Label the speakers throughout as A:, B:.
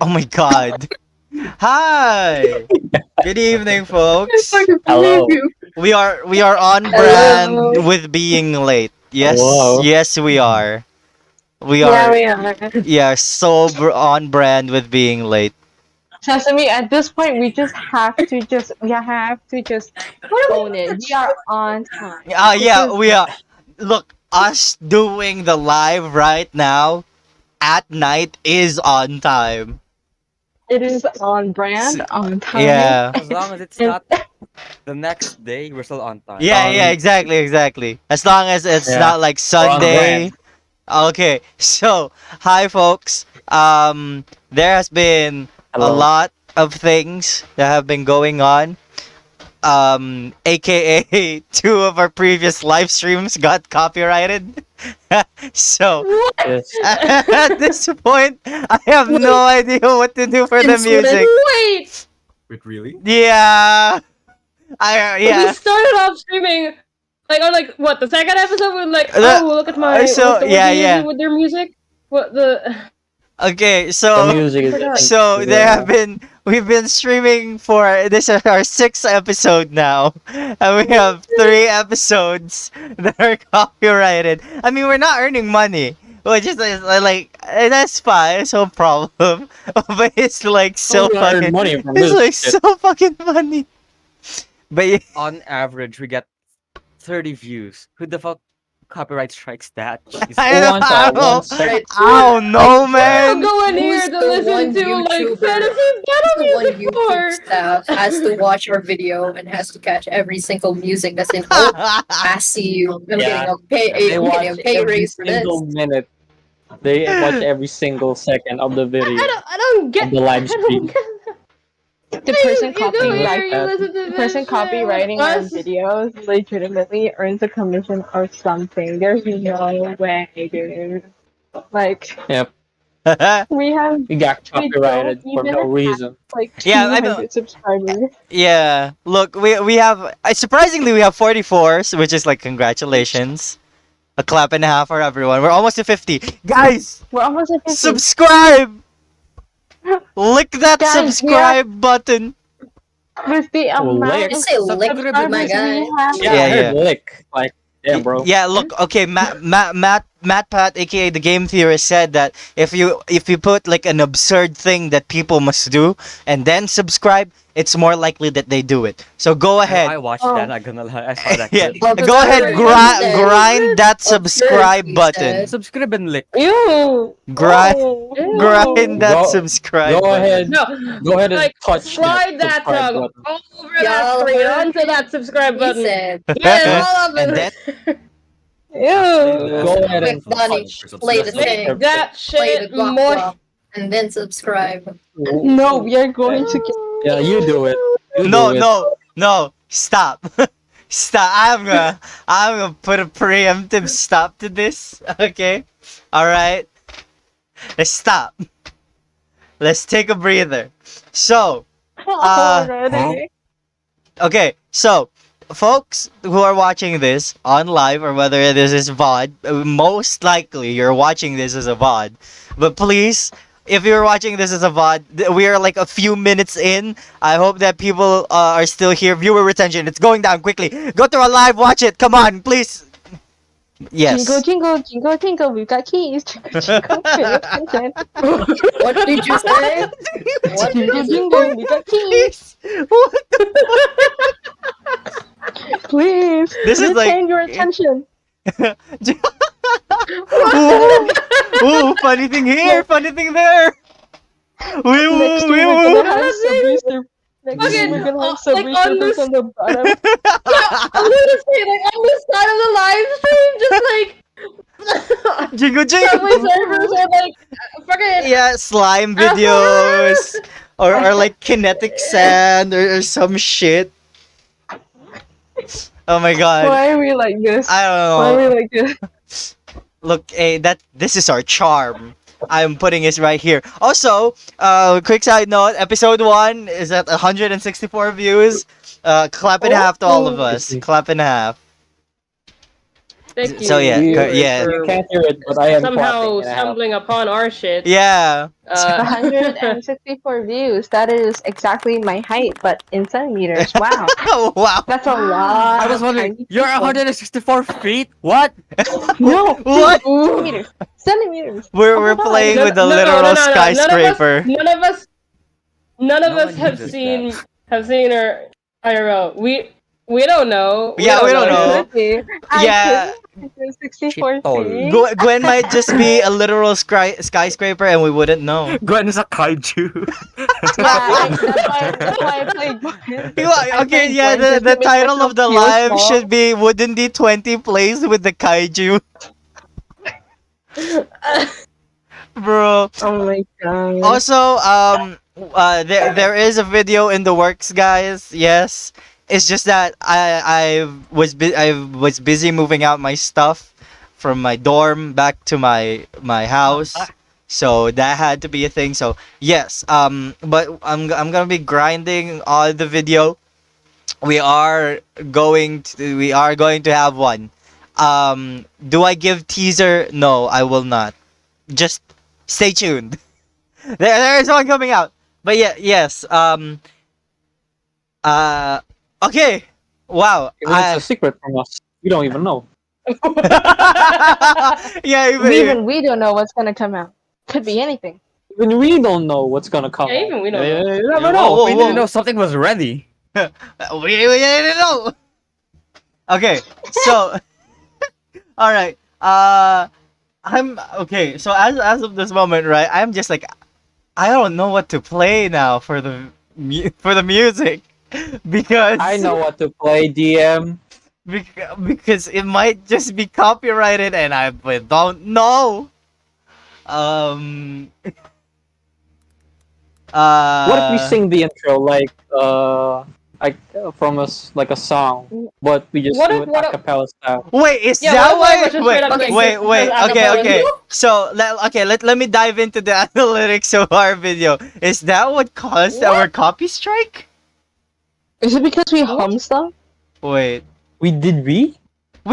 A: Oh my god. Hi. Good evening,
B: I
A: folks.
B: fucking
C: Hello.
B: believe you.
A: We are on
B: Hello.
A: brand with being late. Yes,
C: Whoa.
A: yes, we are. We
B: Yeah,
A: are.
B: we are.
A: Yeah, so on brand with being late.
B: Sesame, at this point, we have to just own it. We are on time. This
A: Yeah,
B: is
A: we are. Look, us doing the live right now at night is on time.
B: it is on
A: S-
B: brand, on time,
A: Yeah.
D: As long as it's
B: and
D: not the next day, we're still on time.
A: Yeah, exactly, exactly. As long as it's
C: Yeah.
A: not like
C: We're on brand.
A: Sunday. Okay, so hi folks. There has been a
C: Hello.
A: lot of things that have been going on. AKA two of our previous live streams got copyrighted. So
C: Yes.
A: at this point, I have no idea what to do for the music.
E: Wait!
D: Wait, really?
A: Yeah,
E: We
A: yeah.
E: started off streaming, like on like what the second episode with like,
A: The-
E: oh look at my
A: so,
E: what
A: yeah,
E: do you
A: yeah.
E: do with their music? What the?
A: Okay,
C: The
A: so
C: music is.
E: forgot.
A: so there have been we've been streaming for this is our sixth episode now, and we have 3 episodes that are copyrighted. I mean, we're not earning money, which is like that's fine, it's no problem. But it's like so
C: We earn
A: fucking
C: money from
A: it's
C: this
A: like
C: shit.
A: so fucking funny. But yeah,
D: On average, we get 30 views. Who the fuck copyright strikes that? Jesus.
A: I don't
C: One
A: know.
C: second.
B: Right.
A: I don't know,
E: I'll
A: man.
E: go in here
B: Who's
E: to
B: the
E: listen
B: one
E: to like
B: YouTuber-
E: fantasy
B: the
E: battle
B: one
E: music
B: YouTube
E: for.
B: staff has to watch our video and has to catch every single music that's in. Oh, I see you. I'm
C: Yeah.
B: getting a pay.
C: They
B: I'm
C: watch
B: getting a pay
C: every
B: raise for this.
C: single minute. They watch every single second of the video.
E: I don't get
C: Of the live
E: I don't
C: stream.
E: get
B: The person
E: You go here,
B: copyright
E: you listen to
B: the
E: this
B: person
E: shit
B: copywriting
E: with
B: our
E: us.
B: videos legitimately earns a commission or something. There's no way, dude. Like
C: Yep.
B: we have
C: We got
B: We
C: copyrighted
B: don't
C: for
B: even
C: no
B: have-
C: reason.
B: like
A: Yeah, I
B: 200
A: know.
B: subscribers.
A: Yeah, look, we have surprisingly we have 44, which is like congratulations. A clap and a half for everyone. We're almost to 50. Guys,
B: We're almost at 50.
A: subscribe. Lick that
B: Guys, we are-
A: subscribe button.
B: With the amount
C: lick.
B: of Say lick, subscribers
D: my
B: we have.
C: Yeah,
A: Yeah,
C: I heard
A: yeah.
C: lick. Like, damn, bro.
A: Yeah, look, okay, Matt Pat, aka the game theorist, said that if you put like an absurd thing that people must do and then subscribe, it's more likely that they do it. So go
D: I
A: ahead.
D: watched
B: Oh.
D: that, not gonna lie. I saw that
A: Yeah,
D: clip.
B: Well, but
A: go
B: that's
A: ahead,
B: what
A: grind
B: you said.
A: grind that
B: Absurd,
A: subscribe
B: you
A: button.
B: said.
D: Subscribe and lick.
B: Ew.
A: Grind,
B: Oh,
E: Ew.
A: grind that
C: Go-
A: subscribe.
C: Go
A: button.
C: ahead.
E: No,
C: Go ahead and
E: like
C: touch
E: slide that
C: subscribe
E: tongue
C: button.
E: all over
B: Y'all
E: that screen
B: heard
E: onto that subscribe
B: He
E: button.
B: said.
E: Yeah, all of
A: And
E: it.
B: Ew.
C: Go ahead and
B: Donnie, play the
E: Make
B: thing.
E: that
B: Play the
E: shit
B: guac
E: more.
B: guac, and then subscribe. No, we are going to get.
C: Yeah, you do it. You
A: No,
C: do it.
A: no, stop. Stop. I'm gonna put a preemptive stop to this. Okay? Alright? Let's stop. Let's take a breather. So,
B: Already.
A: okay, so folks who are watching this on live or whether this is VOD, most likely you're watching this as a VOD. But please, if you're watching this as a VOD, we are like a few minutes in. I hope that people are still here. Viewer retention, it's going down quickly. Go to a live, watch it. Come on, please. Yes.
B: Jingle, jingle, jingle, jingle. We've got keys. Jingle, jingle, pay attention. What did you say? What jingle, jingle. We got keys.
A: What the
B: Please.
A: This is like-
B: retain your attention.
A: Ooh, funny thing here, funny thing there.
B: Next
A: Woo,
B: year
A: woo,
B: we're
A: woo.
B: gonna have sub Next year
E: Okay,
B: we're gonna have
E: like
B: sub
E: on
B: resurfers
E: this-
B: on the bottom.
E: I'm gonna say like on the side of the live stream, just like
A: Jingle
E: Subway
A: jingle.
E: servers are like fucking.
A: Yeah, slime videos or like kinetic sand or some shit. Oh my god.
B: Why are we like this?
A: I
B: Why
A: don't
B: are
A: know.
B: we like this?
A: Look, this is our charm. I'm putting it right here. Also, quick side note, episode 1 is at 164 views. Clap in half to all of us. Clap in half.
E: Thank you.
A: So yeah,
C: You-
A: yeah.
C: You can't hear it, but I am
E: Somehow
C: clapping and a half.
E: stumbling upon our shit.
A: Yeah.
B: 164 views. That is exactly my height, but in centimeters. Wow.
A: Oh, wow.
B: That's a lot.
D: I was
B: of
D: wondering,
B: tiny
D: you're
B: people.
D: 164 feet? What?
B: No,
A: What?
B: centimeters. Centimeters.
A: We're
B: Oh my
A: we're
B: God.
A: playing with a
E: No,
A: literal skyscraper.
E: None of us
D: No one
E: have
D: uses
E: seen her IRL. We don't know.
A: Yeah, we don't
B: I
A: know.
B: could be.
A: Yeah.
B: I could be 64
D: Chitol.
B: feet.
A: Gwen might just be a literal skyscraper and we wouldn't know.
D: Gwen is a kaiju.
B: That's why I played Gwen.
A: Okay, yeah, the title of the live should be Wouldn't the 20 plays with the kaiju? Bro.
B: Oh my god.
A: Also, there is a video in the works, guys. Yes, it's just that I was busy moving out my stuff from my dorm back to my house, so that had to be a thing. So yes, but I'm gonna be grinding on the video. We are going to have one. Do I give teaser? No, I will not. Just stay tuned. There is one coming out. But yeah, yes. Okay. Wow.
C: Even it's a secret from us. We don't even know.
A: Yeah.
B: Even we don't know what's gonna come out. Could be anything.
C: Even we don't know what's gonna come.
E: Yeah, even we don't know.
C: You never
A: Whoa,
C: know.
A: whoa,
D: We
A: whoa.
D: didn't know something was ready.
A: we didn't know. Okay. So. All right. I'm okay. So as of this moment, right? I'm just like, I don't know what to play now for the music because
C: I know what to play, DM.
A: because it might just be copyrighted and I don't know.
C: What if we sing the intro like from us like a song, but we just
E: What
C: do
E: if-
C: it
E: what
C: a
E: if-
C: cappella style?
A: Wait, is
E: Yeah,
A: that
E: what if I
A: why?
E: was just straight up like
A: Wait,
E: this
A: wait.
E: as
A: Okay,
E: acapella?
A: okay. So let me dive into the analytics of our video. Is that what caused our copy strike?
B: Is it because we hum stuff?
A: Wait,
C: We did.
A: we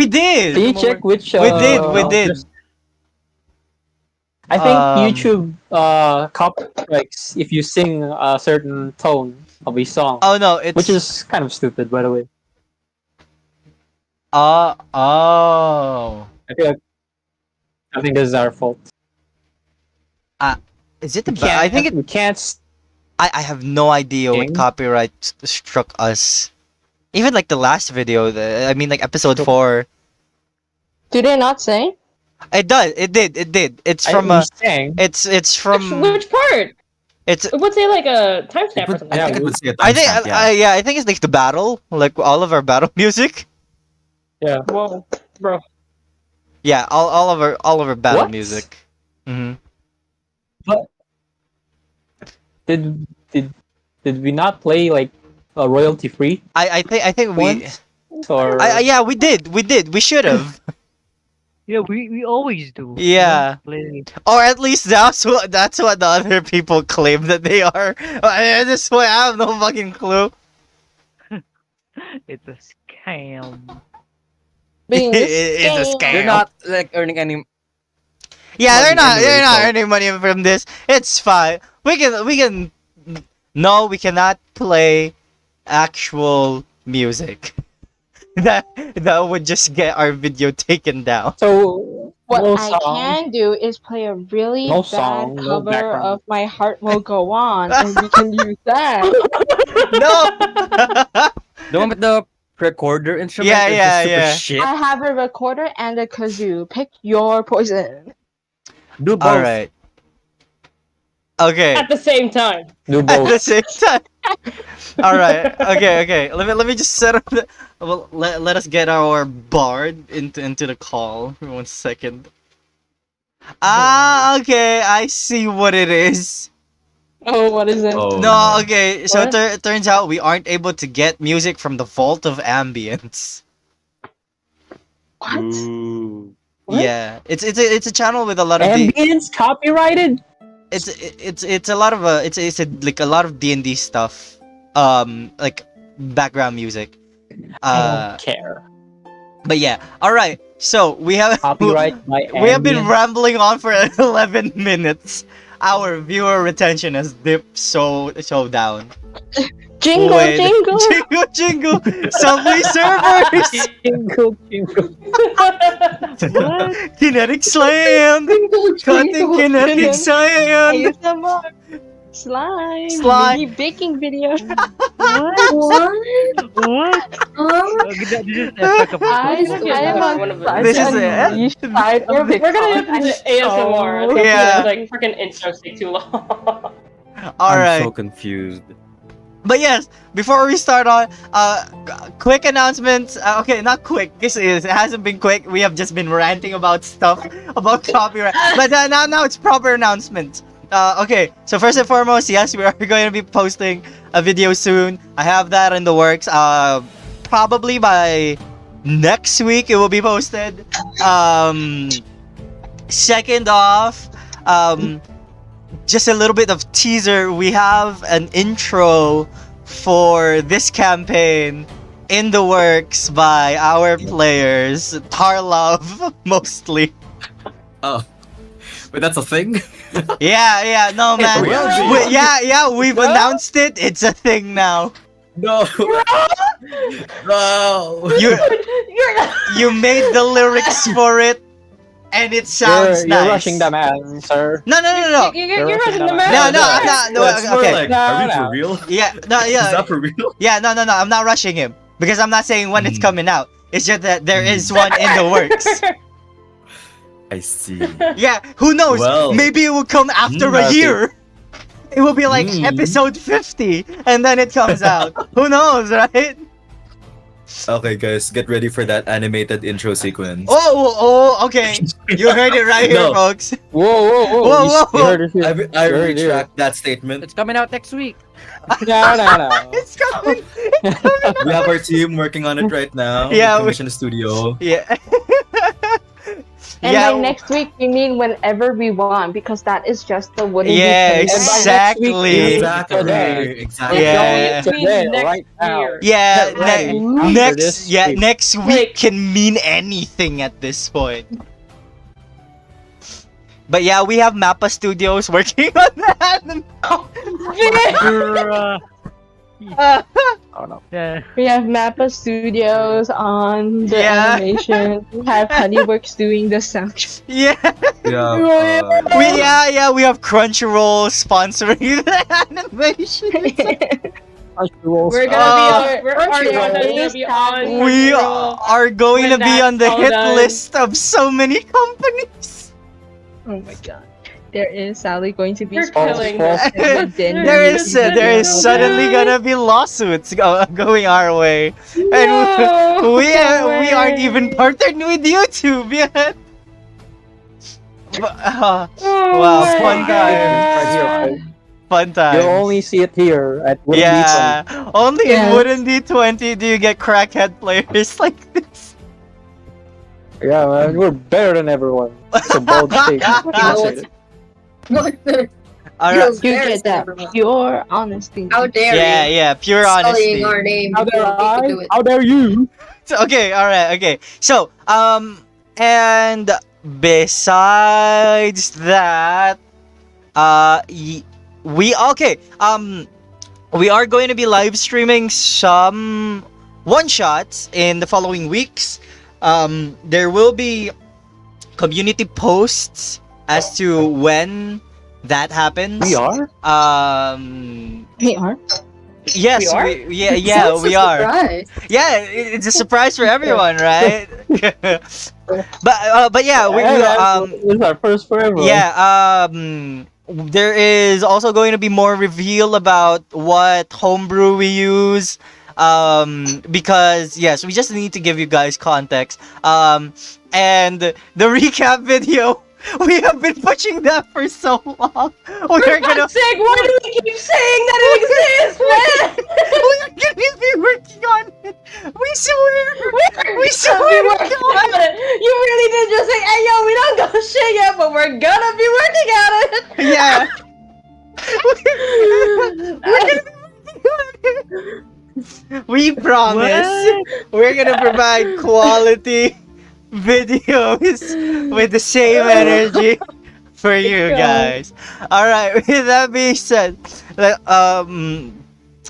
A: did.
C: Can you check which?
A: We did.
C: just- I think
A: Um,
C: YouTube copyrights if you sing a certain tone of a song,
A: Oh no, it's
C: which is kind of stupid, by the way.
A: oh.
C: I think this is our fault.
A: Is it the?
C: We
A: I think it.
C: we can't.
A: I have no idea what
C: Ding.
A: copyright struck us. Even like the last video, I mean like episode 4.
B: Do they not say?
A: It does. It did. It's from
C: we sang.
A: It's from.
E: Which part?
A: It's.
E: It would say like a timestamp or something.
C: Yeah,
D: I think it would say a
A: I think.
D: timestamp, yeah.
A: Yeah. I think it's like the battle, like all of our battle music.
C: Yeah.
E: Whoa, bro.
A: Yeah, all of our battle
C: What?
A: music. Hmm.
C: Did we not play like royalty free
A: I think we.
C: once? Or
A: Yeah, we did. We should have.
F: Yeah, we always do.
A: Yeah.
F: Play.
A: Or at least that's what the other people claim that they are. At this point, I have no fucking clue.
F: It's a scam.
B: Being
A: It's a scam.
D: They're not like earning any.
A: Yeah, they're
D: money anyway,
A: not
D: so-
A: earning money from this. It's fine. We can. No, we cannot play actual music. that would just get our video taken down.
C: so
B: What
C: no
B: I
C: song.
B: can do is play a really
C: No
B: bad
C: song, no
B: cover
C: background.
B: of My Heart Will Go On, and we can use that.
A: No.
D: The one with the recorder instrument
A: Yeah,
D: is
A: yeah,
D: just super
A: yeah.
D: shit.
B: I have a recorder and a kazoo. Pick your poison.
D: Do both.
A: All right. Okay.
E: At the same time.
C: Do
A: At the
C: both.
A: same time. All right. Okay. Let me just set up. Well, let us get our bard into the call for 1 second. Okay. I see what it is.
B: Oh, what is it?
D: Oh,
A: No, okay. So
B: What?
A: it turns out we aren't able to get music from the Vault of Ambience.
B: What?
D: Ooh.
B: What?
A: Yeah, it's a channel with a lot of
C: Ambience copyrighted.
A: it's a lot of like a lot of D&D stuff. Like background music.
C: I don't care.
A: But yeah, all right. So we have
C: Copyright by
A: we have been
C: Ambient.
A: rambling on for 11 minutes. Our viewer retention has dipped so down.
B: Jingle,
A: Wait.
B: jingle.
A: Jingle, jingle. Subway servers.
C: Jingle, jingle.
A: Kinetic slam. Cutting kinetic slam.
B: ASMR. Slime.
A: Slime.
B: Mini baking video.
E: What?
F: What? This is epic of
B: I am on
E: One of
B: such
A: This is
B: a
A: it.
B: niche side
E: We're
B: of the
E: gonna do the ASMR. So
A: Yeah.
E: Like freaking intros take too long.
A: All
D: I'm
A: right.
D: so confused.
A: But yes, before we start on, quick announcements. Okay, not quick. This is, it hasn't been quick. We have just been ranting about stuff about copyright. But now it's proper announcements. Okay, so first and foremost, yes, we are going to be posting a video soon. I have that in the works. Probably by next week it will be posted. Second off, just a little bit of teaser. We have an intro for this campaign in the works by our players, Tarlov mostly.
G: Oh, but that's a thing.
A: Yeah, no man.
G: will be.
A: Yeah, we've announced it. It's a thing now.
G: No. No.
A: You made the lyrics for it, and it sounds
C: You're
A: nice.
C: rushing the man, sir.
A: No.
E: You're rushing the
A: No,
E: man.
A: I'm not. No,
G: That's more
A: okay.
G: like,
C: No,
G: are we
C: no.
G: for real?
A: Yeah, no,
G: Is
A: yeah.
G: that for real?
A: Yeah, no, I'm not rushing him because I'm not saying when it's coming out. It's just that there is one in the works.
G: I see.
A: Yeah, who knows?
G: Well.
A: Maybe it will come after a
C: Nothing.
A: year. It will be like
G: Mm.
A: episode 50, and then it comes out. Who knows, right?
G: Okay, guys, get ready for that animated intro sequence.
A: Oh, okay. You heard it right here,
G: No.
A: folks.
C: Whoa.
A: Whoa,
C: You
A: whoa.
C: heard it here.
G: I
C: You heard it here.
G: retract that statement.
D: It's coming out next week.
C: No.
A: It's coming.
G: We have our team working on it right now.
A: Yeah, we-
G: Commission Studio.
A: Yeah.
B: And
A: yeah.
B: by next week, we mean whenever we want, because that is just the wooden
A: Yeah,
B: details.
A: exactly.
G: Exactly.
A: Yeah.
C: Today,
E: Next
C: right now.
E: year.
A: Yeah,
C: Get ready. After
A: next
C: this
A: yeah,
C: week.
A: next week can mean anything at this point. But yeah, we have Mappa Studios working on that.
C: Oh no.
F: Yeah.
B: We have Mappa Studios on the
A: Yeah.
B: animation. We have Honeyworks doing the soundtrack.
A: Yeah.
G: Yeah.
A: We have Crunchyroll sponsoring the animation.
E: We're
A: Uh,
E: gonna be on.
A: We are going to
E: When
A: be on the
E: that's all
A: hit
E: done.
A: list of so many companies.
B: Oh my god. There is sadly going to be
E: You're
C: False,
E: killing
C: false.
E: us.
A: there is suddenly gonna be lawsuits going our way, and
E: No
A: we aren't
E: way.
A: even partnered with YouTube yet. But,
E: Oh
A: wow,
E: my
A: fun
E: God.
A: fun time.
C: You'll only see it here at Wooden
A: Yeah, only
B: Yeah.
A: in Wooden D20 do you get crackhead players like this.
C: Beacon. Yeah, man, we're better than everyone. It's a bold statement.
E: What?
A: Alright.
B: You get that pure honesty.
E: How dare you?
A: Yeah, pure honesty.
E: Sullying our name.
C: How dare
E: before we could do
C: I?
E: it.
C: How dare you?
A: Okay, alright, okay. So, and besides that, we are going to be live streaming some one-shots in the following weeks. There will be community posts as to when that happens.
C: We are?
B: We are.
A: Yes,
E: We are?
A: we are. Yeah, it's a surprise for everyone, right? but yeah, we
C: This is our first forever.
A: yeah, there is also going to be more reveal about what homebrew we use. Because yes, we just need to give you guys context. And the recap video, we have been pushing that for so long. We're gonna
E: Sake, why do we keep saying that it exists, man?
A: we're gonna be working on it. We swear. We swear
E: We're
A: to
E: working
A: God.
E: on it. You really did just say, "Hey, yo, we don't go shit yet, but we're gonna be working on it."
A: Yeah. We're gonna be working on it. We promise we're gonna provide quality videos with the same energy for you guys. All right. With that being said,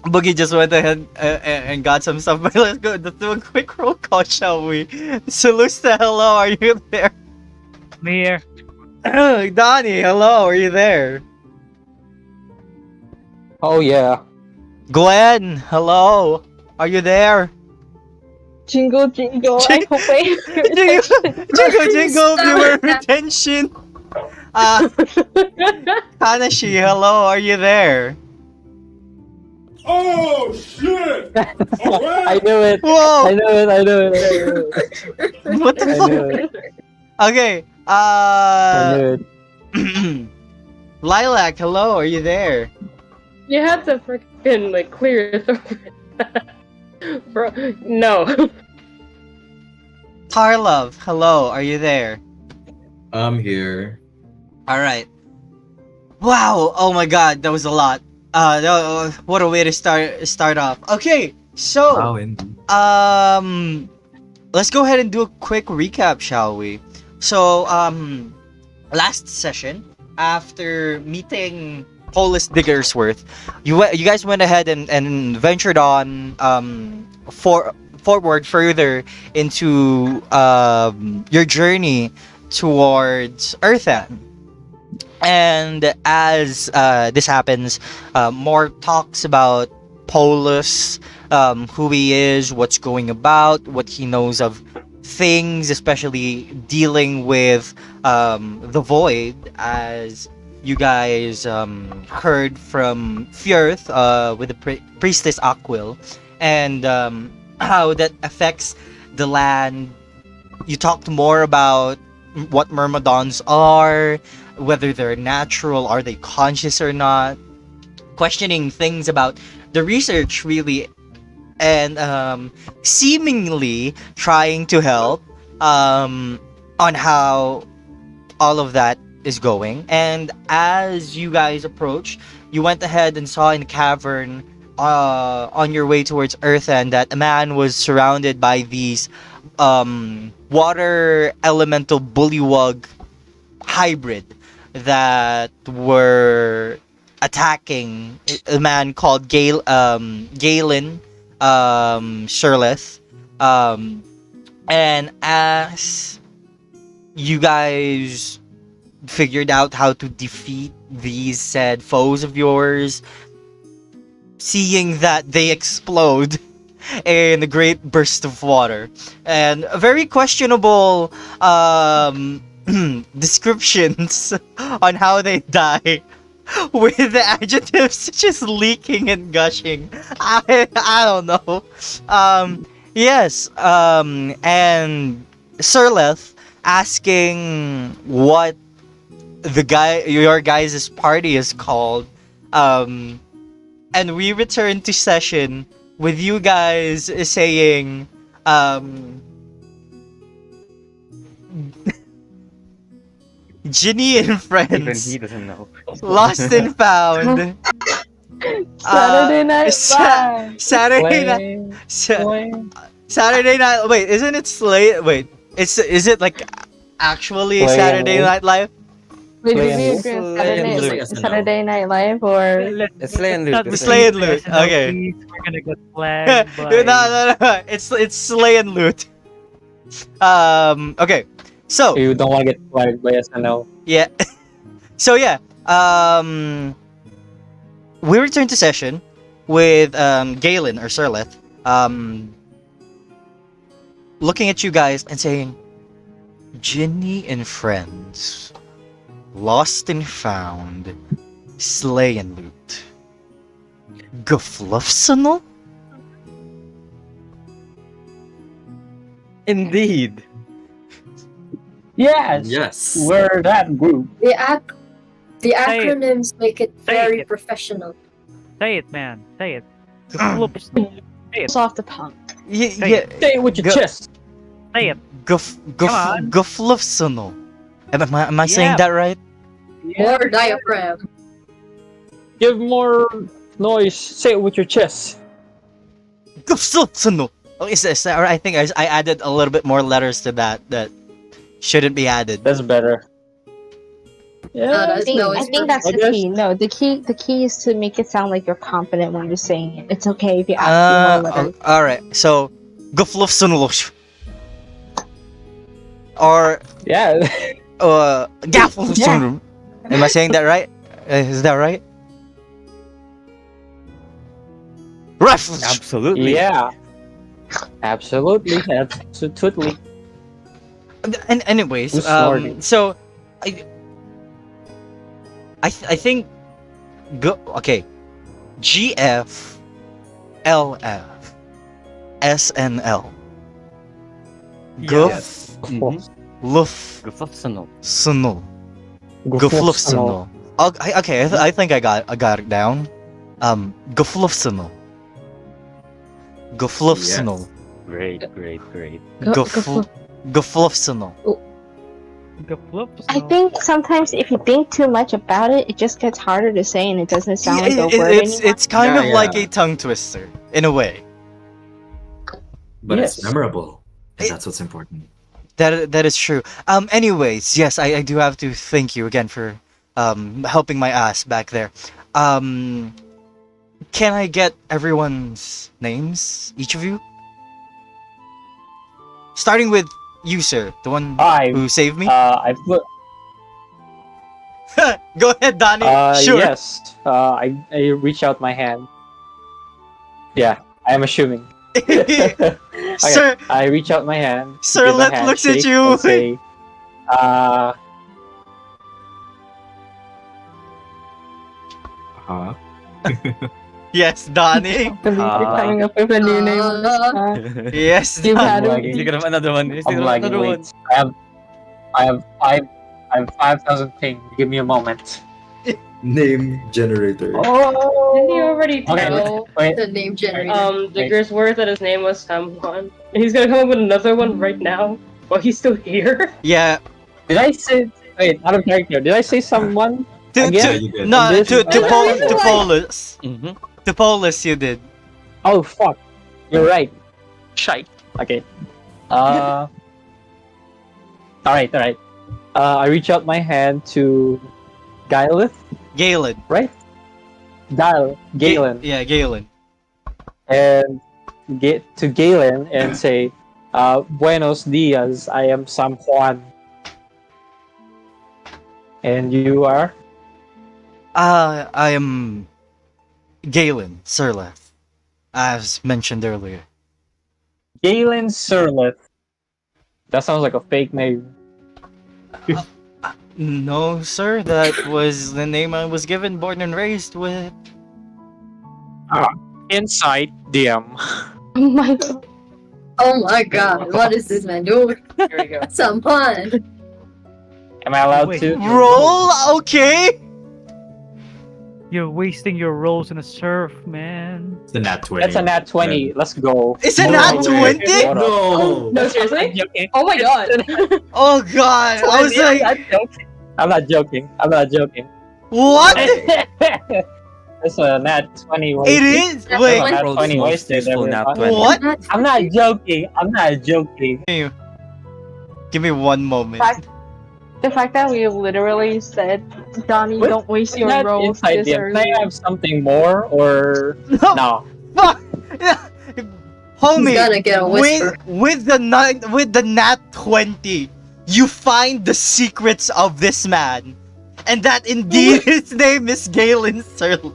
A: Boogie just went ahead and got some stuff. But let's do a quick roll call, shall we? Salusta, hello, are you there?
F: Me here.
A: Donnie, hello, are you there?
C: Oh yeah.
A: Glenn, hello, are you there?
B: Jingle, jingle. I hope I hear
A: Jingle, viewer retention. Kanashi, hello, are you there?
H: Oh shit!
C: I knew it.
A: Whoa!
C: I knew it.
A: What the
C: I
A: fuck?
C: knew it.
A: Okay,
C: I knew it.
A: Lilac, hello, are you there?
E: You had to freaking like clear your throat. Bro, no.
A: Tarlov, hello, are you there?
G: I'm here.
A: Alright. Wow, oh my god, that was a lot. What a way to start off. Okay, so
G: Wow, indeed.
A: let's go ahead and do a quick recap, shall we? So, last session, after meeting Polis Diggersworth, you guys went ahead and ventured on forward further into your journey towards Earthan. And as this happens, more talks about Polus, who he is, what's going about, what he knows of things, especially dealing with the Void, as you guys heard from Fjorth with the priestess Aquil, and how that affects the land. You talked more about what Myrmidons are, whether they're natural, are they conscious or not, questioning things about the research, really, and seemingly trying to help on how all of that is going. And as you guys approach, you went ahead and saw in the cavern on your way towards Earthen that a man was surrounded by these water elemental bullywug hybrid that were attacking a man called Galen Shirleth. And as you guys figured out how to defeat these said foes of yours, seeing that they explode in a great burst of water, and a very questionable descriptions on how they die, with the adjectives such as leaking and gushing. I don't know. Yes. And Sirleth asking what your guys' party is called. And we return to session with you guys saying, Ginny and
D: Even
A: friends,
D: he doesn't know.
A: lost and found.
B: Saturday Night Live.
A: Saturday night. Saturday night. Wait, isn't it Slay? Wait, is it like actually
C: Slay
A: Saturday
C: and
A: Night Live?
B: Wait,
C: Slay
B: did we
C: and
B: agree on
A: Slay and
B: Saturday,
G: Loot.
B: Saturday Night Live or?
D: It's Slay and Loot.
F: It's
A: Slay and Loot.
F: SNL,
A: Okay.
F: please. We're gonna get flagged by...
A: No. It's Slay and Loot. Okay. So
C: You don't want to get flagged by SNL.
A: yeah. So yeah. We return to session with Galen or Sirleth looking at you guys and saying, Ginny and friends, lost and found, slay and loot. Gaflufsenal?
D: Indeed.
C: Yes.
G: Yes.
C: We're that group.
E: The
F: Say it.
E: acronyms make it
F: Say
E: very
F: it.
E: professional.
F: Say it, man. Say it. Whoops.
B: It's off the tongue.
A: Yeah.
C: Say it with your
A: Go-
C: chest.
F: Say it.
A: Come
F: on.
A: Gaflufsenal. Am I saying
F: Yeah.
A: that right?
E: More diaphragm.
C: Give more noise. Say it with your chest.
A: Gaflufsenal. Oh, is that right? I think I added a little bit more letters to that shouldn't be added.
C: That's better. Yeah.
E: that's-
B: I think that's
C: I
B: the
C: guess-
B: key. No, the key is to make it sound like you're confident when you're saying it. It's okay if you add a few more letters.
A: All right. So, guflufsunulush. Or
C: Yeah.
A: gaflufsunul. Am I saying that right? Is that right? Ref.
D: Absolutely.
C: Yeah. Absolutely. Absolutely.
A: And anyways,
C: Who's snorting?
A: so I think okay, GFLFSNL.
D: Yes.
A: Guflufsunul.
D: Guflufsunul.
A: Guflufsunul. Okay, I think I got it down. Guflufsunul. Guflufsunul.
D: Great.
A: Guflufsunul.
F: The flips.
B: I think sometimes if you think too much about it, it just gets harder to say and it doesn't sound like a word anymore.
A: It's kind
G: Yeah,
A: of like
G: yeah.
A: a tongue twister in a way.
G: But it's
C: Yes.
G: memorable. And that's what's important.
A: That is true. Anyways, yes, I do have to thank you again for helping my ass back there. Can I get everyone's names, each of you? Starting with you, sir, the one who saved me.
C: I put.
A: Go ahead, Donnie. Sure.
C: Yes. I reach out my hand. Yeah, I am assuming. Okay,
A: Sir,
C: I reach out my hand.
A: Sir,
C: give a
A: let's look at
C: handshake,
A: you.
C: and say,
G: Huh?
A: yes, Donnie.
B: Believe you're coming up with a new name.
A: Yes,
B: You had
C: I'm
B: it.
D: Think of another one.
C: I'm lagging. Wait, I have 5,000 ping. Give me a moment.
G: Name generator.
C: Oh.
E: Didn't you already
C: Okay,
E: tell
C: wait.
E: the name generator?
B: Digger's words that his name was Samhwan. And he's gonna come up with another one right now while he's still here.
A: Yeah.
C: Did I say? Wait, out of character. Did I say someone?
A: To,
C: Again?
G: You did.
A: no,
C: This
A: to
C: is-
A: Polus.
D: Mm-hmm.
A: To Polus, you did.
C: Oh fuck! You're right. Shite. Okay. All right. I reach out my hand to Gylith,
A: Galen.
C: right? Galen,
A: Yeah, Galen.
C: and get to Galen and say, "Buenos dias. I am Sam Juan, and you are."
A: I am Galen Sirleth, as mentioned earlier.
C: Galen Sirleth. That sounds like a fake name.
A: No, sir, that was the name I was given, born and raised with.
C: Inside DM.
B: Oh my god.
E: Oh my god, what is this man doing?
B: Here we go.
E: Someone!
C: Am I allowed
F: Wait.
C: to?
A: Roll, okay.
F: You're wasting your rolls in a surf, man.
G: It's a nat 20.
C: That's a nat 20. Let's go.
A: Is it
C: No
A: nat
C: way.
A: 20?
C: What up?
G: No!
B: No, seriously?
C: I'm joking.
B: Oh my god.
A: Oh god, I was like,
C: I'm not joking.
A: what?
C: It's a nat 20.
A: It is.
E: That's
A: Wait,
E: a
C: Nat
D: World's
C: 20
D: most
C: wasted.
D: useful nat
C: everybody.
D: 20.
A: what?
C: I'm not joking.
A: Give me one moment.
B: The fact that we literally said, Donnie,
C: What?
B: don't waste your
C: Not
B: rolls
C: inside
B: this
C: DM.
B: early.
C: Can I have something more or
A: No,
C: no?
A: fuck.
E: He's
A: Homie,
E: gonna get a whisper.
A: with the nat 20, you find the secrets of this man, and that indeed his name is Galen Sirley.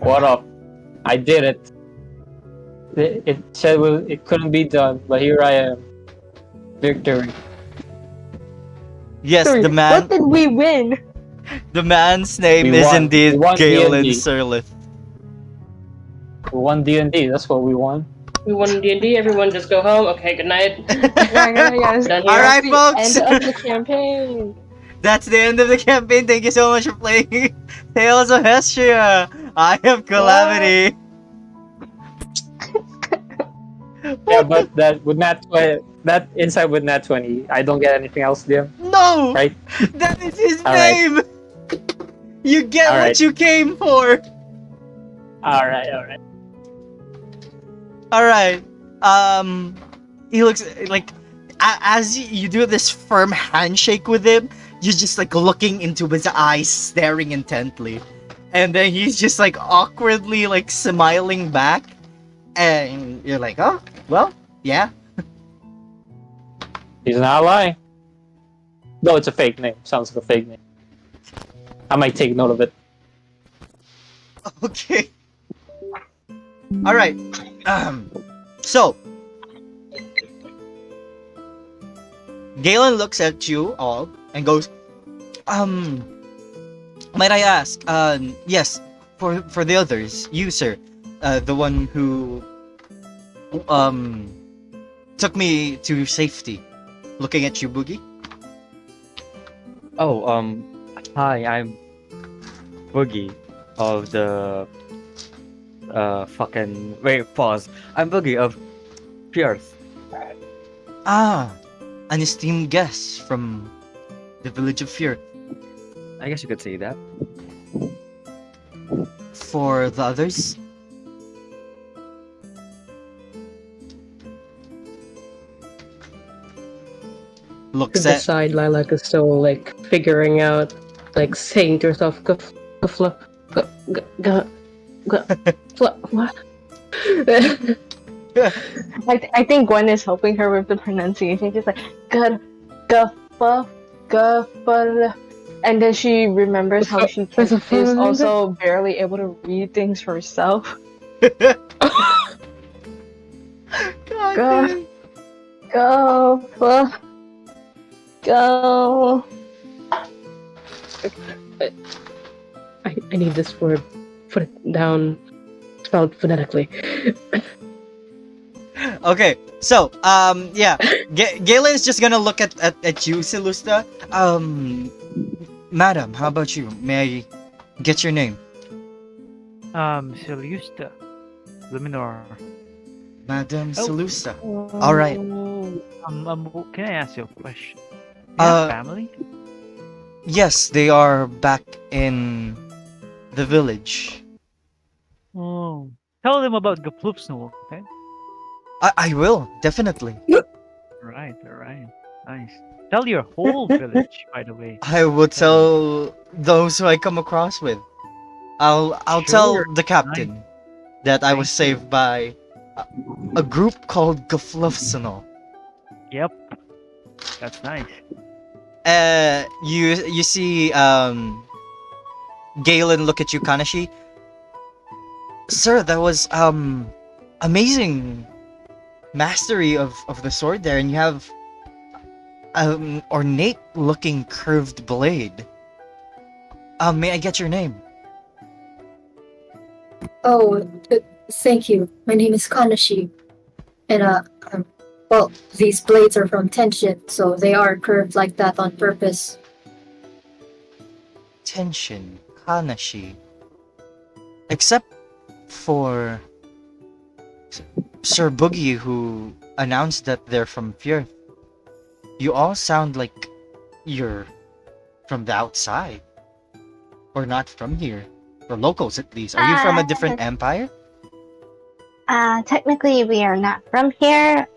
C: What up? I did it. It said it couldn't be done, but here I am. Victory.
A: Yes, the
B: What
A: man,
B: did we win?
A: the man's name
C: We
A: is
C: won.
A: indeed
C: We won
A: Galen
C: D&D.
A: Sirleth.
C: We won D&D. That's what we won.
B: We won D&D, everyone just go home. Okay, good night. Done here.
A: Alright, folks.
B: End of the campaign.
A: That's the end of the campaign. Thank you so much for playing Tales of Hestria. I am Calamity.
C: Yeah, but that with nat 20, that inside with nat 20, I don't get anything else, DM.
A: No!
C: Right?
A: That is his
C: All right.
A: name! You get
C: All
A: what
C: right.
A: you came for!
C: All right.
A: All right. He looks like as you do this firm handshake with him, you're just like looking into his eyes, staring intently, and then he's just like awkwardly like smiling back, and you're like, oh, well, yeah.
C: He's not lying. Though it's a fake name. Sounds like a fake name. I might take note of it.
A: Okay. All right. So Galen looks at you all and goes, might I ask, yes, for the others, you, sir, the one who, took me to safety. Looking at you, Boogie.
D: Oh, hi, I'm Boogie of the wait, pause. I'm Boogie of Pierce.
A: Ah, an esteemed guest from the village of Fear.
D: I guess you could say that.
A: For the others, looks at
B: Beside Lilac is still like figuring out, like saying to herself, "Gafla, what?" I think Gwen is helping her with the pronunciation. She's like, gaffa, and then she remembers how she is also barely able to read things herself.
A: God
B: Go.
A: damn.
B: Go. I need this word. Put it down, spelled phonetically.
A: Okay, so yeah, Galen's just gonna look at you, Silusta. Madam, how about you? May I get your name?
F: Silusta. Luminor.
A: Madam
F: Oh.
A: Silusta. All right.
F: Can I ask you a question? Do you have
A: Uh,
F: family?
A: Yes, they are back in the village.
F: Oh. Tell them about Gaplupsno, okay?
A: I will, definitely.
F: Right. Nice. Tell your whole village, by the way.
A: I will tell those who I come across with. I'll tell
F: Sure.
A: the captain that I was
F: Thank you.
A: saved by a group called GFLFSNL.
F: Yep. That's nice.
A: You see Galen look at you, Kanashi. Sir, that was amazing mastery of the sword there, and you have ornate looking curved blade. May I get your name?
H: Oh, thank you. My name is Kanashi. And, well, these blades are from tension, so they are curved like that on purpose.
A: Tension, Kanashi. Except for Sir Boogie, who announced that they're from Fjord. You all sound like you're from the outside. Or not from here. Or locals, at least. Are you from a different empire?
I: Technically we are not from here.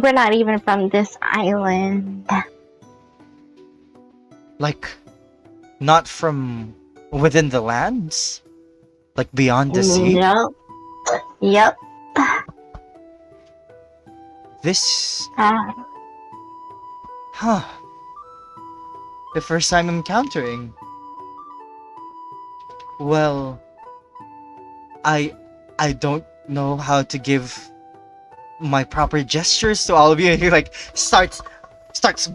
I: We're not even from this island.
A: Like, not from within the lands? Like beyond the sea?
I: Nope. Yep.
A: This...
I: Uh,
A: Huh. The first time I'm encountering. Well... I don't know how to give my proper gestures to all of you. He like starts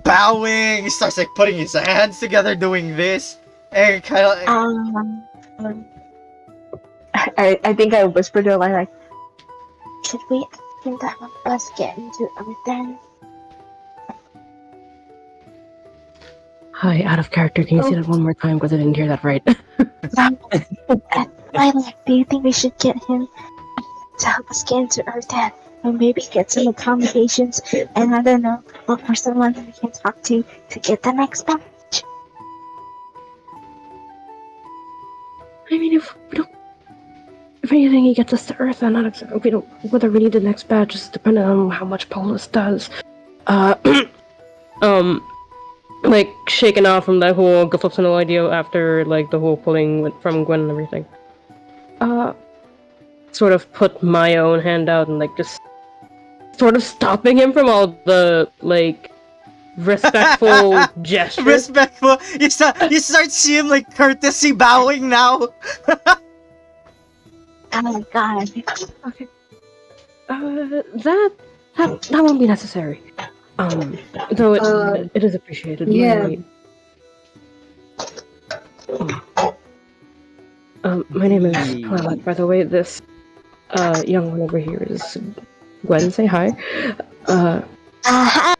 A: bowing. He starts like putting his hands together, doing this, and kind of.
B: I think I whispered to her like,
I: should we think that one of us get into everything?
B: "Hi, out of character. Can you say that one more time? Because I didn't hear that right."
I: Lilac, do you think we should get him to help us get into Earthen? Or maybe get some accommodations and I don't know, look for someone that we can talk to get the next batch.
B: I mean, if
E: if anything, he gets us to Earth, and we don't whether we need the next batch is dependent on how much Paulus does. Uh, like shaken off from that whole GFLFSNL idea after like the whole pulling from Gwen and everything. Sort of put my own hand out and like just sort of stopping him from all the like respectful gestures.
A: Respectful. You start seeing like courtesy bowing now.
I: Oh my god.
E: Okay. That won't be necessary. Though it is appreciated.
H: yeah.
E: My name is Calamity. By the way, this young one over here is Gwen. Say hi.
I: Hi.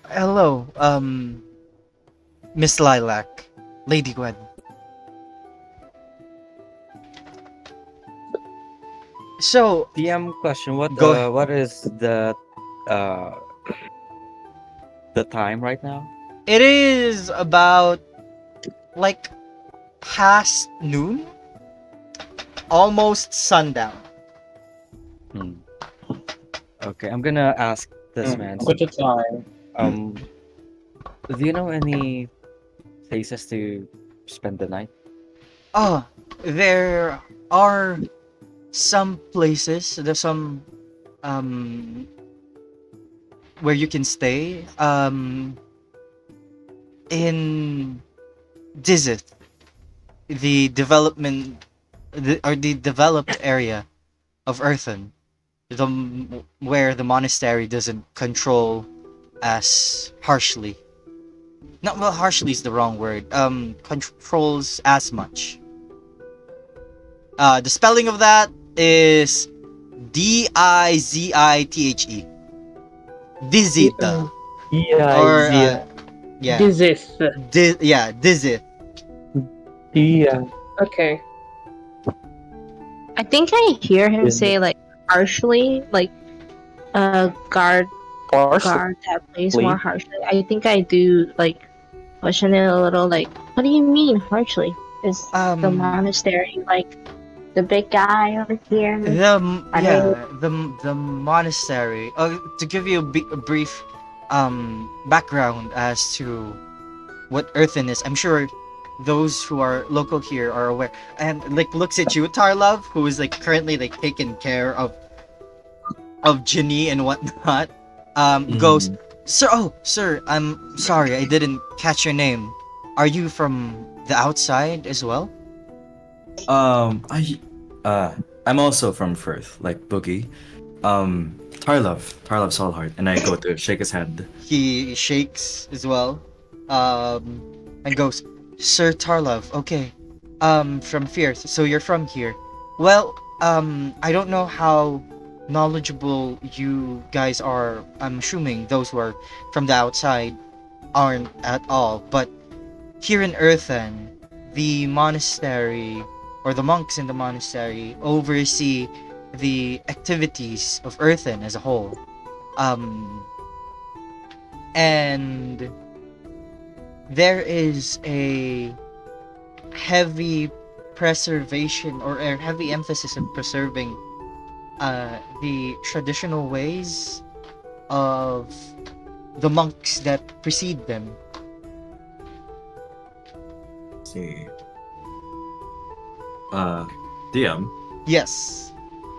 A: Hello, Miss Lilac, Lady Gwen. So,
D: DM question. What
A: Go ahead.
D: what is the time right now?
A: it is about like past noon, almost sundown.
D: Okay, I'm gonna ask this man.
C: What's the time?
D: Do you know any places to spend the night?
A: Oh, there are some places. There's some where you can stay. In Dizith, the developed area of Earthen, where the monastery doesn't control as harshly. Not well, harshly is the wrong word. Controls as much. The spelling of that is Dizithe. Dizita. Or yeah,
E: Dizith.
A: Dizith.
C: Yeah.
E: Okay.
B: I think I hear him say like harshly, like guard that place more harshly. I think I do like question it a little like, what do you mean harshly? Is the monastery like the big guy over here?
A: The monastery. To give you a brief background as to what Earthen is, I'm sure those who are local here are aware. And like looks at you, Tarlov, who is like currently like taking care of Ginny and whatnot. Goes, sir, I'm sorry, I didn't catch your name. Are you from the outside as well?
G: I'm also from Firth, like Boogie. Tarlov Solheart, and I go to shake his hand.
A: He shakes as well, and goes, Sir Tarlov, okay, from Firth, so you're from here. Well, I don't know how knowledgeable you guys are. I'm assuming those who are from the outside aren't at all, but here in Earthen, the monastery, or the monks in the monastery, oversee the activities of Earthen as a whole. And there is a heavy preservation or a heavy emphasis on preserving the traditional ways of the monks that precede them.
G: Let's see. DM,
A: Yes.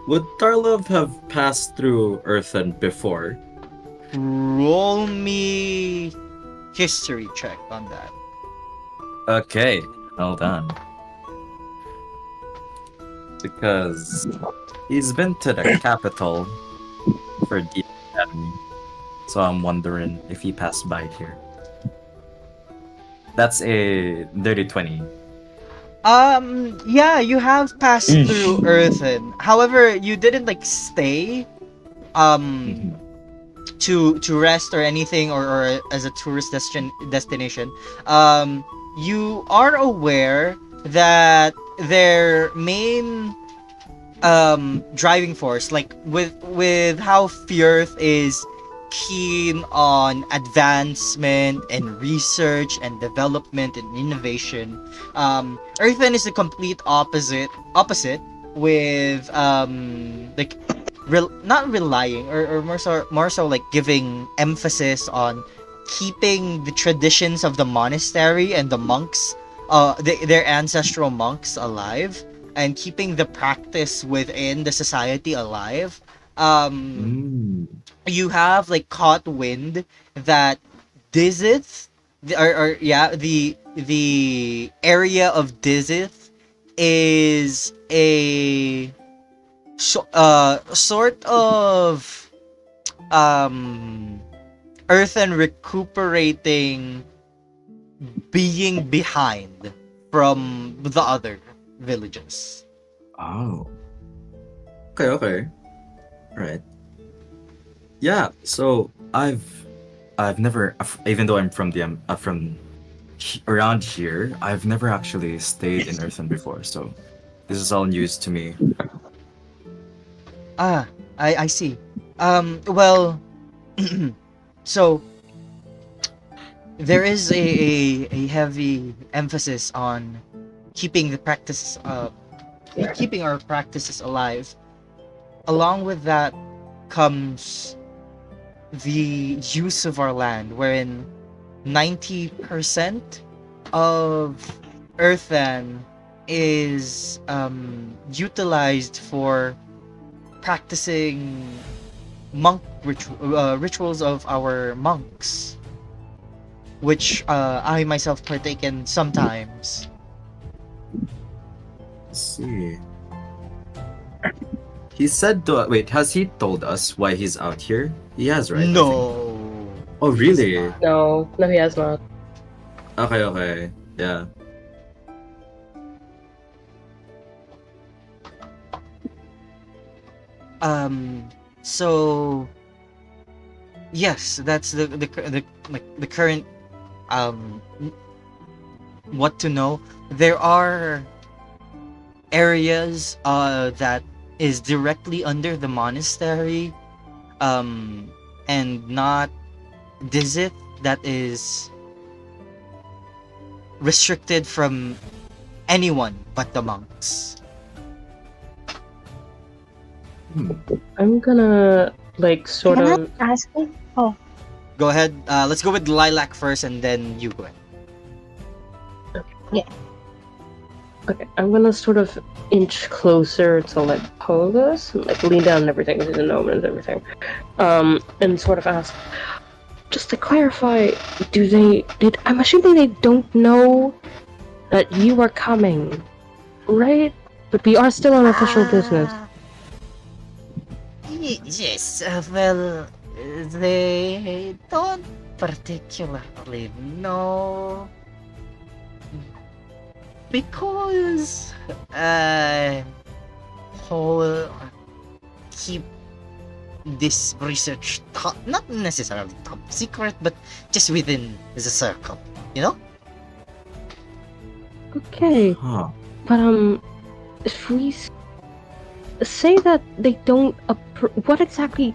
G: would Tarlov have passed through Earthen before?
A: Roll me history check on that.
G: Okay, hold on. Because he's been to the capital for the academy, so I'm wondering if he passed by here. That's a dirty 20.
A: Yeah, you have passed through Earthen. However, you didn't like stay to rest or anything, or as a tourist destination. You are aware that their main driving force, like with how Firth is keen on advancement and research and development and innovation, Earthen is the complete opposite. with like not relying or more so like giving emphasis on keeping the traditions of the monastery and the monks, their ancestral monks alive, and keeping the practice within the society alive.
G: Mm.
A: You have like caught wind that Dizith, or yeah, the area of Dizith is a sort of um earthen recuperating being behind from the other villages.
G: Oh. Okay, okay. Right. Yeah, so I've never, even though I'm from around here, I've never actually stayed in Earthen before, so this is all news to me.
A: Ah, I see. Well, so there is a heavy emphasis on keeping the practice, keeping our practices alive. Along with that comes the use of our land, wherein 90% of earthen is utilized for practicing rituals of our monks, which I myself partake in sometimes.
G: Let's see. He said to wait, has he told us why he's out here? He has, right? I think.
A: No.
G: Oh, really?
E: No, no, he has not.
G: Okay, okay. Yeah.
A: So yes, that's the current um what to know. There are areas that is directly under the monastery, and not Dizith, that is restricted from anyone but the monks.
E: I'm gonna like sort
I: Can
E: of.
I: I ask you? Oh,
A: Go ahead. Let's go with Lilac first, and then you go ahead.
E: Okay, I'm gonna sort of inch closer to like Pogus, and, like lean down and everything, into the gnome and everything, and sort of ask, just to clarify, I'm assuming they don't know that you are coming, right? But we are still on official business.
A: Yes, well, they don't particularly know because whole keep this research not necessarily top secret, but just within the circle, you know?
E: Okay,
G: Huh.
E: but if we say that they don't what exactly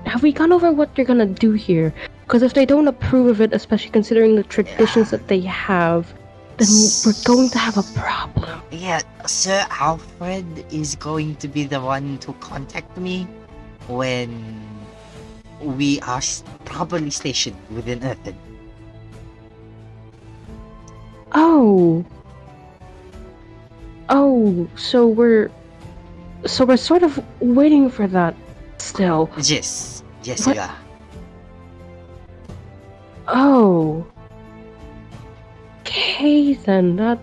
E: have we gone over what you're gonna do here? Because if they don't approve of it, especially considering the traditions that they have, then we're going to have a problem.
A: Yeah, Sir Alfred is going to be the one to contact me when we are properly stationed within Earthen.
E: Oh, so we're sort of waiting for that still.
A: Yes, yes,
E: What?
A: you are.
E: Oh. Okay then, that...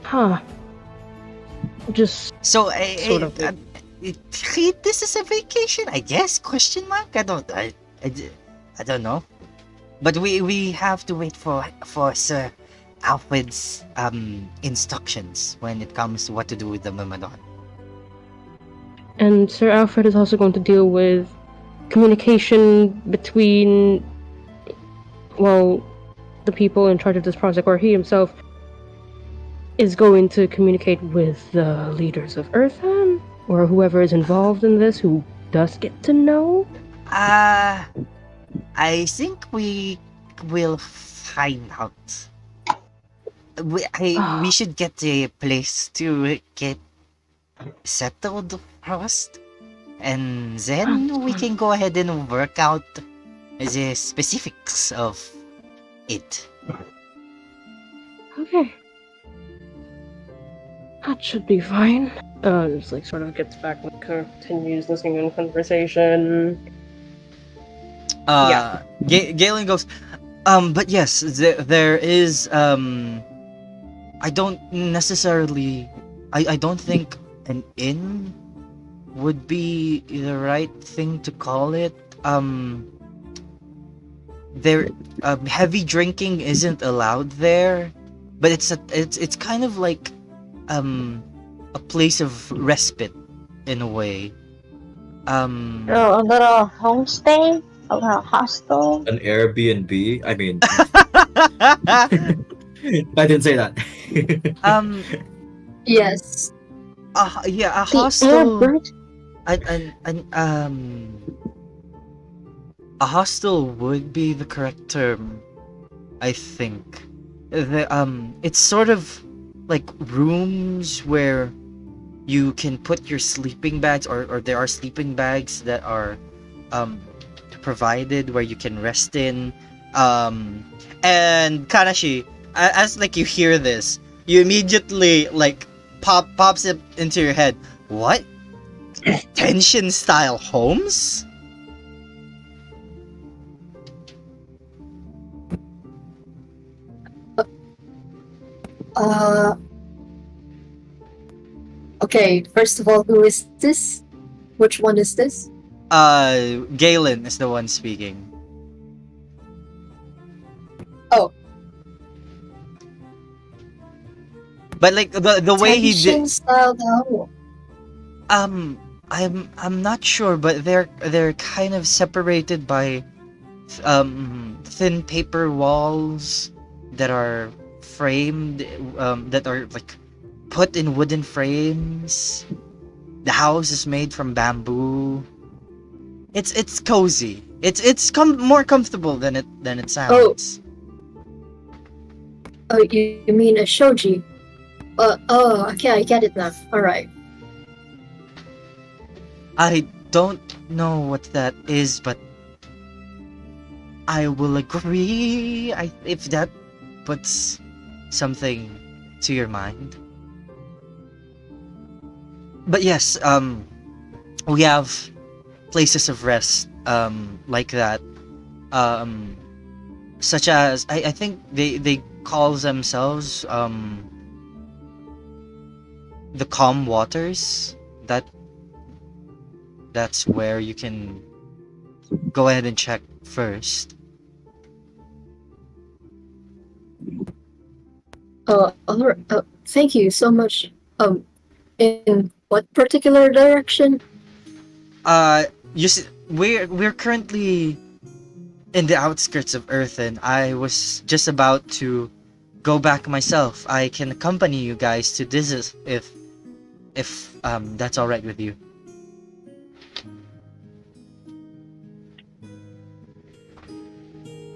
E: Huh. Just
A: So,
E: sort of...
A: treat this as a vacation, I guess? Question mark? I don't know. But we have to wait for Sir Alfred's instructions when it comes to what to do with the Myrmidon.
E: And Sir Alfred is also going to deal with communication between, well, the people in charge of this project, or he himself is going to communicate with the leaders of Eartham, or whoever is involved in this who does get to know.
A: I think we will find out. We should get a place to get settled first, and then we can go ahead and work out the specifics of it.
E: Okay. That should be fine. Just like sort of gets back and continues listening in conversation. Yeah.
A: Galen goes, but yes, there is, I don't necessarily, I don't think an inn would be the right thing to call it. There, heavy drinking isn't allowed there, but it's kind of like, a place of respite in a way.
I: A little homestay, a little hostel.
G: An Airbnb. I mean, I didn't say that.
H: Yes.
A: Yeah, a
I: The
A: hostel.
I: airbird.
A: A hostel would be the correct term, I think. It's sort of like rooms where you can put your sleeping bags, or there are sleeping bags that are provided where you can rest in. And Kanashi, as like you hear this, you immediately like pops it into your head. What? Tension style homes?
H: Okay, first of all, who is this? Which one is this?
A: Galen is the one speaking.
H: Oh.
A: But like the way he
H: Tension
A: did,
H: style now.
A: I'm not sure, but they're kind of separated by thin paper walls that are framed, that are like put in wooden frames. The house is made from bamboo. It's cozy. It's more comfortable than it sounds.
H: Oh, you mean a shoji? Okay, I get it now. Alright.
A: I don't know what that is, but I will agree if that puts something to your mind. But yes, we have places of rest like that, such as I think they call themselves the calm waters. That's where you can go ahead and check first.
H: Alright. Thank you so much. In what particular direction?
A: You see, we're currently in the outskirts of Earthen. I was just about to go back myself. I can accompany you guys to this if that's all right with you.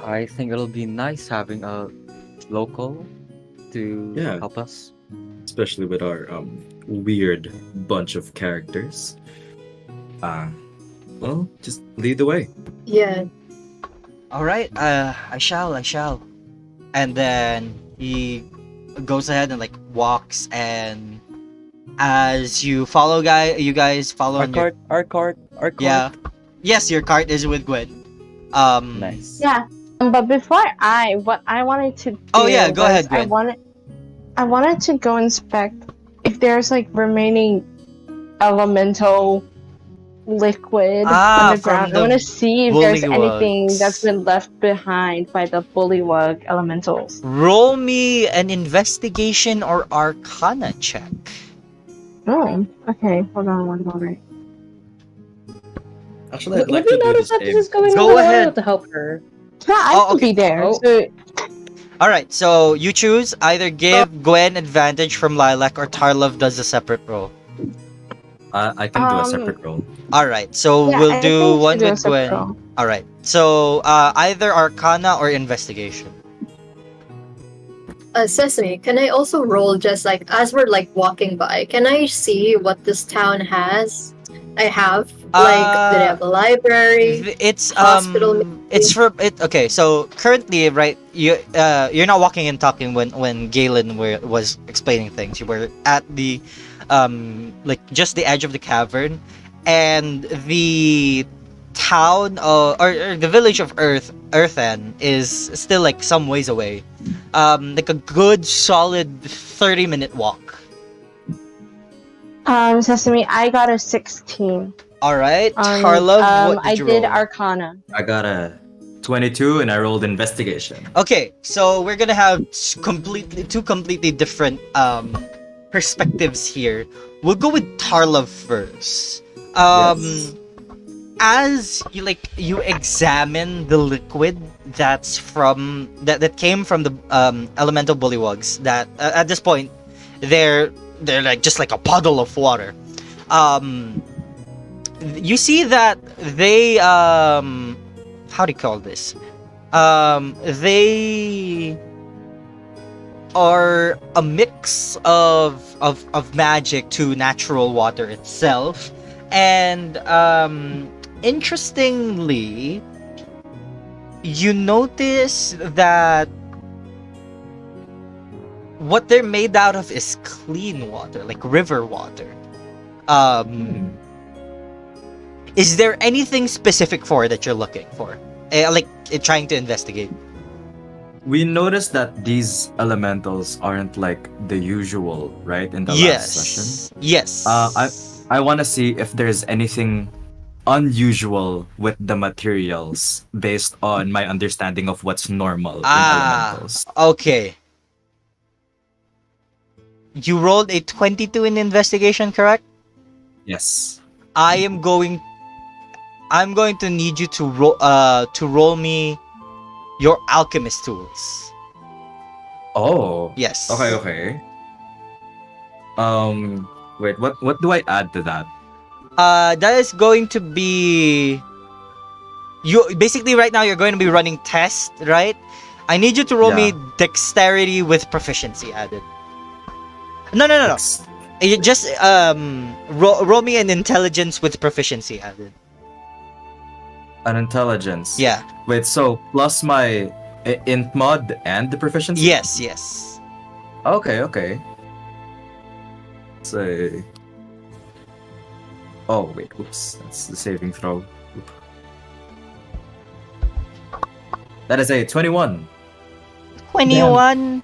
D: I think it'll be nice having a local to
G: Yeah.
D: help us.
G: Especially with our weird bunch of characters. Well, just lead the way.
H: Yeah.
A: All right, I shall. And then he goes ahead and like walks, and as you guys follow
D: Our
A: on your
D: cart.
A: yeah. Yes, your cart is with Gwen.
D: Nice.
I: Yeah. But before what I wanted to do
A: Oh, yeah, go
I: was
A: ahead, Gwen.
I: I wanted to go inspect if there's like remaining elemental liquid
A: Ah,
I: underground.
A: from
I: I want
A: the
I: to see if there's anything
A: bullywugs.
I: that's been left behind by the bullywug elementals.
A: Roll me an investigation or arcana check.
I: Oh, okay. Hold on one moment.
G: Actually, I'd
E: Let
G: like
E: me
G: to do
E: notice
G: this
E: that
G: game.
E: this is going
A: Go
E: on. I
A: ahead.
E: have to help her.
I: Yeah, I
A: Oh,
I: can
A: okay.
I: be there.
E: Oh.
I: So,
A: All right, so you choose either give Gwen advantage from Lilac or Tarlov does a separate roll.
G: I can do a separate roll.
A: All right, so
I: yeah,
A: we'll
I: I
A: do
I: think
A: one
I: to do a
A: with
I: separate
A: Gwen.
I: roll.
A: All right, so either arcana or investigation.
H: Sesame, can I also roll just like as we're like walking by? Can I see what this town has? I have like, do they have a library?
A: It's
H: Hospital,
A: it's for it. Okay, so currently, right, you're not walking and talking when Galen was explaining things. You were at the like just the edge of the cavern, and the town or the village of Earthen is still like some ways away, like a good solid 30-minute walk.
I: Sesame, I got a 16.
A: All right,
I: On,
A: Tarlov, what did
I: I
A: you
I: did
A: roll?
I: Arcana.
G: I got a 22 and I rolled investigation.
A: Okay, so we're gonna have two completely different perspectives here. We'll go with Tarlov first.
G: Yes.
A: As you examine the liquid that's that came from the elemental bullywugs that at this point they're like just like a puddle of water. You see that they how do you call this? They are a mix of magic to natural water itself, and interestingly, you notice that what they're made out of is clean water, like river water. Is there anything specific for that you're looking for? Trying to investigate?
G: We noticed that these elementals aren't like the usual, right? In the last session.
A: Yes.
G: I want to see if there's anything unusual with the materials based on my understanding of what's normal in elementals.
A: Okay. You rolled a 22 in investigation, correct?
G: Yes.
A: I'm going to need you to roll me your alchemist tools.
G: Oh.
A: Yes.
G: Okay. Wait, what do I add to that?
A: That is going to be you basically right now you're going to be running test, right? I need you to roll me dexterity with proficiency added. No. You just roll me an intelligence with proficiency added.
G: An intelligence.
A: Yeah.
G: Wait, so plus my int mod and the proficiency?
A: Yes.
G: Okay. Say. Oh wait, oops, that's the saving throw. Oop. That is a 21.
A: 21.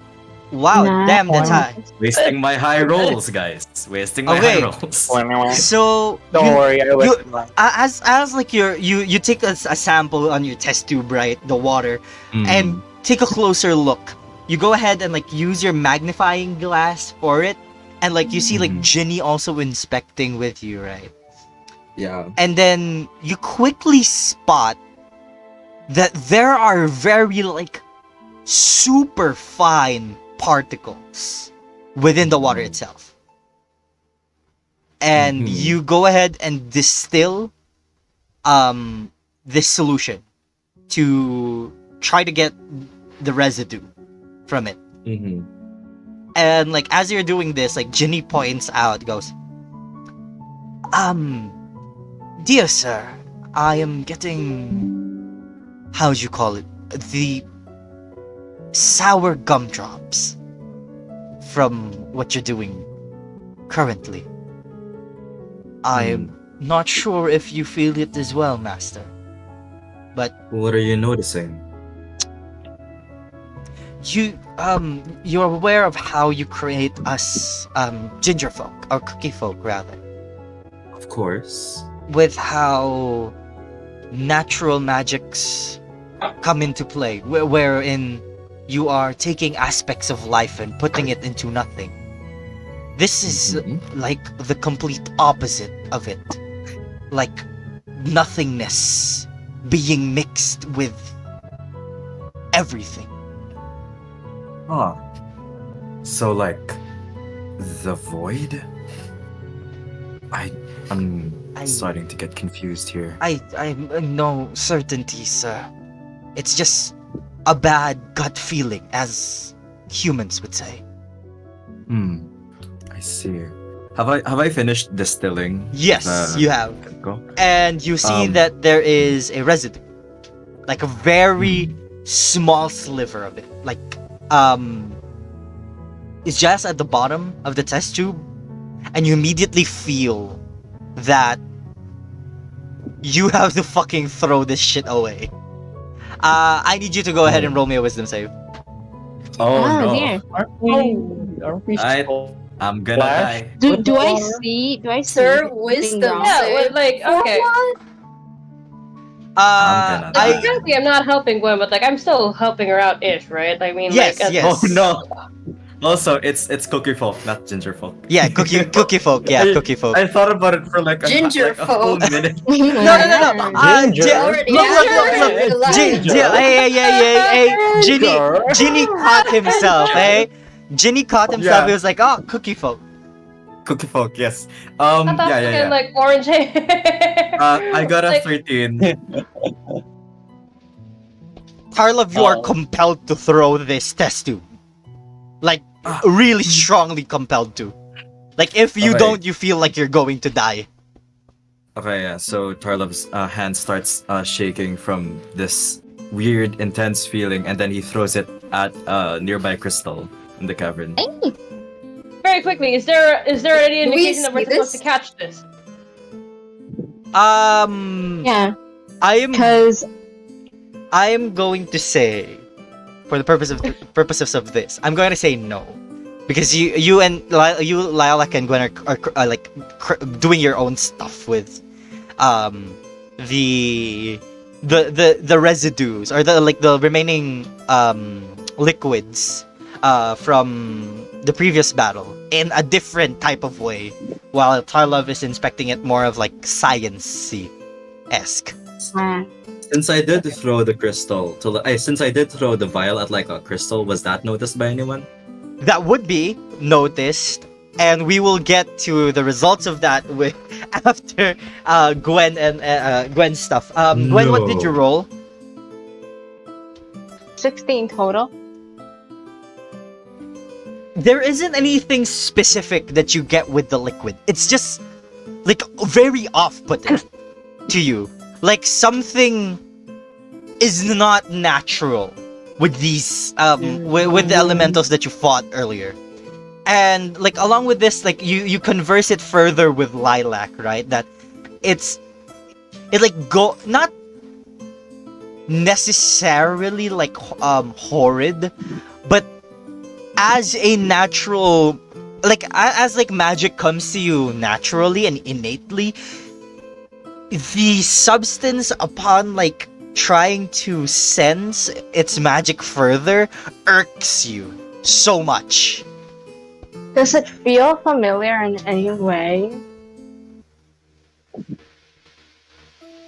A: Wow, damn, that's high.
G: Wasting my high rolls, guys. Wasting my high rolls.
A: So
C: Don't worry, I was
A: as like you take a sample on your test tube, right? The water, and take a closer look. You go ahead and like use your magnifying glass for it, and like you see like Ginny also inspecting with you, right?
G: Yeah.
A: And then you quickly spot that there are very like super fine particles within the water itself. And you go ahead and distill this solution to try to get the residue from it. And like as you're doing this, like Ginny points out, goes, dear sir, I am getting, how would you call it, the sour gumdrops from what you're doing currently. I'm not sure if you feel it as well, master, but
G: what are you noticing?
A: You're aware of how you create us ginger folk, or cookie folk rather,
G: Of course.
A: with how natural magics come into play, wherein you are taking aspects of life and putting it into nothing. This is like the complete opposite of it. Like nothingness being mixed with everything.
G: So like the void? I'm starting to get confused here.
A: I'm no certainty, sir. It's just a bad gut feeling as humans would say.
G: Hmm. I see. Have I finished distilling?
A: Yes,
G: the
A: you have.
G: Go.
A: And you see that there is a residue, like a very small sliver of it, like it's just at the bottom of the test tube, and you immediately feel that you have to fucking throw this shit away. I need you to go ahead and roll me a wisdom save.
G: Oh no.
B: dear.
C: Aren't we
G: I-
C: so
G: I'm gonna
C: Flash?
G: die.
B: Do I
C: Water?
B: see? Do I see?
H: Sir,
B: something
H: wisdom
B: wrong?
E: Yeah,
H: save.
E: well, like, okay.
G: I'm gonna
E: Like,
G: die.
E: frankly, I'm not helping Gwen, but like, I'm still helping her out ish, right? I mean,
A: Yes,
E: like,
A: yes.
G: Oh no. Also, it's cookie folk, not ginger folk.
A: Yeah, cookie folk. Yeah, cookie folk.
G: I thought about it for like
H: Ginger
G: a full
H: folk.
G: minute.
A: No.
C: Ginger.
H: Already
A: Look.
H: have
A: Hey,
C: Ginger.
A: Ginny caught himself. Hey, Ginny caught himself.
G: Yeah.
A: He was like, oh, cookie folk.
G: Cookie folk, yes.
E: not that
G: Yeah.
E: fucking, like, orange hair.
G: I got a
E: Like,
G: 13.
A: Tarlov, you are
C: Oh.
A: compelled to throw this test tube. Like, really strongly compelled to. Like, if you
G: Okay.
A: don't, you feel like you're going to die.
G: Okay, yeah. So Tarlov's hand starts shaking from this weird, intense feeling, and then he throws it at a nearby crystal in the cavern.
E: very quickly, is there any
H: Do we
E: indication that we're
H: see
E: supposed
H: this?
E: to catch this?
B: Yeah,
A: I am going to say, for the purposes of this, I'm going to say no, because you and Lilac and Gwen are like doing your own stuff with the residues or the remaining liquids from the previous battle in a different type of way, while Tarlov is inspecting it more of like science-y-esque.
G: Since I did throw the crystal since I did throw the vial at like a crystal, was that noticed by anyone?
A: That would be noticed, and we will get to the results of that after Gwen and Gwen's stuff. Gwen, what did you
G: No.
A: roll?
B: 16 total.
A: There isn't anything specific that you get with the liquid. It's just like very off-putting to you. Like something is not natural with these with the elementals that you fought earlier. And like along with this, like you converse it further with Lilac, right? That it like not necessarily like horrid, but as a natural, like as like magic comes to you naturally and innately, the substance upon like trying to sense its magic further irks you so much.
B: Does it feel familiar in any way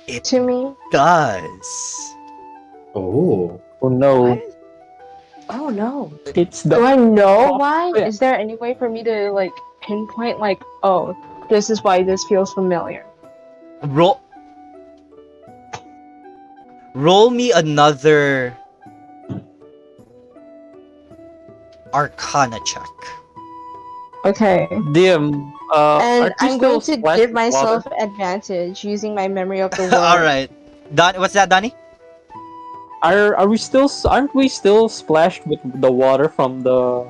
A: It
B: to me?
A: does.
C: Oh no.
B: Oh no.
C: It's
B: Do
C: the
B: I know why?
C: Yeah.
B: Is there any way for me to like pinpoint like, oh, this is why this feels familiar?
A: Roll me another Arcana check.
B: Okay.
C: DM.
B: And
C: are
B: I'm
C: crystals
B: going to
C: splashed
B: give
C: with
B: myself
C: water?
B: advantage using my memory of the world.
A: All right, what's that, Donnie?
C: Are we still? Aren't we still splashed with the water from the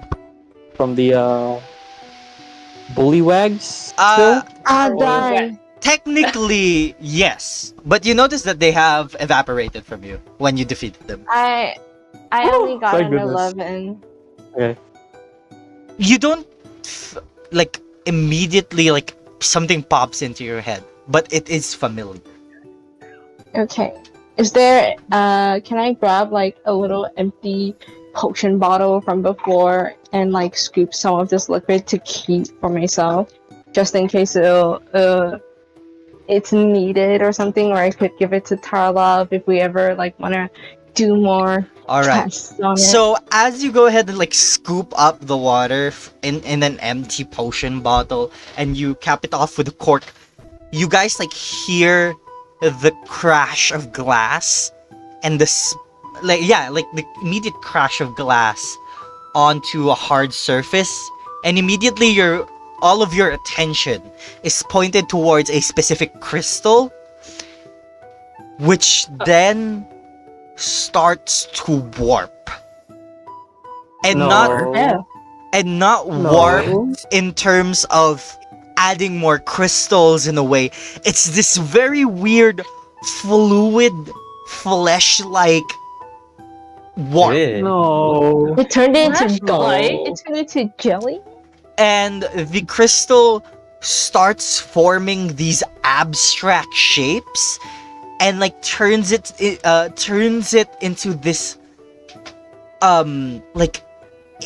C: bullywags? Still?
B: Die.
A: Technically, yes, but you notice that they have evaporated from you when you defeated them.
B: I only got
C: my
B: an
C: goodness.
B: 11.
A: You don't like immediately like something pops into your head, but it is familiar.
B: Okay. Is there can I grab like a little empty potion bottle from before and like scoop some of this liquid to keep for myself? Just in case it's needed or something, or I could give it to Tarlov if we ever like wanna do more
A: All right.
B: tests on it.
A: So as you go ahead and like scoop up the water in an empty potion bottle and you cap it off with a cork, you guys like hear the crash of glass and the immediate crash of glass onto a hard surface, and immediately all of your attention is pointed towards a specific crystal, which then starts to warp. And
C: No.
A: not
C: No.
A: warp in terms of adding more crystals in a way. It's this very weird fluid flesh-like warp.
D: Eh.
C: No.
B: It turned into
E: Flash
B: dye.
E: light?
B: It turned into jelly.
A: And the crystal starts forming these abstract shapes and like turns it into this like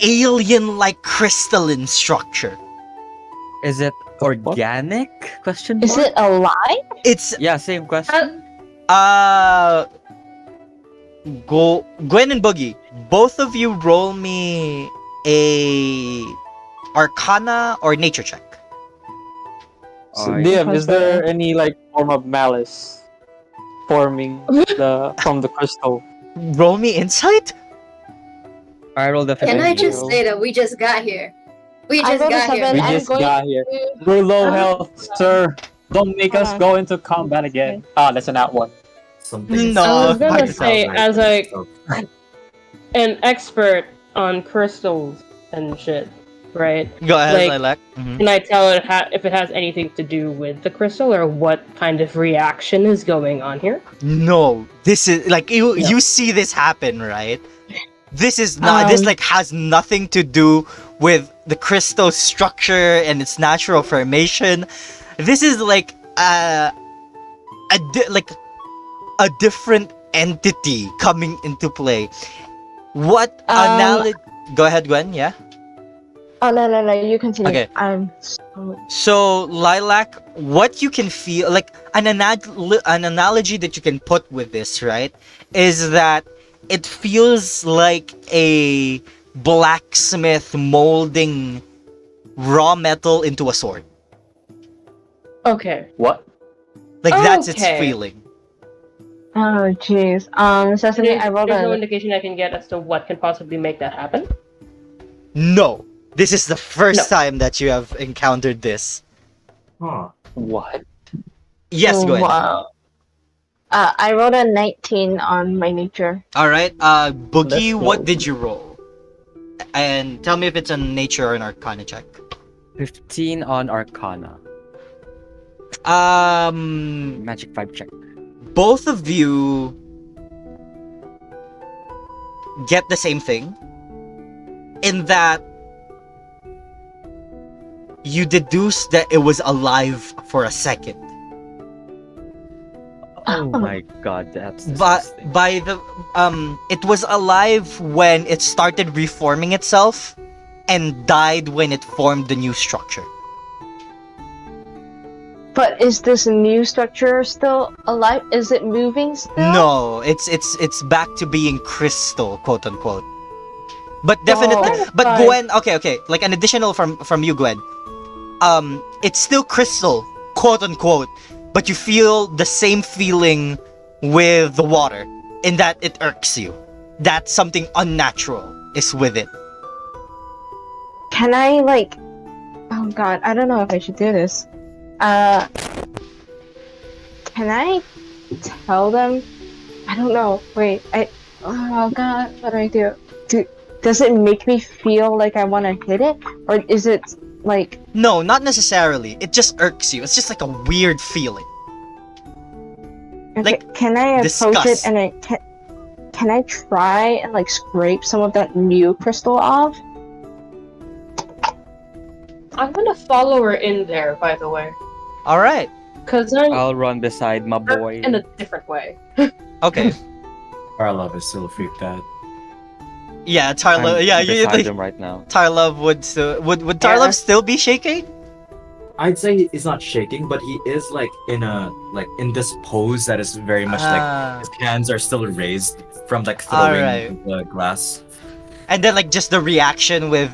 A: alien-like crystalline structure.
D: Is it organic? Question mark?
B: Is it alive?
A: It's
D: Yeah, same question.
A: Gwen and Boogie, both of you roll me a Arcana or Nature check.
C: So,
D: Alright.
C: DM, is there any like form of malice forming from the crystal?
A: Roll me Insight.
D: I rolled a
H: Can I
D: 15.
H: just say that we just got here? We
B: I
H: just
B: rolled a
H: got here.
B: seven.
C: We
B: I'm
C: just
B: going
C: got here.
B: to-
C: We're low
B: I'm-
C: health, sir. Don't make us
B: Hold on.
C: go into combat again. Ah, that's an at one.
G: Something.
A: No,
E: I was gonna
A: I-
E: say, as an expert on crystals and shit, right?
A: Go ahead,
E: Like-
A: Lilac. Mhm.
E: Can I tell it if it has anything to do with the crystal or what kind of reaction is going on here?
A: No, this is like you see this happen, right? This is not. This like has nothing to do with the crystal structure and its natural formation. This is like a different entity coming into play. What analogy? Go ahead, Gwen. Yeah.
B: Oh no, you continue.
A: Okay.
B: I'm
A: So, Lilac, what you can feel, like an analogy that you can put with this, right, is that it feels like a blacksmith molding raw metal into a sword.
E: Okay.
C: What?
A: Like, that's its
E: Okay.
A: feeling.
B: Oh jeez. Sesame, I rolled
E: There's no
B: a.
E: indication I can get as to what can possibly make that happen.
A: No. This is the first time that you have encountered this.
G: Huh.
C: What?
A: Yes,
B: Oh,
A: Gwen.
B: wow. I rolled a 19 on my nature.
A: Alright, Boogie,
C: Let's go.
A: what did you roll? And tell me if it's a nature or an arcana check.
D: 15 on Arcana. Magic 5 check.
A: Both of you get the same thing in that you deduce that it was alive for a second.
D: Oh my god, that's
A: But
D: disgusting.
A: by the it was alive when it started reforming itself and died when it formed the new structure.
B: But is this new structure still alive? Is it moving still?
A: No, it's back to being crystal, quote unquote. But definitely,
B: Oh,
A: but
E: fine.
A: Gwen, okay, like an additional from you, Gwen. It's still crystal, quote unquote, but you feel the same feeling with the water, in that it irks you. That something unnatural is with it.
B: Can I like? Oh god, I don't know if I should do this. Can I tell them? I don't know. Wait, oh god, what do I do? Does it make me feel like I want to hit it, or is it like?
A: No, not necessarily. It just irks you. It's just like a weird feeling.
B: Okay,
A: Like,
B: can I approach
A: disgust.
B: it and can I try and like scrape some of that new crystal off?
E: I'm gonna follow her in there, by the way,
A: All right.
E: because I'm
D: I'll run beside my boy.
E: in a different way.
A: Okay.
G: Tarlov is still freaked out.
A: Yeah, Tarlov.
D: I'm
A: Yeah, you
D: beside
A: like,
D: him right now.
A: Tarlov would still would Tarlov still be shaking?
G: I'd say he's not shaking, but he is like in this pose that is very much like
A: Ah.
G: his hands are still raised from like throwing
A: Alright.
G: the glass.
A: And then like just the reaction with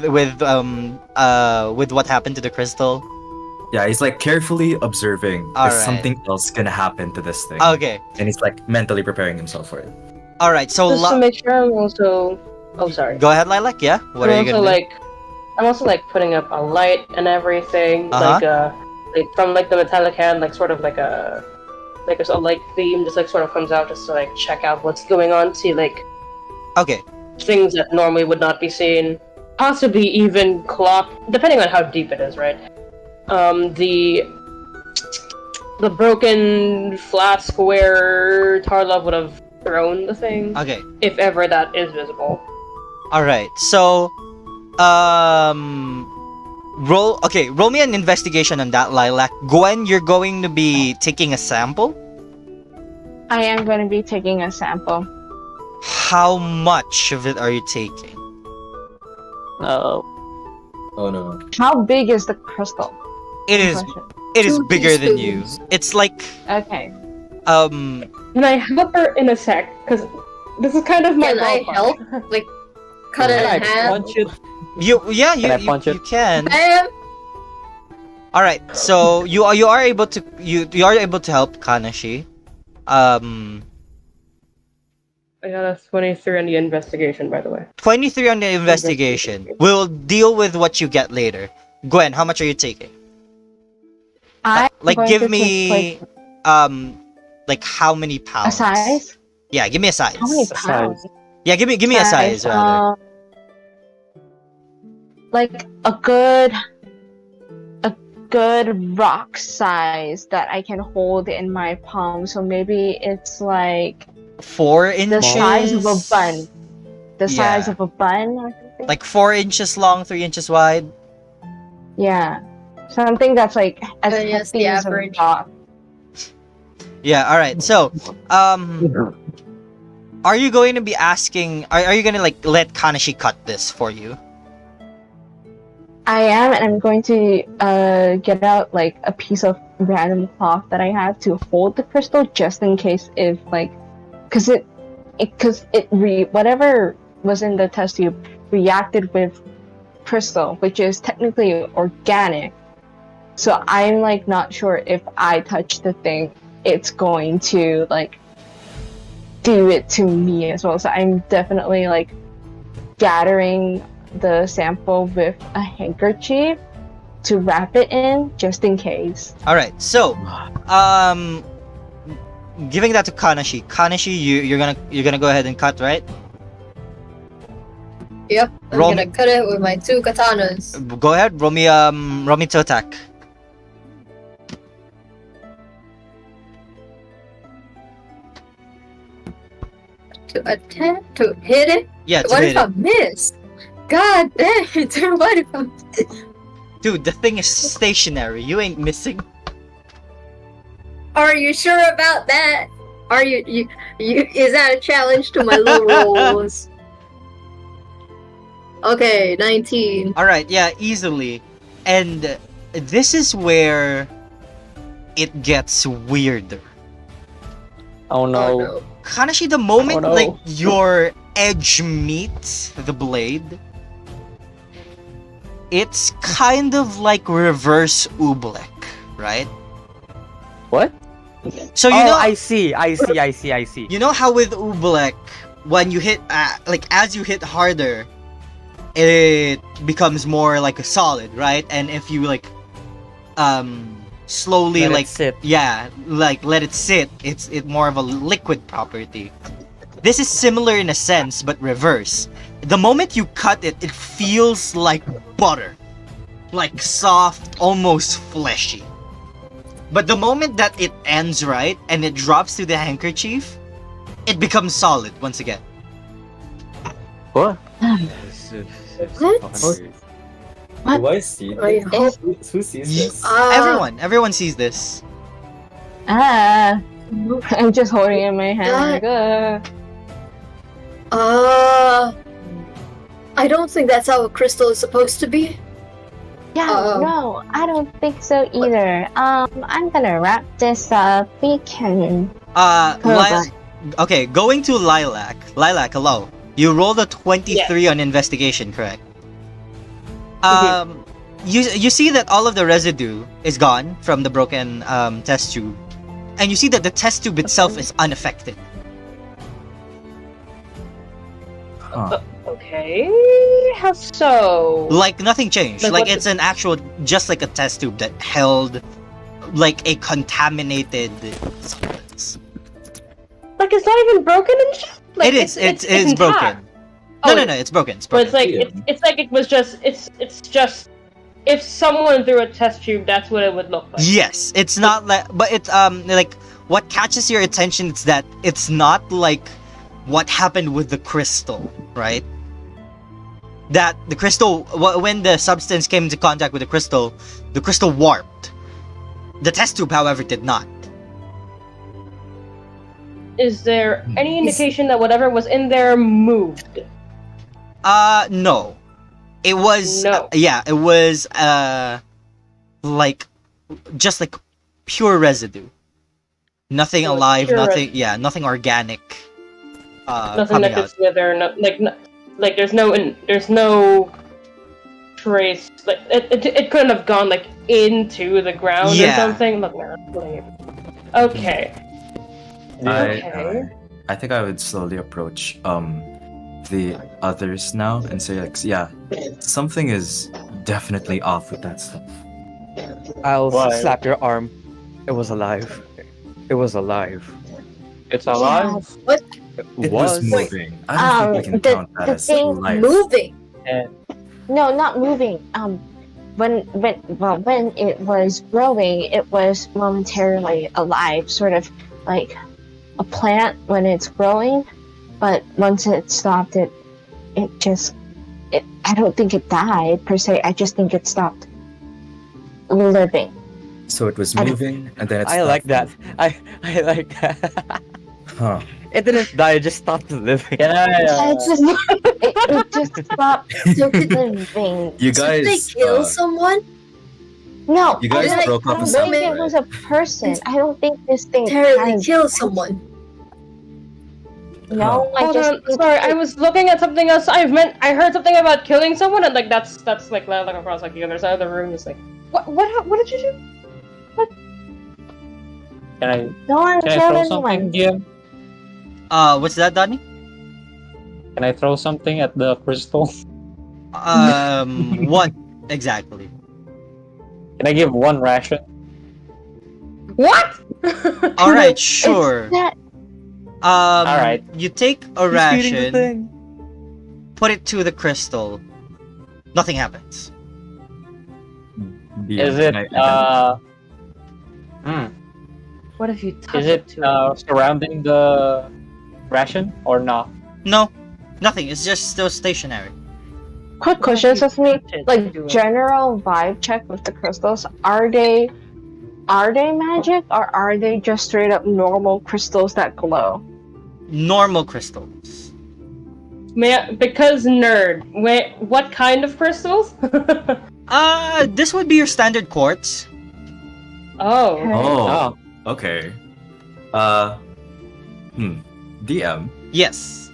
A: what happened to the crystal.
G: Yeah, he's like carefully observing
A: Alright.
G: if something else gonna happen to this thing.
A: Okay.
G: And he's like mentally preparing himself for it.
A: All right. So
E: Just to make sure I'm also Oh, sorry.
A: Go ahead, Lilac. Yeah. What are you gonna do?
E: I'm also like putting up a light and everything,
A: Uh-huh.
E: like from like the metallic hand, like sort of like a light theme, just like sort of comes out just to like check out what's going on, see like
A: Okay.
E: things that normally would not be seen, possibly even clock, depending on how deep it is, right? The broken flask where Tarlov would have thrown the thing,
A: Okay.
E: if ever that is visible.
A: All right. So, roll me an investigation on that, Lilac. Gwen, you're going to be taking a sample.
B: I am going to be taking a sample.
A: How much of it are you taking?
C: Oh.
G: Oh no.
B: How big is the crystal?
A: It is
B: Question.
H: Two
A: bigger than you.
H: teaspoons.
A: It's like
B: Okay.
E: Can I help her in a sec? Because this is kind of my
H: Can I
E: ballpark.
H: help? Like, cut it
C: Can
H: in
C: I
H: half?
C: punch it?
A: you
C: I punch it?
A: you can.
H: Bam!
A: All right. So you are able to help Kanashi.
E: I got a 23 on the investigation, by the way.
A: 23 on the investigation. We'll deal with what you get later. Gwen, how much are you taking?
B: I'm
A: Like
B: going
A: give
B: to
A: me
B: take,
A: like how many
B: a
A: pounds?
B: size.
A: Yeah, give me a size.
B: How many
C: size.
B: pounds?
A: Yeah, give me a size rather.
B: Like a good rock size that I can hold in my palm. So maybe it's like
A: 4
B: the
A: inches.
B: size of a bun. The size
A: Yeah.
B: of a bun or something.
A: Like 4 inches long, 3 inches wide.
B: Yeah. Something that's like as
H: Yes,
B: hefty
H: the
B: as a
H: average.
B: rock.
A: Yeah, alright. So, are you going to be asking, are you going to like let Kanashi cut this for you?
B: I am, and I'm going to get out like a piece of random cloth that I have to hold the crystal just in case if like, whatever was in the test tube reacted with crystal, which is technically organic. So I'm like not sure if I touch the thing, it's going to like do it to me as well. So I'm definitely like gathering the sample with a handkerchief to wrap it in just in case.
A: Alright, so giving that to Kanashi. Kanashi, you're gonna go ahead and cut, right?
H: Yep, I'm
A: Roll
H: gonna cut it with my 2 katanas.
A: Go ahead, roll me to attack.
H: To attempt to hit it?
A: Yeah, to
H: What
A: hit
H: if I
A: it.
H: miss? God damn it, what if I
A: Dude, the thing is stationary. You ain't missing.
H: Are you sure about that? Are you is that a challenge to my low rolls? Okay, 19.
A: Alright, yeah, easily. And this is where it gets weirder.
C: Oh no.
H: Oh no.
A: Kanashi, the moment
C: Oh, no.
A: like your edge meets the blade, it's kind of like reverse oobleck, right?
C: What?
A: So you
D: Oh,
A: know,
D: I see.
A: you know how with oobleck, when you hit like as you hit harder, it becomes more like a solid, right? And if you like slowly
D: Let it
A: like
D: sit.
A: yeah, like let it sit, it's more of a liquid property. This is similar in a sense, but reverse. The moment you cut it, it feels like butter. Like soft, almost fleshy. But the moment that it ends right, and it drops to the handkerchief, it becomes solid once again.
C: What?
H: What?
G: Do I see
H: Wait,
G: this? Who sees this?
A: Everyone sees this.
B: I'm just holding it in my hand.
H: I don't think that's how a crystal is supposed to be.
B: Yeah,
H: Uh-oh.
B: no, I don't think so either. I'm gonna wrap this up. We can.
A: Okay, going to Lilac. Lilac, hello. You rolled a 23 on investigation, correct? You see that all of the residue is gone from the broken test tube, and you see that the test tube itself is unaffected.
G: Huh.
E: Okay. Okay. How so?
A: Like nothing changed.
E: Like,
A: Like
E: what
A: it's an actual, just like a test tube that held like a contaminated substance.
E: Like it's not even broken and shit. Like,
A: It is. It's
E: intact.
A: broken.
E: Oh,
A: No, it's broken. It's
E: But
A: broken.
E: it's like it was just it's just if someone threw a test tube, that's what it would look like.
A: Yes, it's not like, but it's like what catches your attention is that it's not like what happened with the crystal, right? That the crystal, when the substance came into contact with the crystal warped. The test tube, however, did not.
E: Is there any indication that whatever was in there moved?
A: No. It was
E: No.
A: it was like just like pure residue. Nothing
E: So it's
A: alive,
E: pure
A: nothing organic.
E: Nothing
A: coming
E: that could
A: out.
E: slither. Like there's no trace. Like it couldn't have gone like into the ground
A: Yeah.
E: or something. Look, man, that's lame. Okay. Okay.
G: I think I would slowly approach the others now and say like, yeah, something is definitely off with that stuff.
D: I'll
C: Why?
D: slap your arm. It was alive. It was alive.
C: It's alive.
H: What?
G: It was moving. I don't think we can
I: the-
G: count that
I: the
G: as
I: thing
G: life.
H: Moving.
I: No, not moving. When it was growing, it was momentarily alive, sort of like a plant when it's growing. But once it stopped, it just. I don't think it died per se. I just think it stopped living.
G: So it was
I: I-
G: moving, and then it
D: I like that.
G: stopped
D: I like that.
G: moving. Huh.
D: It didn't die. It just stopped living.
C: Can I?
I: It just stopped living.
G: You
H: Did they
G: guys,
H: kill someone?
I: No,
G: you guys
I: I
G: broke up
I: don't
G: with
I: think
G: something,
I: it was a person. I don't think this thing
H: Terribly
I: has.
H: kill someone.
I: No, I
E: Hold
I: just
E: on.
I: think
E: Sorry, I was looking at something else. I heard something about killing someone, and like that's like across like the other side of the room. It's like, what did you do?
C: Can
I: no one
C: I
I: killed
C: throw something,
I: anyone.
C: GM?
A: What's that, Donnie?
C: Can I throw something at the crystal?
A: What exactly?
C: Can I give one ration?
E: What?
A: All right, sure.
I: It's that
C: Alright.
A: You take a
D: He's feeding the
A: ration,
D: thing.
A: put it to the crystal. Nothing happens.
G: Yeah,
C: Is it
E: What if you touch
C: is it surrounding the ration or not?
A: No, nothing. It's just still stationary.
I: quick questions with me. Like
E: Do it.
I: general vibe check with the crystals. Are they magic or are they just straight up normal crystals that glow?
A: Normal crystals.
E: Because nerd. Wait, what kind of crystals?
A: This would be your standard quartz.
E: Oh.
G: Oh, okay. DM.
A: Yes.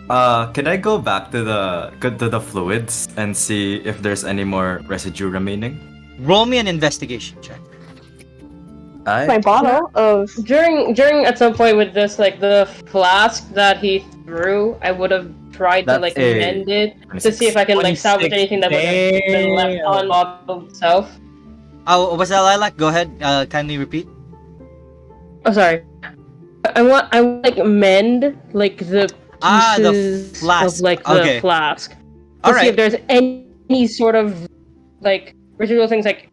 G: Can I go back to the fluids and see if there's any more residue remaining?
A: Roll me an investigation check.
I: My bottle of
E: During at some point with this, like the flask that he threw, I would have tried to
G: That's
E: like
G: a
E: mend it to see if I can like salvage
C: 26.
E: anything that would have been left on model itself.
A: Oh, was that Lilac? Go ahead. Kindly repeat.
E: Oh, sorry. I want like mend like the
A: The
E: pieces
A: flask.
E: of like the
A: Okay.
E: flask to
A: All
E: see if
A: right.
E: there's any sort of like residual things, like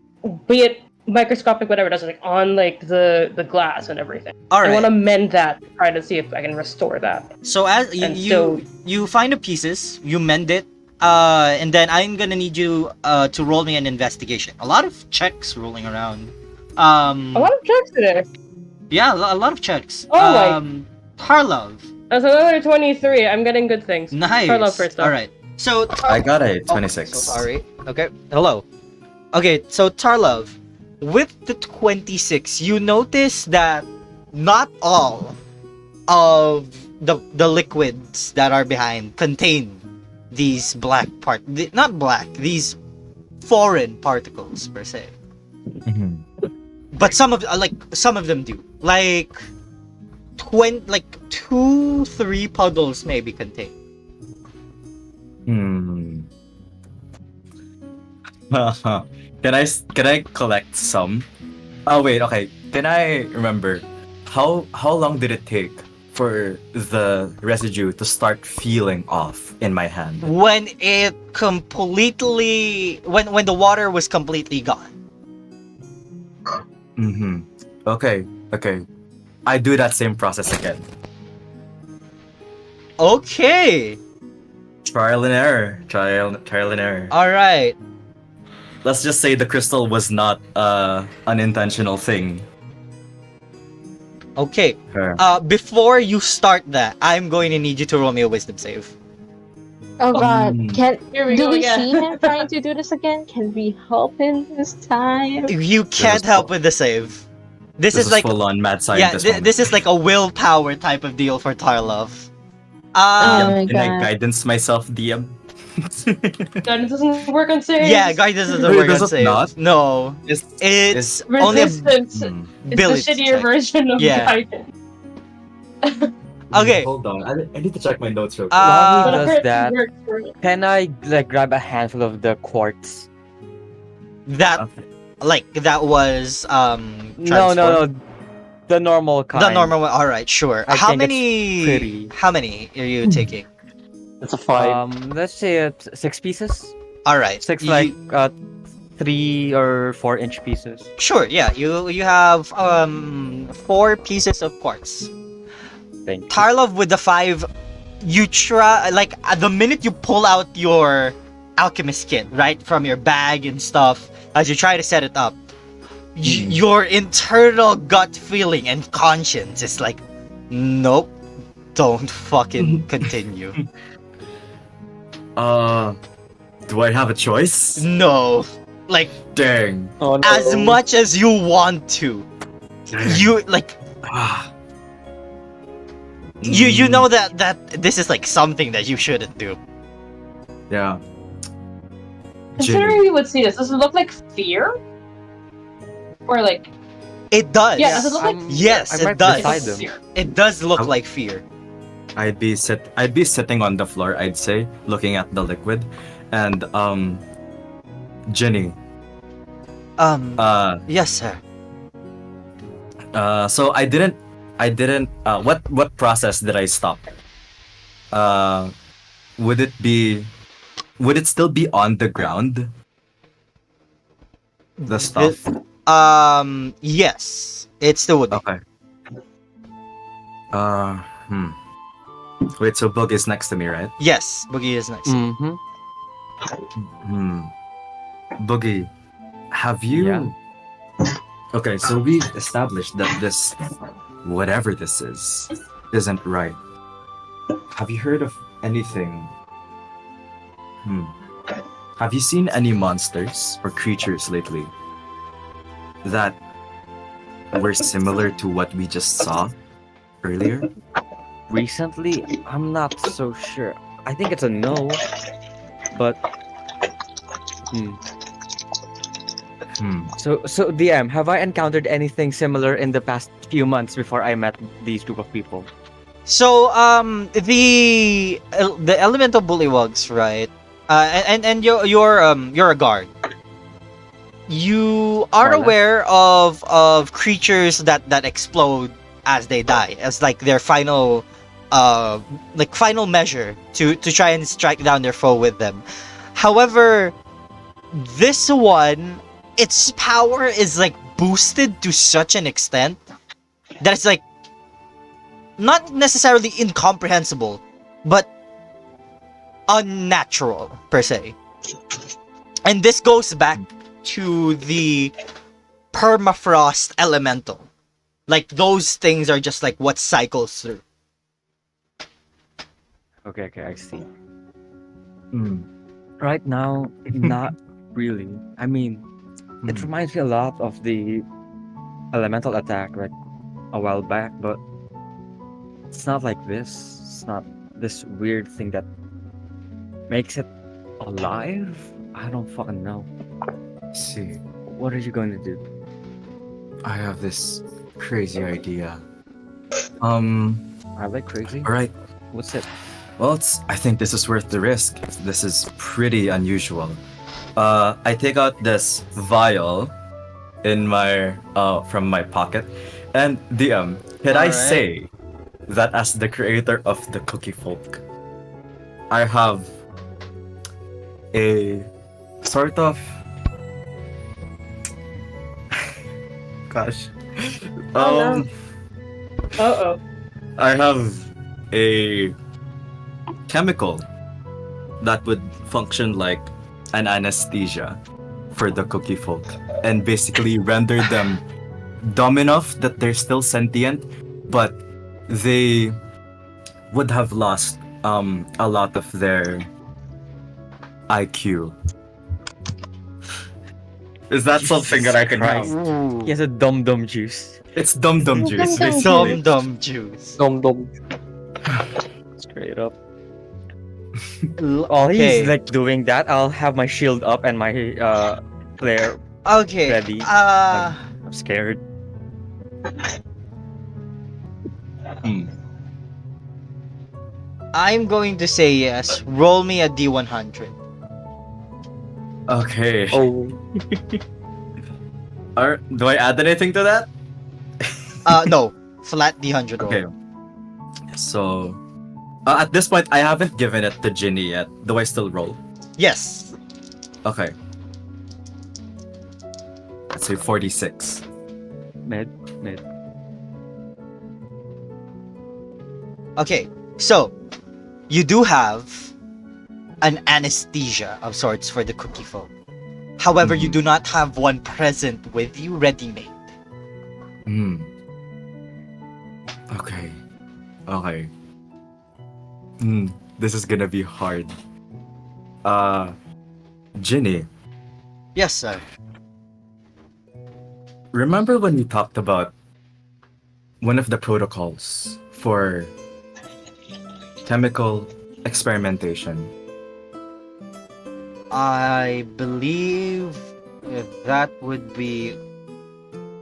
E: be it microscopic, whatever, does like on like the glass and everything.
A: All
E: I want to
A: right.
E: mend that, try to see if I can restore that.
A: So as
E: And
A: you find the pieces, you mend it, and then I'm gonna need you to roll me an investigation. A lot of checks rolling around.
E: A lot of checks today.
A: Yeah, a lot of checks.
E: Oh my-
A: Tarlov.
E: That's another 23. I'm getting good things.
A: Nice.
E: Tarlov first off.
A: All right. So
G: I got a 26.
A: So sorry. Okay. Hello. Okay. So Tarlov, with the 26, you notice that not all of the liquids that are behind contain these not black, these foreign particles per se.
G: Mhm.
A: But some of them do. Like 2-3 puddles maybe contain.
G: Can I collect some? Oh wait, okay. Can I remember how long did it take for the residue to start feeling off in my hand?
A: When it completely, when the water was completely gone.
G: Mm-hmm. Okay, okay. I do that same process again.
A: Okay.
G: Trial and error. Trial and error.
A: All right.
G: Let's just say the crystal was not an intentional thing.
A: Okay.
G: Fair.
A: Before you start that, I'm going to need you to roll me a wisdom save.
I: Oh god,
E: Here we
I: do
E: go
I: we
E: again.
I: see him trying to do this again? Can we help him this time?
A: You can't help with the save. This is like
G: full on mad
A: yeah,
G: scientist.
A: this is like a willpower type of deal for Tarlov.
I: Oh my
G: Can I
I: god.
G: guidance myself, DM?
E: God, it doesn't work on saves.
A: Yeah, guidance doesn't
G: Wait,
A: work
G: does
A: on
G: it
A: save.
G: not?
A: No,
G: It's
A: it's only a
E: Resistance.
G: Hmm.
E: It's
A: ability
E: the shittier
A: check.
E: version of
A: Yeah.
E: guidance.
A: Okay.
G: Hold on. I need to check my notes real quick.
D: While
E: But
D: he does
E: apparently
D: that,
E: it works for me.
D: can I like grab a handful of the quartz?
A: That
G: Okay.
A: like that was
D: No,
A: transformed?
D: the normal kind.
A: The normal one. All right, sure.
D: I
A: How
D: think it's
A: many?
D: pretty.
A: How many are you taking?
C: It's a 5.
D: Let's say it's 6 pieces.
A: All right.
D: Six
A: you-
D: like 3 or 4 inch pieces.
A: Sure. Yeah. You have 4 pieces of quartz.
D: Thank you.
A: Tarlov with the 5. You try like at the minute you pull out your alchemist kit right from your bag and stuff as you try to set it up. Your internal gut feeling and conscience is like, nope, don't fucking continue.
G: Do I have a choice?
A: No, like
G: Dang.
C: Oh, no.
A: as much as you want to, you like
G: Ah.
A: you know that this is like something that you shouldn't do.
G: Yeah.
E: Considering we would see this, does it look like fear? Or like,
A: It does.
E: yeah, does it look like
A: Yes,
D: I'm
A: it
D: right
A: does.
D: beside them.
E: fear?
A: It does look
G: How-
A: like fear.
G: I'd be sitting on the floor, I'd say, looking at the liquid, and Jenny.
A: Yes, sir.
G: So I didn't. What process did I stop? Would it still be on the ground? The stuff.
A: Yes, it still would be.
G: Okay. Wait, so Bug is next to me, right?
A: Yes, Boogie is next.
D: Mm-hmm.
G: Boogie, have you?
D: Yeah.
G: Okay, so we established that this, whatever this is, isn't right. Have you heard of anything? Have you seen any monsters or creatures lately that were similar to what we just saw earlier?
D: Recently, I'm not so sure. I think it's a no. But So DM, have I encountered anything similar in the past few months before I met these group of people?
A: So the elemental bullywugs, right? And you're a guard. You are
D: More or less.
A: aware of creatures that explode as they die, as like their final final measure to try and strike down their foe with them. However, this one, its power is like boosted to such an extent that it's like not necessarily incomprehensible, but unnatural per se. And this goes back to the permafrost elemental. Like those things are just like what cycles through.
D: Okay, I see. Right now, not really. I mean, it reminds me a lot of the elemental attack like a while back, but it's not like this. It's not this weird thing that makes it alive. I don't fucking know.
G: See,
D: What are you going to do?
G: I have this crazy idea.
D: I like crazy.
G: All right.
D: What's it?
G: Well, I think this is worth the risk. This is pretty unusual. I take out this vial in my from my pocket, and DM, can I
A: Alright.
G: say that as the creator of the Cookie Folk, I have a sort of gosh,
E: Oh, Uh-oh.
G: I have a chemical that would function like an anesthesia for the Cookie Folk and basically render them dumb enough that they're still sentient, but they would have lost a lot of their IQ. Is that something that I can
D: Christ.
G: have?
D: He has a dum juice.
G: It's dum dum juice,
I: Dum-dum
G: basically.
A: Dum juice.
C: Dum dum.
D: Straight up. While
A: Okay.
D: he's like doing that, I'll have my shield up and my flare.
A: Okay.
D: Ready. I'm scared.
A: I'm going to say yes. Roll me a D100.
G: Okay.
C: Oh.
G: Do I add anything to that?
A: No. Flat D100 roll.
G: Okay. So, at this point, I haven't given it to Ginny yet. Do I still roll?
A: Yes.
G: Okay. Let's say 46.
D: Mid.
A: Okay. So, you do have an anesthesia of sorts for the Cookie Folk. However, you do not have one present with you ready-made.
G: Hmm. Okay. Okay. This is gonna be hard. Ginny,
A: Yes, sir.
G: remember when we talked about one of the protocols for chemical experimentation?
A: I believe that would be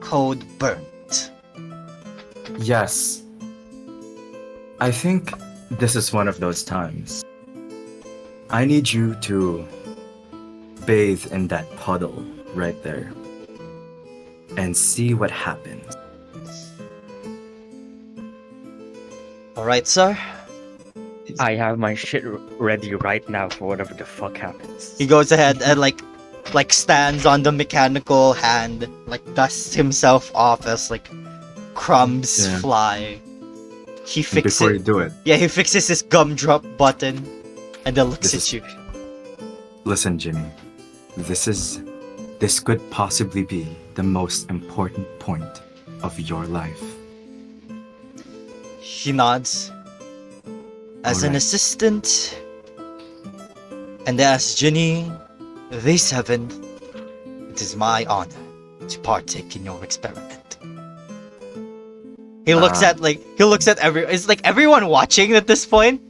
A: code burnt.
G: Yes. I think this is one of those times. I need you to bathe in that puddle right there and see what happens.
A: Alright, sir.
D: I have my shit ready right now for whatever the fuck happens.
A: He goes ahead and like stands on the mechanical hand, like dusts himself off as like crumbs
G: Yeah.
A: fly. He
G: And before you
A: fixes
G: do it,
A: he fixes his gumdrop button and then looks
G: This
A: at you.
G: listen, Jimmy. This could possibly be the most important point of your life.
A: He nods. As an
G: Alright.
A: assistant and as Ginny the Seventh, it is my honor to partake in your experiment. He looks at it's like everyone watching at this point.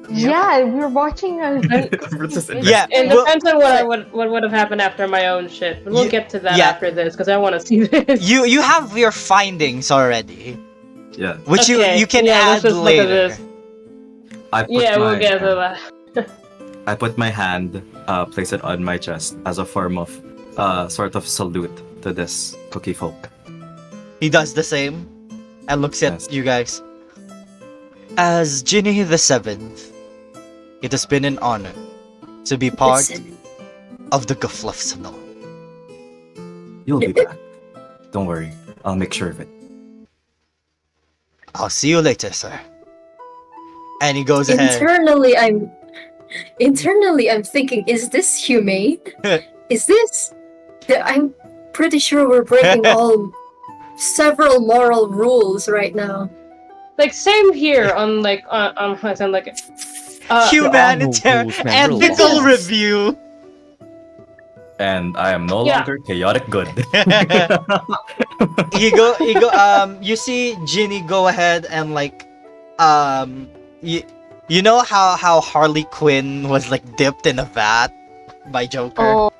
I: Yeah, we're watching a.
A: Yeah,
E: It
A: well,
E: depends on what would have happened after my own shit. But we'll
A: You-
E: get to that
A: yeah.
E: after this, because I want to see this.
A: you have your findings already,
G: Yeah.
A: which
E: Okay,
A: you can
E: yeah, let's
A: add
E: just look at
A: later.
E: this.
G: I put
E: Yeah,
G: my
E: we'll get to that.
G: I put my hand, place it on my chest as a form of sort of salute to this Cookie Folk.
A: He does the same and looks at
G: Yes.
A: you guys. As Ginny the Seventh, it has been an honor to be part
H: Listen,
A: of the GFLFSNL.
G: You'll be back. Don't worry. I'll make sure of it.
A: I'll see you later, sir. And he goes ahead.
H: internally I'm thinking, is this humane? Is this? I'm pretty sure we're breaking several moral rules right now.
E: Like same here on like on like
A: Humanitarian
D: rules, man, rules.
A: ethical
H: Yes.
A: review.
G: And I am no
E: Yeah.
G: longer chaotic good.
A: You see Ginny go ahead and like you know how Harley Quinn was like dipped in a vat by Joker?
I: Oh,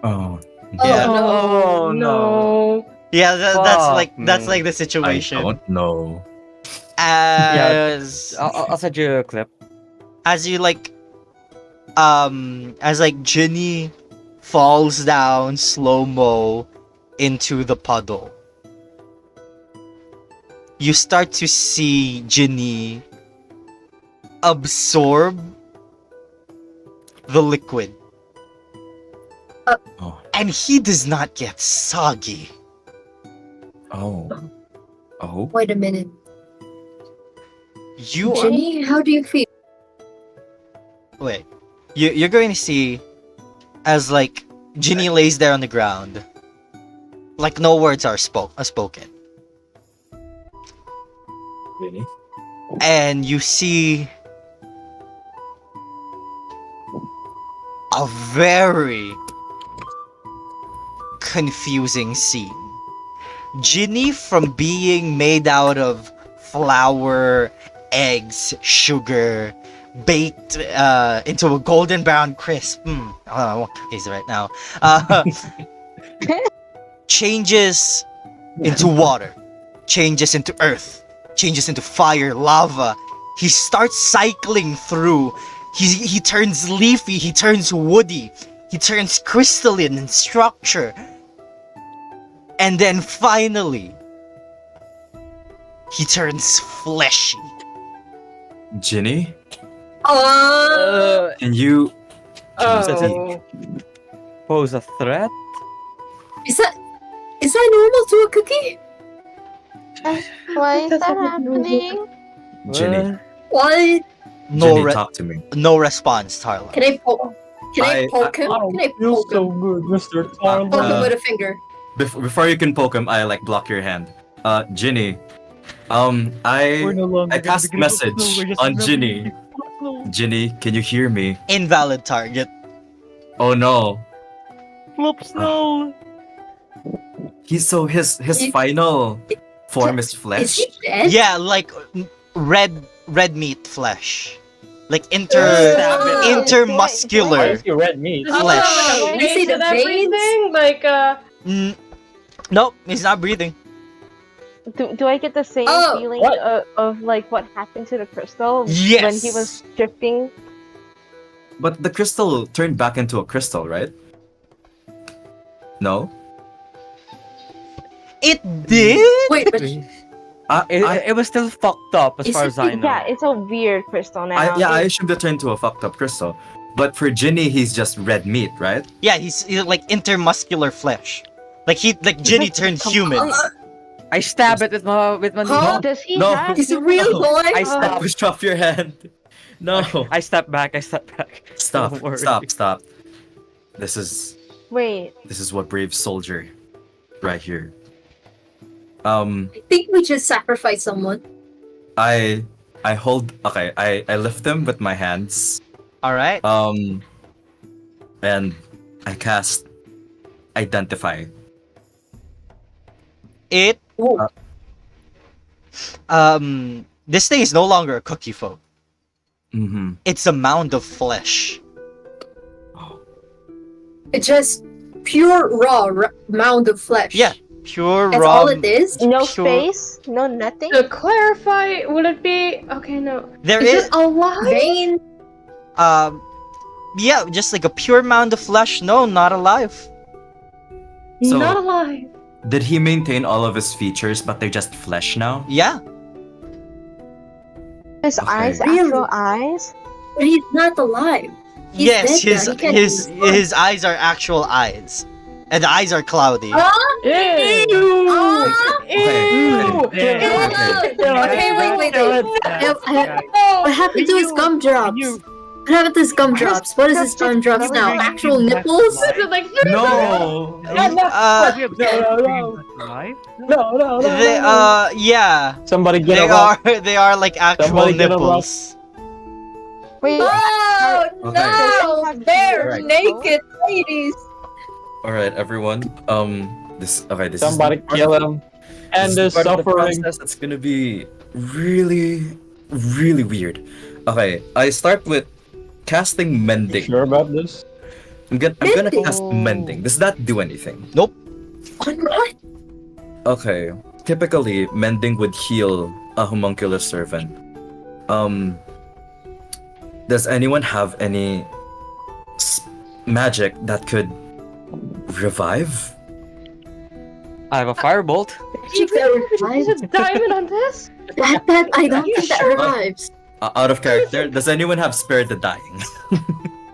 G: Oh,
A: Yeah.
E: oh no.
A: Yeah, that's
D: Fuck
A: like the
G: I
A: situation.
G: don't know.
A: As
D: I'll send you a clip.
A: as you like as like Ginny falls down slow-mo into the puddle. You start to see Ginny absorb the liquid.
G: Oh.
A: And he does not get soggy.
G: Oh. Oh.
H: Wait a minute.
A: You are...
H: Ginny, how do you feel?
A: Wait. You're going to see as like Ginny lays there on the ground. Like no words are spoken.
G: Really?
A: And you see a very confusing scene. Ginny, from being made out of flour, eggs, sugar, baked into a golden brown crisp. I don't know, I want cookies right now. Changes into water, changes into earth, changes into fire, lava. He starts cycling through. He turns leafy, he turns woody, he turns crystalline in structure. And then finally, he turns fleshy.
G: Ginny,
E: Oh.
G: can you
E: Oh.
D: Pose a threat?
H: Is that normal to a cookie?
I: Why is
E: That's
I: that
E: happening.
I: happening?
G: Ginny,
H: What?
A: No,
G: Ginny, talk to me.
A: no response, Tarla.
H: Can I poke? Can I poke him?
C: Oh,
H: Can I
C: feels
H: poke
C: so
H: him?
C: good, Mr.
H: Poke him
C: Tarla.
H: with a finger.
G: Before you can poke him, I like block your hand. Ginny,
F: We're
G: I
F: no longer
G: I
F: gonna
G: cast
F: be Global
G: message
F: Snow, we're just
G: on
F: gonna
G: Ginny.
F: be Global Snow.
G: Ginny, can you hear me?
A: Invalid target.
G: Oh no.
F: Global Snow.
G: His
H: He-
G: final form is
H: Is
G: flesh.
H: he dead?
A: Yeah, like red meat flesh. Like
H: Oh.
C: Why
A: intermuscular.
C: is he red meat?
A: Flesh.
E: Oh,
H: You see
E: veins
H: the
E: and
H: veins?
E: everything? Like,
A: Nope, he's not breathing.
I: Do I get the same
H: Oh,
I: feeling
C: what?
I: of like what happened to the crystal when
A: Yes.
I: he was drifting?
G: But the crystal turned back into a crystal, right? No?
A: It did?
H: Wait, but
D: It was still fucked up as
H: Is
D: far
H: it-
D: as I know.
I: Yeah, it's a weird crystal now.
G: I
I: It-
G: assumed it turned to a fucked up crystal. But for Ginny, he's just red meat, right?
A: Yeah, he's like intermuscular flesh. Like Ginny turned human.
D: I stab it with my
H: Huh?
I: Does he
G: No.
I: have?
H: he's a real boy.
D: I
G: I
D: stop.
G: pushed off your hand. No.
D: I step back.
G: Stop.
D: Don't worry.
G: Stop. This is
I: Wait,
G: what brave soldier right here.
H: I think we just sacrificed someone.
G: I hold I lift them with my hands.
A: Alright.
G: And I cast identify.
A: It
H: Oh.
A: this thing is no longer a cookie folk.
G: Mm-hmm.
A: It's a mound of flesh.
H: It's just pure raw mound of flesh.
A: Yeah, pure
H: That's
A: raw.
H: all it is.
I: no
A: Pure-
I: space, no nothing.
E: to clarify, would it be okay? No,
A: There
E: is
A: is
E: it alive?
H: Vein.
A: yeah, just like a pure mound of flesh. No, not alive.
G: So-
E: Not alive.
G: Did he maintain all of his features, but they're just flesh now?
A: Yeah.
I: His
G: Okay.
I: eyes,
H: Really?
I: actual eyes.
H: But he's not alive. He's
A: Yes,
H: dead now. He can't
A: his eyes are actual eyes. And the eyes are cloudy.
E: Ew.
G: Okay.
E: Ew.
G: Okay.
H: Okay, wait. What happened to his gumdrops?
F: You-
H: What happened to his gumdrops? What is his gumdrops now? Actual nipples?
E: Is it like
G: No.
F: We have
C: No.
F: alive?
C: No.
A: They yeah.
C: Somebody get
A: They
C: a rock.
A: they are like actual
C: Somebody get a rock.
A: nipples.
I: Wait,
H: Oh
G: Okay.
H: no! They're
G: Alright.
H: naked ladies.
G: All right, everyone. This
C: Somebody
G: is the
C: kill him. And the
G: this is part of the
C: suffering.
G: process that's gonna be really, really weird. Okay, I start with casting
C: You
G: mending.
C: sure about this?
G: I'm gonna
H: Mending?
G: cast mending. Does that do anything?
H: On what?
G: Okay. Typically, mending would heal a homunculus servant. Does anyone have any magic that could Revive?
D: I have a firebolt.
H: Magic that revives?
E: Is it diamond on this?
H: That I don't think that revives.
G: Out of character, does anyone have Spare the Dying?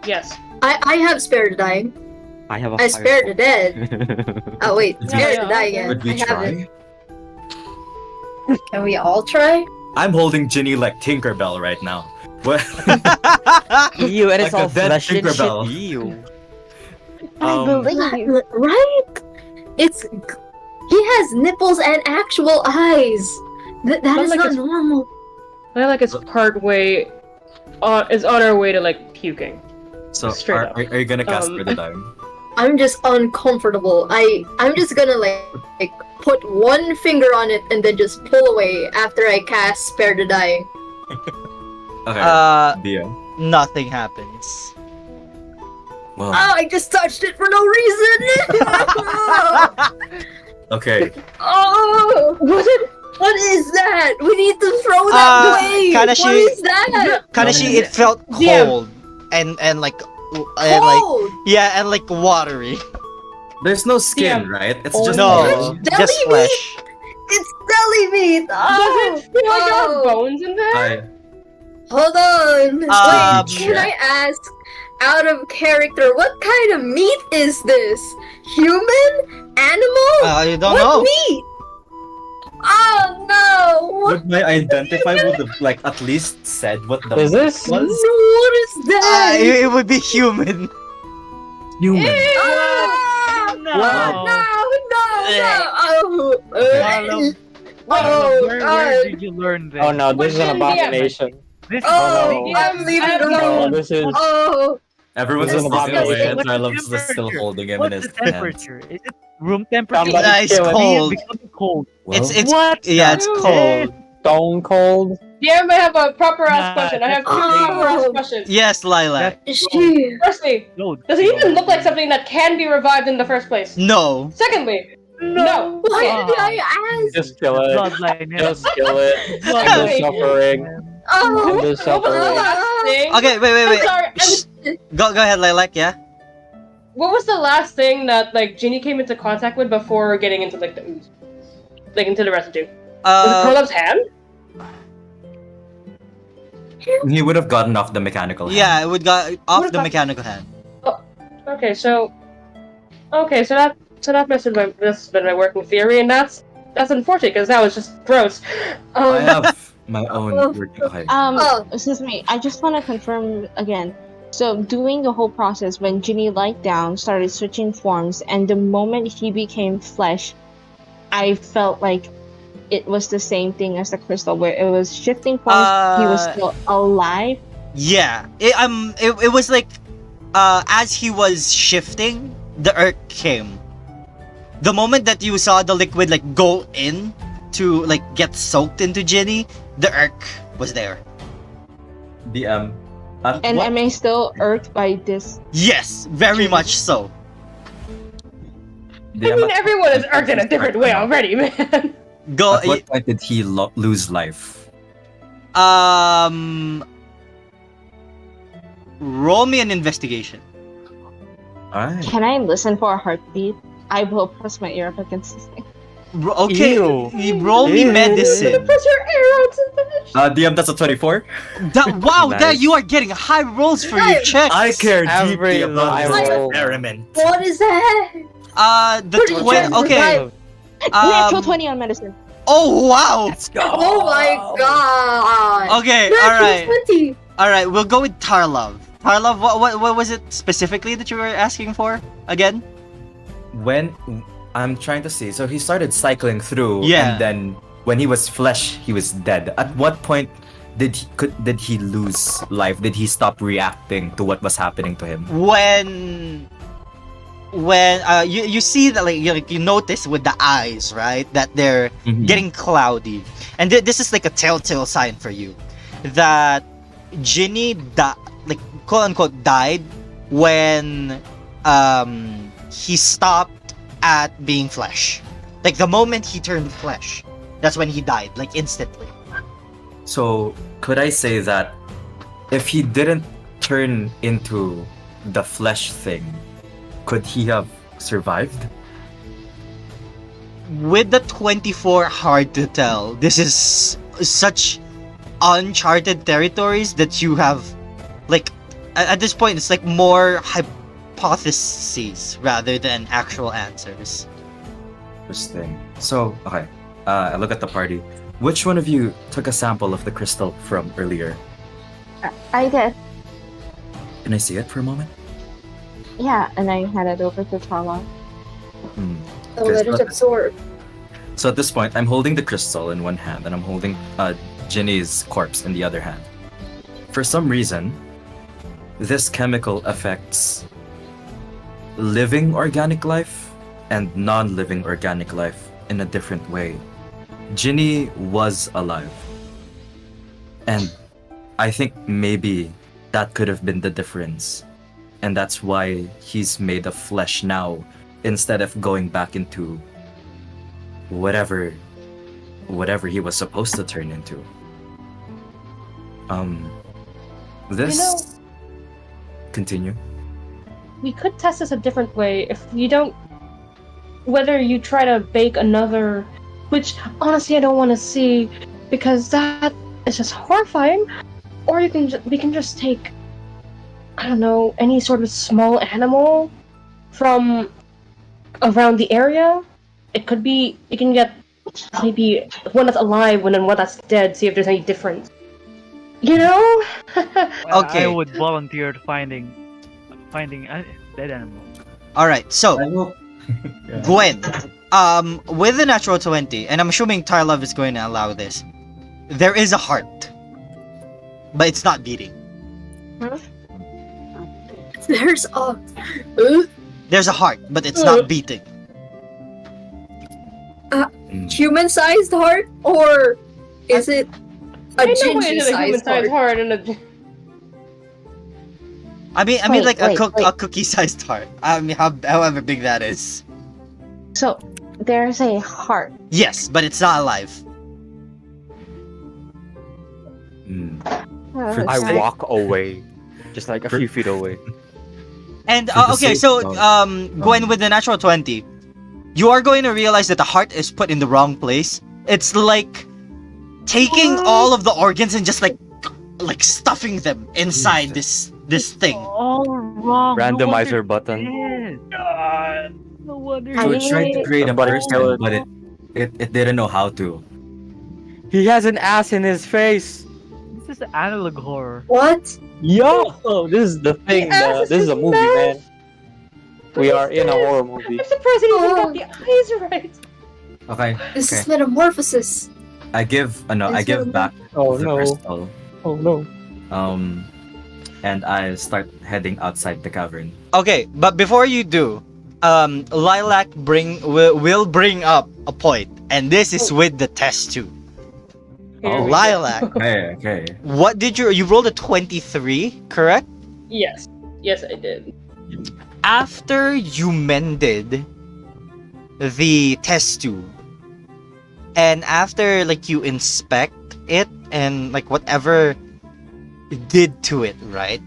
E: Yes.
H: I have spare the dying.
D: I have a
H: I spared the dead.
D: dead.
H: Oh wait,
G: Yeah,
H: spare
E: yeah,
H: the dying.
E: okay.
G: Would we
H: I have
G: try?
H: it. Can we all try?
G: I'm holding Ginny like Tinkerbell right now. What?
D: Ew, and it's
G: Like a
D: all
G: dead
D: flesh and shit.
G: Tinkerbell.
D: Ew.
I: I believe.
H: Right? It's he has nipples and actual eyes. That
E: But
H: is
E: like
H: not
E: it's-
H: normal.
E: I feel like it's part way, is on our way to like puking.
G: So
E: Straight
G: are,
E: up.
G: are you gonna cast
E: Um,
G: Spare the Dying?
H: I'm just uncomfortable. I'm just gonna like put one finger on it and then just pull away after I cast spare the dying.
G: Okay. Dia.
A: Nothing happens.
G: Well,
H: Oh, I just touched it for no reason.
G: okay.
H: Oh, what is that? We need to throw that away.
A: Kanashi-
H: What is that?
A: Kanashi, it felt
E: Damn.
A: cold and like
H: Cold.
A: yeah, and like watery.
G: There's no skin,
E: Damn.
G: right? It's
E: Oh.
G: just
A: No,
H: Jelly
A: just
H: meat?
A: flesh.
H: It's deli meat. Oh,
E: Does it feel like there are
H: oh.
E: bones in there?
G: I
H: Hold on.
A: Um,
H: Wait, can I ask, out of character, what kind of meat is this? Human? Animal?
A: You don't
H: what
A: know.
H: meat? Oh no! What,
G: would my identify would have like at least said what the
C: Is this?
G: was.
H: what is that?
A: It would be human.
D: Human.
H: Ah!
F: No.
H: No! Oh,
F: Carlo,
H: oh,
F: where
H: God.
F: did you learn this?
C: Oh no, this is an
E: Within the
C: abomination.
F: This
H: Oh,
C: no.
H: I'm leaving
E: I
H: the
E: don't know.
C: No,
H: room.
C: this is.
H: Oh,
G: Everyone's
C: This
G: just
C: is
G: walking
C: disgusting.
G: away, and
F: What's the
G: Tarlov's just still
F: temperature?
G: holding him in
F: What's
G: his
F: the
G: hand.
F: temperature? Is it room temperature?
C: Somebody
A: Nice
C: kill it.
A: cold.
F: Becoming cold.
G: Well,
A: It's
F: What?
A: yeah, it's cold.
C: Stone cold.
E: Yeah, I have a proper ass
F: Nah,
E: question. I have two
H: that's-
E: proper ass questions.
A: Yes, Lilac.
H: she.
E: Firstly,
F: No,
E: does it even look like something that can be revived in the first place?
A: No.
E: Secondly, no.
H: Why did I ask?
C: Just kill it.
F: Bloodline.
C: Just kill it. End the
E: Bloodline.
C: suffering.
H: Oh,
C: End the
E: What was the
C: suffering.
E: last thing?
A: Okay, wait.
E: I'm sorry.
A: Shh. Go ahead, Lilac. Yeah.
E: What was the last thing that like Ginny came into contact with before getting into like the ooze, like into the residue? Was it Prolap's hand?
G: he would have gotten off the mechanical hand.
A: Yeah, it would got off
E: What
A: the
E: about-
A: mechanical hand.
E: Okay, so that must have been, this has been my working theory, and that's unfortunate because that was just gross.
G: I have my own working. Okay.
H: Oh.
I: Excuse me. I just want to confirm again. So, doing the whole process when Ginny lied down, started switching forms, and the moment he became flesh, I felt like it was the same thing as the crystal, where it was shifting forms. He was still alive.
A: Yeah. It was like as he was shifting, the earth came. The moment that you saw the liquid like go in to like get soaked into Ginny, the earth was there.
G: DM.
I: And am I still irked by this?
A: Yes, very much so.
E: I mean, everyone is irked in a different way already, man.
A: Go.
G: At what point did he lose life?
A: Roll me an investigation.
G: Alright.
I: Can I listen for a heartbeat? I will press my ear up against this thing.
A: Okay,
F: Ew.
A: you roll me
F: Ew.
A: medicine.
E: Press your arrow to finish.
G: DM, that's a 24.
A: Wow,
D: Nice.
A: that you are getting high rolls for your checks.
G: I care
D: Every
G: deeply about
C: life
G: this
C: roll.
G: experiment.
H: What is that?
A: The
H: Pretty
A: twin.
H: sure
A: Okay.
I: Natural 20 on medicine.
A: Oh wow.
D: Let's go.
H: Oh my god.
A: Okay.
H: Natural
A: All right.
H: 20.
A: All right. We'll go with Tarlov. Tarlov, what was it specifically that you were asking for again?
G: When I'm trying to see, so he started cycling through,
A: Yeah.
G: and then when he was flesh, he was dead. At what point did he lose life? Did he stop reacting to what was happening to him?
A: When you see that you notice with the eyes, right, that they're
G: Mhm.
A: getting cloudy, and this is like a telltale sign for you that Ginny like quote unquote died when he stopped at being flesh. Like the moment he turned flesh, that's when he died, like instantly.
G: So could I say that if he didn't turn into the flesh thing, could he have survived.
A: With the 24 hard to tell, this is such uncharted territories that you have, like, at this point, it's like more hypotheses rather than actual answers.
G: Interesting. So, okay. I look at the party. Which one of you took a sample of the crystal from earlier?
I: I did.
G: Can I see it for a moment?
I: Yeah, and I handed over to Tama.
G: Hmm.
H: Oh, let it absorb.
G: So at this point, I'm holding the crystal in one hand and I'm holding Ginny's corpse in the other hand. For some reason, this chemical affects living organic life and non-living organic life in a different way. Ginny was alive. And I think maybe that could have been the difference. And that's why he's made of flesh now instead of going back into whatever he was supposed to turn into. This continue.
E: We could test this a different way. If you don't, whether you try to bake another, which honestly I don't want to see, because that is just horrifying. Or we can just take, I don't know, any sort of small animal from around the area. It could be, you can get maybe one that's alive and then one that's dead, see if there's any difference. You know?
A: Okay.
F: I would volunteer to finding a dead animal.
A: Alright, so,
G: I will. Yeah.
A: Gwen, with the natural 20, and I'm assuming Tarlov is going to allow this, there is a heart. But it's not beating.
H: There's a.
A: There's a heart, but it's not beating.
H: Human-sized heart, or is it a
E: I know why it's a
H: Gingy-sized
E: human-sized
H: heart?
E: heart and a...
A: I mean,
I: Wait,
A: like
I: wait,
A: a
I: wait.
A: cookie-sized heart. I mean, however big that is.
I: So there's a heart.
A: Yes, but it's not alive.
G: For
D: I
G: sake-
D: walk away, just like a few feet away.
A: And
G: For the
A: okay,
G: sake
A: so
G: of-
A: Gwen, with the natural 20, you are going to realize that the heart is put in the wrong place. It's like taking all of the organs and just like stuffing them inside this thing.
F: All wrong.
D: Randomizer button.
F: God. No wonder.
G: So it tried to create a
D: Somebody
G: person,
D: kill it.
G: but it didn't know how to.
D: He has an ass in his face.
F: This is analog horror.
H: What?
C: Yo, this is the thing.
E: ass is
C: This is a
E: his
C: movie,
E: mouth.
C: man. We are in a horror movie.
E: I'm surprised he even got the eyes right.
G: Okay.
H: This
G: Okay.
H: is metamorphosis.
G: I give back
C: Oh
G: the
C: no!
G: crystal.
C: Oh no!
G: And I start heading outside the cavern.
A: Okay, but before you do, Lilac will bring up a point, and this is with the test too.
E: Here we go.
A: Lilac,
G: Okay.
A: what did you rolled a 23, correct?
E: Yes. Yes, I did.
A: After you mended the test tube, and after like you inspect it and like whatever it did to it, right?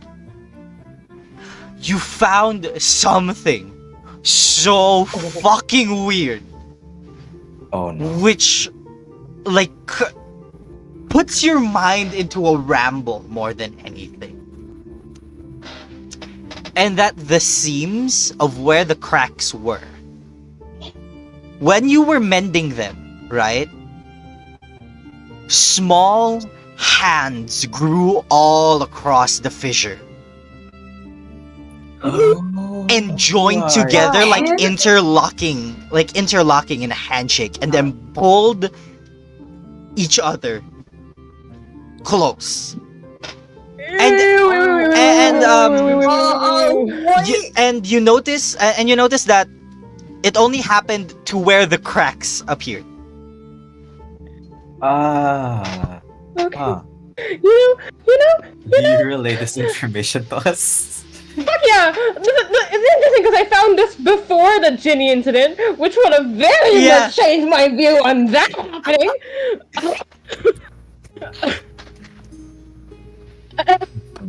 A: You found something so fucking weird,
G: Oh no.
A: which like puts your mind into a ramble more than anything. And that the seams of where the cracks were, when you were mending them, right? Small hands grew all across the fissure and joined together like interlocking in a handshake, and then pulled each other close. And you notice that it only happened to where the cracks appeared.
E: Okay.
G: Ah.
E: You know,
G: Do you relay this information to us?
E: fuck yeah! It's interesting because I found this before the Ginny incident, which would have very
A: Yeah.
E: much changed my view on that happening.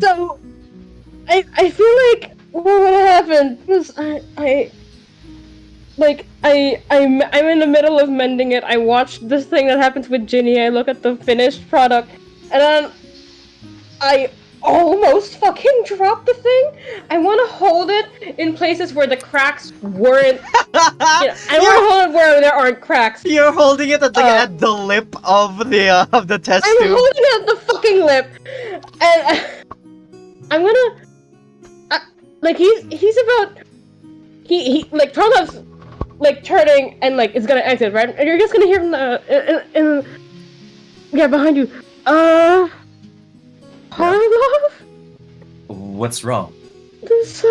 E: So, I feel like what would have happened was I'm in the middle of mending it. I watched this thing that happens with Ginny. I look at the finished product, and then I almost fucking dropped the thing. I want to hold it in places where the cracks weren't. I want to hold it where there aren't cracks.
A: You're holding it at the lip of the test
E: I'm
A: tube.
E: holding it at the fucking lip, and I'm gonna like he's about he like Tarlov's like turning and like is gonna exit, right? And you're just gonna hear from the yeah, behind you. Tarlov?
G: What's wrong?
E: This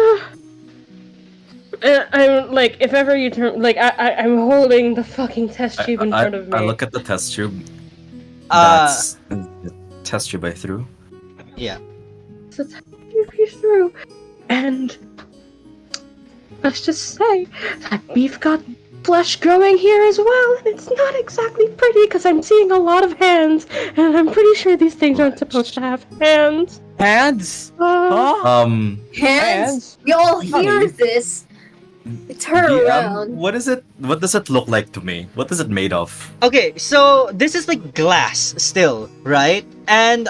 E: I'm like, if ever you turn, like I'm holding the fucking test tube in front of me.
G: I look at the test tube. That's the test tube I threw.
A: Yeah.
E: So test tube you through, and let's just say that we've got flesh growing here as well, and it's not exactly pretty because I'm seeing a lot of hands, and I'm pretty sure these things aren't supposed to have hands.
D: Hands?
H: Hands? We all hear this. Turn around.
G: What is it? What does it look like to me? What is it made of?
A: Okay, so this is like glass still, right? And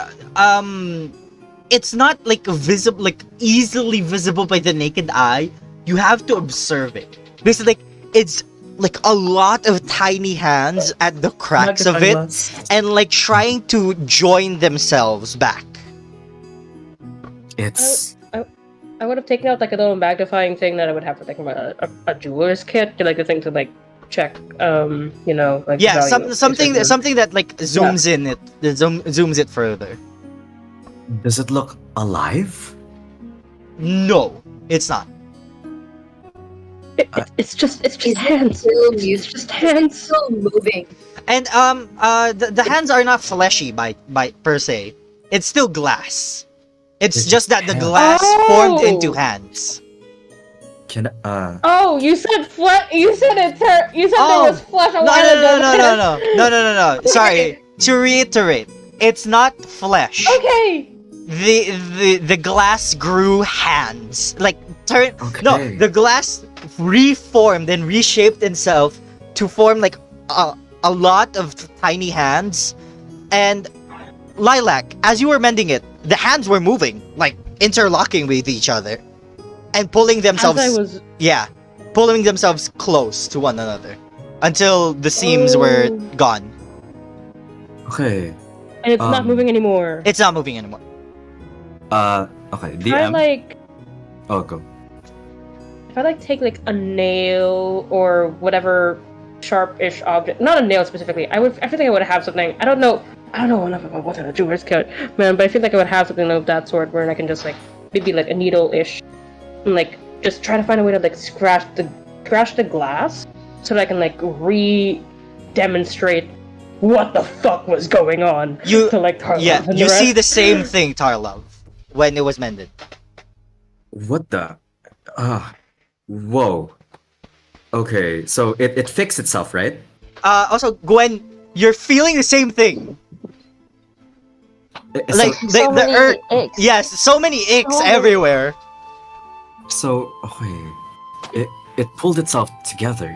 A: it's not like visible, like easily visible by the naked eye. You have to observe it. Basically, like it's like a lot of tiny hands at the cracks of it, and like trying to join themselves back.
G: It's
E: I would have taken out like a little magnifying thing that I would have for like a jeweler's kit, like the thing to like check, you know, like
A: Yeah,
E: the value of
A: something that like zooms in it, zooms it further.
G: Does it look alive?
A: No, it's not.
E: It's just
H: Is it
E: hands.
H: still
E: It's just hands.
H: still moving?
A: And the hands are not fleshy by per se. It's still glass. It's
G: It's
A: just that the
G: hands.
A: glass formed
E: Oh!
A: into hands.
G: Can
E: Oh, you said You said it. You said
A: Oh,
E: there was flesh.
A: No, no. Sorry. To reiterate, it's not flesh.
E: Okay.
A: The glass grew hands. Like No,
G: Okay.
A: the glass reformed and reshaped itself to form like a lot of tiny hands. And Lilac, as you were mending it, the hands were moving, like interlocking with each other and pulling themselves.
E: As I was.
A: Yeah, pulling themselves close to one another until the seams were
E: Oh.
A: gone.
G: Okay.
E: And it's not moving anymore.
A: It's not moving anymore.
G: Okay.
E: If I
G: DM.
E: like.
G: Oh, go.
E: If I like take like a nail or whatever sharp-ish object, not a nail specifically, I feel like I would have something. I don't know enough about what's in a jeweler's kit, man, but I feel like I would have something of that sort where I can just like maybe like a needle-ish, and like just try to find a way to like scratch the glass so that I can like demonstrate what the fuck was going on.
A: You-
E: to like Tarlov
A: Yeah,
E: and
A: you
E: the
A: see
E: rest.
A: the same thing, Tarlov, when it was mended.
G: What the? Whoa. Okay, so it fixed itself, right?
A: Also, Gwen, you're feeling the same thing. Like
I: So
A: the
I: many
A: earth.
I: icks.
A: Yes, so many icks
I: So many-
A: everywhere.
G: So okay, it pulled itself together.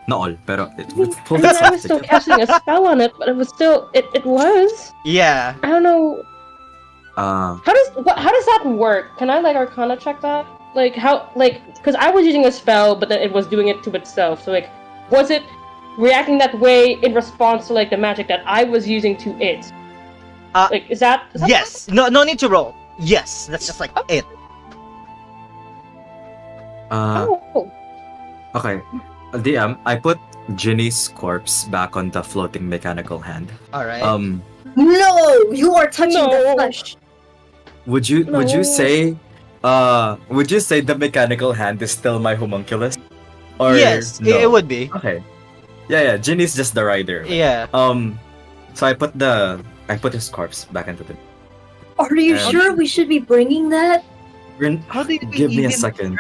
G: Not all, pero it pulled
E: I
G: itself
E: was still
G: together.
E: casting a spell on it, but it was still it was.
A: Yeah.
E: I don't know.
G: Uh,
E: How does that work? Can I like Arcana check that? Like how because I was using a spell, but then it was doing it to itself. So like, was it reacting that way in response to like the magic that I was using to it? Like is that
A: Yes. No need to roll. Yes, that's just like it.
E: Oh.
G: okay. DM, I put Ginny's corpse back on the floating mechanical hand.
A: All right.
H: No, you are touching the
E: No.
H: flesh.
G: Would you
E: No.
G: say the mechanical hand is still my homunculus? Or
A: yes,
G: no?
A: it would be.
G: Okay. Yeah, Ginny's just the rider.
A: Yeah.
G: So I put his corpse back into the.
H: Are you
G: Um,
H: sure we should be bringing that?
F: How did we
G: Give me a
F: even
G: second.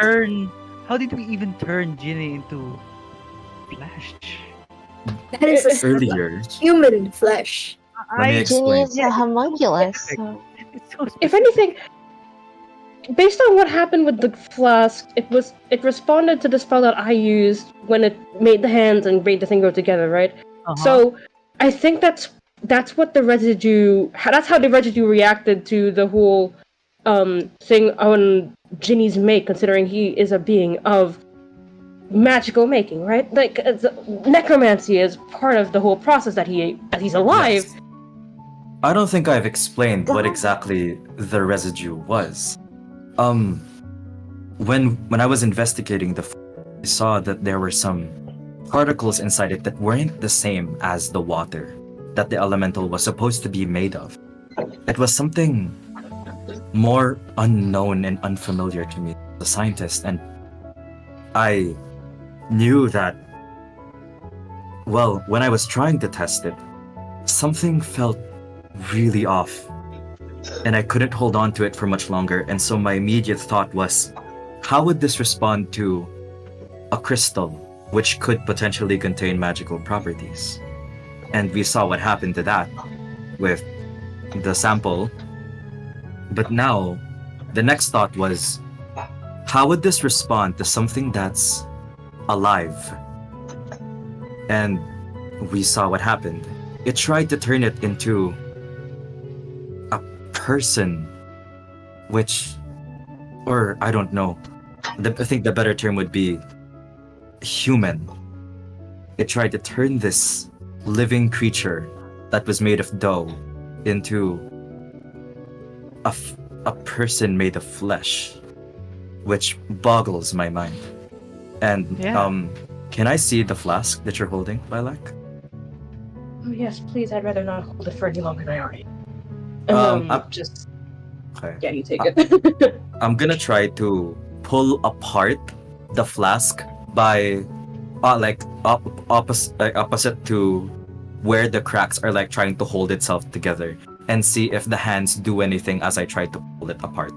F: How did we even turn Ginny into flesh?
H: That is a
G: Earlier.
H: human flesh.
G: Let me
I: Ginny
G: explain.
I: is a homunculus. So.
F: It's so
E: If anything, based on what happened with the flask, it responded to the spell that I used when it made the hands and made the thing go together, right? So I think that's what the residue. That's how the residue reacted to the whole thing on Ginny's make, considering he is a being of magical making, right? Like necromancy is part of the whole process that he's alive.
G: Yes. I don't think I've explained what exactly the residue was. When I was investigating I saw that there were some particles inside it that weren't the same as the water that the elemental was supposed to be made of. It was something more unknown and unfamiliar to me as a scientist, and I knew that, well, when I was trying to test it, something felt really off, and I couldn't hold on to it for much longer, and so my immediate thought was, how would this respond to a crystal which could potentially contain magical properties? And we saw what happened to that with the sample. But now, the next thought was, how would this respond to something that's alive? And we saw what happened. It tried to turn it into a person, or I don't know. I think the better term would be human. It tried to turn this living creature that was made of dough into a person made of flesh, which boggles my mind. And can I see the flask that you're holding, Lilac?
E: Oh yes, please. I'd rather not hold it for any longer than I already. Just
G: Okay.
E: yeah, you take it.
G: I'm gonna try to pull apart the flask by opposite to where the cracks are like trying to hold itself together, and see if the hands do anything as I try to pull it apart.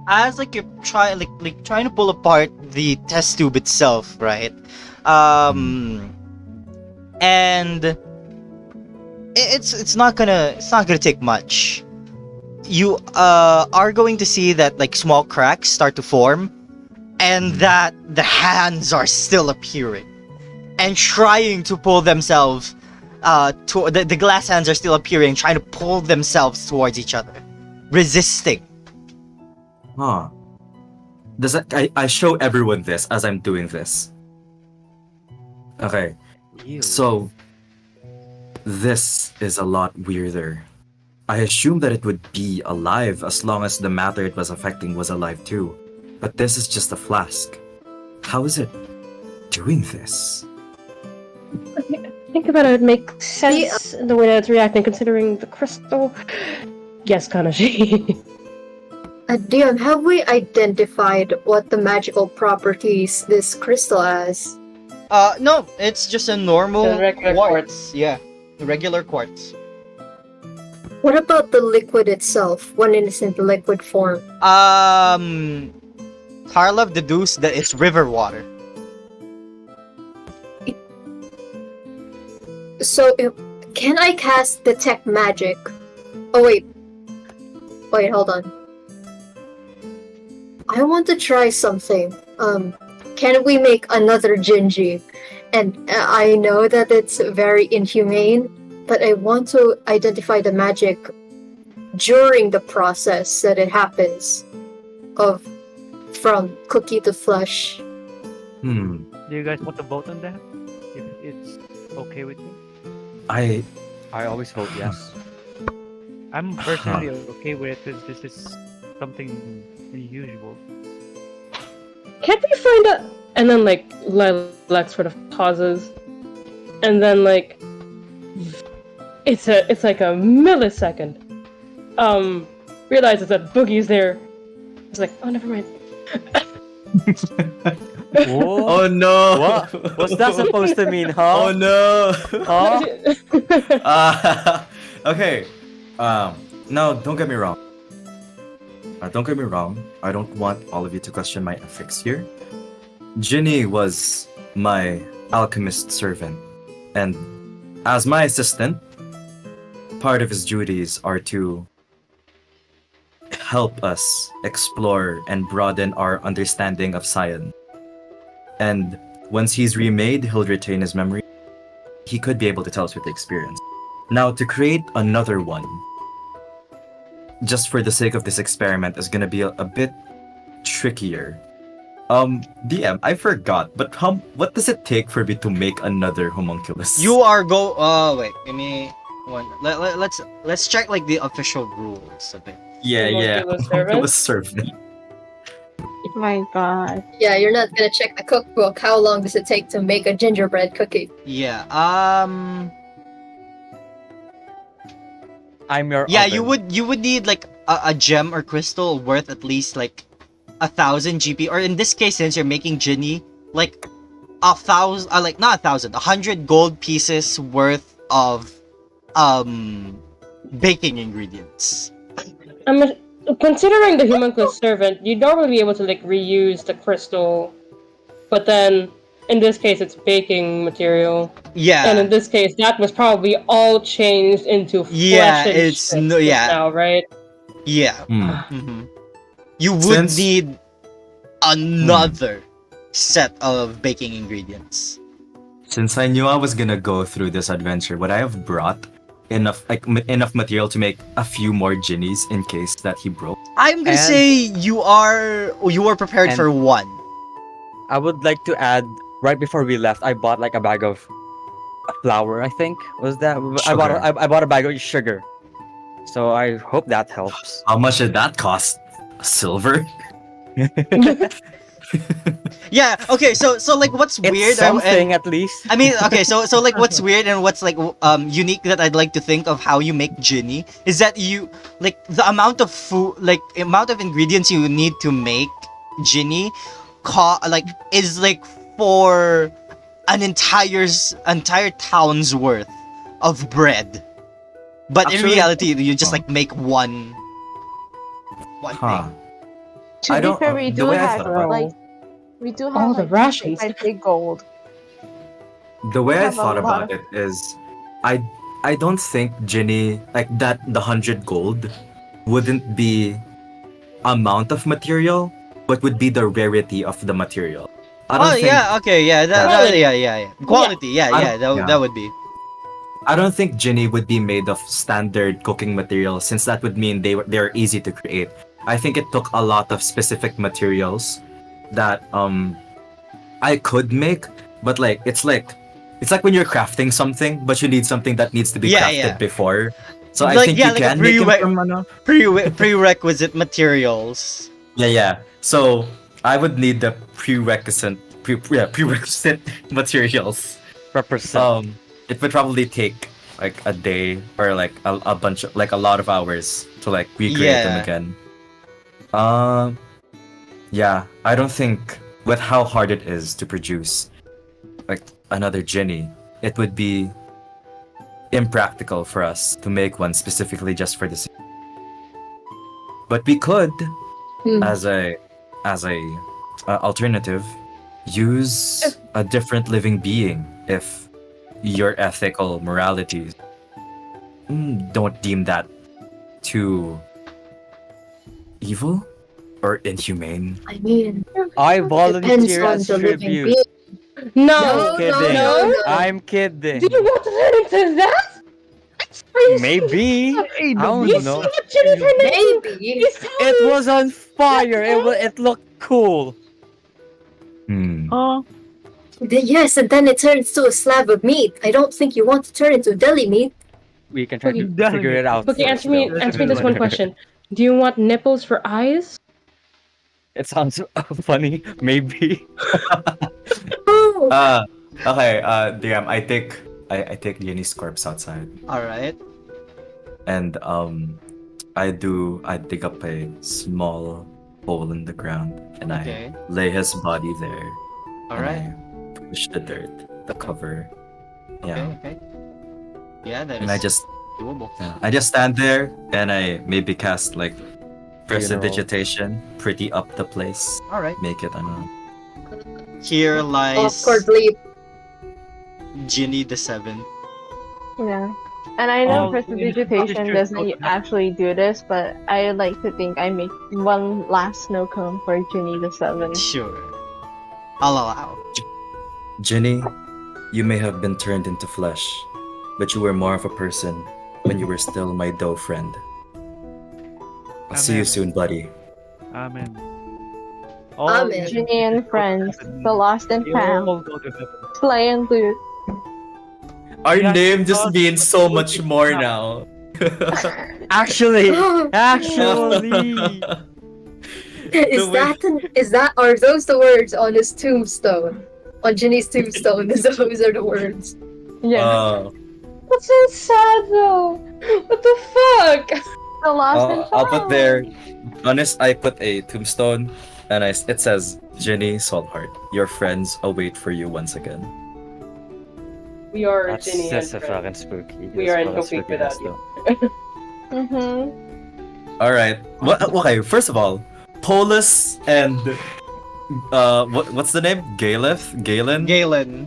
A: As like you're trying to pull apart the test tube itself, right? And it's not gonna take much. You are going to see that like small cracks start to form, and that the hands are still appearing and trying to pull themselves. The glass hands are still appearing, trying to pull themselves towards each other, resisting.
G: Huh. Does that, I show everyone this as I'm doing this. Okay.
D: Ew.
G: So this is a lot weirder. I assumed that it would be alive as long as the matter it was affecting was alive too. But this is just a flask. How is it doing this?
E: Think about it, it makes sense in the way that it's reacting, considering the crystal. Yes, Kanashi.
H: DM, have we identified what the magical properties this crystal has?
A: No, it's just a normal
E: The regular
A: quartz. Yeah, the regular quartz.
H: What about the liquid itself, when it is in the liquid form?
A: Karlov deduced that it's river water.
H: So, can I cast Detect Magic? Oh, wait, hold on. I want to try something. Can we make another Gingy? And I know that it's very inhumane, but I want to identify the magic during the process that it happens from cookie to flesh.
F: Do you guys want to vote on that? If it's okay with you?
G: I
D: always vote yes.
F: I'm personally okay with it because this is something unusual.
E: Can't we find a... And then, like, Lilac sort of pauses. And then, like... It's like a millisecond. Realizes that Boogie's there. It's like, oh, never mind.
G: Oh no!
D: What? What's that supposed to mean, huh?
G: Oh no!
D: Huh?
G: Okay. No, don't get me wrong. Don't get me wrong. I don't want all of you to question my ethics here. Ginny was my alchemist servant, and as my assistant, part of his duties are to help us explore and broaden our understanding of science. And once he's remade, he'll retain his memory. He could be able to tell us with the experience. Now, to create another one, just for the sake of this experiment, is gonna be a bit trickier. DM, I forgot, but what does it take for me to make another homunculus?
A: You are wait, give me one. Let's check like the official rules of it.
G: Yeah.
E: Homunculus servant?
G: Homunculus servant.
I: Oh my god.
H: Yeah, you're not gonna check the cookbook. How long does it take to make a gingerbread cookie?
A: Yeah.
D: I'm your
A: Yeah,
D: oven.
A: you would need like a gem or crystal worth at least like 1,000 GP, or in this case, since you're making Ginny, like 1,000, like not 1,000, 100 gold pieces worth of baking ingredients.
E: Considering the homunculus servant, you'd normally be able to like reuse the crystal, but then in this case it's baking material,
A: Yeah.
E: and in this case that was probably all changed into flesh
A: Yeah,
E: and
A: it's
E: shit
A: no, yeah,
E: now, right?
A: yeah.
G: Hmm.
A: hmm You would
G: Since-
A: need another set of baking ingredients.
G: Since I knew I was gonna go through this adventure, would I have brought enough enough material to make a few more Ginnies in case that he broke?
A: I'm gonna
D: And-
A: say you are prepared
D: And-
A: for one.
D: I would like to add, right before we left, I bought like a bag of flour, I think. Was that?
G: Sugar.
D: I bought a bag of sugar. So I hope that helps.
G: How much did that cost? Silver?
A: Yeah. Okay. So like, what's
D: It's
A: weird?
D: something at least.
A: I mean, okay. So like, what's weird and what's like unique that I'd like to think of how you make Ginny is that you like the amount of food, like amount of ingredients you need to make Ginny, is like for an entire town's worth of bread. But in
G: Actually-
A: reality, you just like make one
G: Huh.
A: thing.
I: To
G: I
I: be
G: don't-
I: fair, we
G: the
I: do
G: way I
I: have
G: thought about
I: like we do have
E: All the
I: like,
E: rations.
I: 25 gold.
G: The way I
I: have a
G: thought
I: lot
G: about it is, I don't think Ginny, like that, the 100 gold wouldn't be amount of material, but would be the rarity of the material. I don't
A: Oh
G: think
A: yeah. Okay. Yeah.
E: Quality.
A: Yeah. Quality. Yeah.
G: I
A: Yeah.
G: don't- yeah.
A: That would be.
G: I don't think Ginny would be made of standard cooking material, since that would mean they're easy to create. I think it took a lot of specific materials that I could make, but like it's like when you're crafting something, but you need something that needs to be
A: Yeah,
G: crafted
A: yeah.
G: before. So I
A: Like,
G: think
A: yeah,
G: you
A: like a
G: can make it
A: pre-re-
G: from ano.
A: Prerequisite materials.
G: Yeah. So I would need the prerequisite materials.
D: Represent.
G: It would probably take like a day or like a bunch of like a lot of hours to like recreate them
A: Yeah.
G: again. Yeah, I don't think with how hard it is to produce like another Ginny, it would be impractical for us to make one specifically just for this. But we could,
H: Hmm.
G: as a alternative, use a different living being if your ethical moralities don't deem that too evil or inhumane.
H: I mean,
D: I
H: depends
D: volunteer
H: on
D: as
H: the living
D: tribute.
H: being.
E: No,
H: No,
D: Kidding.
H: no.
D: I'm kidding.
E: Do you want to turn into that? Are you
D: Maybe. I don't
E: You see
D: know.
E: what Jennifer did?
H: Maybe.
E: He's telling
D: It
E: you.
D: was on fire. It looked cool.
H: Yes, and then it turns to a slab of meat. I don't think you want to turn into deli meat.
D: We can try to
E: Okay.
D: figure it out.
E: Okay,
D: first,
E: answer me
D: though.
E: this one question. Do you want nipples for eyes?
D: It sounds funny. Maybe.
H: Oh,
G: Okay, DM, I take Jenny's corpse outside
A: All right.
G: and I dig up a small hole in the ground and
A: Okay.
G: I lay his body there.
A: All
G: and
A: right.
G: I push the dirt, the cover. Yeah.
A: Okay. Yeah, that is
G: And I just
A: doable.
G: stand there and I maybe cast like
D: Funeral.
G: prestidigitation, pretty up the place,
A: All right.
G: make it
A: Here lies
H: awkwardly.
A: Ginny the Seventh.
I: Yeah. And I know
F: Oh,
I: prestidigitation
F: just
I: doesn't actually do this, but I like to think I make one last snow cone for Ginny the 7.
A: Sure. I'll allow.
G: Ginny, you may have been turned into flesh, but you were more of a person when you were still my dough friend. I'll see you
F: Amen.
G: soon, buddy.
F: Amen.
H: Amen.
I: Ginny and friends, the lost and
F: They all
I: found,
F: go to heaven.
I: Slay and loot.
G: Our
F: Yeah,
G: name just
F: God,
G: means so
F: God,
G: much
F: God,
G: more
F: God.
G: now.
A: Actually,
H: is
A: actually.
H: that are those the words on his tombstone? On Ginny's tombstone, those are the words.
I: Yeah.
E: That's so sad though. What the fuck?
I: The lost and found.
G: I'll put there. Honest, I put a tombstone, and it says, "Ginny Saltheart, your friends await for you once again."
E: We are
D: That's
E: Ginny and
D: just a
E: friends.
D: fucking spooky.
E: We
D: That's
E: are
D: fucking
E: no
D: spooky
E: peak without
D: as
E: you.
D: well.
I: Mm-hmm.
G: All right. Okay. First of all, Polus and what's the name? Galen.
A: Galen.
G: Galen,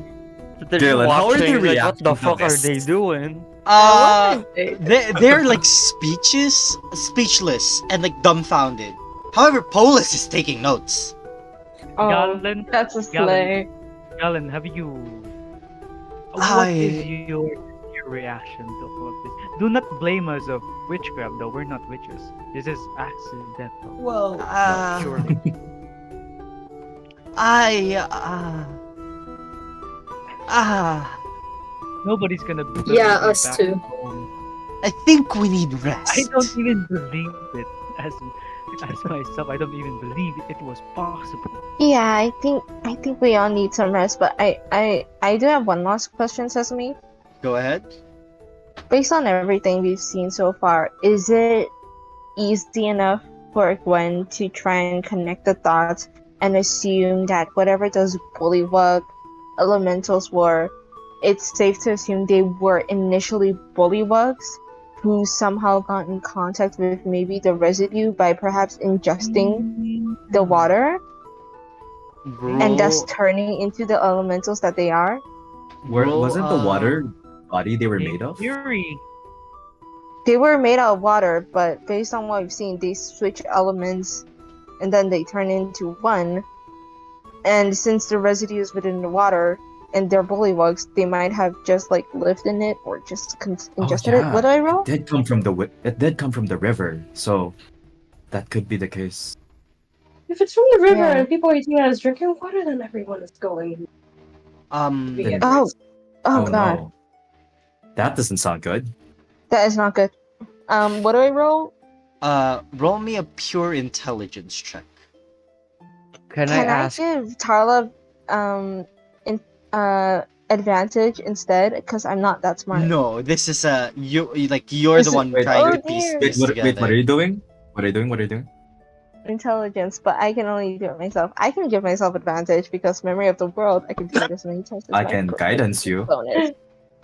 G: how are they
F: Watching, like, what the
G: reacting to
F: fuck are
G: this?
F: they doing?
A: They're like speechless, and like dumbfounded. However, Polis is taking notes.
I: Oh,
F: Galen,
I: that's a slay.
F: Galen, have you? What
A: I-
F: is your reaction to all of this? Do not blame us of witchcraft, though we're not witches. This is accidental.
G: Well,
F: Surely. Nobody's gonna.
H: Yeah,
F: believe me
H: us
F: back
H: too.
F: home.
A: I think we need rest.
F: I don't even believe it as myself. I don't even believe it was possible.
I: Yeah, I think we all need some rest, but I do have one last question, Sesame.
A: Go ahead.
I: Based on everything we've seen so far, is it easy enough for Gwen to try and connect the dots and assume that whatever those bullywug elementals were, it's safe to assume they were initially bullywugs who somehow got in contact with maybe the residue by perhaps ingesting the water and thus turning into the elementals that they are?
G: wasn't the water body they were made of?
F: Fury.
I: They were made out of water, but based on what we've seen, they switch elements and then they turn into one. And since the residue is within the water and they're bullywugs, they might have just like lived in it or just ingested it. What did I roll?
G: It did come from the river, so that could be the case.
E: If it's from the river
I: Yeah.
E: and people are eating it as drinking water, then everyone is going.
G: Then-
I: Oh god,
G: no. That doesn't sound good.
I: that is not good. What do I roll?
A: Roll me a pure intelligence check.
D: Can I ask?
I: give Tarla advantage instead? Because I'm not that smart.
A: No, this is you're
I: Is
A: the
I: it-
A: one
G: wait,
A: trying
I: oh
A: to piece
I: dear.
A: this
G: Wait,
A: together.
G: what are you doing? What are you doing?
I: Intelligence, but I can only do it myself. I can give myself advantage because memory of the world. I can do it as many times. as
G: I
I: my
G: can guidance you.
I: bonus.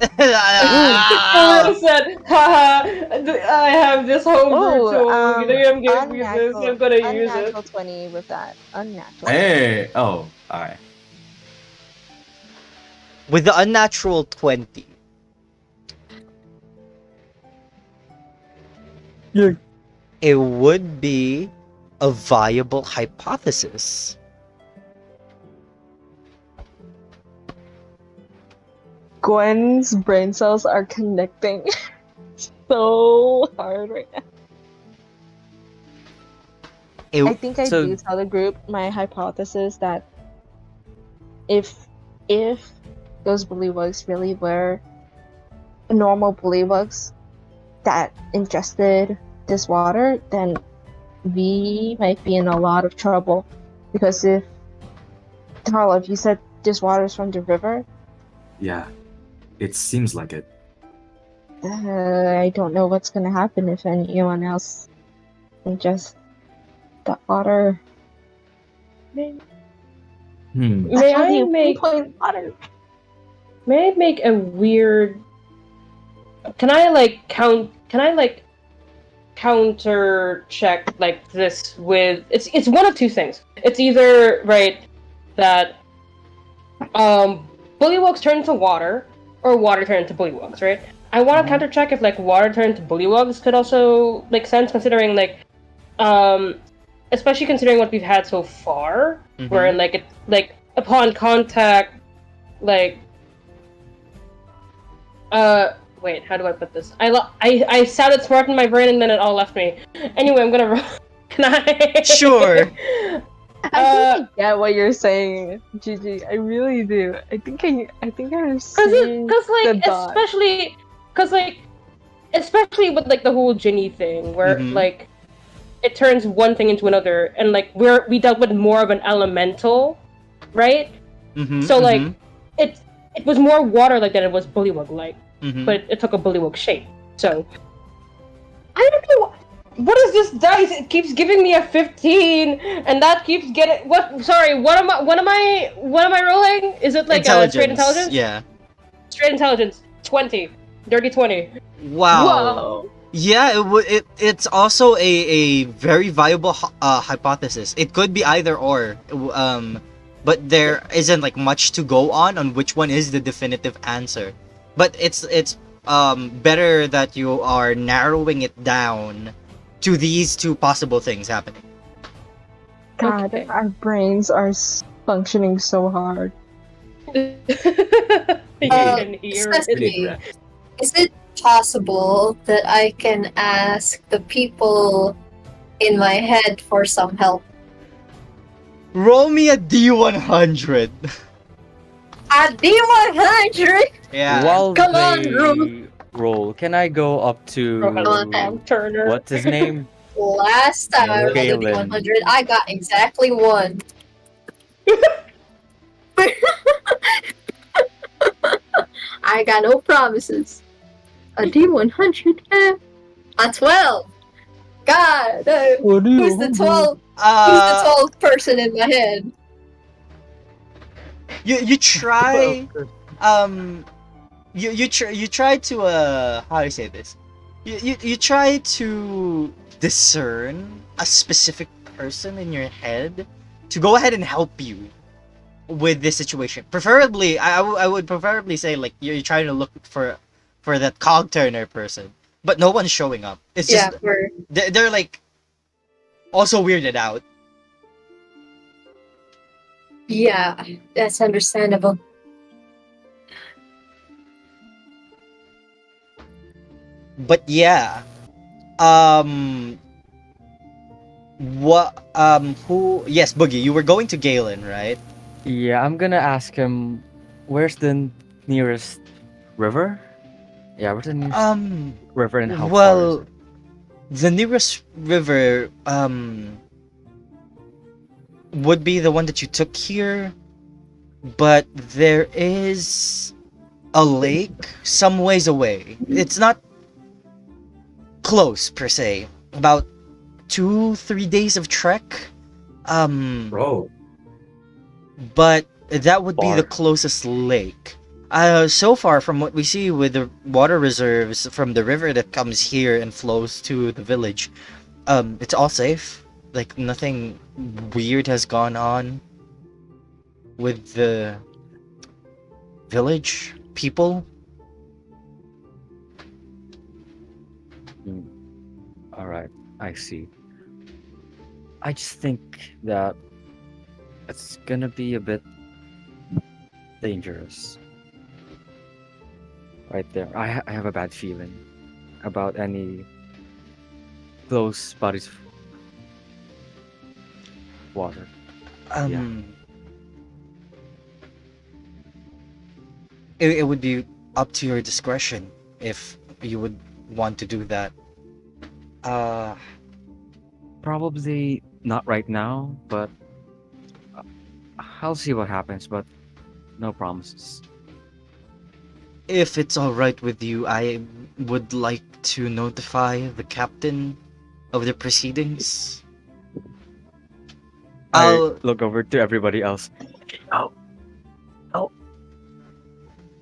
E: I said, haha, I have this homebrew
I: Ooh,
E: tool. I'm gonna use this. I'm gonna use it.
I: unnatural 20 with that. Unnatural.
G: Hey, oh, alright.
A: With the unnatural 20. It would be a viable hypothesis.
I: Gwen's brain cells are connecting so hard right now.
A: It,
I: I think I
D: so-
I: do tell the group my hypothesis that if those bullywugs really were normal bullywugs that ingested this water, then we might be in a lot of trouble. Because if Tarla, if you said this water is from the river,
G: Yeah, it seems like it.
I: I don't know what's gonna happen if anyone else ingests that water.
G: Hmm.
E: May
I: That's how
E: I
I: you
E: make
I: pinpoint water.
E: May I make a weird? Can I like counter check like this with? It's one of two things. It's either right that bullywugs turn into water, or water turn into bullywugs. Right. I want to counter check if like water turned to bullywugs could also make sense, considering like, especially considering what we've had so far, where like it like upon contact, like, wait, how do I put this? I sounded smart in my brain and then it all left me. Anyway, I'm gonna. Can I?
A: Sure.
I: I think I get what you're saying, Gigi. I really do. I think I understand.
E: Because like
I: the dot.
E: especially with like the whole Ginny thing, where
A: Mhm.
E: like it turns one thing into another, and like we dealt with more of an elemental, right? So like it was more water like than it was bullywug like, but it took a bullywug shape. So I don't know. What is this dice? It keeps giving me a 15, and that keeps getting what? Sorry, what am I rolling? Is it like a straight intelligence?
A: Yeah.
E: Straight intelligence, 20, dirty 20.
A: Wow.
I: Whoa.
A: Yeah, it's also a very viable hypothesis. It could be either or, but there isn't like much to go on which one is the definitive answer. But it's better that you are narrowing it down to these two possible things happening.
I: God,
E: Okay.
I: our brains are functioning so hard.
E: You can hear it.
H: Cecily, is it possible that I can ask the people in my head for some help?
A: Roll me a D100.
H: A D100?
A: Yeah.
D: While
H: Come on,
D: they
H: Drew.
D: roll, can I go up to
E: Turner.
D: what's his name?
H: Last time I rolled a
D: Galen.
H: D100, I got exactly one. I got no promises. A D100? A 12. God, who's the 12? Who's the 12th person in my head?
A: You try you try to how do I say this? You try to discern a specific person in your head to go ahead and help you with this situation. Preferably, I would preferably say like you're trying to look for that cog turner person, but no one's showing up. It's just they're like also weirded out.
H: Yeah, that's understandable.
A: But yeah, what who? Yes, Boogie, you were going to Galen, right?
D: Yeah, I'm gonna ask him where's the nearest river? Yeah, where's the nearest river and how far is
A: Well,
D: it?
A: the nearest river would be the one that you took here, but there is a lake some ways away. It's not close per se. About 2-3 days of trek.
G: Bro.
A: But that would be the
D: Far.
A: closest lake. So far, from what we see with the water reserves from the river that comes here and flows to the village, it's all safe. Like nothing weird has gone on with the village people.
D: All right, I see. I just think that it's gonna be a bit dangerous. Right there, I have a bad feeling about any close bodies of water.
A: It would be up to your discretion if you would want to do that.
D: Probably not right now, but I'll see what happens. But no promises.
A: If it's alright with you, I would like to notify the captain of the proceedings.
D: I
A: I'll
D: look over to everybody else. Oh,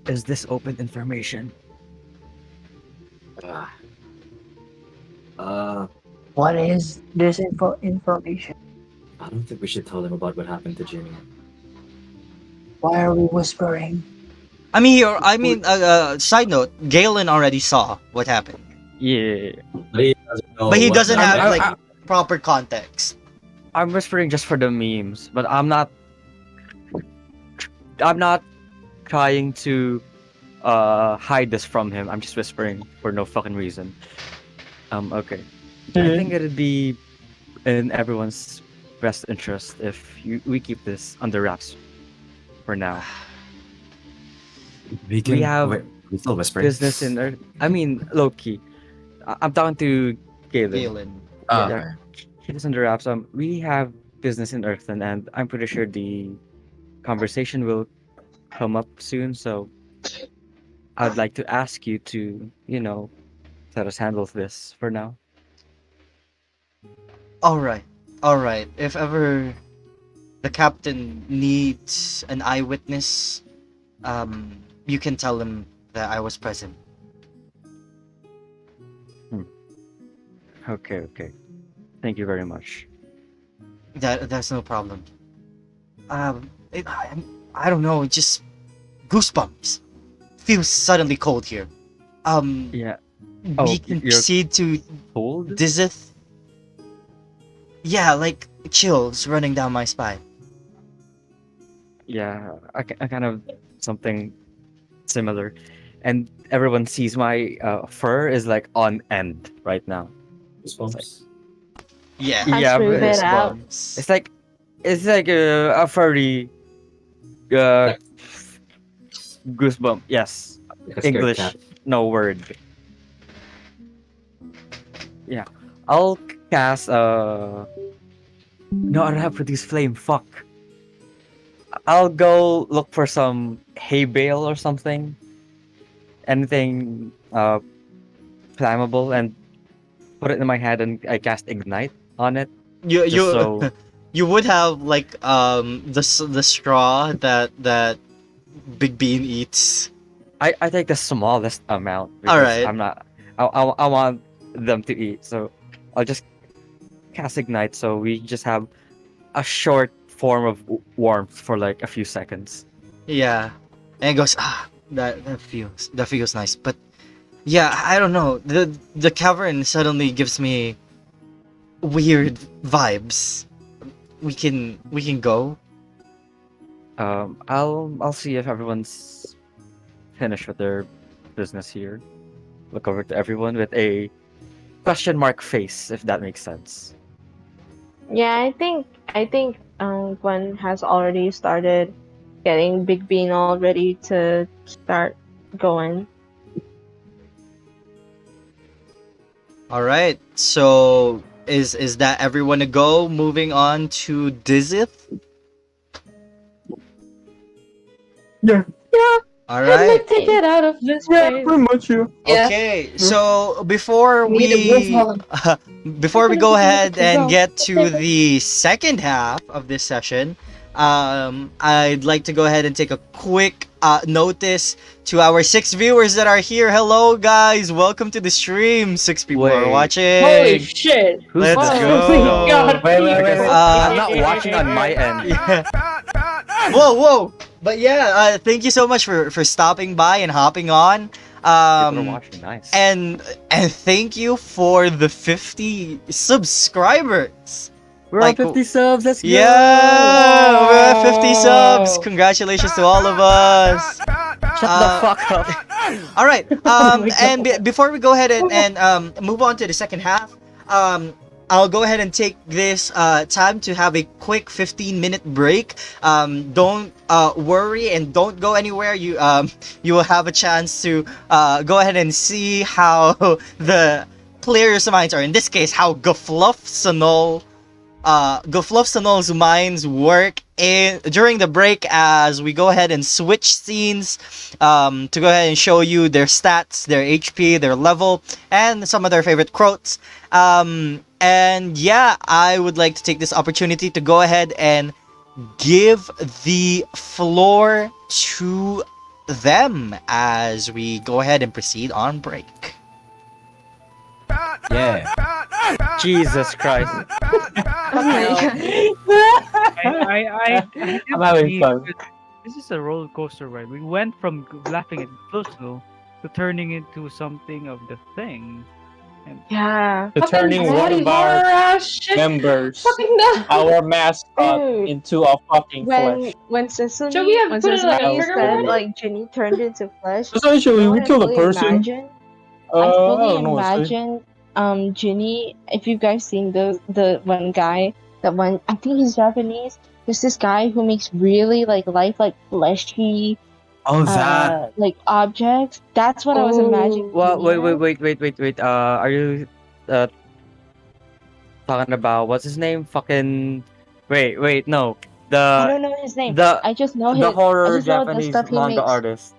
D: is this open information?
F: What is this information?
G: I don't think we should tell them about what happened to Ginny.
F: Why are we whispering?
A: I mean, side note, Galen already saw what happened,
D: Yeah.
G: But he doesn't know
A: but he
G: what
A: doesn't have
G: happened.
A: like proper context.
D: I'm whispering just for the memes, but I'm not. I'm not trying to hide this from him. I'm just whispering for no fucking reason. Okay. I think it'd be in everyone's best interest if we keep this under wraps for now.
G: We can
D: have
G: wait, we still whispering.
D: Business in Earth. I mean, low key. I'm talking to Galen.
A: Galen.
G: Ah,
D: Yeah.
G: okay.
D: Keep this under wraps. We have business in Earthen, and I'm pretty sure the conversation will come up soon. So I'd like to ask you to, let us handle this for now.
A: All right, all right. If ever the captain needs an eyewitness, you can tell him that I was present.
D: Okay. Thank you very much.
A: That's no problem. I don't know. It just goosebumps. Feels suddenly cold here.
D: Yeah.
A: We
D: Oh,
A: can
D: you're
A: proceed to
D: cold?
A: Dizith. Yeah, like chills running down my spine.
D: Yeah, I kind of something similar, and everyone sees my fur is like on end right now.
G: Goosebumps.
A: Yeah.
I: Let's
D: Yeah,
I: move
D: but
I: it out.
A: Goosebumps.
D: it's like a furry goosebump. Yes,
G: Like a scared
D: English,
G: cat.
D: no word. Yeah, I'll cast No, I don't have produce flame. Fuck. I'll go look for some hay bale or something. Anything flammable, and put it in my head, and I cast ignite on it.
A: You
D: Just
A: you
D: so
A: you would have like the straw that Big Bean eats.
D: I take the smallest amount because
A: Alright.
D: I'm not. I want them to eat, so I'll just cast ignite. So we just have a short form of warmth for like a few seconds.
A: Yeah, and it goes that feels nice. But yeah, I don't know. The cavern suddenly gives me weird vibes. We can go.
D: I'll see if everyone's finished with their business here. Look over to everyone with a question mark face, if that makes sense.
I: Yeah, I think Gwen has already started getting Big Bean all ready to start going.
A: All right. So is that everyone to go? Moving on to Dizith.
E: Yeah.
A: All
E: I'd
A: right.
E: like to get out of this place.
C: much you.
H: Yeah.
A: Okay. So before
H: We need to
A: we
H: move on.
A: before we go ahead and
E: Go.
A: get to the second half of this session, I'd like to go ahead and take a quick notice to our 6 viewers that are here. Hello, guys. Welcome to the stream. 6 people are
D: Wait.
A: watching.
E: Holy shit!
A: Let's
I: Whoa.
A: go.
E: Oh my god!
C: Wait.
D: I'm not watching on my end.
A: Yeah. Whoa. But yeah, thank you so much for stopping by and hopping on.
D: People are watching. Nice.
A: And thank you for the 50 subscribers.
D: We're
A: like-
D: on 50 subs. Let's go.
A: Yeah, we're at 50
E: Wow.
A: subs. Congratulations to all of us.
D: Shut the fuck up.
A: All right.
E: my
A: And before we go ahead and move on to the second half, I'll go ahead and take this time to have a quick 15-minute break. Don't worry and don't go anywhere. You will have a chance to go ahead and see how the players' minds are. In this case, how Gafluffsanol's minds work during the break as we go ahead and switch scenes to go ahead and show you their stats, their HP, their level, and some of their favorite quotes. And yeah, I would like to take this opportunity to go ahead and give the floor to them as we go ahead and proceed on break.
G: Yeah.
D: Jesus Christ.
I: Okay.
F: I
C: I'm having fun.
F: This is a roller coaster ride. We went from laughing at Flusno to turning into something of the thing. And
B: Yeah.
C: To turning one
E: body
C: of our
E: horror ass shit.
C: members,
E: Fucking no.
C: our mascot,
I: Dude.
C: into a fucking flesh.
I: When Sesame
E: Should we have
I: when
E: put it like
I: Sesame
E: trigger
I: said
E: warning?
I: like Ginny turned into flesh,
C: Essentially,
I: you know
C: we
I: what I
C: killed a
I: fully
C: person.
I: imagine? I
C: I
I: fully
C: don't know what to say.
I: imagine Ginny. If you guys seen the one guy, that one, I think he's Japanese. There's this guy who makes really like fleshy
G: Oh, that.
I: like objects. That's what I was imagining.
D: Well,
I: Ginny
D: wait. Are you uh talking about what's his name? Fucking. Wait. No.
I: I
D: The
I: don't know his name.
D: the
I: I just know
D: the
I: his. I
D: horror
I: just know the
D: Japanese
I: stuff he
D: manga
I: makes.
D: artist.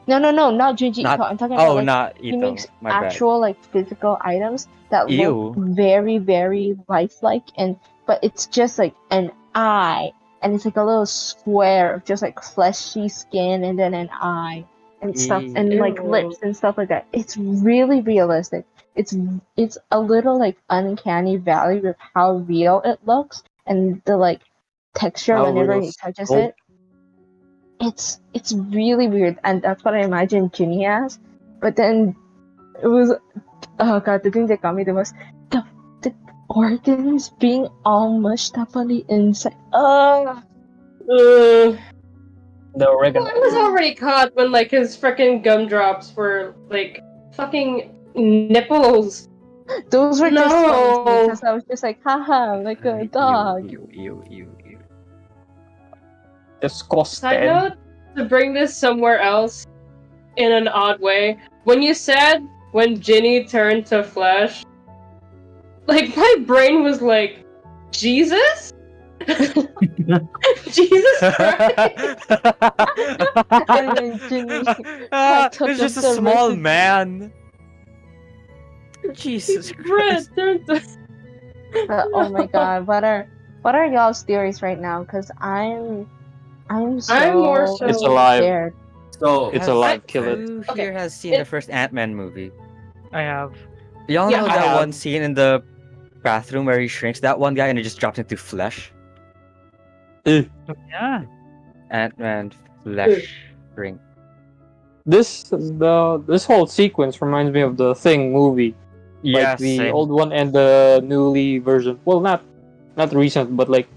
I: No, not Junji
D: Not.
I: Ito. I'm talking about
D: Oh,
I: like
D: not
I: he
D: Ito.
I: makes
D: My bad.
I: actual like physical items that
D: Ew.
I: look very, very lifelike, but it's just like an eye, and it's like a little square of just like fleshy skin, and then an eye and stuff, and like
E: Ew.
I: lips and stuff like that. It's really realistic. It's a little like uncanny valley with how real it looks, and the like texture
C: How
I: whenever
C: real
I: he touches
C: sculpt.
I: it. It's really weird, and that's what I imagined Ginny as. But then it was, oh god, the thing that got me the most, the organs being all mushed up on the inside.
C: The oregano.
E: I was already caught when like his freaking gumdrops were like fucking nipples.
I: Those were just funny to me
E: No.
I: because I was just like, haha, like a dog.
D: Ew.
E: Side
C: Disgusted.
E: note, to bring this somewhere else in an odd way, when you said when Ginny turned to flesh, like my brain was like, Jesus? Jesus Christ?
I: And then Ginny partook
D: It's just a
I: of the
D: small
I: residue.
D: man. Jesus
E: Brett
D: Christ.
E: turned to...
I: Oh my god, what are y'all's theories right now? Because I'm so
E: more so-
C: It's alive.
I: scared.
G: So,
C: It's alive. Kill it.
D: Who
E: Okay.
D: here has seen
E: It-
D: the first Ant-Man movie?
F: I have.
D: Y'all
E: Yeah,
D: know
E: I
D: that
C: have.
D: one scene in the bathroom where he shrinks that one guy and it just drops into flesh?
F: Yeah.
D: Ant-Man flesh shrink.
C: This whole sequence reminds me of the Thing movie,
D: Yeah,
C: like the
D: same.
C: old one and the newly version. Well, not recent, but like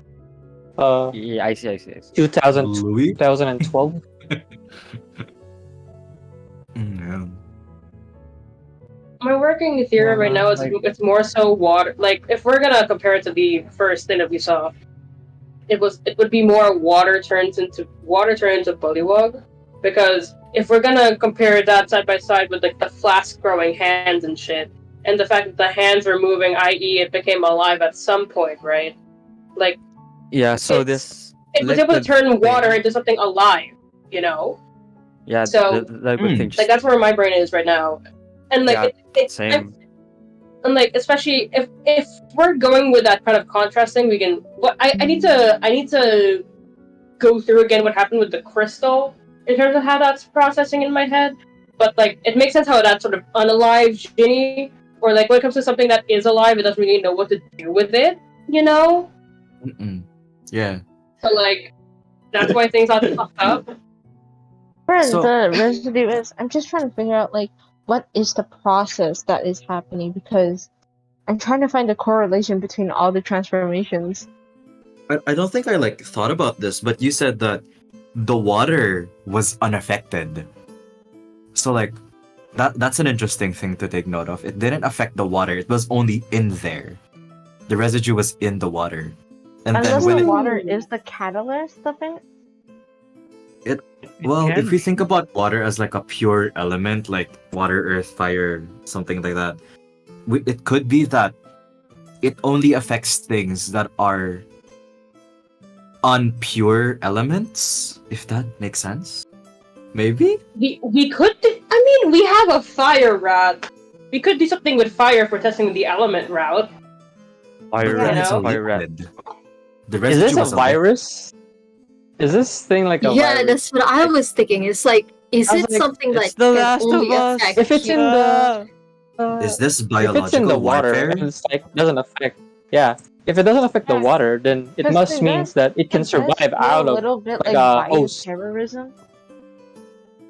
D: Yeah, I see.
C: 2000,
G: Louis?
C: 2012.
G: Yeah.
E: My working theory right now is
C: Like-
E: it's more so water. Like if we're gonna compare it to the first thing that we saw, it would be more water turns into bullywug, because if we're gonna compare that side by side with like the flask growing hands and shit, and the fact that the hands were moving, i.e., it became alive at some point, right? Like
D: Yeah, so
E: It's-
D: this
E: it was able to
D: liquid
E: turn water
D: thing-
E: into something alive, you know.
D: Yeah,
E: So-
D: the liquid thing just
E: Like that's where my brain is right now, and like
D: Yeah, same.
E: and like especially if we're going with that kind of contrast thing, we can. What I need to go through again what happened with the crystal in terms of how that's processing in my head. But like it makes sense how that sort of unalive Ginny, or like when it comes to something that is alive, it doesn't really know what to do with it, you know.
G: Mm-mm. Yeah.
E: So like that's why things are fucked up.
I: Where
G: So-
I: the residue is, I'm just trying to figure out like what is the process that is happening, because I'm trying to find a correlation between all the transformations.
G: I don't think I like thought about this, but you said that the water was unaffected. So like that's an interesting thing to take note of. It didn't affect the water, it was only in there. The residue was in the water. And then
I: Unless
G: when
I: the
G: it,
I: water is the catalyst of it.
G: well,
F: can
G: if we
F: be.
G: think about water as like a pure element, like water, earth, fire, something like that, it could be that it only affects things that are unpure elements, if that makes sense. Maybe?
E: We could. I mean, we have a fire route. We could do something with fire for testing the element route.
D: Fire
E: Yeah,
D: rat,
E: it's a
D: fire rat.
G: liquid. The
C: Is
G: residue
C: this a
G: was
C: virus? Is this thing like a
H: Yeah,
C: virus?
H: that's what I was thinking. It's like, is
C: I was
H: it
C: like,
H: something
D: it's
H: that
D: The
H: can
D: Last of
H: only
D: Us.
H: affect
C: If it's in
H: humans?
C: the
G: Is this
C: if
G: biological
C: it's in the water
G: warfare?
C: and it's like doesn't affect, yeah, If it doesn't affect the
I: Yeah.
C: water, then it
I: 'Cause
C: must means that it can
I: does
C: survive
I: feel
C: out
I: a
C: of
I: little bit
C: like
I: like
C: a host,
I: bioterrorism.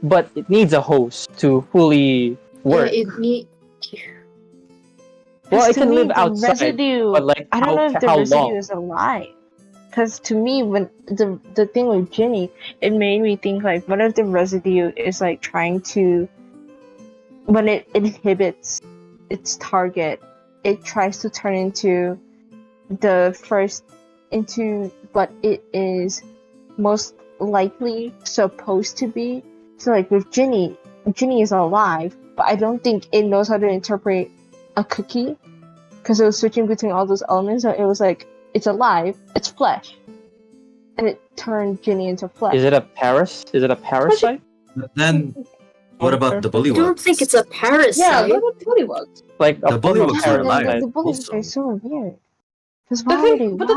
C: but it needs a host to fully
H: Yeah,
C: work.
H: it need.
C: Well,
I: 'Cause
C: it
I: to
C: can
I: me,
C: live
I: the
C: outside,
I: residue.
C: but like
I: I don't know if the
C: how
I: residue
C: long?
I: is alive. Because to me, when the thing with Ginny, it made me think like, what if the residue is like trying to, when it inhibits its target, it tries to turn into into what it is most likely supposed to be. So like with Ginny, Ginny is alive, but I don't think it knows how to interpret a cookie because it was switching between all those elements. So it was like, it's alive, it's flesh, and it turned Ginny into flesh.
C: Is it a parasite?
G: But then, what about the
H: I
G: bullywugs?
H: don't think it's a
E: Yeah,
H: parasite.
E: what about bullywugs?
C: Like a
G: The
C: form of
G: bullywugs are
I: Yeah,
G: alive.
I: the bullies
G: also.
I: are so weird. Because
E: The
I: why are they
E: thing, but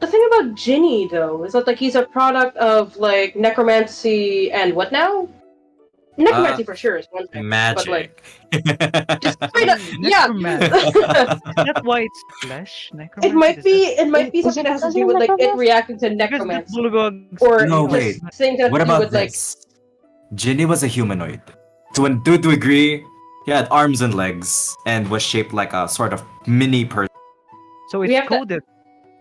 E: the thing about Ginny though is that like he's a product of like necromancy and what now? Necromancy for sure is one thing, but like
G: Magic.
E: just straight up, yeah.
F: Necromancy. That's why it's flesh. Necromancy.
E: It might be
I: Is
E: something
I: it
E: that has to
I: because
E: do
I: of
E: with like it
I: necromancy?
E: reacting to
F: Because the
E: necromancy,
F: bullywugs.
E: or
G: No,
E: just
G: wait.
E: things that have
G: What
E: to do
G: about
E: with like.
G: this? Ginny was a humanoid. To a degree, he had arms and legs and was shaped like a sort of mini person.
F: So
E: We
F: it's
E: have to-
F: coded.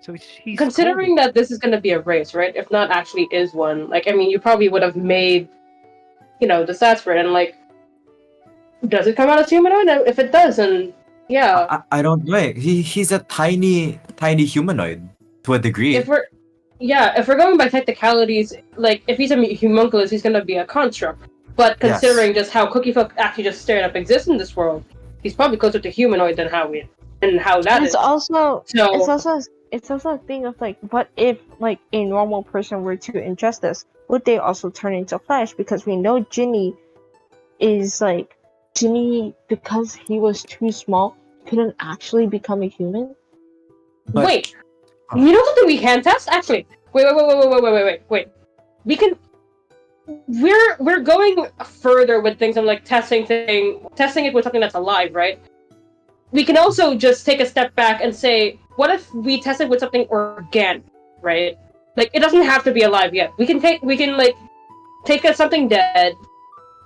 F: So he's
E: Considering that this is going to be a race, right? If not actually is one, like I mean, you probably would have made, the stats for it, and like, does it come out as humanoid? And if it does, then yeah.
G: I don't know. He's a tiny humanoid to a degree.
E: If we're going by technicalities, like if he's a homunculus, he's going to be a construct. But
G: Yes.
E: considering just how cookie folk actually just straight up exists in this world, he's probably closer to humanoid than how that
I: And
E: is.
I: it's also a thing of like, what if like a normal person were to ingest this? Would they also turn into flesh? Because we know Ginny because he was too small, couldn't actually become a human.
G: But-
E: Wait, you know something we can test? Actually, wait. We can. We're going further with things and like testing it with something that's alive, right? We can also just take a step back and say, what if we test it with something organic, right? Like it doesn't have to be alive yet. We can take something dead,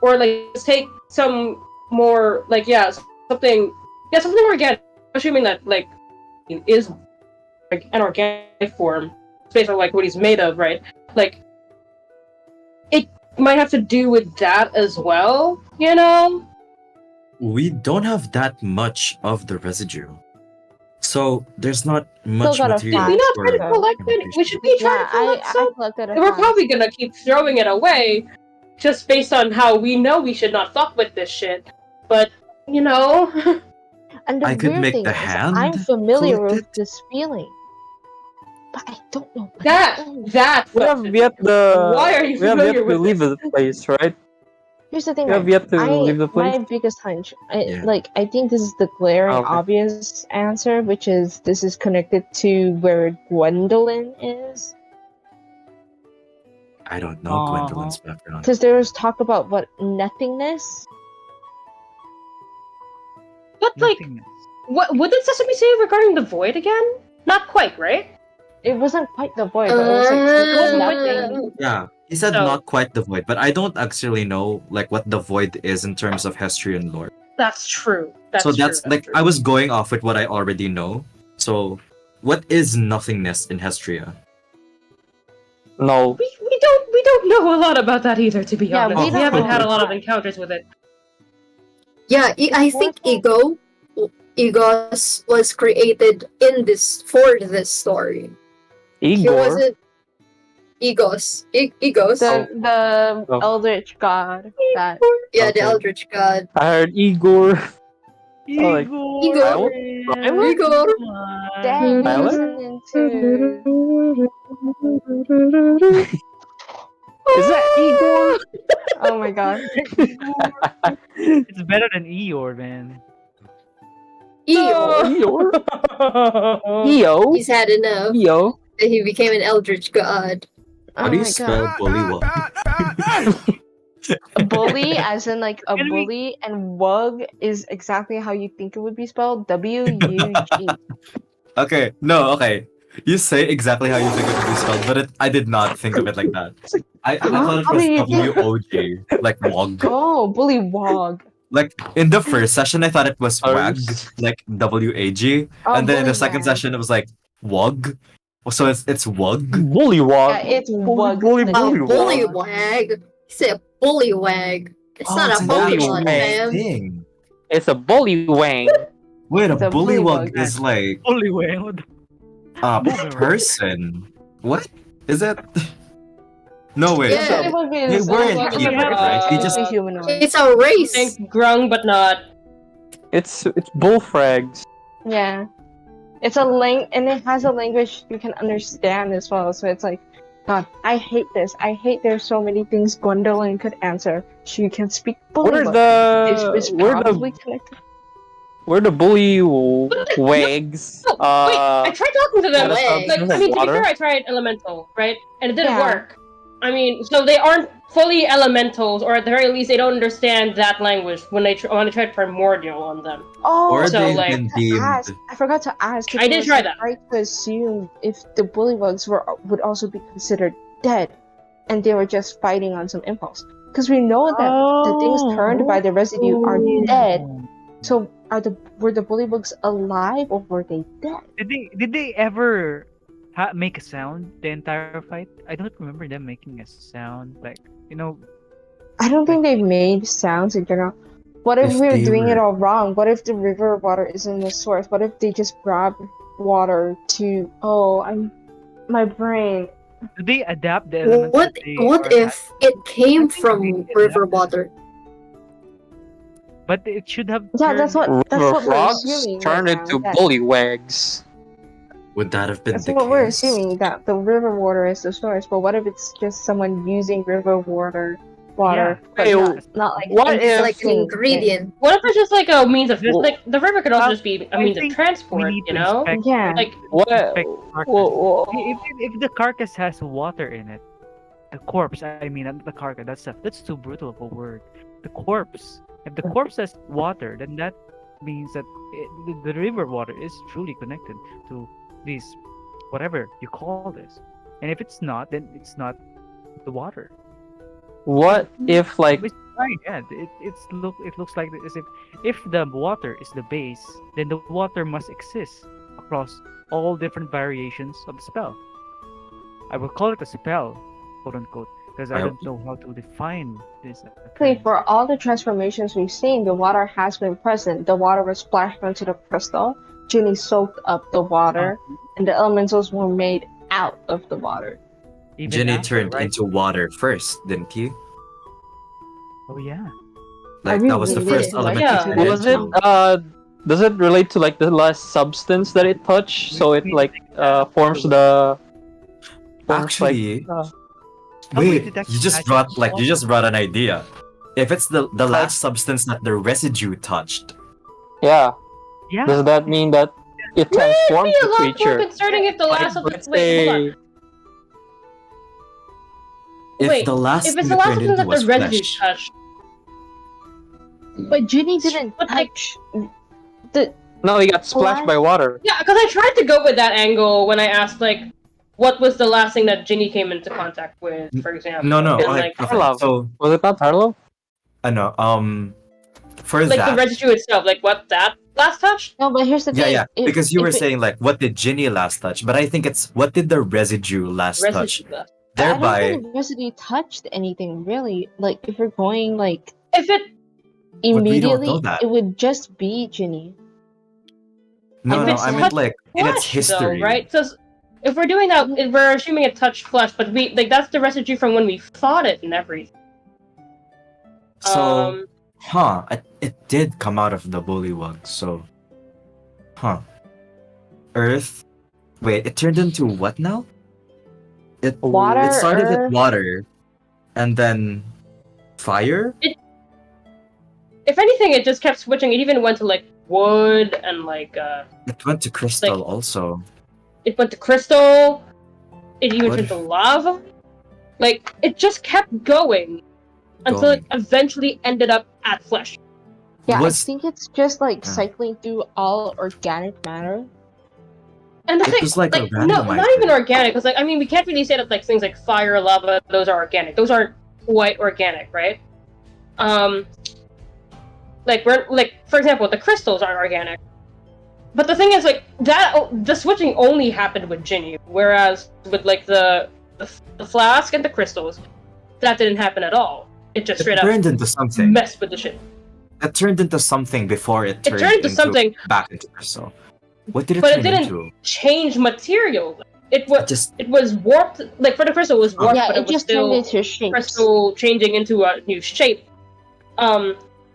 E: or like take some more like something organic. Assuming that like it is like an organic form, based on like what he's made of, right? Like it might have to do with that as well,
G: We don't have that much of the residue. So there's not much
I: gotta
G: material.
I: find
E: Did we not
G: for
E: try to collect it? We should be trying to collect some.
I: collected
E: And we're probably gonna keep throwing it away, just based on how we know we should not fuck with this shit. But
I: And the
G: I could
I: weird
G: make
I: thing
G: the
I: is,
G: hand
I: I'm familiar
G: collect
I: with
G: it.
I: this feeling, but I don't know what
E: that
I: it is.
E: that
C: We have
E: fucks
C: yet the.
E: Why are you
C: We have yet
E: familiar
C: to
E: with
C: leave
E: this?
C: the place, right?
I: Here's the thing.
C: We have
I: right?
C: yet to leave the place.
I: My biggest hunch,
G: Yeah.
I: I think this is the glaring,
C: Okay.
I: obvious answer, which is this is connected to where Gwendolyn is,
G: I don't know Gwendolyn's background.
I: because there was talk about what nothingness.
E: But like,
F: Nothingness.
E: what did Sesame say regarding the void again? Not quite, right?
I: It wasn't quite the void, but it was like it was
E: Uh,
I: nothing.
G: Yeah, he said
E: So-
G: not quite the void, but I don't actually know like what the void is in terms of Hestrian lore.
E: That's true.
G: So that's
E: true,
G: like
E: true.
G: I was going off with what I already know. So, what is nothingness in Hestria?
C: No.
E: We don't know a lot about that either, to be
I: Yeah,
E: honest.
I: we
E: We
I: don't
E: haven't
I: know.
E: had a lot of encounters with it.
H: Yeah, I think Egos was created for this story. He
C: Igor.
H: wasn't Egos. Egos.
I: The
C: Oh.
I: eldritch god that
H: Yeah, the
C: Okay.
H: Eldritch God.
C: I heard Igor. like-
H: Igor. Igor.
I: dang
C: Violet?
I: isn't into.
C: Is that Igor?
I: Oh my god.
F: It's better than Eeyore, man.
H: Eeyore.
C: Eeyore? Eo?
H: He's had enough.
C: Eo?
H: That he became an Eldritch God.
G: How
I: Oh
G: do you
I: my
G: spell
I: god.
G: bullywug?
I: Bully, as in like a
F: Can we-
I: bully, and wug is exactly how you think it would be spelled. WUG.
G: Okay, no, okay. You say exactly how you think it would be spelled, but I did not think of it like that. I thought it
I: How
G: was
I: do you think?
G: WOG, like WOG.
I: Oh, bullywog.
G: Like in the first session, I thought it was WAG,
C: Ours.
G: like WAG,
I: Oh,
G: and then in the second
I: bullywag.
G: session, it was like WOG. So it's WOG.
I: Yeah,
C: Bullywog.
I: it's wug.
C: bully,
I: like,
C: bully,
H: A bullywag. You say a bullywag. It's
G: Oh,
H: not
G: it's
H: a
G: an
H: Pokemon,
G: actual
H: fam.
G: thing.
C: It's a bullywang.
G: Wait, a
I: It's a
G: bullywug
I: bullywug.
G: is like
F: Only way. What the-
G: a
F: Boomerang.
G: person. What is it? No wait.
H: Yeah.
I: Bullywug
G: They
I: is
G: weren't
I: bullywug is
G: people,
I: a
G: right? They just
I: completely humanoid.
H: It's a race.
E: Think grung, but not.
C: It's bullfrags.
I: Yeah. It's a and it has a language you can understand as well. So it's like, God, I hate this. I hate there's so many things Gwendolyn could answer. She can speak
C: Where's
I: bullywug. It's probably connected.
C: where the bully wags?
E: Oh, wait, I tried talking to them.
H: Leg.
E: Like, I mean, to be
C: water?
E: fair, I tried elemental, right? And it didn't
I: Yeah.
E: work. I mean, so they aren't fully elementals, or at the very least, they don't understand that language when they when I tried primordial on them.
I: Oh,
G: or
E: so,
G: they've
E: like,
G: been deemed.
I: I forgot to ask. If
E: I
I: it
E: did
I: was
E: try that.
I: right to assume if the bullywugs would also be considered dead, and they were just fighting on some impulse. Because we know that the things turned by the residue are dead. So were the bullywugs alive or were they dead?
F: Did they ever make a sound the entire fight? I don't remember them making a sound. Like, you know,
I: I don't think they made sounds in general. What if
G: If
I: we're
G: they
I: doing it
G: were-
I: all wrong? What if the river water isn't the source? What if they just grab water to? Oh, my brain.
F: do they adapt the elements?
H: What
F: that they
H: what
F: are
H: if it came
F: I think
H: from
F: they
H: river
F: adapted.
H: water?
F: But it should have.
I: Yeah, that's
F: turned-
I: what we're
C: frogs
I: assuming.
C: turn
I: right now,
C: into
I: that-
C: bullywags.
G: Would that have been
I: That's
G: the
I: what we're
G: case?
I: assuming, that the river water is the source. But what if it's just someone using river water, but
C: Hey,
I: not like
C: what
H: It's
C: if-
H: like an ingredient.
E: What if it's just like a means of
C: Well,
E: like the river could also
F: well,
E: just be a
F: I
E: means of
F: think
E: transport,
F: we need
E: you
F: to
E: know?
F: inspect-
I: Yeah.
E: Like,
C: What?
F: inspect the carcass.
C: Whoa,
F: If the carcass has water in it, the corpse. I mean, not the carcass. That's too brutal of a word. The corpse. If the corpse has water, then that means that the river water is truly connected to these, whatever you call this. And if it's not, then it's not the water.
C: What if like
F: It's right, yeah. It looks like as if the water is the base, then the water must exist across all different variations of the spell. I will call it a spell, quote unquote, because I
G: I-
F: don't know how to define this.
I: Actually,
F: occurrence.
I: for all the transformations we've seen, the water has been present. The water was splashed onto the crystal. Ginny soaked up the water, and the elementals were made out of the water.
F: Even
G: Ginny
F: after,
G: turned
F: right?
G: into water first, didn't he?
F: Oh yeah.
G: Like that was the
H: really
G: first
H: did.
G: element.
E: Yeah.
G: he turned
C: was it
G: into.
C: does it relate to like the last substance that it touched? So it like forms the
G: Actually,
C: like,
F: How we
G: wait,
F: detect
G: you just
F: magic?
G: you just brought an idea. If it's the last substance that the residue touched,
C: yeah.
F: Yeah.
C: Does that mean that it
E: it'd
C: transforms
E: be a
C: the
E: lot more
C: creature?
E: concerning if the last of the
C: Let's
E: wait, hold on.
C: say
G: if
E: Wait,
G: the last
E: If
G: thing
E: it's the
G: it
E: last
G: turned
E: of them
G: into
E: that
G: was
E: the residue
G: flesh,
E: touched,
I: But Ginny didn't
E: But, like-
I: touch.
C: no, he got splashed by water.
E: yeah, because I tried to go with that angle when I asked like, what was the last thing that Ginny came into contact with, for example?
G: no,
E: And,
G: okay,
E: like,
C: Love.
G: so
C: Was it not Harlow?
G: I know. For
E: like
G: that,
E: the residue itself, like what that last touch?
I: No, but here's the
G: yeah,
I: thing.
G: yeah,
I: if-
G: because you
I: if
G: were
I: it-
G: saying like, what did Ginny last touch? But I think it's what did the residue last touch?
E: Residue last.
I: I don't
G: Thereby,
I: think residue touched anything really. Like if we're going like
E: If it
G: we don't know
I: immediately,
G: that.
I: it would just be Ginny.
G: no,
E: if
G: no,
E: it's
G: I meant
E: touched
G: like in its
E: flesh,
G: history.
E: though, right? Because if we're doing that, if we're assuming it touched flesh, but we like that's the residue from when we fought it and everything.
G: So, it did come out of the bullywug. So, Earth. Wait, it turned into what now?
I: Water,
G: It started
I: earth.
G: with water, and then fire.
E: If anything, it just kept switching. It even went to like wood and like
G: It went to crystal
E: Like-
G: also.
E: it went to crystal. It even
G: What
E: turned to
G: if-
E: lava. Like it just kept going until it eventually ended up at flesh.
I: Yeah,
G: Was-
I: I think it's just like
G: Yeah.
I: cycling through all organic matter.
E: And the
G: It
E: thing,
G: was like a
E: like, no, not
G: randomizer.
E: even organic, because, like, I mean, we can't really say that, like, things like fire, lava, those are organic. Those aren't quite organic, right? Like, for example, the crystals aren't organic. But the thing is, like, the switching only happened with Ginny, whereas with, like, the flask and the crystals, that didn't happen at all. It just
G: It
E: straight up
G: turned into something.
E: messed with the shit.
G: It turned into something before it turned,
E: turned into something,
G: back into crystal. What did it
E: but
G: turn
E: it didn't
G: into?
E: change material. It
G: Just
E: was warped. Like, for the crystal, it was warped,
I: Yeah,
E: but
I: it
E: it was
I: just turned
E: still
I: into shapes.
E: crystal changing into a new shape.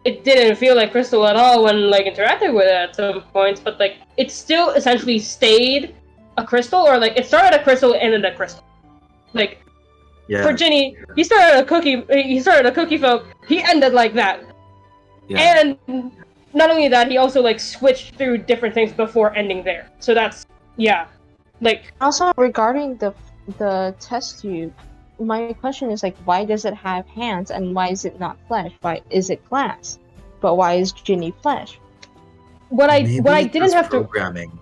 E: It didn't feel like crystal at all when, like, interacting with it at some points, but, like, it still essentially stayed a crystal, or, like, it started a crystal and ended a crystal. Like,
G: yeah.
E: for Ginny, he started a cookie folk, he ended like that.
G: Yeah.
E: And not only that, he also, like, switched through different things before ending there. So that's, yeah. Like,
I: Also, regarding the test tube, my question is, like, why does it have hands and why is it not flesh? Why is it glass? But why is Ginny flesh?
E: what I
G: Maybe it
E: didn't
G: was
E: have to.
G: programming.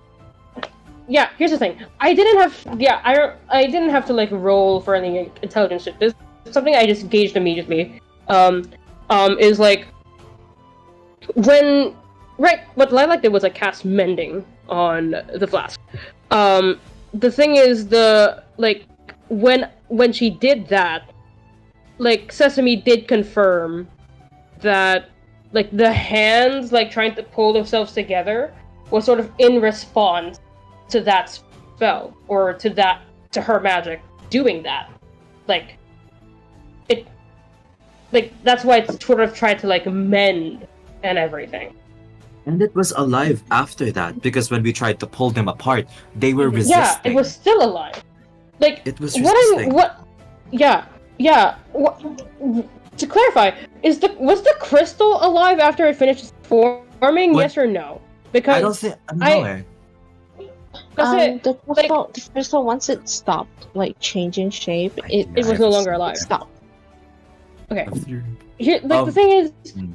E: Yeah, here's the thing. I didn't have to, like, roll for any intelligence shit. This is something I just gauged immediately. Is like what Lilac did was, like, cast mending on the flask. The thing is, when she did that, like, Sesame did confirm that, like, the hands, like, trying to pull themselves together was sort of in response to that spell, or to her magic doing that. Like, that's why it's sort of tried to, like, mend and everything.
G: And it was alive after that, because when we tried to pull them apart, they were resisting.
E: Yeah, it was still alive. Like,
G: It was resisting.
E: To clarify, was the crystal alive after it finished forming?
G: What?
E: Yes or no? Because
G: I don't know.
I: The crystal, once it stopped, like, changing shape, it
E: was no longer alive.
I: It stopped.
E: Okay.
G: After-
E: Here, like, the
G: Um,
E: thing is,
G: hmm.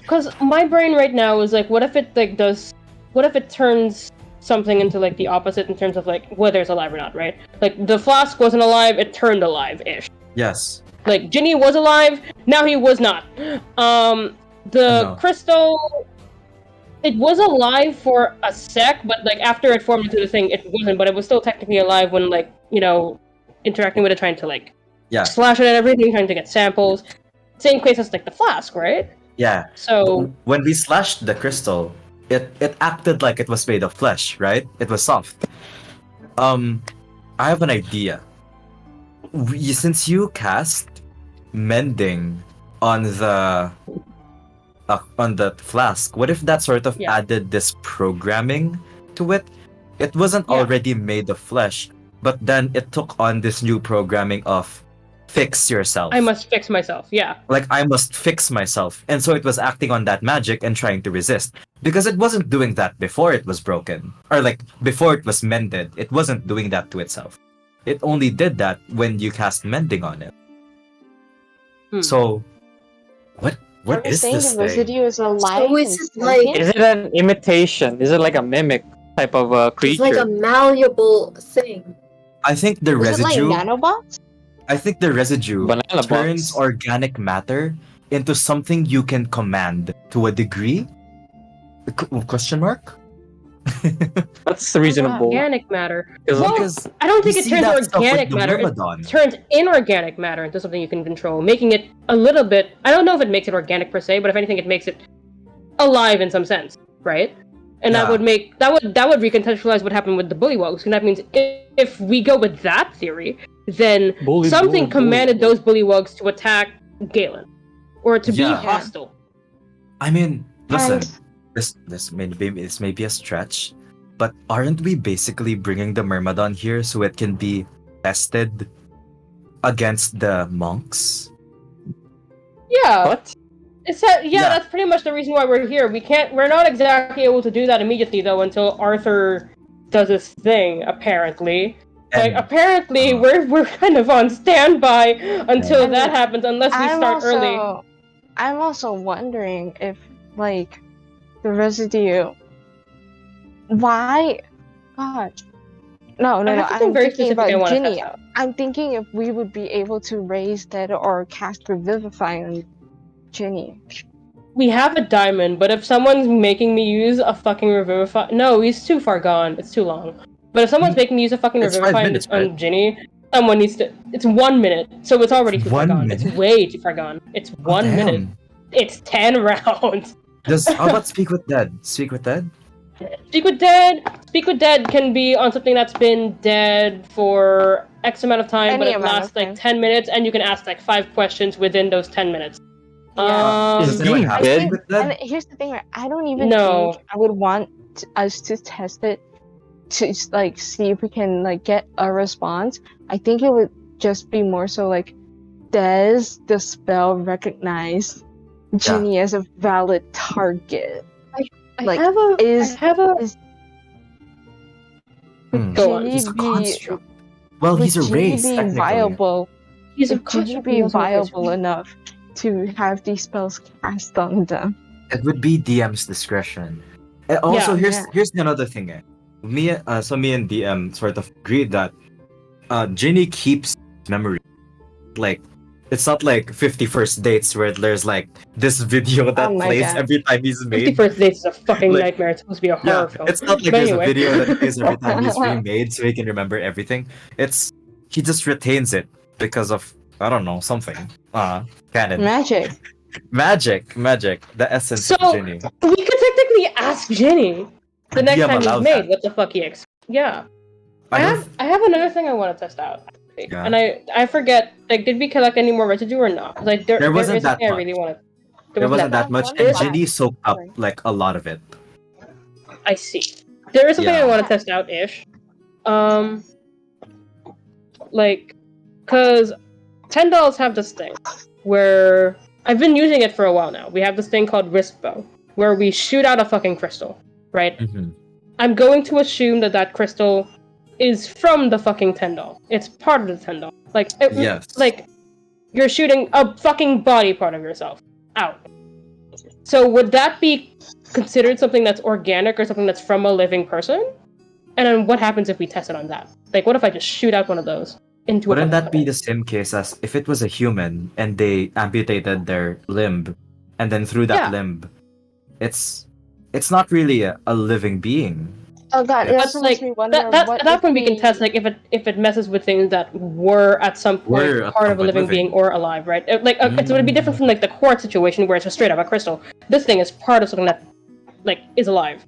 E: because my brain right now is like, what if it turns something into, like, the opposite in terms of, like, whether it's alive or not, right? Like, the flask wasn't alive, it turned alive-ish.
G: Yes.
E: Like, Ginny was alive, now he was not. The
G: No.
E: crystal, it was alive for a sec, but, like, after it formed into the thing, it wasn't, but it was still technically alive when, like, you know, interacting with it, trying to, like,
G: Yeah.
E: slash it and everything, trying to get samples. Same case as, like, the flask, right?
G: Yeah.
E: So,
G: When we slashed the crystal, it acted like it was made of flesh, right? It was soft. I have an idea. Since you cast mending on the flask, what if that sort of
E: Yeah.
G: added this programming to it? It wasn't
E: Yeah.
G: already made of flesh, but then it took on this new programming of fix yourself.
E: I must fix myself, yeah.
G: Like, I must fix myself. And so it was acting on that magic and trying to resist. Because it wasn't doing that before it was broken. Or, like, before it was mended. It wasn't doing that to itself. It only did that when you cast mending on it. So, what
I: Are you
G: is
I: saying
G: this
I: the
G: thing?
I: residue is alive?
H: So is
I: and
H: it like-
I: sentient?
C: Is it an imitation? Is it like a mimic type of
H: It's
C: creature?
H: like a malleable thing.
G: I think the
I: Is it like
G: residue...
I: nanobots?
G: I think the residue
C: Banana
G: turns
C: box.
G: organic matter into something you can command to a degree? Question mark?
C: That's reasonable.
E: Organic matter.
C: 'Cause
E: Well,
G: Because
E: I don't think
G: we
E: it
G: see
E: turns
G: that stuff with
E: organic
G: the
E: matter. It
G: Myrmidon.
E: turns inorganic matter into something you can control, making it a little bit. I don't know if it makes it organic per se, but if anything, it makes it alive in some sense, right? And that
G: Yeah.
E: would make that would recontextualize what happened with the bullywugs, and that means if we go with that theory, then something commanded those bullywugs to attack Galen, or to be
G: Yeah.
E: hostile.
G: I mean, listen,
I: And-
G: this may be a stretch, but aren't we basically bringing the Myrmidon here so it can be tested against the monks?
E: Yeah.
C: What?
E: Yeah, that's pretty much the reason why we're here. We're not exactly able to do that immediately though until Arthur does his thing, apparently. Like,
G: And-
E: apparently we're kind of on standby until
I: Yeah.
E: that happens, unless we start early.
I: I'm also wondering if, like, the residue, why God. No,
E: I
I: no, no.
E: have something
I: I'm
E: very
I: thinking
E: specific I
I: about
E: want to
I: Ginny.
E: test out.
I: I'm thinking if we would be able to raise dead or cast Revivify on Ginny.
E: We have a diamond, but if someone's making me use a fucking Revivify... No, he's too far gone. It's too long. But if someone's making me use a fucking
G: It's 5
E: Revivify
G: minutes,
E: on
G: right?
E: Ginny, someone needs to... It's 1 minute, so it's already too far
G: 1
E: gone. It's
G: minute?
E: way too far gone. It's
G: Oh,
E: 1 minute.
G: damn.
E: It's 10 rounds.
G: How about Speak with Dead? Speak with Dead?
E: Speak with Dead can be on something that's been dead for X amount of time, but
I: Any
E: it
I: amount
E: lasts
I: of
E: like
I: time.
E: 10 minutes, and you can ask like 5 questions within those 10 minutes.
I: Yeah.
G: Does anyone have
I: I
G: Speak
I: think,
G: with Dead?
I: and here's the thing, right? I don't even
E: No.
I: think I would want us to test it to like see if we can like get a response. I think it would just be more so like, does the spell recognize Ginny as a valid target? Like,
E: I have a Go on.
I: Ginny
G: He's a
I: be
G: construct. Well, he's a
I: would Ginny
G: race,
I: be
G: technically.
I: viable?
E: He's a
I: Would Ginny
E: construct,
I: be
E: he also has
I: viable enough to have these spells cast on them?
G: It would be DM's discretion. And also,
E: Yeah.
G: here's another thing. Me and DM sort of agreed that Ginny keeps memory. Like, it's not like 51st Dates where there's like this video that
I: Oh my
G: plays
I: God.
G: every time he's made.
E: 51st Dates is a fucking
G: Like,
E: nightmare. It's supposed to be a horror film.
G: it's not like
E: But
G: there's
E: anyway.
G: a video that plays every time he's remade so he can remember everything. It's he just retains it because of I don't know something. Canon.
I: Magic.
G: Magic. The essence
E: So,
G: of Ginny.
E: we could technically ask Ginny the next
G: DM
E: time he's
G: allows
E: made
G: that.
E: what the fuck he Yeah.
G: I don't
E: I have another thing I want to test out. actually.
G: Yeah.
E: And I forget, like, did we collect any more residue or not? Like, there
G: wasn't
E: is
G: that
E: something I
G: much.
E: really want to.
G: There wasn't that much,
I: One
G: and
I: last
G: Ginny soaked up
I: thing.
G: like a lot of it.
E: I see. There is something
G: Yeah.
E: I want to test out ish. Like, cause $10 have this thing where I've been using it for a while now. We have this thing called wrist bow, where we shoot out a fucking crystal, right?
G: Mm-hmm.
E: I'm going to assume that crystal is from the fucking $10. It's part of the $10. Like,
G: Yes.
E: like you're shooting a fucking body part of yourself out. So would that be considered something that's organic or something that's from a living person? And then what happens if we test it on that? Like, what if I just shoot out one of those into
G: Wouldn't
E: a
G: that be the same case as if it was a human and they amputated their limb, and then through that
E: Yeah.
G: limb, it's not really a living being.
I: Oh god,
G: But,
I: that's
E: like,
I: makes me wonder
E: At
I: what
E: that
I: if
E: point, we can test like if it messes with things that were at some point
G: Were at
E: part
G: some
E: of a
G: point
E: living
G: living.
E: being or alive, right? So it'd be different from like the quartz situation where it's just straight up a crystal. This thing is part of something that like is alive.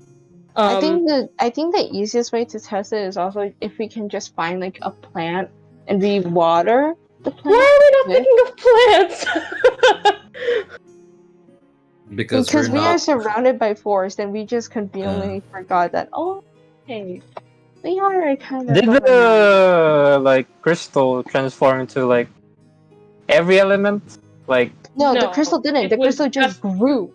I: I think the easiest way to test it is also if we can just find like a plant and we water the plant.
E: Why are we not thinking of plants?
G: Because
I: Because
G: we're
I: we are
G: not.
I: surrounded by forest and we just conveniently forgot that, oh, hey, we are kind of...
C: Did the like crystal transform into like every element? Like
I: No, the
E: No,
I: crystal didn't.
E: it
I: The
E: was
I: crystal just grew.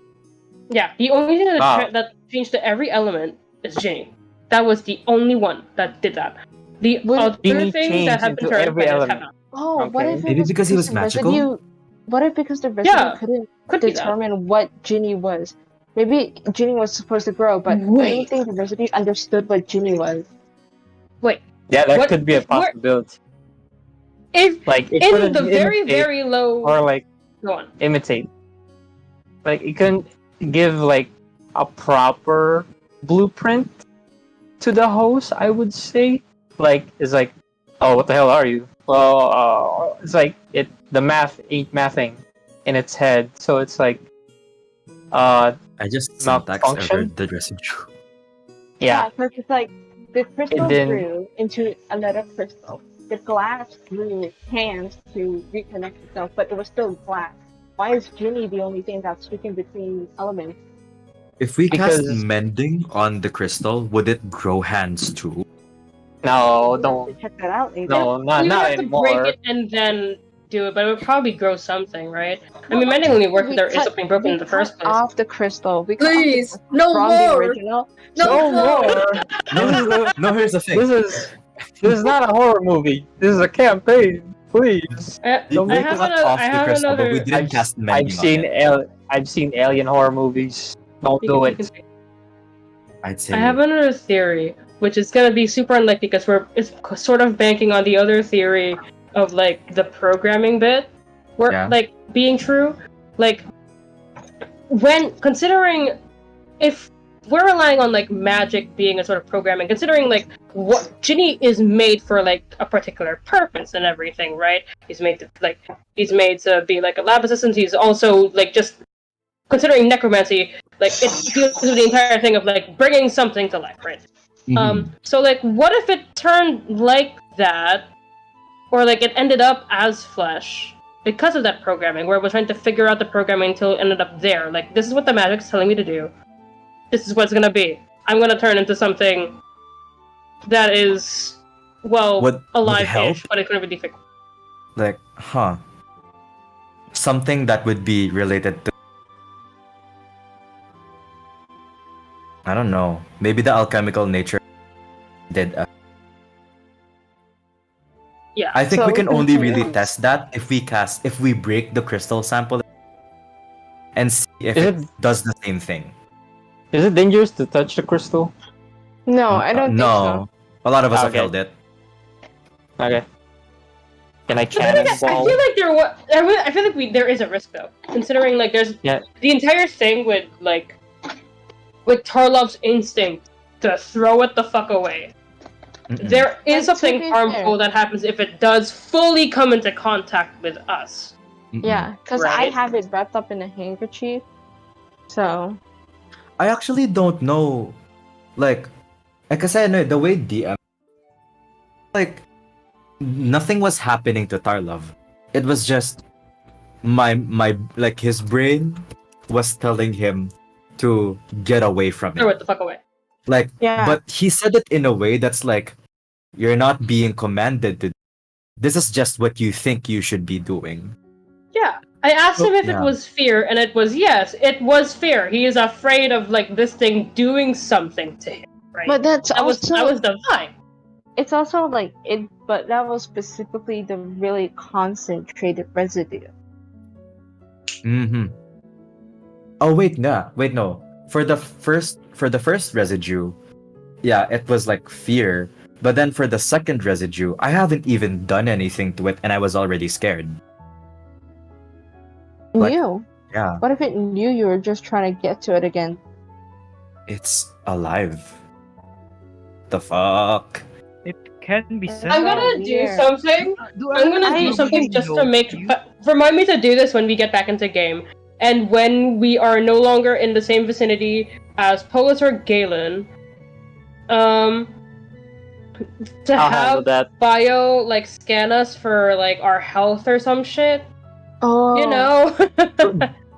E: Yeah, the only thing that,
C: Wow.
E: that changed to every element is Ginny. That was the only one that did that. The
I: Would
E: other
C: Ginny
E: things
C: change
E: that have been
C: into
E: turned
C: every
E: by this have
C: element?
E: not.
I: Oh, what
C: Okay.
I: if it
G: Maybe
I: was
G: because he was
I: the
G: magical?
I: residue? What if because the residue
E: Yeah,
I: couldn't
E: Could be that.
I: determine what Ginny was? Maybe Ginny was supposed to grow, but I don't
E: Wait.
I: think the residue understood what Ginny was.
E: Wait,
C: yeah, that
E: What-
C: could be a
E: where-
C: possibility.
E: if
C: Like it
E: in
C: couldn't
E: the very
C: imitate
E: very low,
C: or like
E: go on.
C: imitate. Like it couldn't give like a proper blueprint to the host, I would say. Like it's like, oh, what the hell are you? Well, it's like the math ain't mathing in its head, so it's like,
G: I just syntax
C: malfunction?
G: errored the residue.
C: yeah,
I: because it's like the crystal
C: didn't-
I: grew into another crystal. The glass grew hands to reconnect itself, but it was still glass. Why is Ginny the only thing that's switching between elements?
G: If we cast
C: Because-
G: mending on the crystal, would it grow hands too?
C: no,
I: We'll have
C: don't,
I: to check that out later.
C: no, not
E: We would
C: not
E: have to
C: anymore.
E: break it and then do it, but it would probably grow something, right? I mean, mending only works if there is something broken in the first place.
I: Off the crystal. We cut off the
H: Please,
I: crystal
H: no
I: from the
H: more.
I: original.
C: No more.
G: No, here's the thing.
C: This is not a horror movie. This is a campaign. Please.
G: We
C: Don't
E: I
C: make
E: have
G: cut
E: another.
G: off
E: I
G: the
E: have
G: crystal, but we
E: another.
G: didn't cast mending
C: I've seen
G: on it.
C: I've seen alien horror movies. Don't do it.
G: I'd say
E: I have another theory. which is gonna be super unlikely because it's sort of banking on the other theory of like the programming bit, where
D: Yeah.
E: like being true, like when considering if we're relying on like magic being a sort of programming, considering like what Ginny is made for like a particular purpose and everything, right? He's made to be like a lab assistant. He's also like just considering necromancy, like it deals with the entire thing of like bringing something to life, right? So like, what if it turned like that, or like it ended up as flesh because of that programming, where it was trying to figure out the programming until it ended up there. Like, this is what the magic's telling me to do. This is what it's gonna be. I'm gonna turn into something that is, well,
G: Would help?
E: alive-ish, but it's gonna be difficult.
G: Like, something that would be related to, I don't know, maybe the alchemical nature did.
E: Yeah.
G: I think
I: So
G: we can
I: we can
G: only
I: say
G: really
I: yes.
G: test that if we break the crystal sample and see if
C: Is
G: it
C: it-
G: does the same thing.
C: Is it dangerous to touch the crystal?
I: No, I don't think so.
G: No, a lot of us have
C: Okay.
G: held it.
C: Okay. Can I
E: I feel like
C: cannonball?
E: I feel like there is a risk though, considering like there's
C: Yeah.
E: the entire thing with Tarlov's instinct to throw it the fuck away. There is
I: But to
E: something
I: be
E: harmful that happens if it does fully come into contact with us.
I: Yeah, because I
E: Right.
I: have it wrapped up in a handkerchief. So
G: I actually don't know, like I said, no, the way DM, like, nothing was happening to Tarlov. It was just my like his brain was telling him to get away from
E: Throw
G: it.
E: it the fuck away.
G: Like,
I: Yeah.
G: but he said it in a way that's like, you're not being commanded to. This is just what you think you should be doing.
E: Yeah. I asked him if it
G: Yeah.
E: was fear, and it was yes, it was fear. He is afraid of like this thing doing something to him, right?
I: but that's
E: that was
I: also
E: the vibe.
I: it's also like it, but that was specifically the really concentrated residue.
G: Mm-hmm. Oh wait, no. For the first residue, yeah, it was like fear. But then for the second residue, I haven't even done anything to it, and I was already scared. Like-
I: Knew.
G: Yeah,
I: What if it knew you were just trying to get to it again?
G: it's alive. The fuck?
F: It can be sent.
E: I'm gonna do
I: weird.
E: something. I'm gonna do something just to make remind me to do this when we get back into game, and when we are no longer in the same vicinity as Polis or Galen. To
C: I'll handle
E: have
C: that.
E: Bio like scan us for like our health or some shit.
I: Oh,
E: You know.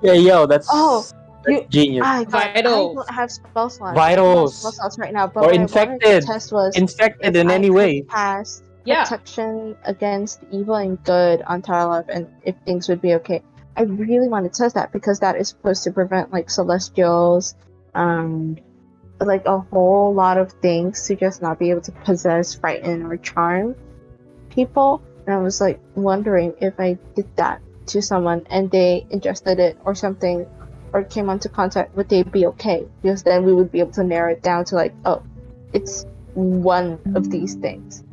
C: Yeah, yo, that's
I: Oh,
C: that's genius.
I: I
E: Vitals.
I: don't have spell slots.
C: Vitals.
I: Spell slots right now, but
C: Or
I: what I wanted to
C: infected.
I: test was
C: Infected
I: if
C: in
I: I
C: any
I: could
C: way.
I: pass
E: Yeah.
I: protection against evil and good on Tarlov, and if things would be okay. I really want to test that because that is supposed to prevent like celestials, like a whole lot of things to just not be able to possess, frighten, or charm people. And I was like wondering if I did that to someone and they ingested it or something, or came onto contact, would they be okay? Because then we would be able to narrow it down to like, oh, it's one of these things.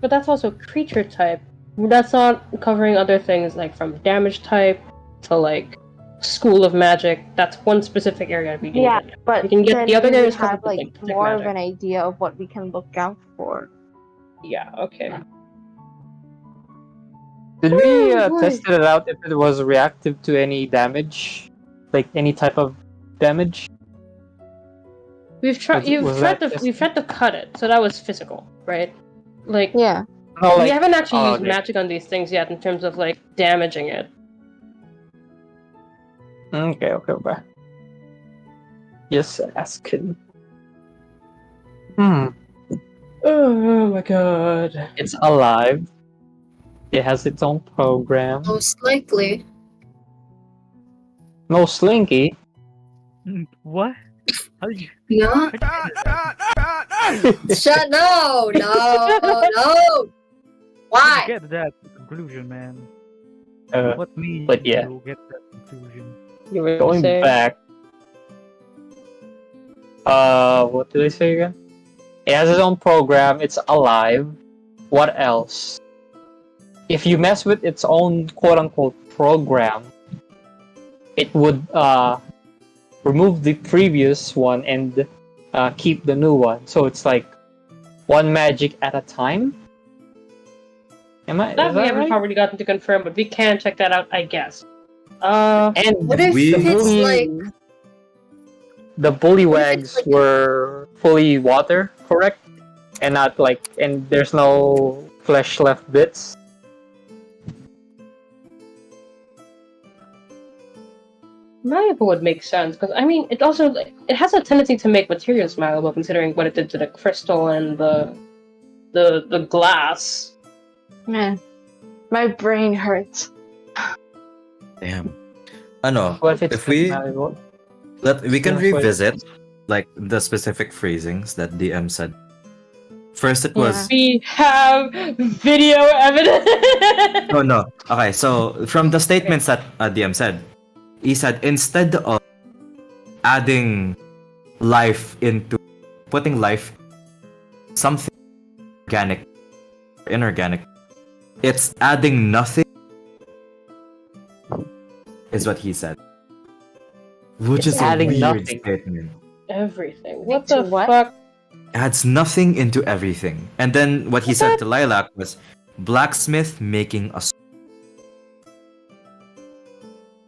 E: But that's also creature type. That's not covering other things like from damage type to like school of magic. That's one specific area we can get.
I: but
E: We can get
I: then
E: the other
I: we
E: areas
I: would have
E: covered with,
I: like
E: like, detect
I: more of
E: magic.
I: an idea of what we can look out for.
E: Yeah, okay.
C: Did we
E: Oh, boy.
C: test it out if it was reactive to any damage, like any type of damage?
E: We've tried
C: Was that just-
E: we've tried to cut it, so that was physical, right? Like
I: Yeah.
C: No,
E: we
C: like
E: haven't actually used
C: okay.
E: magic on these things yet in terms of like damaging it.
C: Okay. Yes, asking. Hmm.
E: Oh my god.
C: It's alive. It has its own program.
H: Most likely.
C: No slinky.
F: What? How did you?
H: Yeah. Shut no. Why?
F: Get that conclusion, man. What made
C: but yeah.
F: you get that conclusion?
E: You were
C: Going
E: saying?
C: back. What did I say again? It has its own program. It's alive. What else? If you mess with its own quote-unquote program, it would remove the previous one and keep the new one. So it's like one magic at a time. Am I?
E: That
C: Is
E: we
C: that
E: haven't
C: right?
E: probably gotten to confirm, but we can check that out, I guess.
C: And
H: What if
G: We-
H: it's like
C: the
H: What if
C: bullywags
H: it's like-
C: were fully water, correct? And not like, and there's no flesh left bits.
E: malleable would make sense because I mean, it also it has a tendency to make materials malleable, considering what it did to the crystal and the glass.
I: Man, my brain hurts.
G: Damn. Ano,
C: What if it's
G: if we
C: malleable?
G: we can
C: Yeah, but-
G: revisit like the specific phrasings that DM said. First, it was
E: We have video evidence.
G: oh no. Okay, so from the statements that DM said, he said instead of adding life into putting life something organic or inorganic, it's adding nothing. Is what he said. Which
C: It's
G: is a
C: adding
G: weird
C: nothing.
G: statement.
E: Everything. What
I: To
E: the
I: what?
E: fuck?
G: Adds nothing into everything. And then what he said to Lilac was blacksmith making a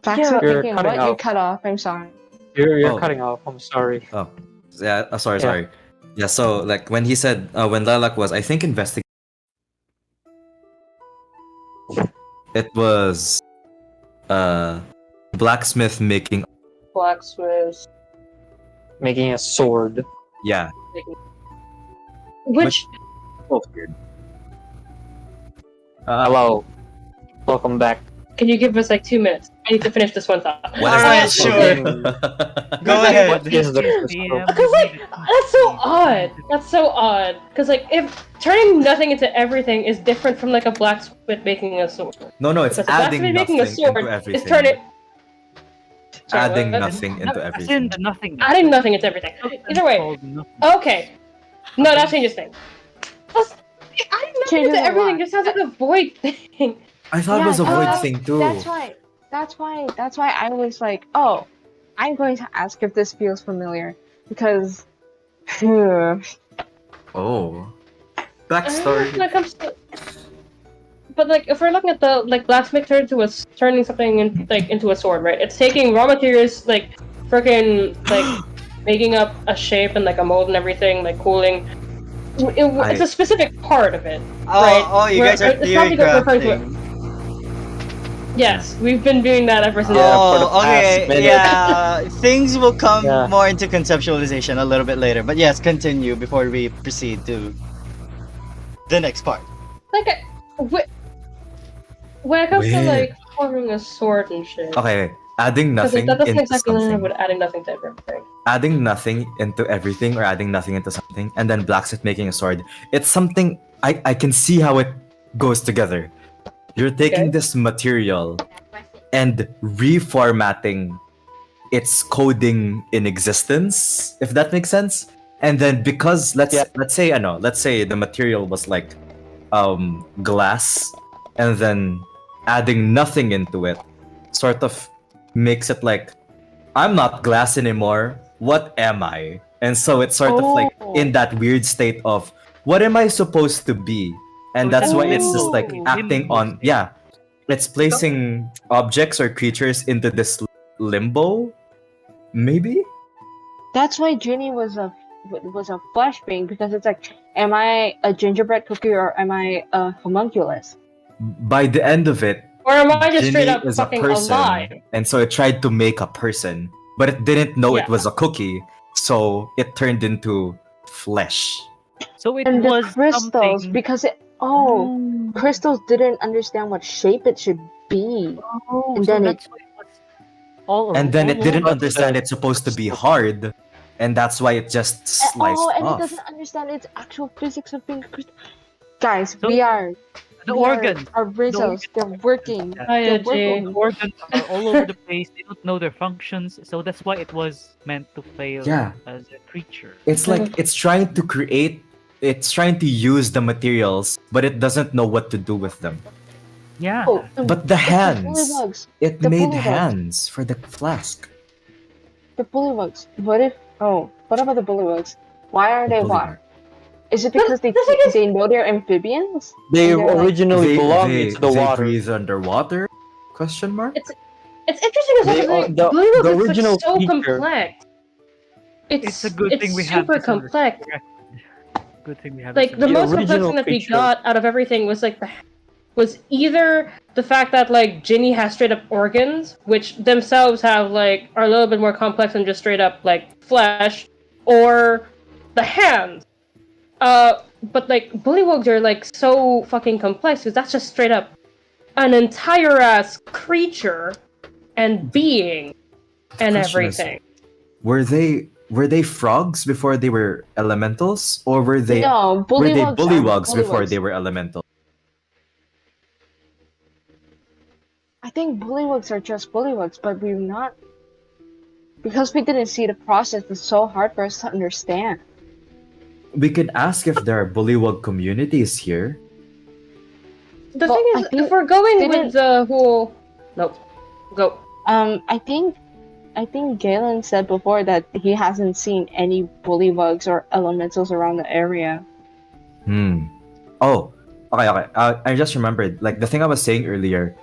I: Blacksmith
C: You're
I: thinking
C: cutting
I: what? You
C: out.
I: cut off. I'm sorry.
C: You're
G: Oh.
C: cutting off. I'm sorry.
G: oh yeah sorry
C: Yeah.
G: sorry yeah so like when he said when Lilac was I think investigating, it was blacksmith making
E: Blacksmith.
C: Making a sword.
G: yeah
E: Which
G: oh, weird.
C: Hello. Welcome back.
E: can you give us like 2 minutes? I need to finish this one thought.
G: What is
A: Alright,
G: that?
A: sure. Go
C: What
A: ahead.
C: is the
F: DM,
E: Because like that's so odd. That's so odd. Because like if turning nothing into everything is different from like a blacksmith making a sword.
G: no it's
E: Because a
G: adding
E: blacksmith
G: nothing
E: making a sword
G: into
E: is
G: everything
E: turning
G: adding
E: what?
G: nothing into
F: As
G: everything
F: in the nothing.
E: adding nothing into everything. Either way, okay. No, that changes things. Plus, adding nothing
I: Changes
E: into
I: a
E: everything
I: lot.
E: just sounds like a void thing.
G: I thought it was a
I: Yeah,
G: void
I: uh,
G: thing too.
I: That's why I was like, oh, I'm going to ask if this feels familiar because
G: Oh backstory.
E: Like, but like if we're looking at the like blacksmith turning something into a sword, right? It's taking raw materials like freaking like making up a shape and like a mold and everything, like cooling. It's a specific part of it, right?
A: Oh, you
E: Where-
A: guys are
E: it's
A: theory
E: probably referring to it.
A: crafting.
E: Yes, we've been doing that ever since.
C: Yeah, for the
A: Oh, okay.
C: past minute.
A: Yeah, things will come
C: Yeah.
A: more into conceptualization a little bit later. But yes, continue before we proceed to the next part.
E: Like, when it comes to
G: Weird.
E: like forming a sword and shit.
G: Okay, adding
E: Because
G: nothing
E: that doesn't
G: into
E: exactly line up
G: something.
E: with adding nothing to everything.
G: Adding nothing into everything or adding nothing into something and then blacksmith making a sword. It's something I can see how it goes together. You're taking
E: Okay.
G: this material and reformatting its coding in existence, if that makes sense. And then because let's say the material was like glass, and then adding nothing into it sort of makes it like I'm not glass anymore. What am I? And so it's sort of like in that weird state of what am I supposed to be? And
F: So
G: that's
F: it's
G: why
F: a
G: it's just like
F: limbo
G: acting on
F: state.
G: it's placing objects or creatures into this limbo, maybe.
I: that's why Ginny was a flesh being because it's like, am I a gingerbread cookie or am I a homunculus?
G: By the end of it,
E: Or am I just straight
G: Ginny
E: up
G: is a
E: fucking
G: person,
E: alive?
G: and so it tried to make a person, but it didn't know it
E: Yeah.
G: was a cookie, so it turned into flesh.
F: So it
I: And the
F: was
I: crystals
F: something.
I: because
F: Oh,
I: crystals didn't understand what shape it should be.
F: oh,
I: and
F: so
I: then
F: that's why it was all
G: And then it
F: all
G: didn't
F: over.
G: understand it's supposed to be hard, and that's why it just sliced
I: and it
G: off.
I: doesn't understand its actual physics of being a crystal. Guys,
F: So,
I: we are
F: The
I: we are-
F: organs.
I: Our results, they're working.
E: Hiya,
I: They're
E: Jay.
F: The
I: working.
F: organs are all over the place. They don't know their functions, so that's why it was meant to fail
G: Yeah.
F: as a creature.
G: It's like it's trying to create it's trying to use the materials, but it doesn't know what to do with them.
F: Yeah.
I: Oh,
G: But the
I: it's
G: hands,
I: bullywugs.
G: it
I: The
G: made
I: bullywugs.
G: hands for the flask.
I: The bullywugs. What if? Oh, what about the bullywugs? Why are they
G: Bullywug.
I: water? Is it because they know they're amphibians?
C: They
I: And they're like-
C: originally belonged into the
G: they
C: water.
G: breathe underwater? Question mark.
E: It's interesting as
C: They
E: well
C: are-
E: because
C: the
E: bullywugs is
C: original
E: like so
C: feature.
E: complex.
F: It's a good thing we have
E: super
F: this under-
E: complex.
F: Good thing we have
E: Like
F: this
E: the
F: under-
E: most complex
C: original
E: thing that we
C: feature.
E: got out of everything was like was either the fact that like Ginny has straight up organs, which themselves are a little bit more complex than just straight up like flesh, or the hands. But like bullywugs are like so fucking complex because that's just straight up an entire ass creature and being and
G: question is-
E: everything.
G: Were they frogs before they were elementals, or were they
I: No, bullywugs.
G: bullywugs before they were elementals?
I: I think bullywugs are just bullywugs, but we're not. Because we didn't see the process, it's so hard for us to understand.
G: We could ask if there are bullywug communities here.
E: The
I: Well,
E: thing
I: I
E: is,
I: think
E: if we're going
I: they
E: with the whole, nope, go.
I: I think Galen said before that he hasn't seen any bullywugs or elementals around the area.
G: Oh, okay. I just remembered. Like the thing I was saying earlier,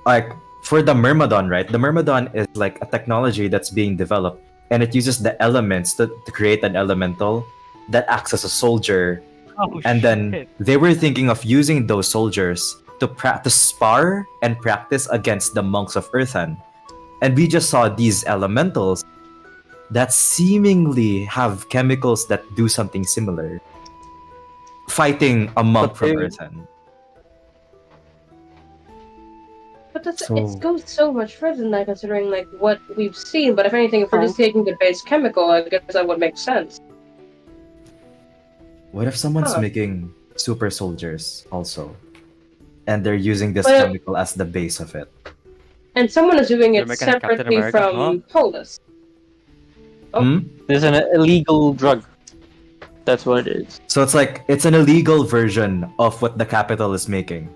G: like for the Myrmidon, right? The Myrmidon is like a technology that's being developed, and it uses the elements to create an elemental that acts as a soldier.
F: Oh,
G: And then
F: shit.
G: they were thinking of using those soldiers to spar and practice against the monks of Earthen. And we just saw these elementals that seemingly have chemicals that do something similar, fighting a monk
C: But
G: from
C: they-
G: Earthen.
E: But that's,
G: So-
E: it goes so much further than that, considering like what we've seen. But if anything, if we're just taking the base chemical, I guess that would make sense.
G: What if someone's
E: Huh.
G: making super soldiers also, and they're using this
E: Well-
G: chemical as the base of it?
E: And someone is doing
D: They're
E: it
D: making a Captain
E: separately
D: America,
E: from Polus. Oh.
G: Hmm?
C: There's an illegal drug. That's what it is.
G: So it's an illegal version of what the capital is making,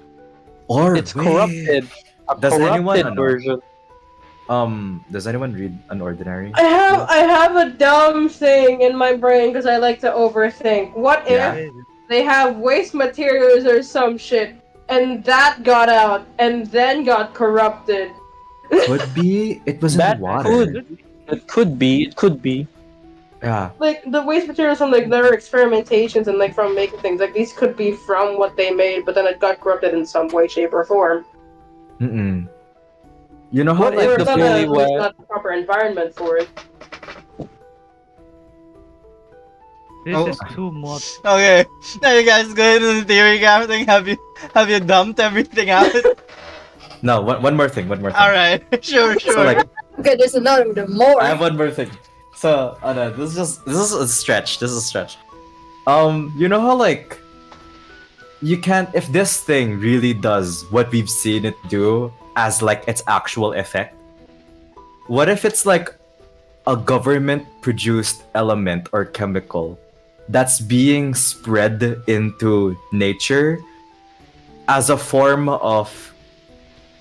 G: or
C: It's
G: wait,
C: corrupted. A
G: Does anyone
C: corrupted
G: know?
C: version.
G: Does anyone read an ordinary?
E: I have a dumb thing in my brain because I like to overthink. What if
G: Yeah.
E: they have waste materials or some shit, and that got out and then got corrupted?
G: Could be. It was in
C: That
G: the water.
C: could. It could be. It could be.
G: Yeah.
E: Like the waste materials from like their experimentations and like from making things, like these could be from what they made, but then it got corrupted in some way, shape, or form.
G: Mm-mm. You know how
C: What
G: like
C: if
E: Or
G: the
E: it's not,
C: fully
E: it's
C: wet-
E: not the proper environment for it.
F: This
A: Oh.
F: is too much.
A: Okay, now you guys go into the theory crafting. Have you dumped everything out?
G: no one more thing.
A: All right, sure.
G: So like
H: Okay, there's another more.
G: I have one more thing. So no, this is a stretch. This is a stretch. You know how like you can't, if this thing really does what we've seen it do as like its actual effect, what if it's like a government produced element or chemical that's being spread into nature as a form of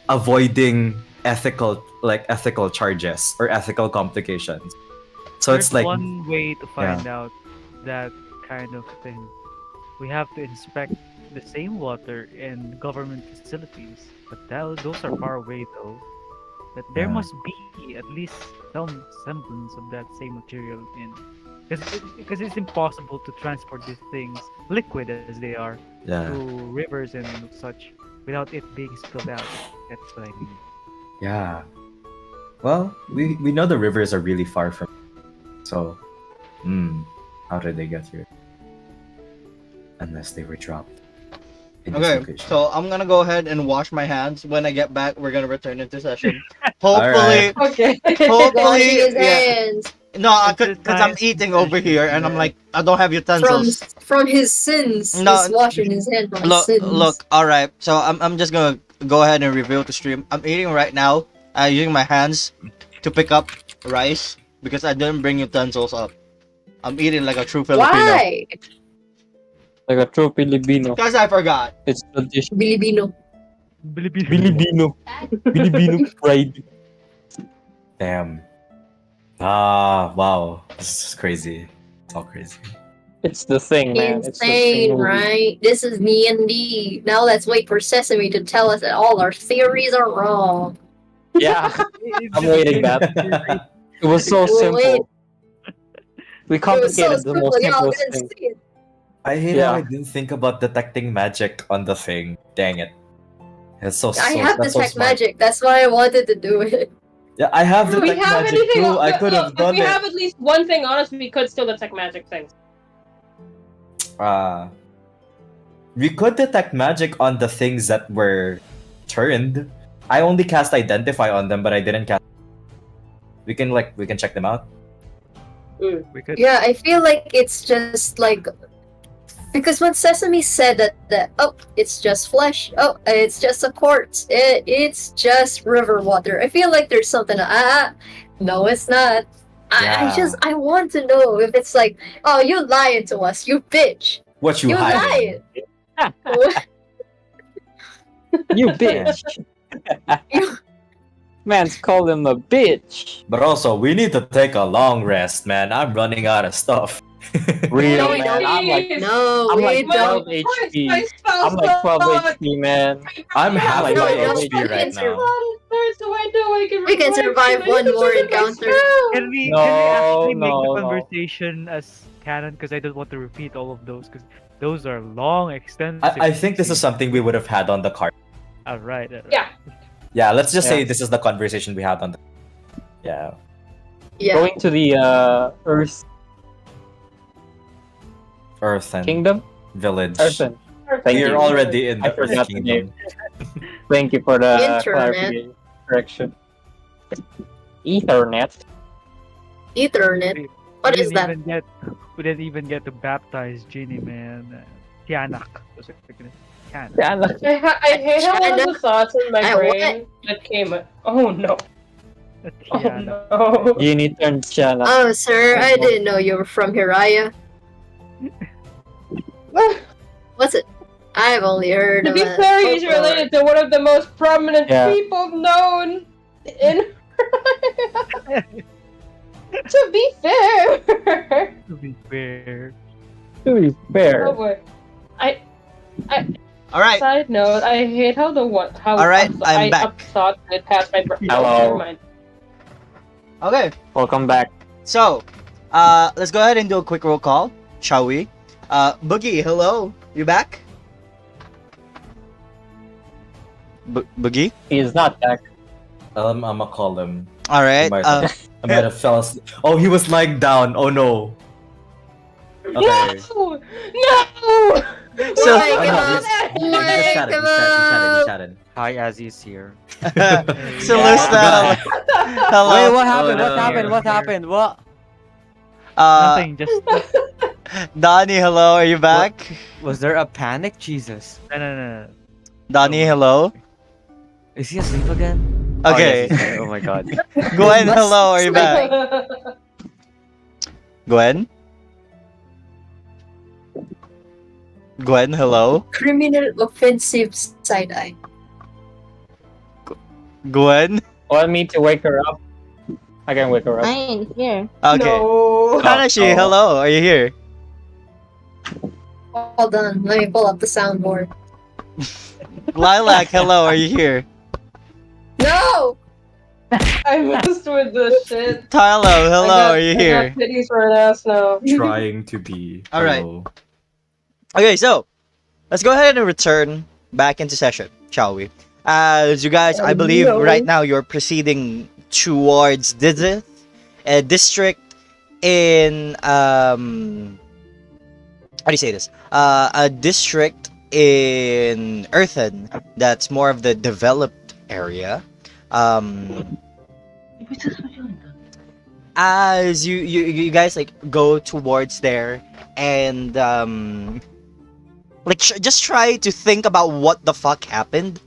G: avoiding ethical charges or ethical complications? So
F: There's
G: it's like
F: one way to find out that kind of thing. We have to inspect the same water in government facilities, but those are far away though. That there
G: Yeah.
F: must be at least some semblance of that same material in, because it's impossible to transport these things, liquid as they are,
G: yeah.
F: to rivers and such without it being spilled out. That's what I mean.
G: Yeah. Well, we know the rivers are really far from. So, how did they get here? Unless they were dropped. In this
A: Okay,
G: location.
A: so I'm gonna go ahead and wash my hands. When I get back, we're gonna return into session. Hopefully,
E: Okay.
H: Washing
A: hopefully,
H: his
A: yeah.
H: hands
A: No,
F: It's a
A: because I'm
F: nice
A: eating over here, and I'm
F: yeah.
A: like, I don't have utensils.
H: from his sins.
A: No,
H: He's washing his hands from his
A: Look,
H: sins.
A: look. All right. So I'm just gonna go ahead and reveal the stream. I'm eating right now. Using my hands to pick up rice because I didn't bring utensils up. I'm eating like a true Filipino.
H: Why?
C: Like a true Filipino.
A: Because I forgot.
C: It's tradition.
H: Bilibino.
C: Filipino. Filipino pride.
G: Damn. Ah, wow. This is crazy. It's all crazy.
C: It's the thing, man. It's the thing
H: Insane,
C: movie.
H: right? This is D&D. Now let's wait for Sesame to tell us that all our theories are wrong.
C: Yeah, I'm waiting that. It was so
H: We'll wait.
C: simple. We
H: It was so
C: complicated the
H: simple,
C: most
H: y'all
C: simplest
H: didn't
C: thing.
H: see it.
G: I hate
C: Yeah.
G: how I didn't think about detecting magic on the thing. Dang it. It's so
H: I have
G: that's so
H: detect
G: smart.
H: magic. That's why I wanted to do it.
G: Yeah, I have
E: If we
G: detect
E: have
G: magic
E: anything,
G: too. I could have
E: if
G: done
E: we
G: it.
E: have at least one thing on us, we could still detect magic things.
G: We could detect magic on the things that were turned. I only cast identify on them, but I didn't cast. We can check them out.
F: We could.
H: Yeah, I feel like it's just like because when Sesame said that oh, it's just flesh. Oh, it's just a quartz. It's just river water. I feel like there's something. No, it's not.
G: Yeah.
H: I want to know if it's like, oh, you lying to us, you bitch.
G: What you
H: You
G: hiding?
H: lied.
C: You bitch. Man's called him a bitch.
G: But also, we need to take a long rest, man. I'm running out of stuff.
C: Real,
H: No, we
C: man.
H: don't.
C: I'm like,
H: No,
C: I'm
H: we
C: like
H: don't.
C: 12 HP. I'm like 12 HP, man.
G: I'm half
C: like,
G: my
C: no,
G: HP
H: we
G: right
H: can
G: now.
H: We can survive one more encounter.
F: Can we
C: No,
F: actually make
C: no,
F: the
C: no.
F: conversation as canon? Because I don't want to repeat all of those. Because those are long, extensive.
G: I think this is something we would have had on the card.
F: Alright.
E: Yeah.
G: Yeah, let's just say
C: Yeah.
G: this is the conversation we had on the. Yeah.
H: Yeah.
C: Going to the Earth
G: Earth and
C: Kingdom?
G: Village.
C: Earthen. Thank
G: We're
C: you.
G: already in
C: I
G: the Earth
C: forgot the
G: Kingdom.
C: Thank you for the
H: Internet.
C: clarification. Correction. Ethernet.
H: Ethernet. What is that?
F: We didn't even get to baptize Ginny, man. Tianak. Was it Tianak?
C: Yeah,
E: I hate how one of
H: China.
E: the thoughts in my
H: I
E: brain that came. Oh no! Oh
F: Tianak.
E: no!
C: Genie turned Chana.
H: Oh, sir, I didn't know you were from Hiraya. What's it? I've only heard
E: To
H: of
E: be
H: it.
E: fair, he's related to one of the most prominent
C: Yeah.
E: people known in. To be fair.
F: To be fair.
C: To be fair.
E: Oh boy.
A: All right.
E: Side note, I hate how how
A: All right,
E: I
A: I'm back.
E: thought it passed my brain.
C: Hello.
E: Never mind.
A: Okay.
C: Welcome back.
A: So, let's go ahead and do a quick roll call, shall we? Boogie, hello. You back? Boogie?
C: He is not back.
G: I'm gonna call him.
A: All right.
G: I might have fell asleep. Oh, he was lying down. Oh no. Okay.
E: No! No!
A: So-
H: Wake him up!
G: He chatted.
D: Hi, Aziz here.
A: Celesta, hello.
D: Wait, what happened?
G: no.
D: What happened? What happened? What?
F: Nothing, just
A: Donnie, hello. Are you back?
D: Was there a panic? Jesus.
F: no.
A: Donnie, hello.
D: Is he asleep again?
A: Okay.
D: Oh, yes, he's there. Oh my god.
A: Gwen, hello. Are you back? Gwen? Gwen, hello.
H: Criminal offensive side eye.
A: Gwen?
C: Want me to wake her up? I can wake her
I: I
C: up.
I: ain't here.
A: Okay.
E: No.
A: Hanashi,
C: Oh.
A: hello. Are you here?
H: Hold on, let me pull up the soundboard.
A: Lilac, hello. Are you here?
H: No!
E: I messed with the shit.
A: Tylo, hello. Are you
E: I
A: here?
E: got titties for an ass now.
G: Trying to be.
A: All right.
G: Hello.
A: Okay, so let's go ahead and return back into session, shall we? As you guys, I believe
E: No.
A: right now you're proceeding towards Dizith, a district in how do you say this? A district in Earthen that's more of the developed area. As you guys like go towards there and like just try to think about what the fuck happened.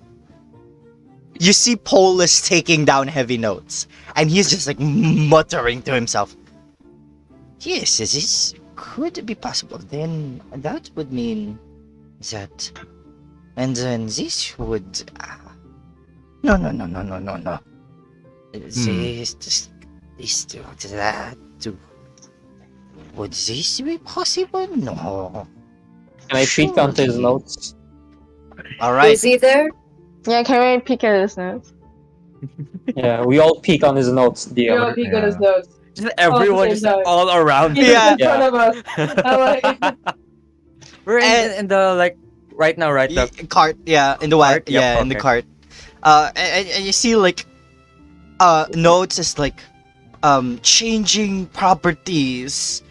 A: You see Polis taking down heavy notes, and he's just like muttering to himself. Yes, this is could be possible. Then that would mean that, and then this would. No, no, no, no, no, no, no. This, that. Would this be possible? No.
C: Can I peek onto his notes?
A: All right.
H: Is he there?
I: Yeah, can we peek at his notes?
C: Yeah, we all peek on his notes.
E: You know,
C: DM.
E: peek at his notes.
D: Just everyone
E: same
D: just
E: time.
D: all around.
E: He's
A: Yeah.
E: in front of us. I'm like,
D: We're
A: And-
D: in the like right now, right? The
A: Cart, yeah, in the
D: Cart?
A: white, yeah,
D: Yep,
A: in the
D: okay.
A: cart. And you see like, notes is like, changing properties,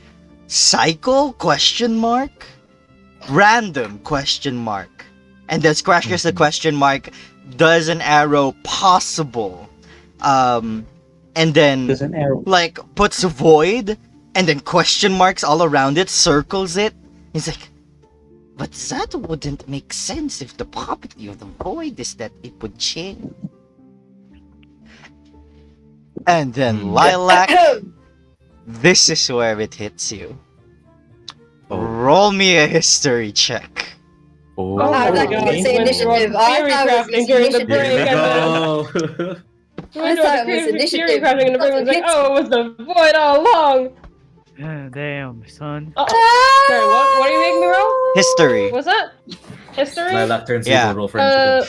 A: cycle question mark, random question mark, and then scratches the question mark, does an arrow possible, and then
C: There's an arrow.
A: like puts void, and then question marks all around it, circles it. He's like, but that wouldn't make sense if the property of the void is that it would change. And then Lilac, this is where it hits you.
G: Oh.
A: Roll me a history check.
G: Oh.
E: Oh
H: I
E: my
H: thought you
E: God,
H: would say
E: when
H: initiative.
E: we're
H: I
E: theory
H: thought it was
E: crafting during the
H: initiative.
E: break.
G: Here we
E: I
G: go.
H: I thought it was initiative.
E: Theory crafting, and the break was like,
H: Hits-
E: oh, it was the void all along.
F: Damn, son.
E: Sorry, what are you making me roll?
A: History.
E: What's that? History?
G: Lilac turns
A: Yeah.
G: evil, roll for
E: Uh,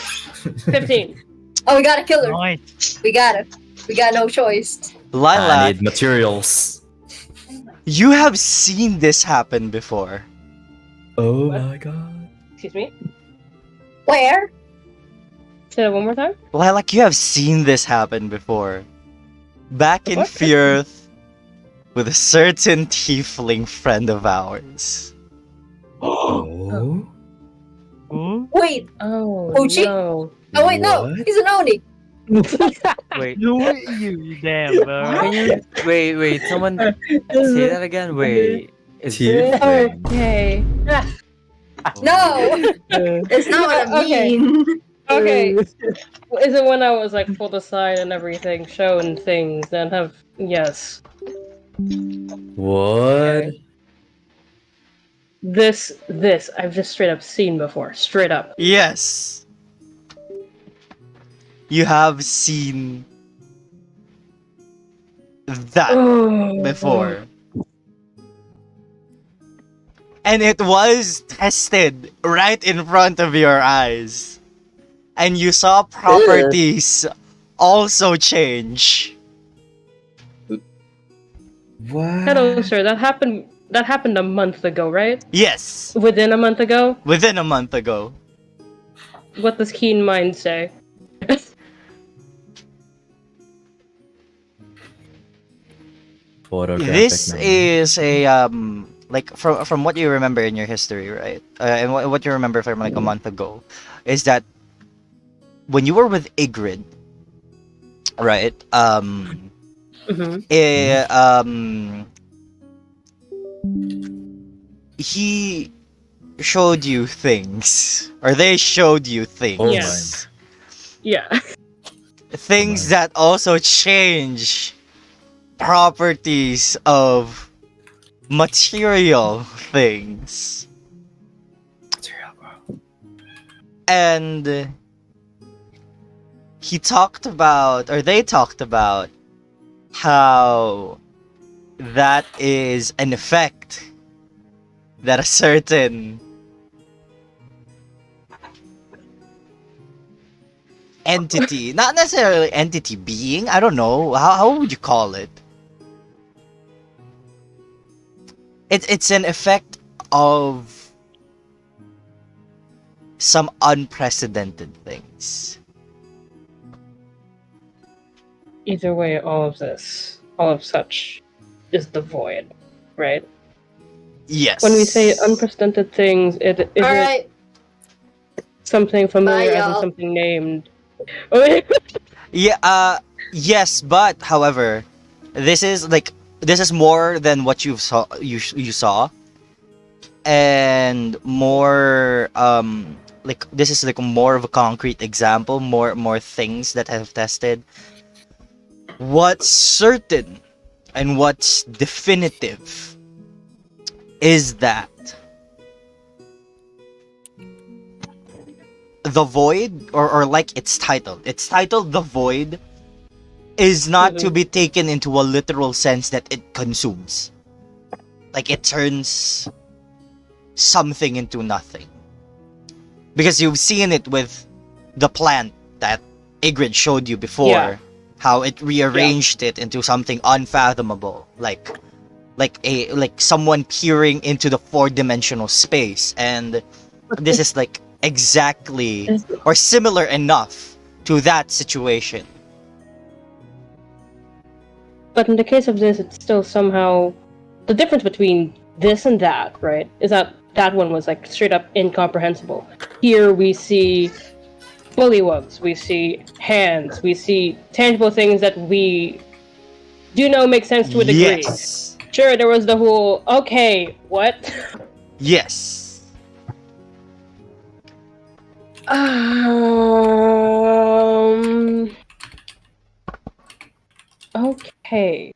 G: initiative.
E: 15.
H: Oh, we got a killer.
F: Nice.
H: We got it. We got no choice.
G: I
A: Lilac,
G: need materials.
A: you have seen this happen before.
G: Oh
E: What?
G: my god.
E: Excuse me?
H: Where?
E: Say that one more time?
A: Lilac, you have seen this happen before. Back in
E: What?
A: Firth, with a certain tiefling friend of ours.
G: Oh.
F: Ooh.
H: Wait.
E: Oh,
H: Ochi?
E: no.
H: Oh wait, no.
G: What?
H: He's an Oni.
D: wait.
F: You damn, bro.
D: Can you wait? Someone say that again. Wait. Is
G: Tiefling.
E: Okay.
H: No, that's not what I
E: Okay.
H: mean.
E: Okay. Is it when I was like pulled aside and everything, shown things, and have yes.
G: What?
E: This I've just straight up seen before. Straight up.
A: Yes. You have seen that
E: Oh,
A: before. And it was tested right in front of your eyes. And you saw properties also change.
G: What?
E: Hello, sir. That happened a month ago, right?
A: Yes,
E: Within a month ago.
A: within a month ago.
E: What does Keen Mind say?
G: Photographic
A: This
G: memory.
A: is a like from what you remember in your history, right? And what you remember from like a month ago is that when you were with Igrid, right?
E: Mm-hmm.
A: He showed you things, or they showed you things.
G: Oh
E: Yes. Yeah.
A: Things that also change properties of material things.
G: Material, bro.
A: And he talked about, or they talked about, how that is an effect that a certain entity, not necessarily entity, being, I don't know, how would you call it? It's an effect of some unprecedented things.
E: Either way, all of such, is the void, right?
A: Yes.
E: When we say unprecedented things, is
H: All
E: it
H: right.
E: something familiar
H: Bye,
E: as in
H: y'all.
E: something named? Oh,
A: Yeah, yes, but however, this is more than what you saw, and more like this is like more of a concrete example, more things that have tested. What's certain and what's definitive is that the void, or like it's titled the void, is not to be taken into a literal sense that it consumes. Like it turns something into nothing. Because you've seen it with the plant that Igrid showed you before,
E: Yeah.
A: how it rearranged it into something unfathomable, like someone peering into the four-dimensional space, and this is like exactly or similar enough to that situation.
E: But in the case of this, it's still somehow the difference between this and that, right? Is that one was like straight up incomprehensible. Here we see bullywugs, we see hands, we see tangible things that we do know make sense to a degree.
A: Yes.
E: Sure, there was the whole okay, what?
A: Yes.
E: Okay.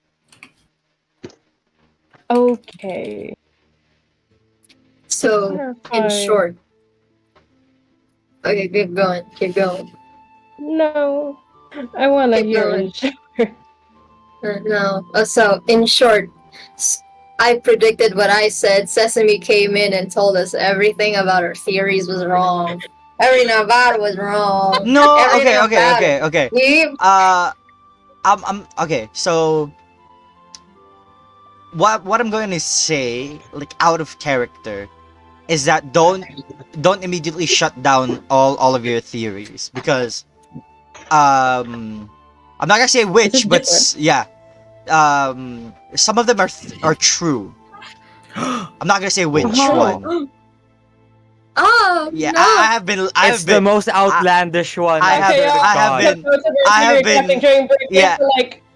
E: Okay.
H: So, in
E: Clarify.
H: short. Okay, keep going. Keep going.
E: No. I wanna
H: Keep
E: hear
H: going.
E: in short.
H: No. So, in short, I predicted what I said. Sesame came in and told us everything about our theories was wrong. Everything about it was wrong.
A: No.
H: Everything about
A: Okay.
H: it.
A: Okay. So, what I'm going to say, like out of character, is that don't immediately shut down all of your theories, because I'm not gonna say which, but yeah, some of them are true. I'm not gonna say which one.
H: Oh,
A: Yeah,
H: no.
A: I have been.
D: It's the most outlandish one.
A: I
D: I've
A: have-
D: heard of
A: I have
D: God.
A: been- I have been- yeah,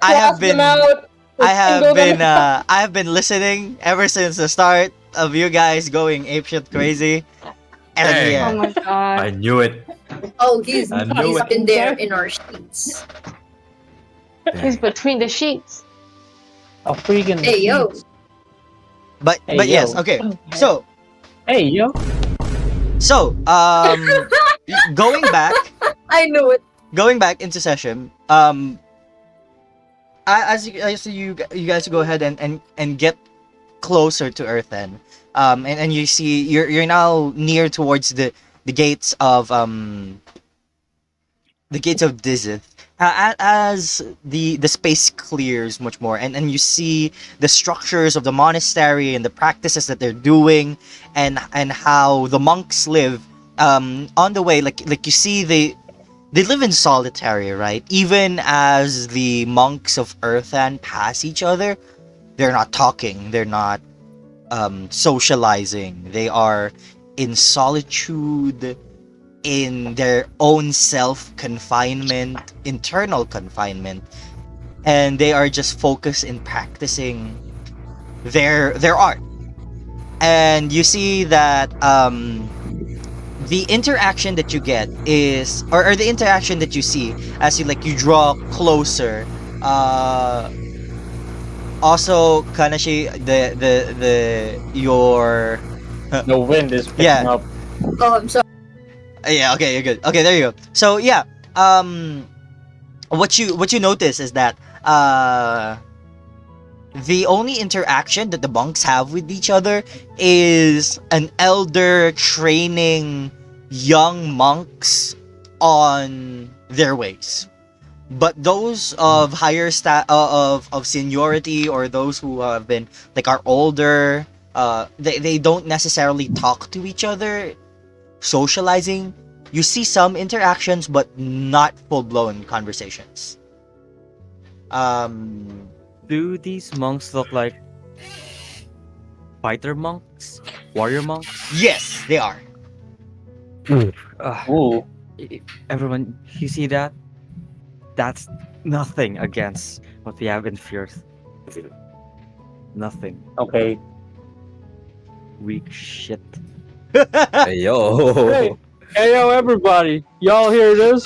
A: I have been- I have been listening ever since the start of you guys going apeshit crazy, and
G: Hey.
A: yeah.
I: Oh my god.
G: I knew it.
H: Oh, he's
G: I knew it.
H: been there in our sheets.
I: He's between the sheets.
C: A freaking.
H: Hey, yo.
A: But
C: Hey,
A: yes,
C: yo.
A: okay. So
C: Hey, yo.
A: going back
H: I knew it.
A: into session, as you guys go ahead and get closer to Earthen, and you see you're now near towards the gates of Dizith. As the space clears much more, and you see the structures of the monastery and the practices that they're doing, and how the monks live on the way, like you see they live in solitary, right? Even as the monks of Earthan pass each other, they're not talking, they're not socializing, they are in solitude, in their own self-confinement, internal confinement, and they are just focused in practicing their art. And you see that the interaction that you get is, or the interaction that you see as you draw closer, also Kanashi, your
C: The wind is picking
A: Yeah.
C: up.
H: Oh, I'm sorry.
A: yeah, okay, you're good. Okay, there you go. So yeah, what you notice is that the only interaction that the monks have with each other is an elder training young monks on their ways. But those of higher of seniority, or those who have been are older, they don't necessarily talk to each other, socializing. You see some interactions, but not full-blown conversations.
D: Do these monks look like fighter monks? Warrior monks?
A: Yes, they are.
C: Ooh.
D: Everyone, you see that? That's nothing against what we have in Firth. Nothing.
C: Okay.
D: Weak shit.
G: Hey, yo.
C: Hey. Hey, yo, everybody. Y'all hear this?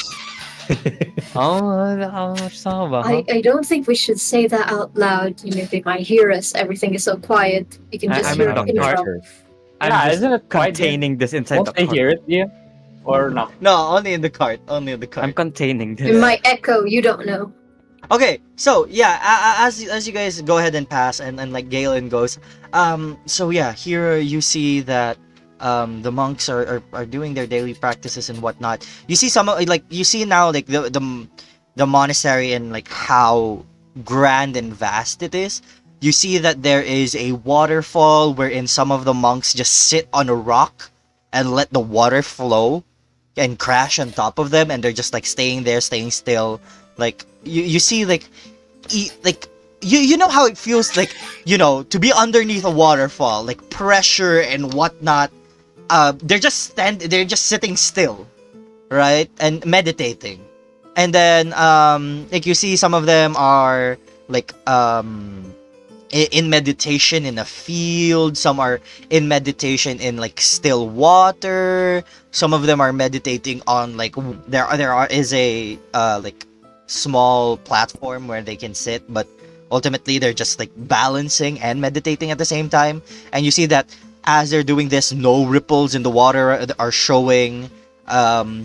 D: Oh, what you talking about, huh?
H: I don't think we should say that out loud. You know, they might hear us. Everything is so quiet. You can just
F: I'm
H: hear
F: in
H: the
F: the cart.
H: intro.
D: I'm
C: Nah,
D: just
C: isn't it quiet here?
D: containing this inside
C: Won't
D: the
C: they
D: cart.
C: hear it, yeah? Or no?
A: No, only in the cart. Only in the cart.
D: I'm containing
H: It
D: this.
H: might echo. You don't know.
A: Okay, so yeah, as you guys go ahead and pass, and like Galen goes, so yeah, here you see that the monks are doing their daily practices and whatnot. You see some like you see now like the monastery and like how grand and vast it is. You see that there is a waterfall wherein some of the monks just sit on a rock and let the water flow and crash on top of them, and they're just like staying there, staying still. Like you see like like you know how it feels like, you know, to be underneath a waterfall, like pressure and whatnot. They're just sitting still, right, and meditating. And then like you see some of them are like in meditation in a field. Some are in meditation in like still water. Some of them are meditating on like is a like small platform where they can sit, but ultimately they're just like balancing and meditating at the same time. And you see that as they're doing this, no ripples in the water are showing.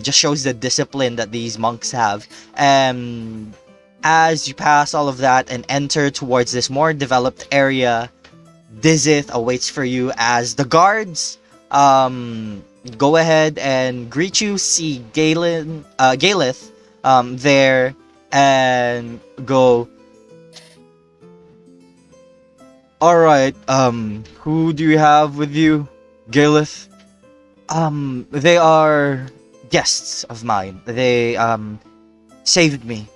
A: Just shows the discipline that these monks have. And as you pass all of that and enter towards this more developed area, Dizith awaits for you as the guards go ahead and greet you. See Galith there, and go, all right, who do you have with you, Galith? They are guests of mine. They saved me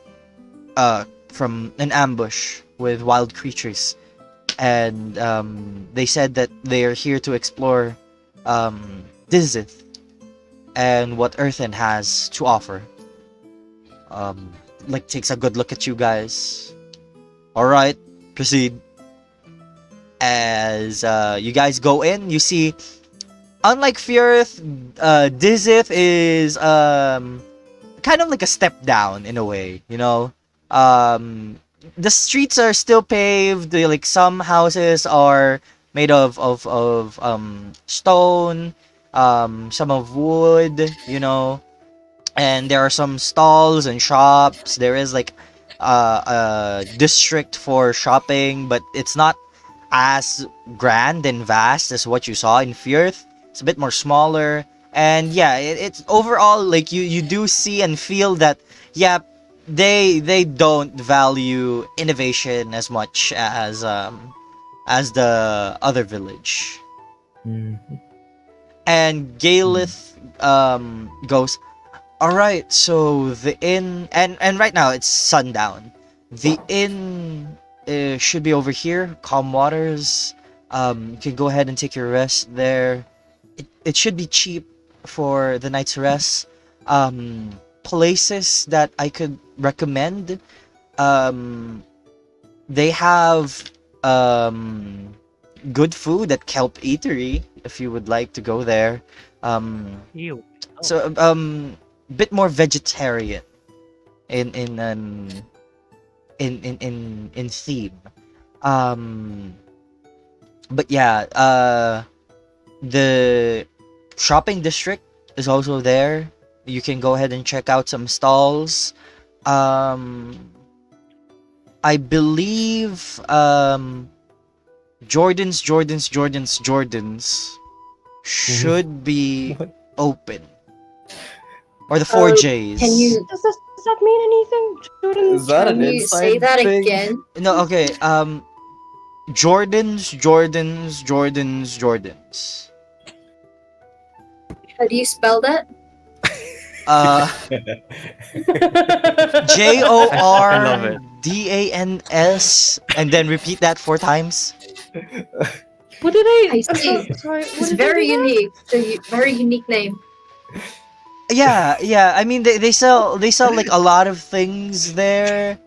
A: from an ambush with wild creatures, and they said that they are here to explore Dizith and what Earthen has to offer. Like takes a good look at you guys. All right, proceed. As you guys go in, you see, unlike Furth, Dizith is kind of like a step down in a way, you know. The streets are still paved. Like some houses are made of stone, some of wood, you know. And there are some stalls and shops. There is like a district for shopping, but it's not as grand and vast as what you saw in Furth. It's a bit more smaller. And yeah, it's overall like you do see and feel that yeah, they don't value innovation as much as the other village. And Galith goes, all right, so the inn, and right now it's sundown. The inn should be over here, Calm Waters. You can go ahead and take your rest there. It should be cheap for the night's rest. Places that I could recommend, they have good food at Kelp Eatery if you would like to go there.
F: Ew.
A: So bit more vegetarian in theme. But yeah, the shopping district is also there. You can go ahead and check out some stalls. I believe Jordan's should be open. Or the 4Js.
H: Can you
E: Does that mean anything, Jordan?
J: Is that
H: can
J: an
H: you say
J: inside
H: that
J: thing?
H: again?
A: No, okay. Jordan's.
H: How do you spell that?
D: love it.
A: JORDANS, and then repeat that 4 times.
E: What did
H: I see.
E: Sorry,
H: It's very unique. It's a very unique name.
A: Yeah. I mean, they sell like a lot of things there.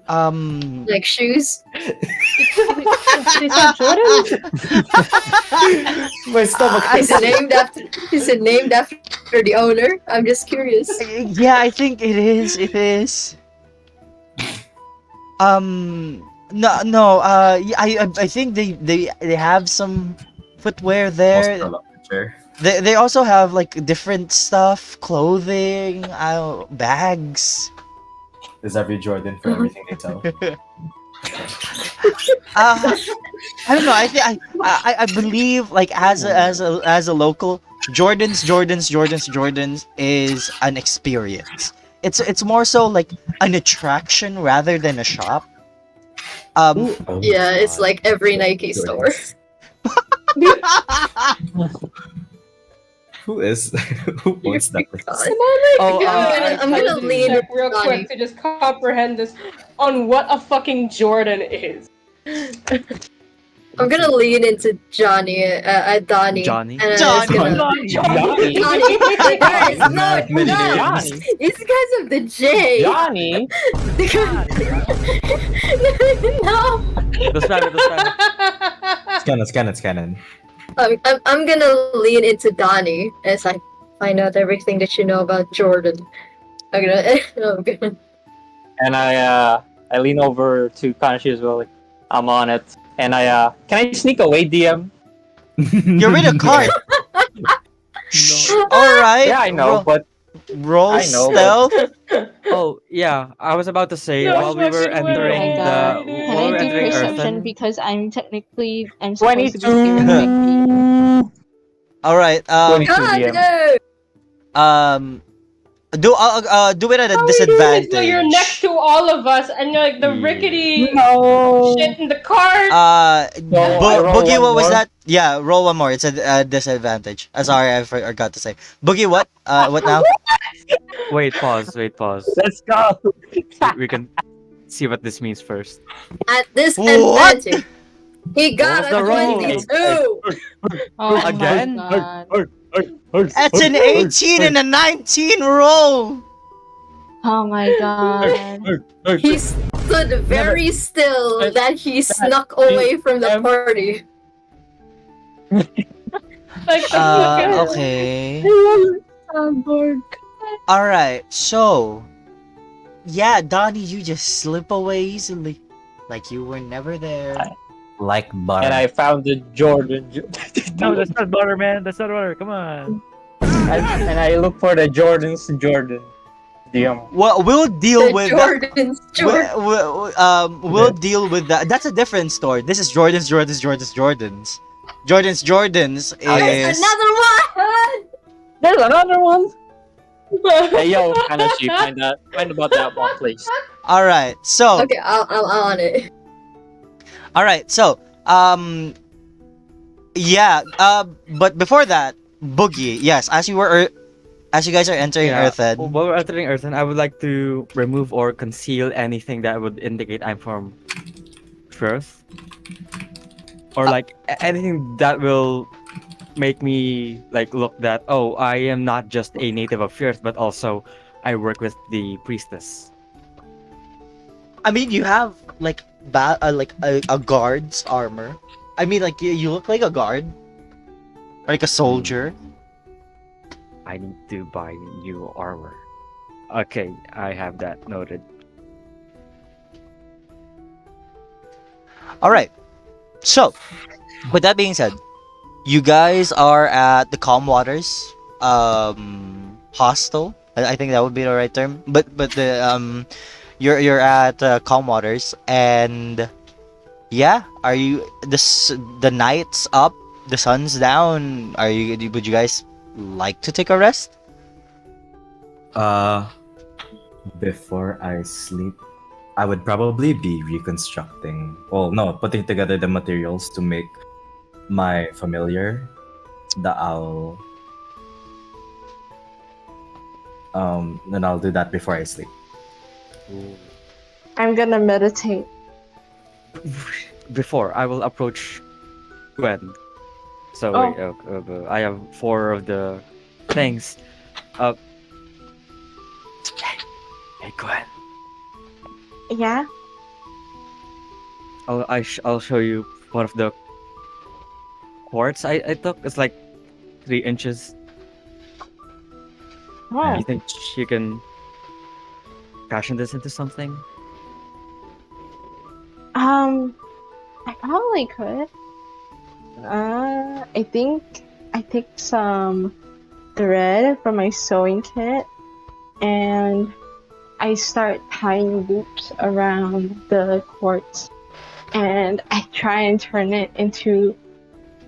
H: Like shoes.
E: They said Jordan?
J: My stomach
H: Is it named after Or the owner? I'm just curious.
A: Yeah, I think it is. It is. No, no. Yeah, I think they have some footwear
G: Most
A: there.
G: for
A: They also have like different stuff, clothing, bags.
G: Is every Jordan for everything they tell?
A: I don't know. I believe like as a local, Jordans is an experience. It's more so like an attraction rather than a shop. Um,
G: Oh
H: Yeah,
G: my
H: it's
G: God.
H: like every Nike store.
G: Who is who owns that place?
H: God.
F: Oh,
H: I'm gonna lean
E: check
H: into
E: real
H: Johnny.
E: quick to just comprehend this on what a fucking Jordan is.
H: I'm gonna lean into Johnny, Donnie.
D: Johnny?
H: And I'm just gonna...
C: Johnny.
H: Johnny. There is no,
G: Many
H: no.
G: names.
C: Johnny.
H: It's because of the J.
C: Johnny.
H: No.
D: Those rabbit.
G: It's canon.
H: I'm gonna lean into Donnie as I find out everything that you know about Jordan. I'm gonna.
C: And I lean over to Kanashi as well. Like, I'm on it. And can I sneak away, DM?
A: you're in a cart. All right.
C: Yeah, I know, but
A: roll
C: I know,
A: stealth.
D: Oh yeah, I was about to say
E: No
D: while we were
E: fucking way.
D: entering
I: Oh my
D: the
I: god. Can
D: while we
I: I
D: were
I: do
D: entering
I: perception
D: Earthen,
I: because I'm supposed to be steering
C: 22.
I: Mickey.
A: All right.
C: 22
H: God,
C: DM.
H: no.
A: Do it at a
E: How are you doing
A: disadvantage.
E: this? No, you're next to all of us, and you're like the rickety
C: No.
E: shit in the cart.
C: So I roll
A: Boogie,
C: one
A: what was
C: more?
A: that? Yeah, roll one more. It's a disadvantage. Sorry, I forgot to say. Boogie, what? What now?
D: wait, pause.
C: Let's go.
D: We can see what this means first.
H: At this
A: What?
H: advantage, he got
D: was
H: a
D: the roll?
H: 22.
I: Oh
D: Again?
I: my god.
A: That's an 18 and a 19 roll.
I: Oh my god.
H: He stood very still that he snuck away from the party.
E: Like the fucking
A: Okay. All right. So, yeah, Donnie, you just slip away easily, like you were never there.
G: Like butter.
C: And I found the Jordan.
F: No, that's not butter, man. That's not butter. Come on.
C: and I look for the Jordan. DM.
A: Well, we'll deal
H: The
A: with that.
H: Jordan's Jordan.
A: We'll deal with that. That's a different store. This is Jordan's is
H: There's another one.
C: There's another one. Hey yo, Kanashi, find about that one, please.
A: all right. So
H: Okay, I'll on it.
A: all right. So yeah. But before that, Boogie. Yes, as you guys are entering Earthen.
D: While we're entering Earthen, I would like to remove or conceal anything that would indicate I'm from Firth. Or like anything that will make me like look that I am not just a native of Firth, but also I work with the priestess.
A: I mean, you have like a guard's armor. I mean, like you look like a guard, or like a soldier.
D: I need to buy new armor. Okay, I have that noted.
A: All right. So, with that being said, you guys are at the Calm Waters hostel. I think that would be the right term. But the you're at Calm Waters, and yeah, are you the night's up, the sun's down. Would you guys like to take a rest?
G: Before I sleep, I would probably be reconstructing. Well, no, putting together the materials to make my familiar, the owl. Then I'll do that before I sleep.
I: I'm gonna meditate.
D: Before I will approach Gwen. So
E: Oh.
D: wait, I have 4 of the things. Hey Gwen,
I: Yeah?
D: I'll show you one of the quartz I took. It's like 3 inches.
I: Oh,
D: You think she can fashion this into something?
I: I probably could. I take some thread from my sewing kit and I start tying loops around the quartz and I try and turn it into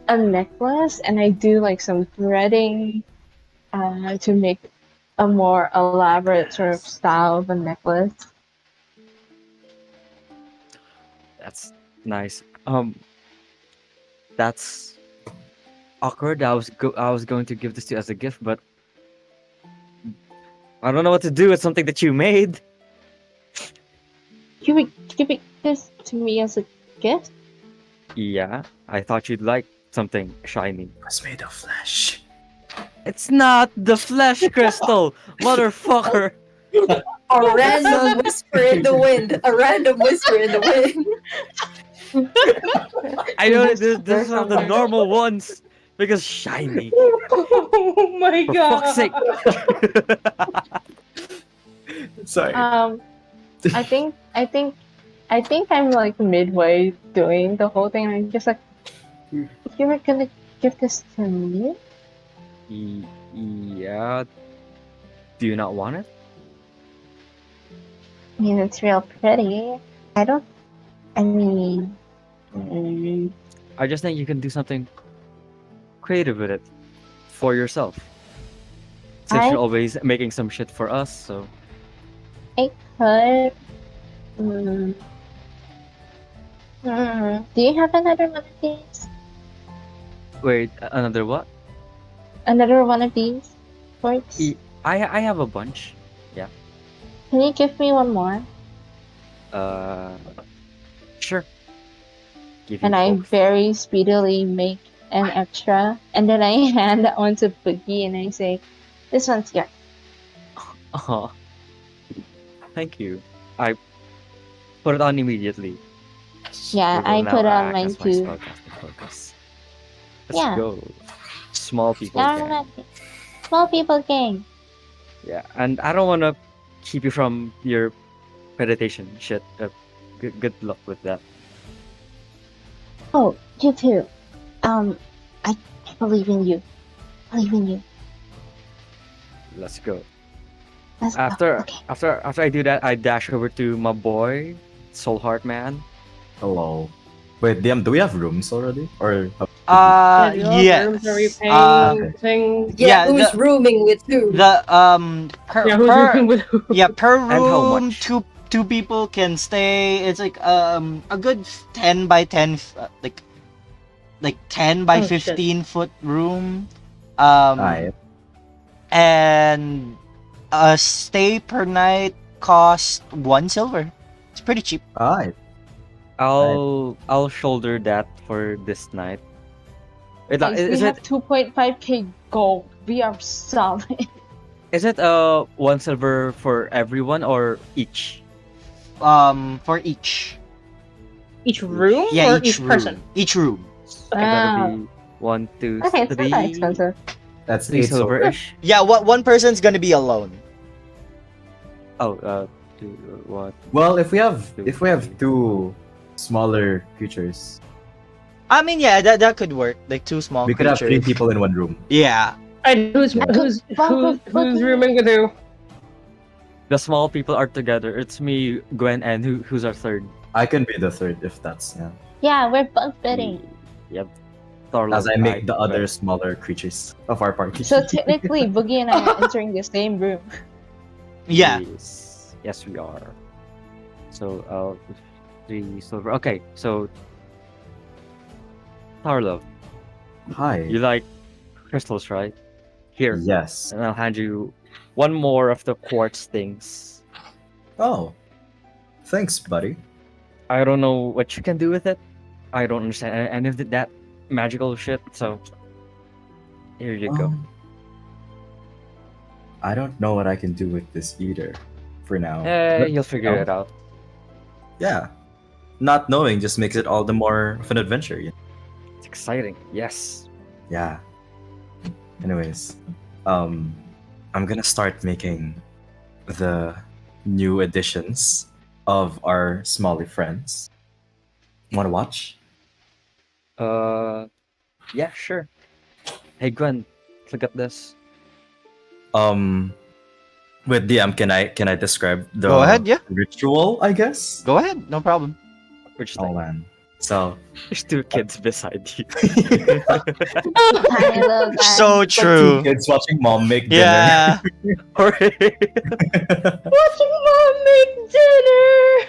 I: a necklace and I do like some threading to make a more elaborate sort of style of a necklace.
D: That's nice. That's awkward. I was going to give this to you as a gift, but I don't know what to do with something that you made.
I: You would give it this to me as a gift?
D: Yeah, I thought you'd like something shiny.
G: It's made of flesh.
D: It's not the flesh crystal, motherfucker.
H: A random whisper in the wind. A random whisper in the wind.
D: I know this is one of the normal ones because shiny.
E: Oh my
D: For
E: god!
D: fuck's sake.
G: Sorry.
I: I think I'm like midway doing the whole thing. And I'm just like, you were gonna give this to me?
D: Yeah. Do you not want it?
I: I mean, it's real pretty. I mean, mm,
D: I just think you can do something creative with it for yourself. Since
I: I-
D: you're always making some shit for us, so
I: I could. Mm, do you have another one of these?
D: wait, another what?
I: Another one of these quartz?
D: I have a bunch.
I: Can you give me one more?
D: Sure. Give you
I: And I
D: both.
I: very speedily make an extra, and then I hand that one to Boogie, and I say, "This one's yours."
D: Uh-huh. Thank you. I put it on immediately.
I: Yeah,
D: It will
I: I
D: now
I: put on
D: act
I: mine
D: as my
I: too.
D: spellcasting focus. Let's
I: Yeah.
D: go. Small people
I: Yeah,
D: gang.
I: small people gang.
D: Yeah, and I don't want to keep you from your meditation shit. Good luck with that.
I: Oh, you too. I believe in you. Believe in you.
D: Let's go.
I: Let's go.
D: After
I: Okay.
D: after I do that, I dash over to my boy, Soul Heart Man.
G: Hello. Wait, DM, do we have rooms already? Or
A: Yes.
E: Are we
G: okay.
E: paying?
H: Yeah,
A: Yeah,
H: who's rooming with who?
A: The per
E: Yeah, who's
A: per
E: rooming with who?
A: yeah per
D: And how
A: room
D: much?
A: two people can stay. It's like a good 10 by 10 like 10 by
E: Oh, shit.
A: 15 foot room.
G: Alright.
A: And a stay per night cost 1 silver. It's pretty cheap.
G: Alright.
D: I'll shoulder that for this night. Wait,
I: Guys,
D: is
I: we
D: it
I: have 2.5k gold. We are solid.
D: is it 1 silver for everyone or each?
A: For each.
E: Each room
A: Yeah,
E: or
A: each
E: each person?
A: room. Each room.
D: I gotta be 1, 2,
I: Okay, it's not that
D: 3,
I: expensive.
G: That's
D: 3
G: 8 silver.
D: silver-ish.
A: Yeah, one person's gonna be alone.
D: Oh, 2, 1.
G: Well, if we have two smaller creatures,
A: I mean, yeah, that could work. Like 2 small
G: we could have 3
A: creatures.
G: people in one room.
A: Yeah.
E: And who's rooming with who?
D: The small people are together. It's me, Gwen, and who's our third?
G: I can be the third if that's
I: Yeah, we're bunk bidding.
D: Yep.
G: as I make the other smaller creatures of our party.
I: So technically, Boogie and I are entering the same room.
A: Yeah.
D: Yes, we are. So, 3 silver. Okay, so Tarlov,
G: Hi.
D: you like crystals, right? Here,
G: Yes.
D: and I'll hand you one more of the quartz things.
G: Oh. Thanks, buddy.
D: I don't know what you can do with it. I don't understand any of that magical shit. So here you go.
G: I don't know what I can do with this either, for now. But,
D: You'll figure it out.
G: Yeah. Not knowing just makes it all the more of an adventure.
D: It's exciting. Yes.
G: Yeah. Anyways, I'm gonna start making the new editions of our Smalley friends. Wanna watch?
D: Yeah, sure. Hey, Gwen, look at this.
G: With DM, can I describe the
A: Go ahead, yeah.
G: ritual? I guess.
A: Go ahead, no problem.
D: We're just
G: Oh
D: like,
G: man. So
D: there's two kids beside you.
I: I love that.
A: So
G: like two
A: true.
G: kids watching mom make dinner.
A: Yeah.
I: Watching mom make dinner.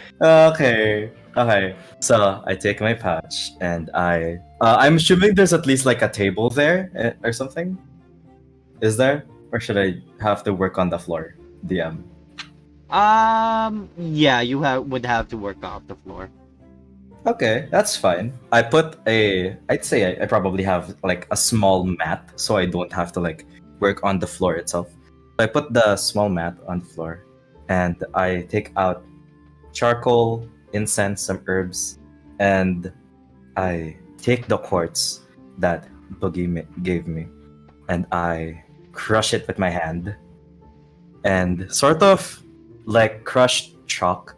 G: Okay. Okay. So I take my patch and I'm assuming there's at least like a table there or something. Is there? Or should I have to work on the floor? DM.
A: Yeah, would have to work off the floor.
G: Okay, that's fine. I'd say I probably have like a small mat so I don't have to like work on the floor itself. So I put the small mat on the floor and I take out charcoal, incense, some herbs, and I take the quartz that Boogie gave me and I crush it with my hand and sort of like crushed chalk,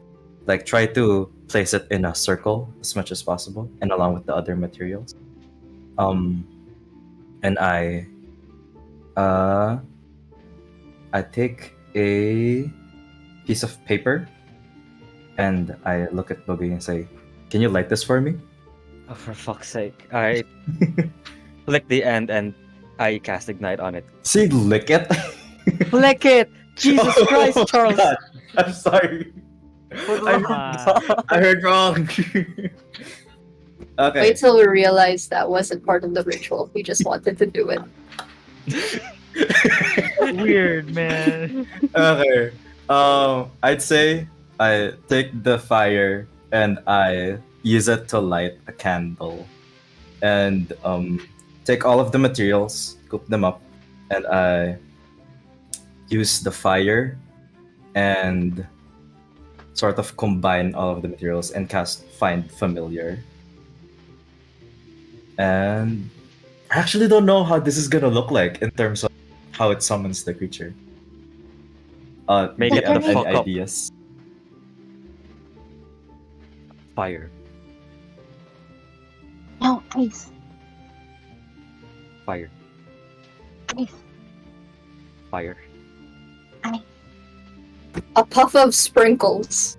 G: like try to place it in a circle as much as possible and along with the other materials. And I take a piece of paper and I look at Boogie and say, "Can you light this for me?"
D: Oh, for fuck's sake. I lick the end and I cast Ignite on it.
G: See, lick it.
D: Lick it! Jesus
G: Oh
D: Christ,
G: my
D: Charles!
G: God. I'm sorry. I heard wrong. Okay.
H: Wait till we realize that wasn't part of the ritual. We just wanted to do it.
F: Weird, man.
G: Okay. I'd say I take the fire and I use it to light a candle, and take all of the materials, cook them up, and I use the fire and sort of combine all of the materials and cast Find Familiar. And I actually don't know how this is gonna look like in terms of how it summons the creature.
D: Make
G: do
D: it
G: you
D: the
G: have any
D: fuck up.
G: ideas?
D: Fire.
I: No, ice.
D: Fire.
I: Ice.
D: Fire.
H: A puff of sprinkles.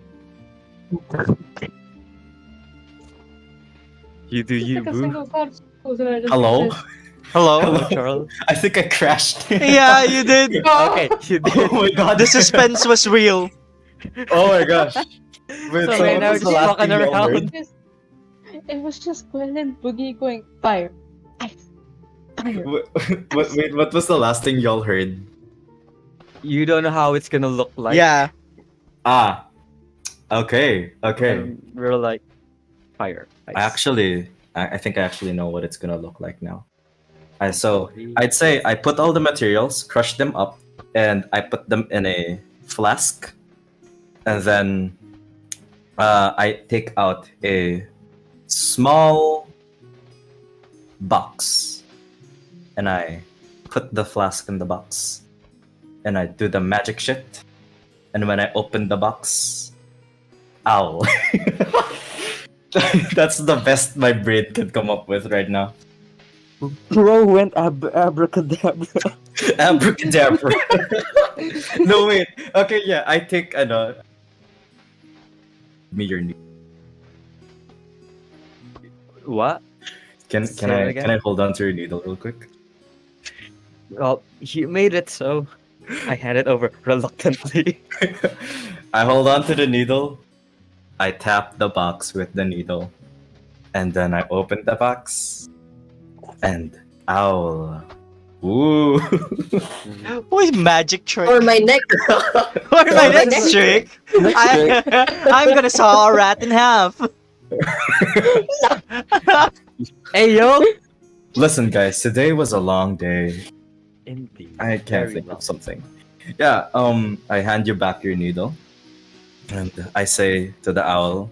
D: You do you,
E: Like a
D: boo.
E: single cloud of sprinkles and I just
G: Hello?
E: exist.
A: Hello?
G: Hello?
D: Charles.
G: I think I crashed.
A: Yeah, you did.
D: Okay, you did.
G: Oh my god.
A: The suspense was real.
G: Oh my gosh. Wait,
D: So
G: so
D: right
G: what
D: now
G: was
D: we're
G: the
D: just
G: last
D: walking
G: thing you all heard?
D: around.
I: It was just Gwen and Boogie going fire, ice, fire.
G: Wait, what was the last thing y'all heard?
D: You don't know how it's gonna look like.
A: Yeah.
G: Ah. Okay.
D: And we're like, fire. Ice.
G: I think I actually know what it's gonna look like now. So I'd say I put all the materials, crush them up, and I put them in a flask, and then I take out a small box, and I put the flask in the box, and I do the magic shit, and when I open the box, ow. That's the best my brain can come up with right now.
D: Bro went abracadabra.
G: Abracadabra. No wait. Okay, yeah. I take me your knee.
D: What?
G: Can
D: Say that again?
G: I hold on to your needle real quick?
D: Well, you made it, so I hand it over reluctantly.
G: I hold on to the needle. I tap the box with the needle, and then I open the box, and owl. Ooh.
A: What magic trick?
H: Or my neck.
A: Or my
H: my
A: next
H: next
A: trick. I'm gonna saw a rat in half.
D: Hey yo!
G: Listen, guys. Today was a long day.
D: Indeed.
G: I can't
D: Very
G: think
D: long.
G: of something. Yeah, I hand you back your needle. And I say to the owl,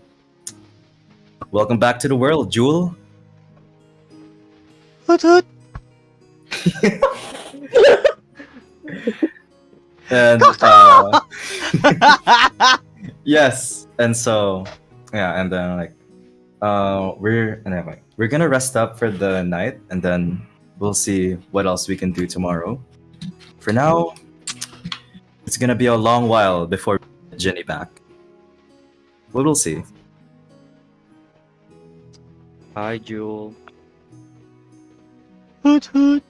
G: "Welcome back to the world, Jewel."
A: Hoot hoot.
G: And yes, and so yeah, and then like we're gonna rest up for the night, and then we'll see what else we can do tomorrow. For now, it's gonna be a long while before we get Jenny back. But we'll see.
D: Hi, Jewel.
A: Hoot hoot.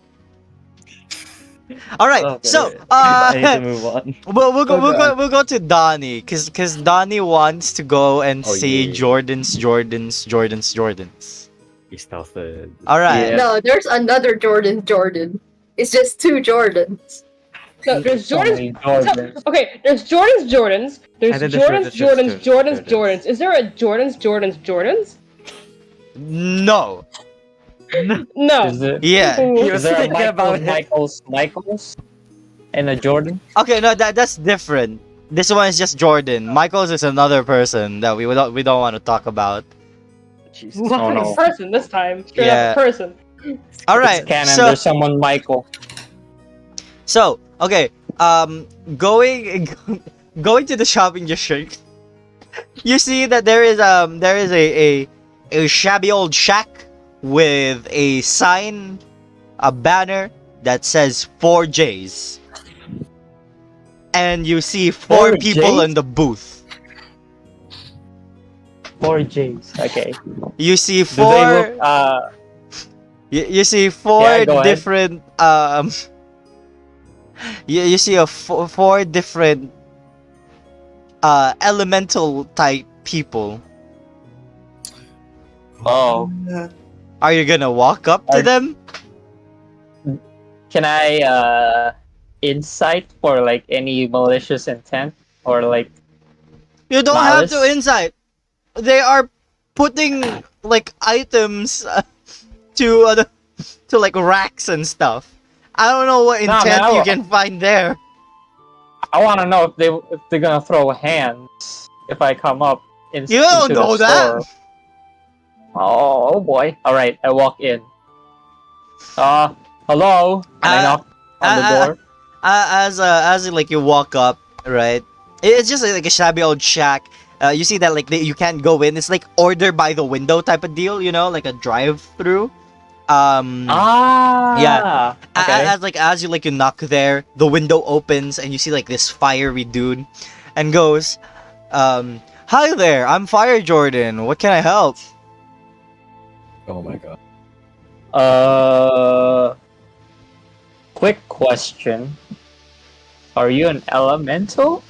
A: All right,
D: Okay,
A: so
D: I need to move on.
A: we'll go to Donnie, cause Donnie wants to go and
D: Oh,
A: see
D: yeah.
A: Jordans.
D: He started.
A: All right.
C: Yeah.
H: No, there's another Jordan. It's just two Jordans.
E: No, there's
C: So many
E: Jordans.
C: Jordans.
E: Okay, there's Jordans. There's
D: And then
E: Jordans,
D: there's
E: Jordans. Is there a Jordans?
A: No.
E: No.
C: Is it?
A: Yeah.
D: He
C: Is
D: was
C: there a
D: thinking about
C: Michaels, and a Jordan?
A: Okay, no, that's different. This one is just Jordan. Michaels is another person that we don't want to talk about.
D: Jesus.
C: Oh, no.
E: Person this time. Straight
A: Yeah.
E: up a person.
A: All right.
C: It's canon.
A: So
C: There's someone Michael.
A: so okay. Going going to the shopping district. You see that there is a shabby old shack with a sign, a banner that says 4Js. And you see four
C: 4Js?
A: people in the booth.
C: 4Js. Okay.
A: You see
C: Do
A: four
C: they look?
A: you see four
C: Yeah, go ahead.
A: different you see four different elemental type people.
C: Oh.
A: Are you gonna walk up to
C: Are-
A: them?
C: Can I insight for like any malicious intent or like?
A: You don't have to
C: Malice?
A: insight. They are putting like items to like racks and stuff. I don't know what
C: Nah,
A: intent
C: man,
A: you can find there.
C: I want to know if they're gonna throw hands if I come up
A: You don't
C: into
A: know
C: the
A: that.
C: store. Oh boy! All right, I walk in. Hello. And I knock on the door.
A: As like you walk up, right? It's just like a shabby old shack. You see that like you can't go in. It's like order by the window type of deal, you know, like a drive-through.
C: Yeah. Okay.
A: As you knock there, the window opens and you see like this fiery dude, and goes, "Hi there, I'm Fire Jordan. What can I help?"
G: Oh my god.
C: Quick question. Are you an elemental?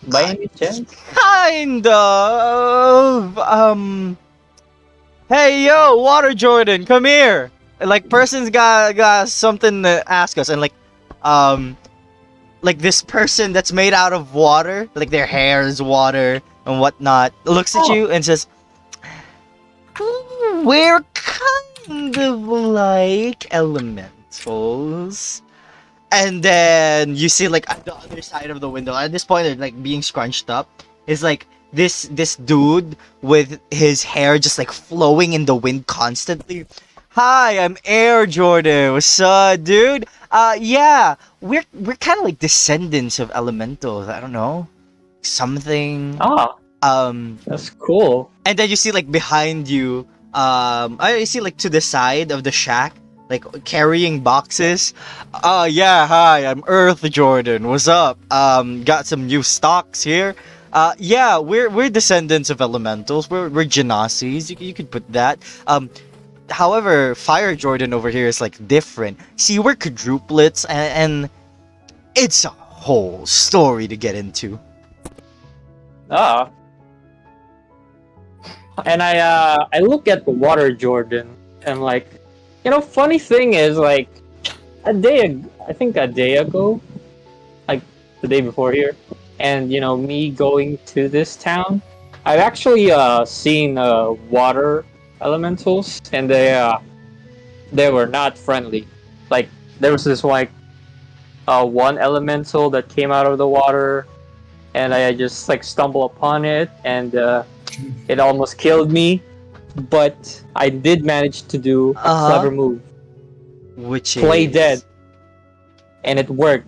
C: By any chance?
A: Kind of. Hey yo, Water Jordan, come here. Like person's got something to ask us, and like this person that's made out of water, like their hair is water and whatnot, looks at
C: Oh.
A: you and says, "We're kind of like elementals." And then you see like at the other side of the window, at this point they're like being scrunched up. It's like this dude with his hair just like flowing in the wind constantly. "Hi, I'm Air Jordan. What's up, dude? Yeah, we're kind of like descendants of elementals. I don't know, something.
C: Ah, that's cool.
A: And then you see like behind you, I see like to the side of the shack, like carrying boxes. Yeah, hi, I'm Earth Jordan. What's up? Got some new stocks here. Yeah, we're descendants of elementals. We're Genasis. You could put that. However, Fire Jordan over here is like different. See, we're quadruplets, and it's a whole story to get into.
C: Ah. And I look at the Water Jordan and like, funny thing is like I think a day ago, like the day before here, and me going to this town, I've actually seen water elementals, and they were not friendly. Like there was this like one elemental that came out of the water, and I just like stumbled upon it, and it almost killed me, but I did manage to do a clever move.
A: Which
C: Play
A: is...
C: dead. and it worked.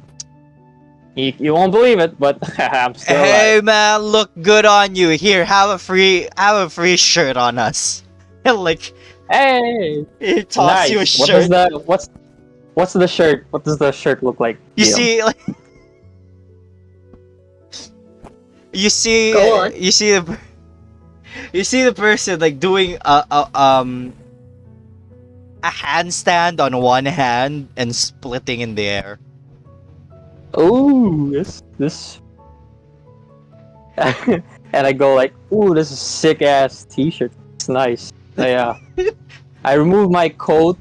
C: You won't believe it, but I'm still
A: Hey
C: alive.
A: man, look good on you. Here, have a free shirt on us. Like
C: Hey,
A: he toss you a
C: nice. What does
A: shirt.
C: the what's the shirt? What does the shirt look like?
A: You
C: Liam?
A: see, like,
H: Go on.
A: you see the person like doing a handstand on one hand and splitting in the air.
C: Ooh, this. And I go like, ooh, this is sick ass T-shirt. It's nice. Yeah. I remove my coat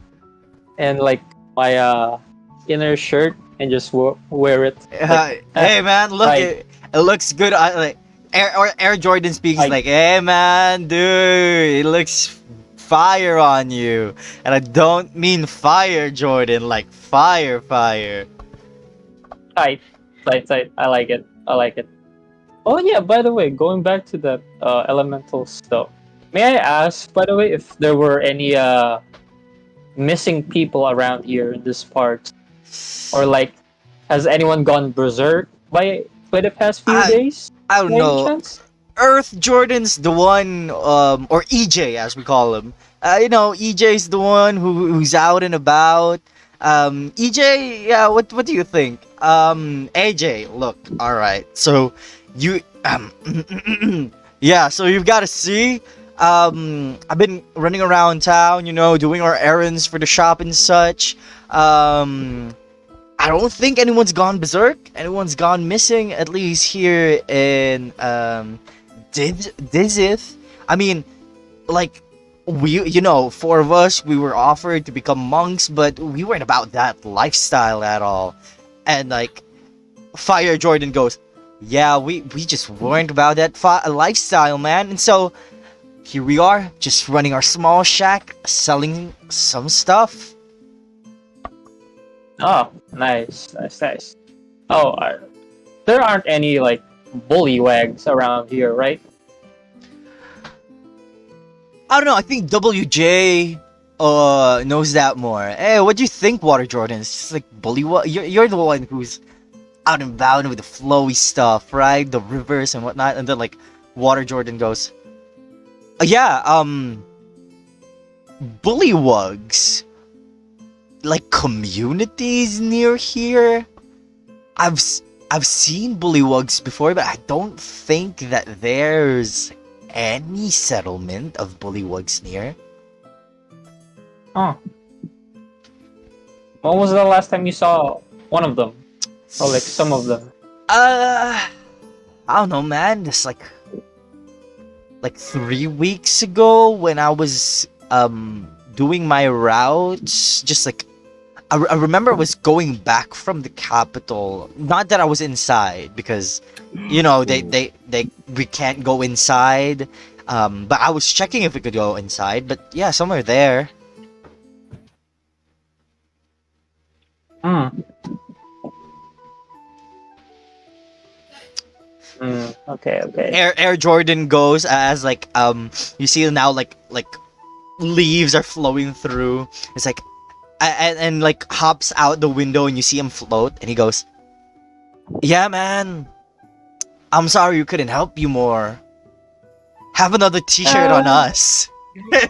C: and like my inner shirt and just wear it. Like,
A: Hey man, look,
C: Right.
A: it looks good. Like Air Jordan speaks
C: Like-
A: like, hey man, dude, it looks fire on you, and I don't mean fire, Jordan, like fire.
C: tight. I like it. Oh yeah, by the way, going back to that elemental stuff, may I ask, by the way, if there were any missing people around here in this part, or like, has anyone gone berserk by the past few days?
A: I don't
C: By any
A: know.
C: chance?
A: Earth Jordan's the one, or EJ as we call him. EJ's the one who's out and about. EJ, yeah, what do you think? AJ, look, all right. So you, yeah. So you've got to see. I've been running around town, doing our errands for the shop and such. I don't think anyone's gone berserk. Anyone's gone missing, at least here in Dizith. I mean, like, four of us, we were offered to become monks, but we weren't about that lifestyle at all. And like, Fire Jordan goes, yeah, we just weren't about that lifestyle, man. And so here we are, just running our small shack, selling some stuff.
C: Oh, nice. Oh, there aren't any like bullywags around here, right?
A: I don't know. I think WJ knows that more. Hey, what do you think, Water Jordan? It's just like you're the one who's out and about with the flowy stuff, right? The rivers and whatnot. And then like Water Jordan goes, yeah, bullywugs, like communities near here. I've seen bullywugs before, but I don't think that there's any settlement of bullywugs near.
C: Huh. When was the last time you saw one of them? Or like some of them?
A: I don't know, man. It's like 3 weeks ago when I was doing my routes. Just like I remember I was going back from the capital. Not that I was inside because we can't go inside. But I was checking if we could go inside. But yeah, somewhere there.
C: Okay.
A: Air Jordan goes as like you see now like leaves are flowing through. It's like and like hops out the window and you see him float and he goes, yeah man, I'm sorry we couldn't help you more. Have another t-shirt on us.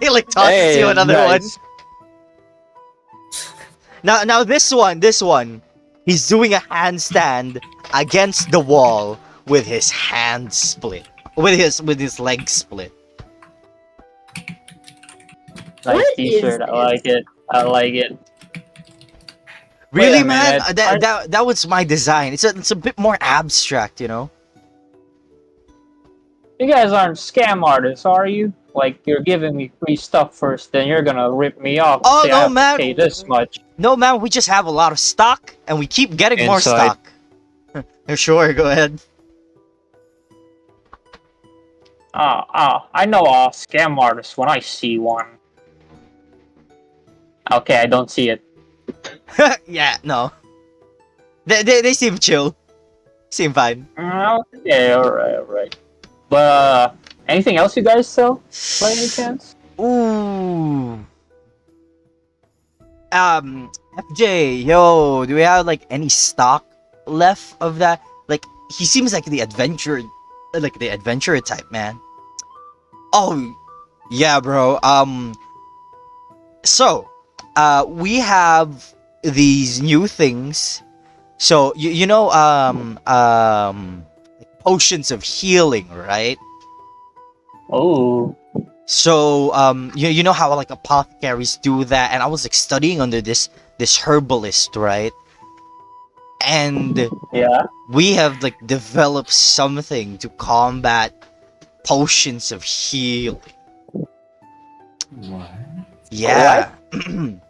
A: He like tosses you another
C: nice.
A: one. Now this one, he's doing a handstand against the wall with his hand split, with his leg split.
C: Nice
H: What
C: t-shirt.
H: is
C: I like it.
A: Really,
C: Wait a
A: man?
C: minute.
A: That was my design. It's a bit more abstract, you know.
C: You guys aren't scam artists, are you? Like, you're giving me free stuff first, then you're gonna rip me off.
A: Oh,
C: Say,
A: no,
C: I have
A: man.
C: to pay this much.
A: No, man, we just have a lot of stock, and we keep getting more
C: Inside.
A: stock. Sure, go ahead.
C: I know a scam artist when I see one. Okay, I don't see it.
A: Yeah, no. They seem chill. Seem fine.
C: Okay, alright. But, anything else you guys sell, by any chance?
A: Ooh. FJ, yo, do we have like any stock left of that? Like, he seems like the adventurer type, man. Oh, yeah, bro. So, we have these new things. So, you know, potions of healing, right?
C: Oh.
A: So, you know how like apothecaries do that, and I was like studying under this herbalist, right? And
C: Yeah.
A: we have like developed something to combat potions of healing.
G: What?
A: Yeah.
C: Am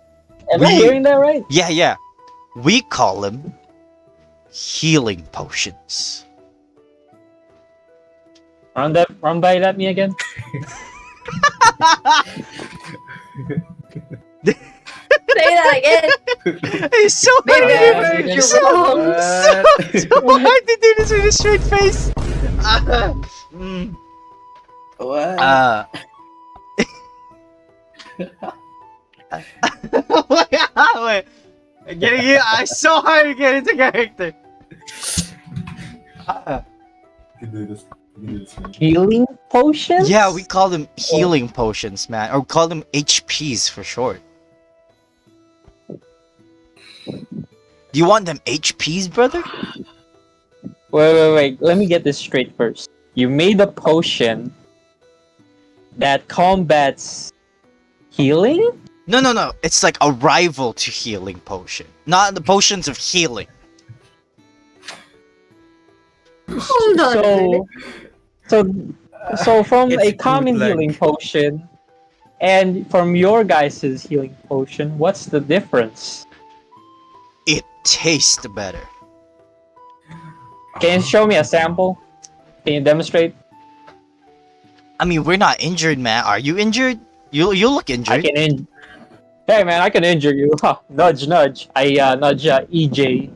C: I hearing that right?
A: Yeah. We call them healing potions.
C: Run by that me again.
H: Say that again.
A: It's so
H: Maybe
A: hard.
H: I heard you wrong.
A: So hard to do this with a straight face.
G: What?
A: Wait. It's so hard to get into character.
G: You can do this. You can do this, man.
C: Healing potions?
A: Yeah, we call them healing potions, man. Or call them HPs for short. Do you want them HPs, brother?
C: Wait. Let me get this straight first. You made a potion that combats healing?
A: No. It's like a rival to healing potion. Not the potions of healing.
H: Hold on a minute.
C: So from
D: It's
C: a common
D: bootleg.
C: healing potion and from your guys' healing potion, what's the difference?
A: It tastes better.
C: Can you show me a sample? Can you demonstrate?
A: I mean, we're not injured, man. Are you injured? You look injured.
C: Hey man, I can injure you. Huh. Nudge. I nudge EJ.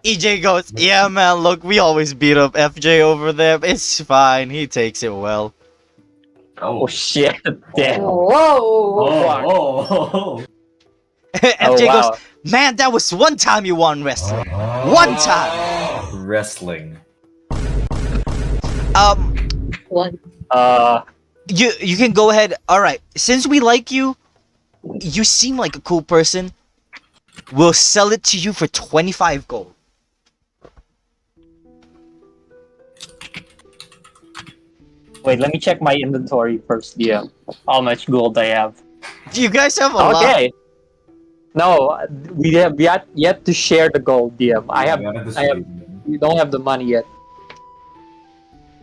A: EJ goes, yeah, man, look, we always beat up FJ over there. It's fine. He takes it well.
C: Oh shit! Damn.
H: Whoa.
G: Oh.
A: FJ
C: wow.
A: goes, man, that was one time you won wrestling. One time.
G: Wrestling.
H: One.
A: You can go ahead. All right, since we like you, you seem like a cool person. We'll sell it to you for 25 gold.
C: Wait, let me check my inventory first. Yeah, how much gold I have?
A: Do you guys have a lot?
C: Okay. No, we have yet to share the gold, DM. We don't have the money yet.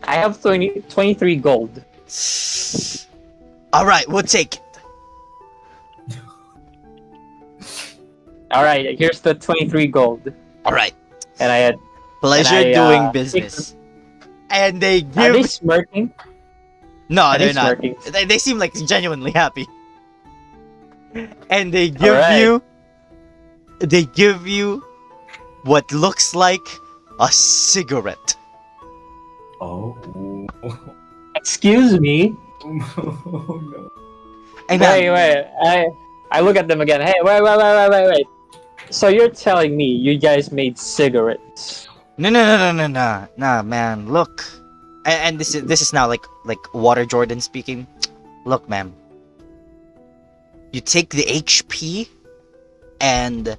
C: I have 23 gold.
A: All right, we'll take it.
C: All right, here's the 23 gold.
A: All right.
C: And I had.
A: Pleasure
C: And I,
A: doing business. And they
C: Are they
A: give.
C: smirking?
A: No,
C: Are
A: they're
C: they
A: not.
C: smirking?
A: They seem like genuinely happy. And they give
C: Alright.
A: you. They give you what looks like a cigarette.
G: Oh.
C: Excuse me.
G: No.
A: Hey, man,
C: Wait. I look at them again. Hey, wait. So you're telling me you guys made cigarettes?
A: No, nah, man. Look, and this is now like Water Jordan speaking. Look, man. You take the HP, and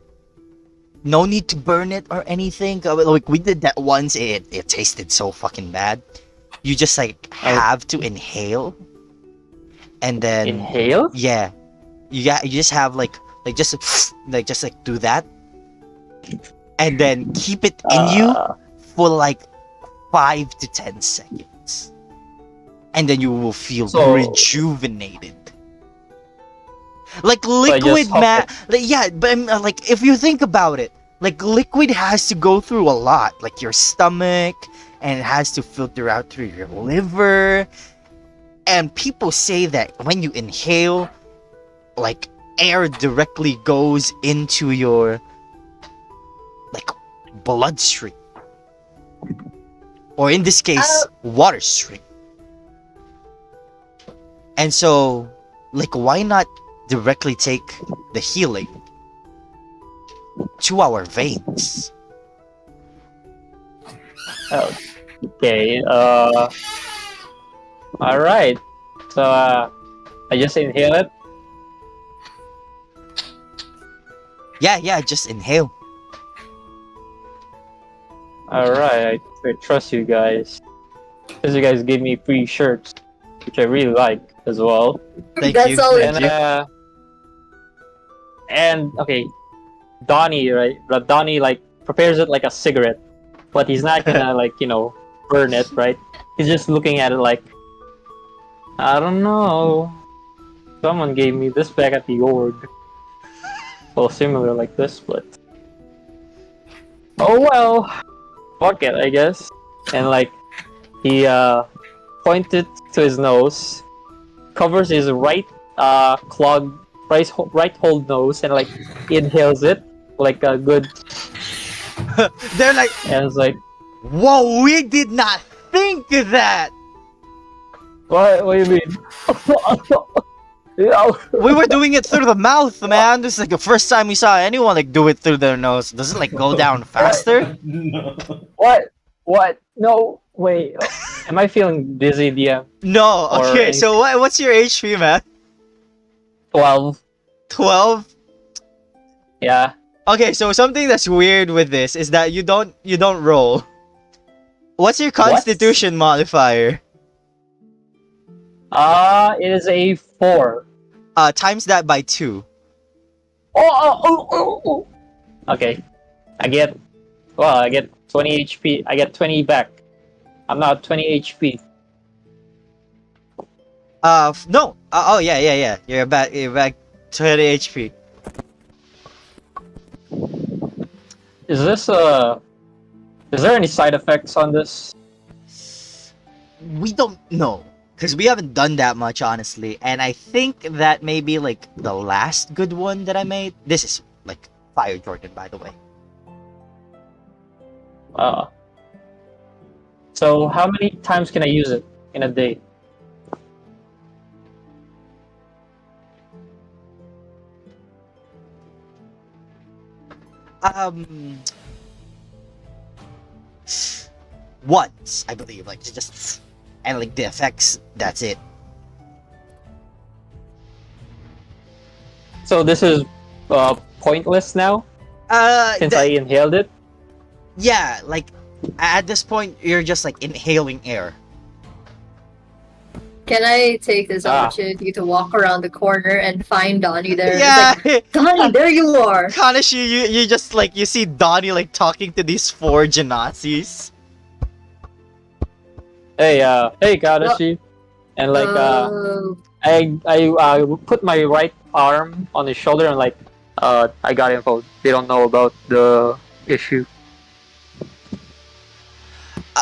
A: no need to burn it or anything. Like we did that once. It tasted so fucking bad. You just like have to inhale, and then
C: Inhale?
A: yeah, you just have just do that, and then keep it in you for like 5 to 10 seconds, and then you will feel
C: So-
A: rejuvenated. Like
C: I
A: liquid,
C: just
A: man. Like, yeah, but like if you think about it, like liquid has to go through a lot, like your stomach, and it has to filter out through your liver. And people say that when you inhale, like air directly goes into your like bloodstream, or in this case, water stream. And so, like, why not directly take the healing to our veins.
C: Okay. All right. So I just inhale it.
A: Yeah, just inhale.
C: All right. I trust you guys. Because you guys gave me free shirts, which I really like as well.
A: Thank
H: That's
A: you.
H: all it-
A: Thank you.
C: And okay, Donnie, right? But Donnie like prepares it like a cigarette, but he's not gonna like burn it, right? He's just looking at it like, I don't know. Someone gave me this back at the org. Well, similar like this, but oh well. Fuck it, I guess. And like he pointed to his nose, covers his right right whole nose, and like inhales it like a good.
A: They're like,
C: And it's like,
A: whoa, we did not think of that.
C: what do you mean?
A: We were doing it through the mouth, man. This is like the first time we saw anyone like do it through their nose. Does it like go down faster?
G: No.
C: What? No, wait. Am I feeling dizzy, DM?
A: No.
C: Or
A: Okay,
C: any-
A: so what's your HP, man?
C: 12.
A: 12.
C: Yeah.
A: Okay, so something that's weird with this is that you don't roll. What's your Constitution modifier?
C: It is a 4.
A: Times that by 2.
C: Oh. Okay. I get 20 HP. I get 20 back. I'm now 20 HP.
A: No. Oh yeah. You're back 20 HP.
C: Is there any side effects on this?
A: We don't know. Because we haven't done that much, honestly. And I think that maybe, like, the last good one that I made... This is, like, Fire Jordan, by the way.
C: So how many times can I use it in a day?
A: Once, I believe. Like, just... And, like, the effects, that's it.
C: So this is pointless now since I inhaled it.
A: Yeah, like, at this point, you're just, like, inhaling air.
H: Can I take this opportunity to walk around the corner and find Donnie there?
A: Yeah!
H: It's like, Donnie, there you are!
A: Kanashi, you just, like, you see Donnie, like, talking to these 4 Genazis.
C: Hey, Kadashi. And like, I put my right arm on his shoulder and like, I got info. They don't know about the issue.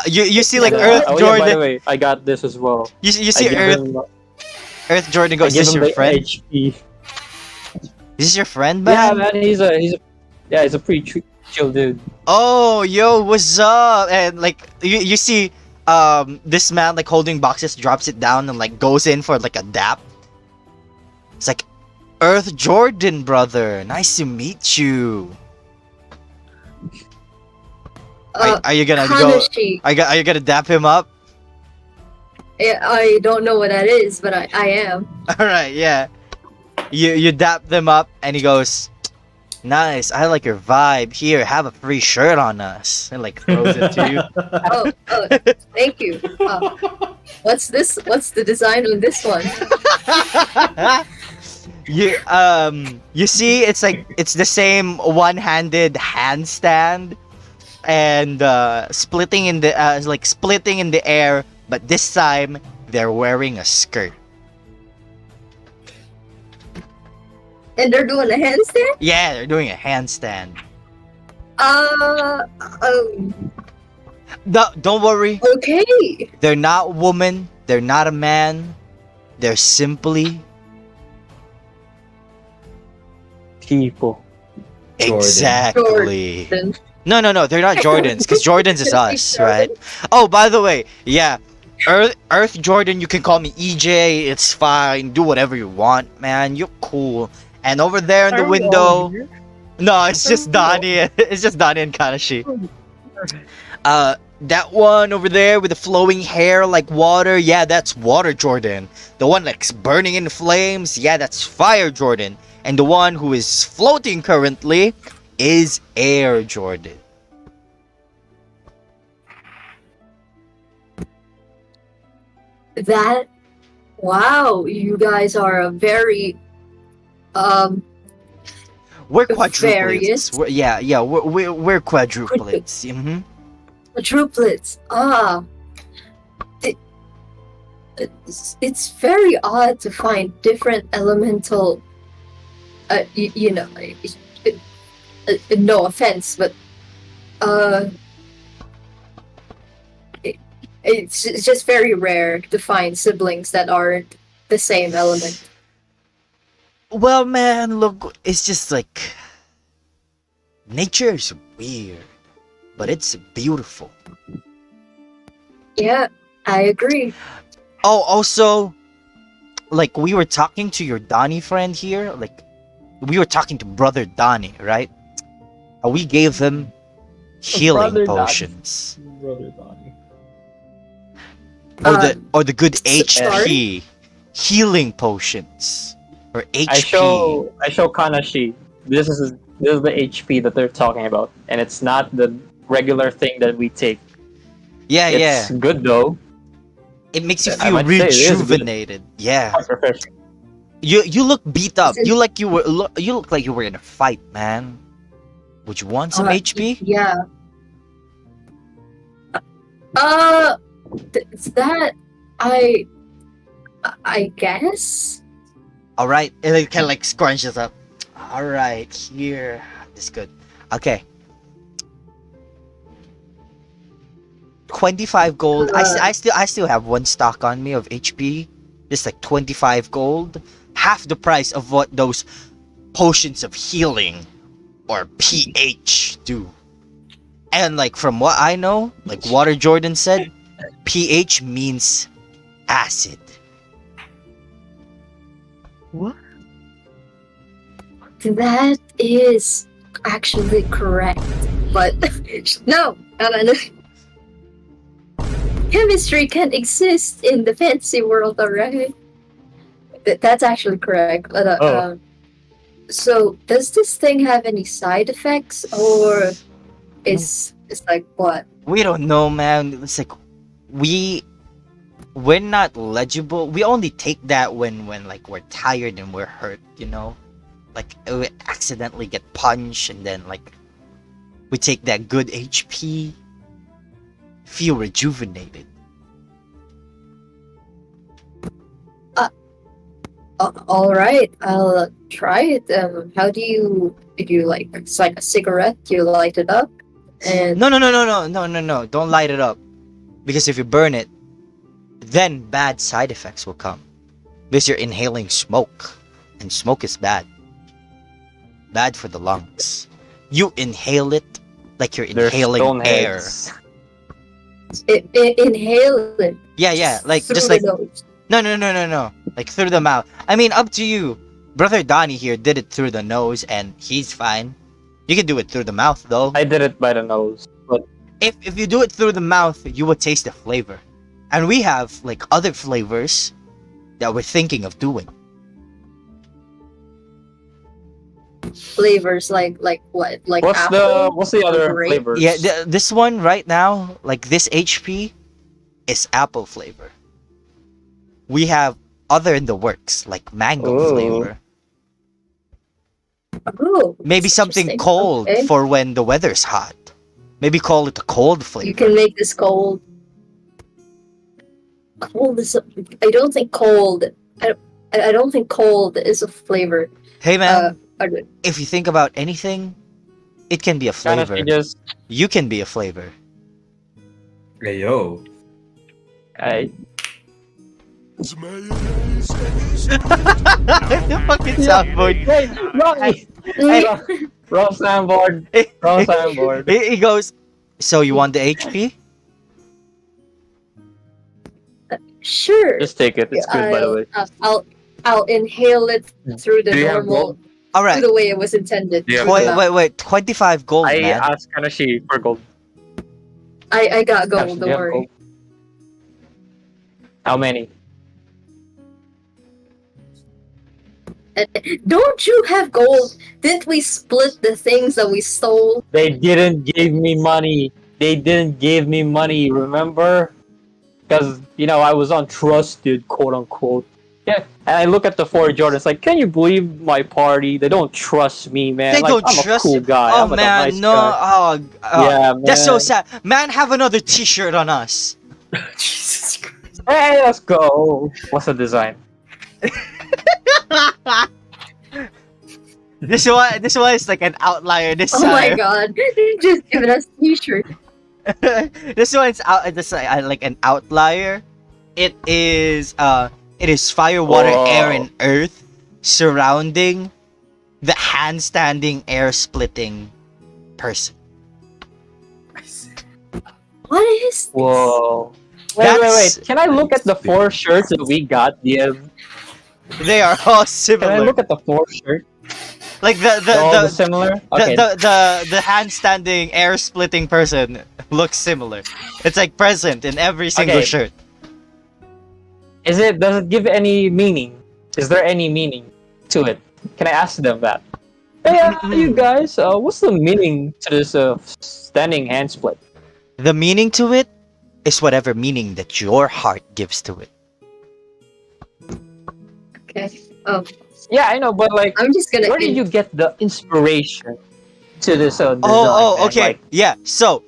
A: You see, like,
C: And,
A: Earth
C: oh,
A: Jordan...
C: Yeah, by the way, I got this as well.
A: You see
C: I give
A: Earth...
C: him-
A: Earth Jordan
C: I
A: goes,
C: give
A: is this
C: him
A: your
C: the
A: friend?
C: HP.
A: Is this your friend,
C: Yeah,
A: man?
C: man, he's a pretty chill dude.
A: Oh, yo, what's up? And, like, you see, this man, like, holding boxes, drops it down and, like, goes in for, like, a dap. It's like, Earth Jordan, brother. Nice to meet you. Are you gonna go...
H: Kanashi.
A: Are you gonna dap him up?
H: I don't know what that is, but I am.
A: Alright, yeah. You dap them up, and he goes, nice, I like your vibe. Here, have a free shirt on us. And, like, throws it to you.
H: Oh, thank you. What's this? What's the design on this one?
A: You see, it's like, it's the same one-handed handstand. And splitting in the air, but this time they're wearing a skirt.
H: And they're doing a handstand?
A: Yeah, they're doing a handstand. Don't worry.
H: Okay.
A: They're not woman. They're not a man. They're simply
C: People.
G: Jordan.
A: exactly.
H: Then
A: No, they're not Jordans, because Jordans is us, right? Oh, by the way, yeah. Earth Jordan, you can call me EJ. It's fine. Do whatever you want, man. You're cool. And over there in the
F: Are we all
A: window,
F: here?
A: no, it's just Donnie. It's just Donnie and Kanashi. That one over there with the flowing hair like water, yeah, that's Water Jordan. The one that's burning in flames, yeah, that's Fire Jordan. And the one who is floating currently is Air Jordan.
H: That, wow, you guys are a very
A: We're quadruplets.
H: Various.
A: We're quadruplets. Mm-hmm.
H: quadruplets. It's very odd to find different elemental. No offense, but it's just very rare to find siblings that aren't the same element.
A: Well, man, look, it's just like nature is weird, but it's beautiful.
H: Yeah, I agree.
A: Oh, also, like we were talking to your Donnie friend here, like we were talking to brother Donnie, right? We gave him healing
C: Brother Donnie.
A: potions,
C: Brother Donnie.
A: or the good
H: sorry?
A: HP healing potions, or HP.
C: I show Kanashi. This is the HP that they're talking about, and it's not the regular thing that we take.
A: Yeah,
C: It's good though.
A: it makes you
C: I
A: feel
C: might say it is good.
A: rejuvenated. Yeah,
C: It's refreshing.
A: you look beat up. You like you look like you were in a fight, man. Would you want some HP?
H: Yeah. That I guess.
A: All right, and it kind of like scrunches up. All right, here. That's good. Okay. 25 gold. I still have one stock on me of HP. Just like 25 gold. Half the price of what those potions of healing or pH do. And like from what I know, like Water Jordan said, pH means acid.
F: What?
H: That is actually correct, but no. Chemistry can exist in the fantasy world, alright? That's actually correct. But, so, does this thing have any side effects, or it's like what?
A: We don't know, man. It's like we're not legible. We only take that when like we're tired and we're hurt, you know? Like we accidentally get punched and then like we take that good HP, feel rejuvenated.
H: All right, I'll try it. How do you like? It's like a cigarette. You light it up, and
A: No. Don't light it up. Because if you burn it, then bad side effects will come. Because you're inhaling smoke. And smoke is bad. Bad for the lungs. You inhale it like you're
C: They're
A: inhaling air.
C: stoneheads.
H: inhale it.
A: Yeah, like
H: through
A: just
H: the
A: like
H: nose.
A: no. Like through the mouth. I mean, up to you. Brother Donnie here did it through the nose and he's fine. You can do it through the mouth though.
C: I did it by the nose, but
A: If you do it through the mouth, you will taste the flavor. And we have like other flavors that we're thinking of doing.
H: Flavors like what? Like apple?
C: what's the other
H: Grape?
C: flavors?
A: Yeah, this one right now, like this HP, is apple flavor. We have other in the works, like mango
C: Ooh.
A: flavor.
H: Oh,
A: Maybe
H: that's
A: something
H: interesting.
A: cold
H: Okay.
A: for when the weather's hot. Maybe call it a cold flavor.
H: You can make this cold. Cold is. I don't think cold. I don't think cold is a flavor.
A: Hey man,
H: I-
A: if you think about anything, it can be a flavor.
C: Kanashi just
A: You can be a flavor.
G: Hey yo.
C: I
A: The fucking soundboard.
C: Wait, Ronnie! Wrong soundboard. Wrong soundboard.
A: He goes, so you want the HP?
H: Sure.
C: Just take it. It's good, by the way.
H: I'll inhale it through the
C: Do you have
H: normal,
C: gold?
A: All
H: through
A: right.
H: the way it was intended.
C: Yeah,
H: through the
A: Wait,
H: mouth.
A: wait. 25 gold,
C: I
A: man.
C: asked Kanashi for gold.
H: I got
C: Kanashi,
H: gold.
C: do you
H: Don't
C: have
H: worry.
C: gold? How many?
H: Don't you have gold? Didn't we split the things that we stole?
C: They didn't give me money. They didn't give me money, remember? Because, I was untrusted, quote unquote. Yeah, and I look at the four Jordans like, can you believe my party? They don't trust me, man.
A: They
C: like,
A: don't
C: I'm
A: trust
C: a cool
A: you.
C: guy.
A: Oh
C: I'm like
A: man,
C: a nice
A: no.
C: guy. Yeah,
A: That's so
C: man.
A: sad. Man, have another T-shirt on us.
G: Jesus Christ.
C: Hey, let's go. What's the design?
A: This one is like an outlier this
H: Oh my
A: time.
H: god! Just giving us t-shirt.
A: This one's out. This like an outlier. It is fire, water, air, and earth surrounding the handstanding, air splitting person.
H: What is this?
C: Whoa. Wait. Can I look at the four shirts that we got? Yeah.
A: They are all
C: Can I
A: similar.
C: look at the four shirts?
A: Like
C: They're all similar? Okay.
A: the handstanding, air splitting person looks similar. It's like present in every single
C: Okay.
A: shirt.
C: Does it give any meaning? Is there any meaning to it? Can I ask them that? Hey, you guys, what's the meaning to this standing hand split?
A: The meaning to it is whatever meaning that your heart gives to it.
H: Okay. Oh,
C: Yeah, I know, but like,
H: I'm just gonna.
C: where did you get the inspiration to this design?
A: Oh,
C: man?
A: okay.
C: Like,
A: Yeah. So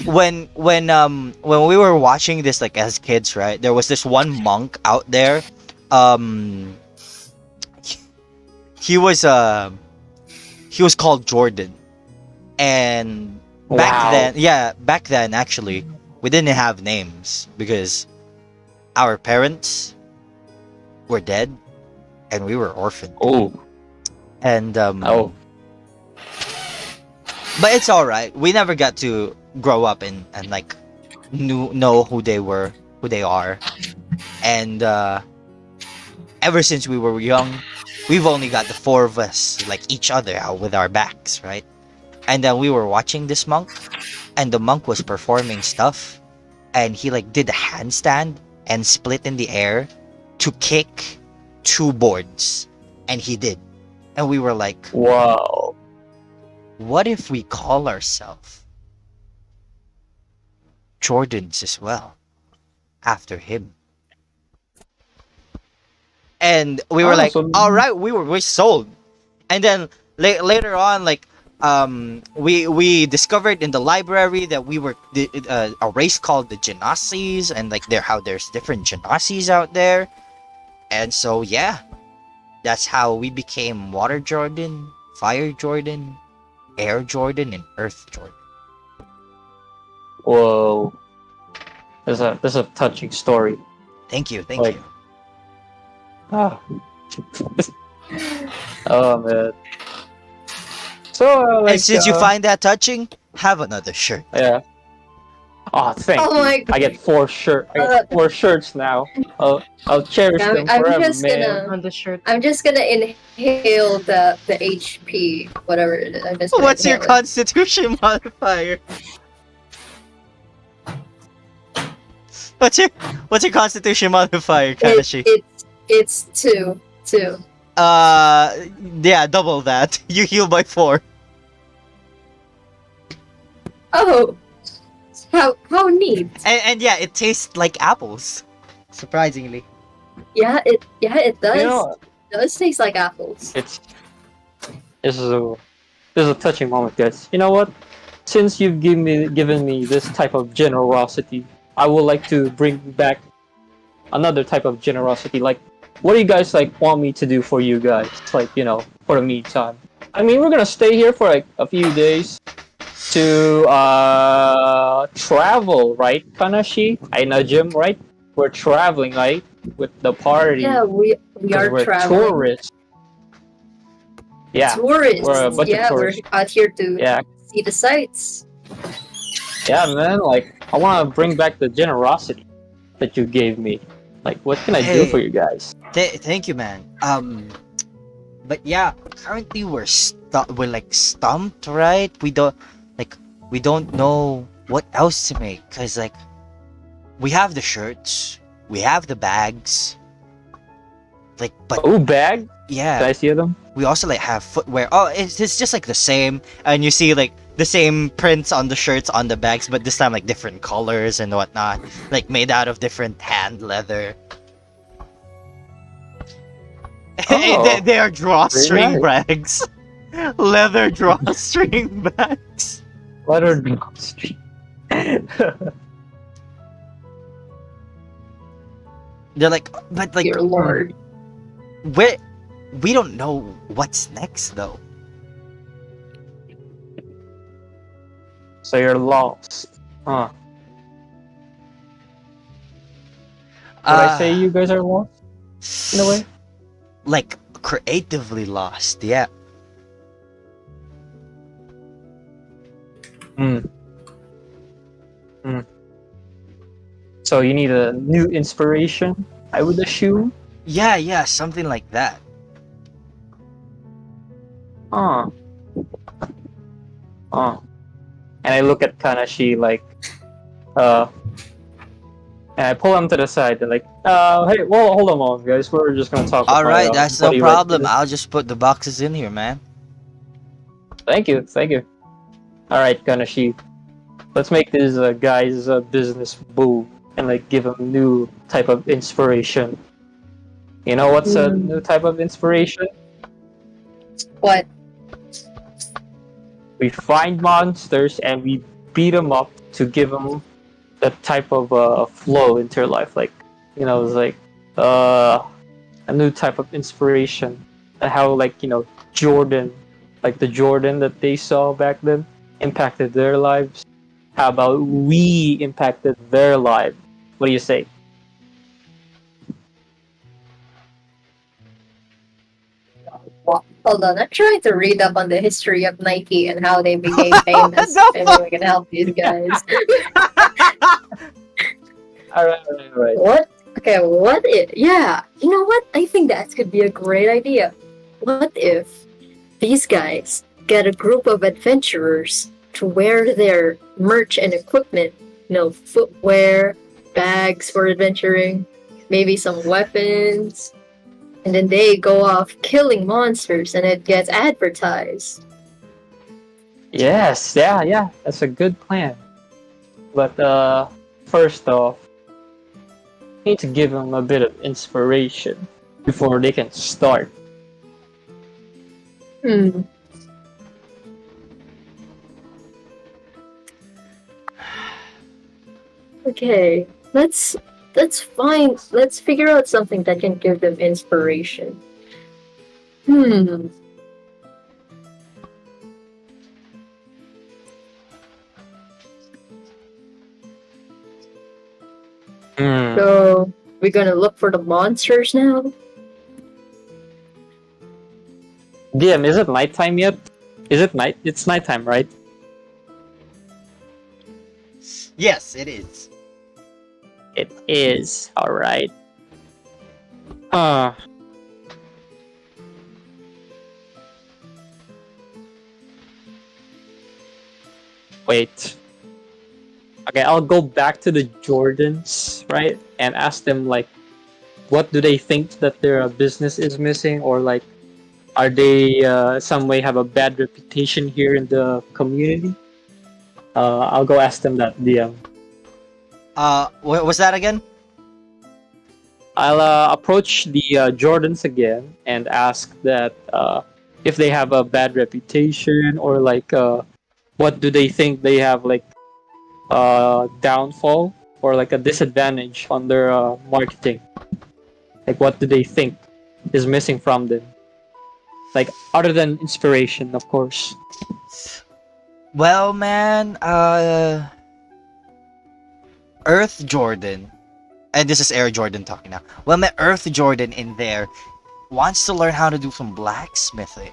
A: when we were watching this like as kids, right? There was this one monk out there. He was called Jordan. And back then actually, we didn't have names because our parents were dead and we were orphaned.
C: Oh.
A: And
C: Oh.
A: but it's all right. We never got to grow up and like know who they are. And ever since we were young, we've only got the four of us, like each other out with our backs, right? And then we were watching this monk, and the monk was performing stuff, and he like did a handstand and split in the air to kick two boards, and he did. And we were like,
C: Wow.
A: what if we call ourselves Jordans as well, after him? And we were
C: Oh,
A: like,
C: so-
A: all right, we sold. And then later on, like we discovered in the library that we were a race called the Genasies, and like there's different Genasies out there. And so yeah, that's how we became Water Jordan, Fire Jordan, Air Jordan, and Earth Jordan.
C: Whoa. There's a touching story.
A: Thank you.
C: Like- Ah. Oh man. So
A: And since you find that touching, have another shirt.
C: yeah. Oh, thank
H: Oh
C: you.
H: my.
C: I get four shirts now. I'll cherish them
H: I'm
C: forever,
H: just
C: man.
H: gonna.
E: On the shirt.
H: I'm just gonna inhale the HP, whatever it is. I'm just gonna
A: What's your
H: inhale it.
A: constitution modifier? What's your constitution modifier, Kanashi?
H: It's two.
A: Yeah, double that. You heal by 4.
H: Oh, how neat.
A: And yeah, it tastes like apples. Surprisingly.
H: Yeah, it does.
C: You know,
H: It does taste like apples.
C: this is a touching moment, guys. You know what? Since you've given me this type of generosity, I would like to bring back another type of generosity. Like, what do you guys like want me to do for you guys? Like, for the meantime. I mean, we're gonna stay here for like a few days to travel, right, Kanashi? I know Jim, right? We're traveling, right, with the party.
H: Yeah, we
C: 'cause
H: are
C: we're
H: traveling.
C: tourists. Yeah,
H: Tourists.
C: we're a bunch of
H: Yeah,
C: tourists.
H: we're out here to
C: yeah,
H: see the sights.
C: yeah, man. Like, I want to bring back the generosity. that you gave me. Like, what can I do for you guys?
A: Thank you, man. But yeah, currently we're like stumped, right? We don't know what else to make, cause like we have the shirts, we have the bags, like, but
C: Oh, bag?
A: yeah,
C: Did I see them?
A: we also like have footwear. Oh, it's just like the same, and you see like the same prints on the shirts on the bags, but this time like different colors and whatnot, like made out of different hand leather.
C: Oh,
A: they are drawstring
C: very
A: bags, leather drawstring bags.
C: What are those?
A: They're like, but like,
E: Dear Lord.
A: we don't know what's next though.
C: So you're lost. Huh. Would I say you guys are lost? In a way?
A: Like creatively lost, yeah.
C: Hmm. So you need a new inspiration, I would assume?
A: Yeah, something like that.
C: Huh. Huh. And I look at Kanashi like, and I pull him to the side and like, hey, well, hold on, a moment, guys. We're just gonna talk.
A: All
C: with
A: right,
C: my,
A: that's no
C: buddy right
A: problem.
C: here."
A: I'll just put the boxes in here, man.
C: Thank you. All right, Kanashi. Let's make this guy's business boom and like give him new type of inspiration. You know what's a new type of inspiration?
H: What?
C: We find monsters and we beat them up to give them that type of flow into your life. Like, you know, it's like a new type of inspiration. And how, like, you know, Jordan, like the Jordan that they saw back then, impacted their lives. How about we impacted their lives? What do you say?
H: Hold on, I'm trying to read up on the history of Nike and how they became famous.
A: No.
H: Maybe we can help these guys.
C: All right.
H: What? Okay, what if? Yeah, you know what? I think that could be a great idea. What if these guys get a group of adventurers to wear their merch and equipment? You know, footwear, bags for adventuring, maybe some weapons. And then they go off killing monsters and it gets advertised.
C: Yes, yeah, that's a good plan. But first off, you need to give them a bit of inspiration before they can start.
H: Okay, let's figure out something that can give them inspiration. So we're gonna look for the monsters now?
C: DM, is it nighttime yet? Is it night? It's nighttime, right?
A: Yes, it is.
C: It is. All right. Wait. Okay, I'll go back to the Jordans, right, and ask them like, what do they think that their business is missing, or like, are they some way have a bad reputation here in the community? I'll go ask them that, DM.
A: What was that again?
C: I'll approach the Jordans again and ask that if they have a bad reputation, or like what do they think they have, like downfall or like a disadvantage on their marketing. Like what do they think is missing from them? Like other than inspiration, of course.
A: Well, man, Earth Jordan, and this is Air Jordan talking now. Well, my Earth Jordan in there wants to learn how to do some blacksmithing.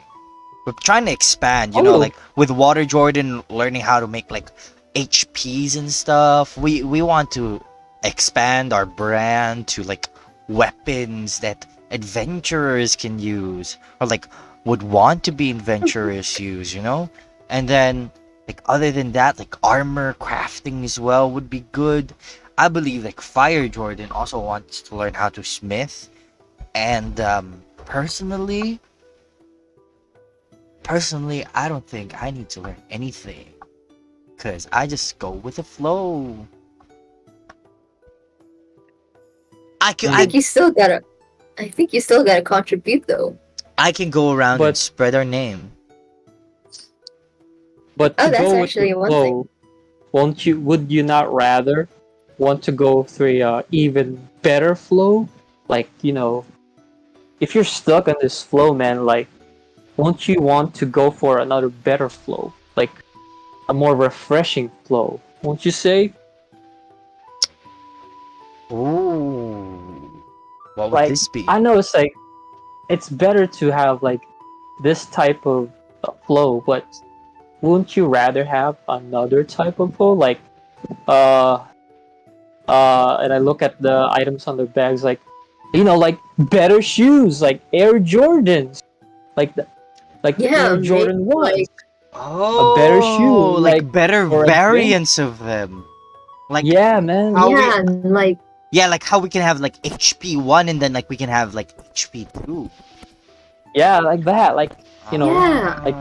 A: We're trying to expand, you know, like with Water Jordan learning how to make like HPs and stuff. We want to expand our brand to like weapons that adventurers can use or like would want to be adventurers use, you know? And then like other than that, like armor crafting as well would be good. I believe like Fire Jordan also wants to learn how to smith. And personally, I don't think I need to learn anything. Cause I just go with the flow. I can
H: I think you still gotta. I think you still gotta contribute though.
A: I can go around and
C: But-
A: spread our name.
C: But
H: Oh,
C: to
H: that's
C: go with
H: actually
C: the
H: one
C: flow, won't you? Would you not rather want to go through a even better flow? Like, if you're stuck on this flow, man, like, won't you want to go for another better flow, like a more refreshing flow? Won't you say?
A: Ooh. What would
C: Like,
A: this be?
C: I know it's better to have like this type of flow, but wouldn't you rather have another type of flow? Like, uh, and I look at the items on their bags, like, like better shoes, like Air Jordans, like the
H: Yeah,
C: Air Jordan
H: maybe,
C: ones,
H: like
A: Oh,
C: better shoe,
A: like
C: like,
A: better
C: for a
A: variants of them. Like
C: yeah, man.
A: how we-
H: yeah, and, like
A: yeah, like how we can have like HP 1 and then like we can have like HP 2.
C: Yeah, like that, like,
H: Yeah.
C: like,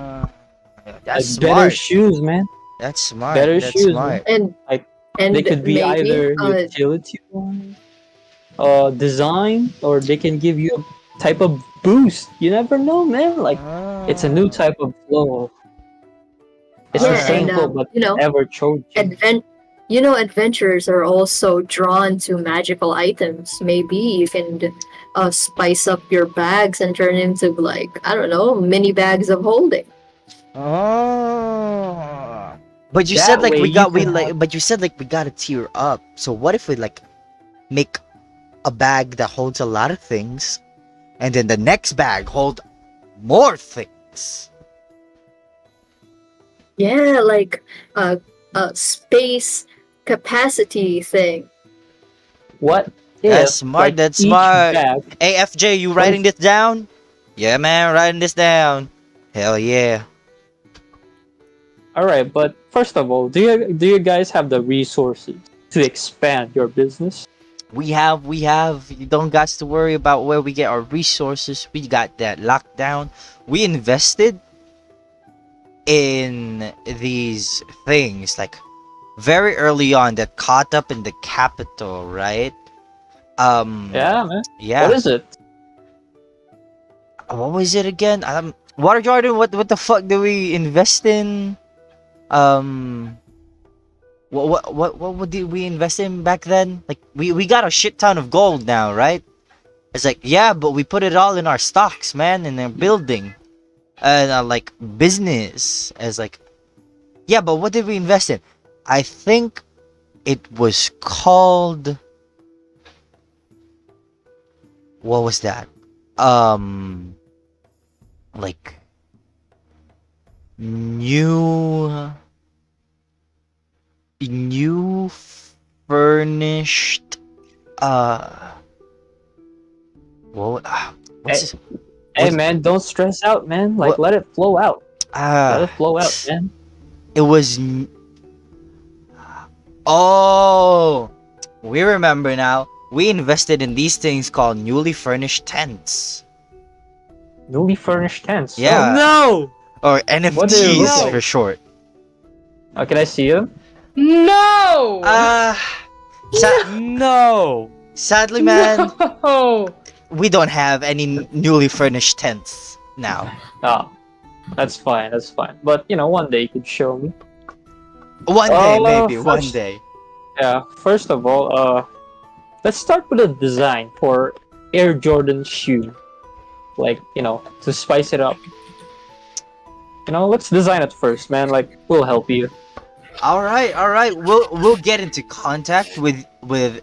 A: That's
C: like better
A: smart.
C: shoes, man.
A: That's smart.
C: Better
A: That's
C: shoes,
A: smart.
H: and
C: Like,
H: and
C: They could be
H: maybe
C: either utility one, design, or they can give you a type of boost. You never know, man. Like, it's a new type of flow. It's the
H: Yeah,
C: same
H: and,
C: flow, but
H: you know,
C: ever Trojan.
H: adventurers are also drawn to magical items. Maybe you can spice up your bags and turn into like I don't know, mini bags of holding.
A: Oh. But you
C: That
A: said like
C: way
A: we
C: you
A: got we
C: can
A: like
C: have-
A: but you said like we gotta tier up. So what if we like make a bag that holds a lot of things and then the next bag hold more things?
H: Yeah, like a space capacity thing.
C: What if,
A: That's smart,
C: like,
A: that's
C: each
A: smart.
C: bag,
A: Hey FJ, you writing this down? Yeah man, writing this down. Hell yeah.
C: all right, but first of all, do you guys have the resources to expand your business?
A: We have. You don't got to worry about where we get our resources. We got that locked down. We invested in these things like very early on that caught up in the capital, right?
C: Yeah, man.
A: Yeah.
C: What is it?
A: What was it again? Water Jordan, what the fuck do we invest in? What did we invest in back then? Like we got a shit ton of gold now, right? It's like, yeah, but we put it all in our stocks, man, in our building. And like business as like, yeah, but what did we invest in? I think it was called, what was that? Like new furnished well what's this?
C: Hey,
A: What-
C: man, don't stress out, man. Like,
A: What-
C: let it flow out. Let it flow out, man.
A: It was oh, we remember now. We invested in these things called newly furnished tents.
C: Newly furnished tents.
A: Yeah.
F: No!
A: Or
C: What do they look
A: NFTs
C: like?
A: for short.
C: Oh, can I see them?
E: No!
F: No!
A: Sadly, man,
E: No!
A: we don't have any newly furnished tents now.
C: Oh, that's fine. That's fine. But one day you could show me.
A: One day, maybe.
C: first-
A: One day.
C: Yeah. First of all, let's start with a design for Air Jordan shoe. Like, to spice it up. Let's design it first, man. Like, we'll help you.
A: All right. We'll get into contact with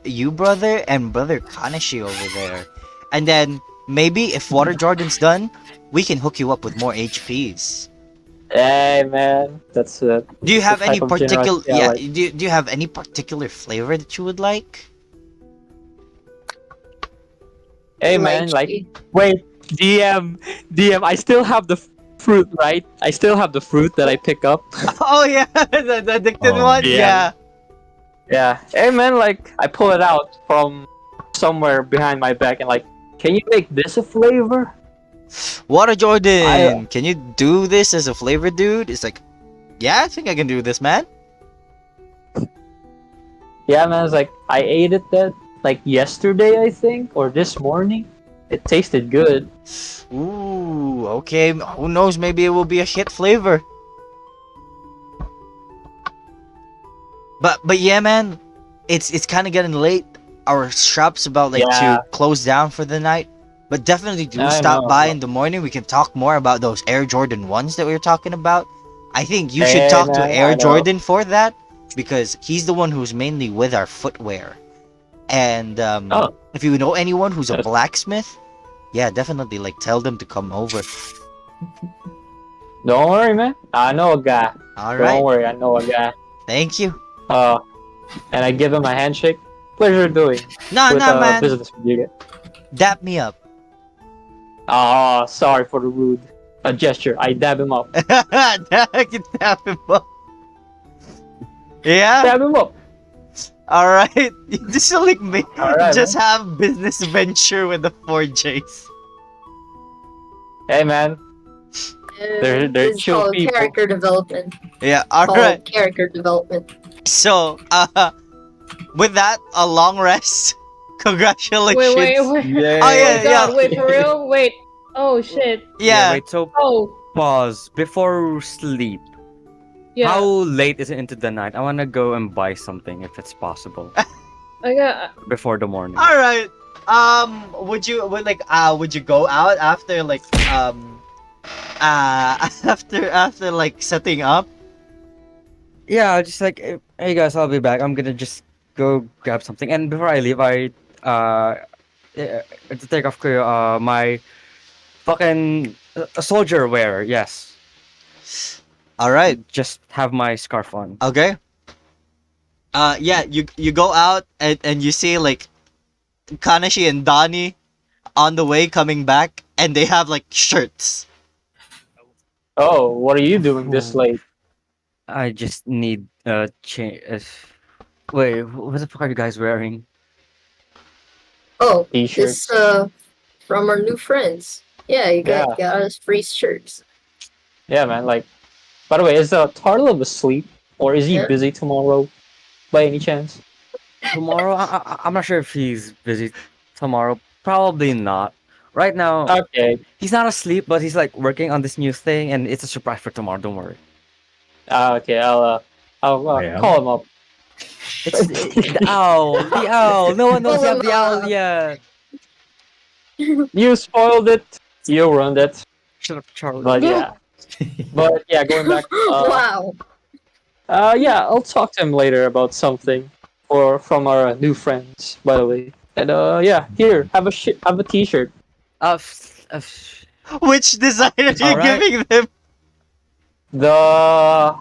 A: you, brother, and brother Kanashi over there, and then maybe if Water Jordan's done, we can hook you up with more HPs.
C: Hey, man.
A: Do you have any particular?
C: Yeah,
A: Yeah.
C: like,
A: Do you have any particular flavor that you would like?
C: Hey man, like
H: lychee.
C: wait, DM, I still have the fruit, right? I still have the fruit that I pick up.
A: Oh yeah, the addicted
G: Oh.
A: one.
C: Yeah.
A: Yeah.
C: Yeah. Hey man, like I pull it out from somewhere behind my back and like, can you make this a flavor?
A: Water
C: I
A: Jordan, can you do this as a flavor, dude? It's like, yeah, I think I can do this, man.
C: Yeah man, it's like I ate it that like yesterday I think or this morning. It tasted good.
A: Ooh, okay. Who knows? Maybe it will be a hit flavor. But yeah, man, it's kind of getting late. Our shop's about like
C: Yeah.
A: to close down for the night. But definitely do
C: I
A: stop
C: know.
A: by in the morning. We can talk more about those Air Jordan ones that we were talking about. I think you should
C: Hey,
A: talk to
C: man,
A: Air
C: I know.
A: Jordan for that because he's the one who's mainly with our footwear. And
C: Oh.
A: if you know anyone who's a
C: Yes.
A: blacksmith, yeah, definitely like tell them to come over.
C: Don't worry, man. I know a guy.
A: All
C: Don't
A: right,
C: worry, I know a guy.
A: thank you.
C: And I give him a handshake. Pleasure doing
A: No,
C: with
A: no, man,
C: business with you.
A: dap me up.
C: Oh, sorry for the rude gesture. I dab him up.
A: I can tap him up. Yeah.
C: Dab him up.
A: All right. Just like me.
C: All right,
A: Just have business venture with the 4Js.
C: Hey, man. They're
H: This is
C: chill
H: called
C: people.
H: character development.
A: Yeah. All
H: Called
A: right.
H: character development.
A: So, with that, a long rest. Congratulations.
E: Wait.
D: Yay.
A: Oh
E: Oh
A: yeah,
E: my god,
A: yeah,
E: wait, for real? Wait. Oh shit.
A: yeah.
D: Wait, so
E: Oh,
D: pause before sleep.
E: yeah.
D: How late is it into the night? I wanna go and buy something if it's possible
E: I got.
D: before the morning.
A: All right. Would you go out after like after like setting up?
D: Yeah, just like hey guys, I'll be back. I'm gonna just go grab something, and before I leave, to take off my fucking soldier wear. Yes,
A: All right.
D: just have my scarf on.
A: Okay. Yeah, you go out and you see like Kanashi and Donnie on the way coming back, and they have like shirts.
C: Oh, what are you doing this late?
D: I just need change. Wait, what the fuck are you guys wearing?
H: Oh,
C: T-shirts.
H: this from our new friends. Yeah, you got,
C: Yeah.
H: got us free shirts.
C: Yeah, man. Like, by the way, is Tarlov asleep or is he
H: Yeah.
C: busy tomorrow, by any chance?
D: Tomorrow, I'm not sure if he's busy tomorrow. Probably not. Right now,
C: Okay.
D: he's not asleep, but he's like working on this new thing, and it's a surprise for tomorrow. Don't worry.
C: Okay. I'll
G: Yeah.
C: call him up.
D: It's the owl. The owl. No one knows you have the owl yet.
C: You spoiled it. You ruined it.
D: Shut up, Charlie.
C: But yeah. But yeah, going back.
H: Wow.
C: Yeah, I'll talk to him later about something, or from our new friends, by the way. And yeah, here, have a T-shirt.
A: Which design are you
D: Alright.
A: giving them?
C: The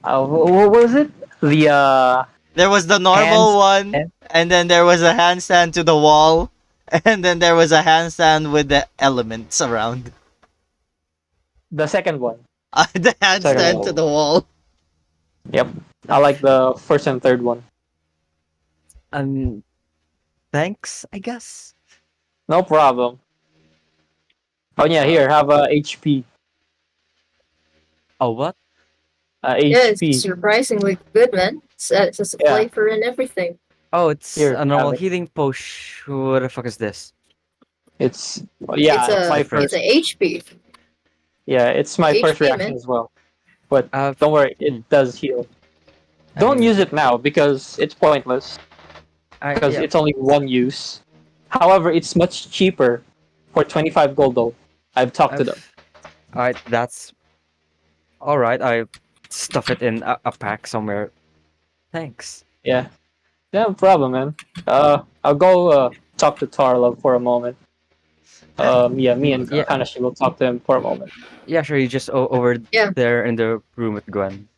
C: what was it? The
A: There was the normal one,
C: Handstand.
A: and then there was a handstand to the wall, and then there was a handstand with the elements around.
C: the second one.
A: The handstand to the wall.
C: Yep, I like the first and third one.
D: Thanks, I guess.
C: No problem. Oh yeah, here, have a HP.
D: Oh, what?
H: Yeah, it's
C: HP.
H: surprisingly good, man. It's a
C: Yeah.
H: flavor and everything.
D: Oh, it's
C: Here,
D: a normal
C: have it.
D: healing potion. What the fuck is this?
C: It's yeah,
H: it's
C: my
H: a
C: first.
H: it's a HP.
C: Yeah, it's my first
H: HP,
C: reaction
H: man.
C: as well. But
D: Uh,
C: don't worry, it does heal. Don't use it now because it's pointless. Because
D: yeah.
C: it's only one use. However, it's much cheaper for 25 gold though. I've talked to them.
D: Alright, that's alright. I stuff it in a pack somewhere. Thanks.
C: Yeah. Yeah, no problem, man. I'll go talk to Tarlov for a moment. Yeah, me and
D: Yeah.
C: Kanashi will talk to him for a moment.
D: Yeah, sure. You just over
H: Yeah.
D: there in the room with Gwen.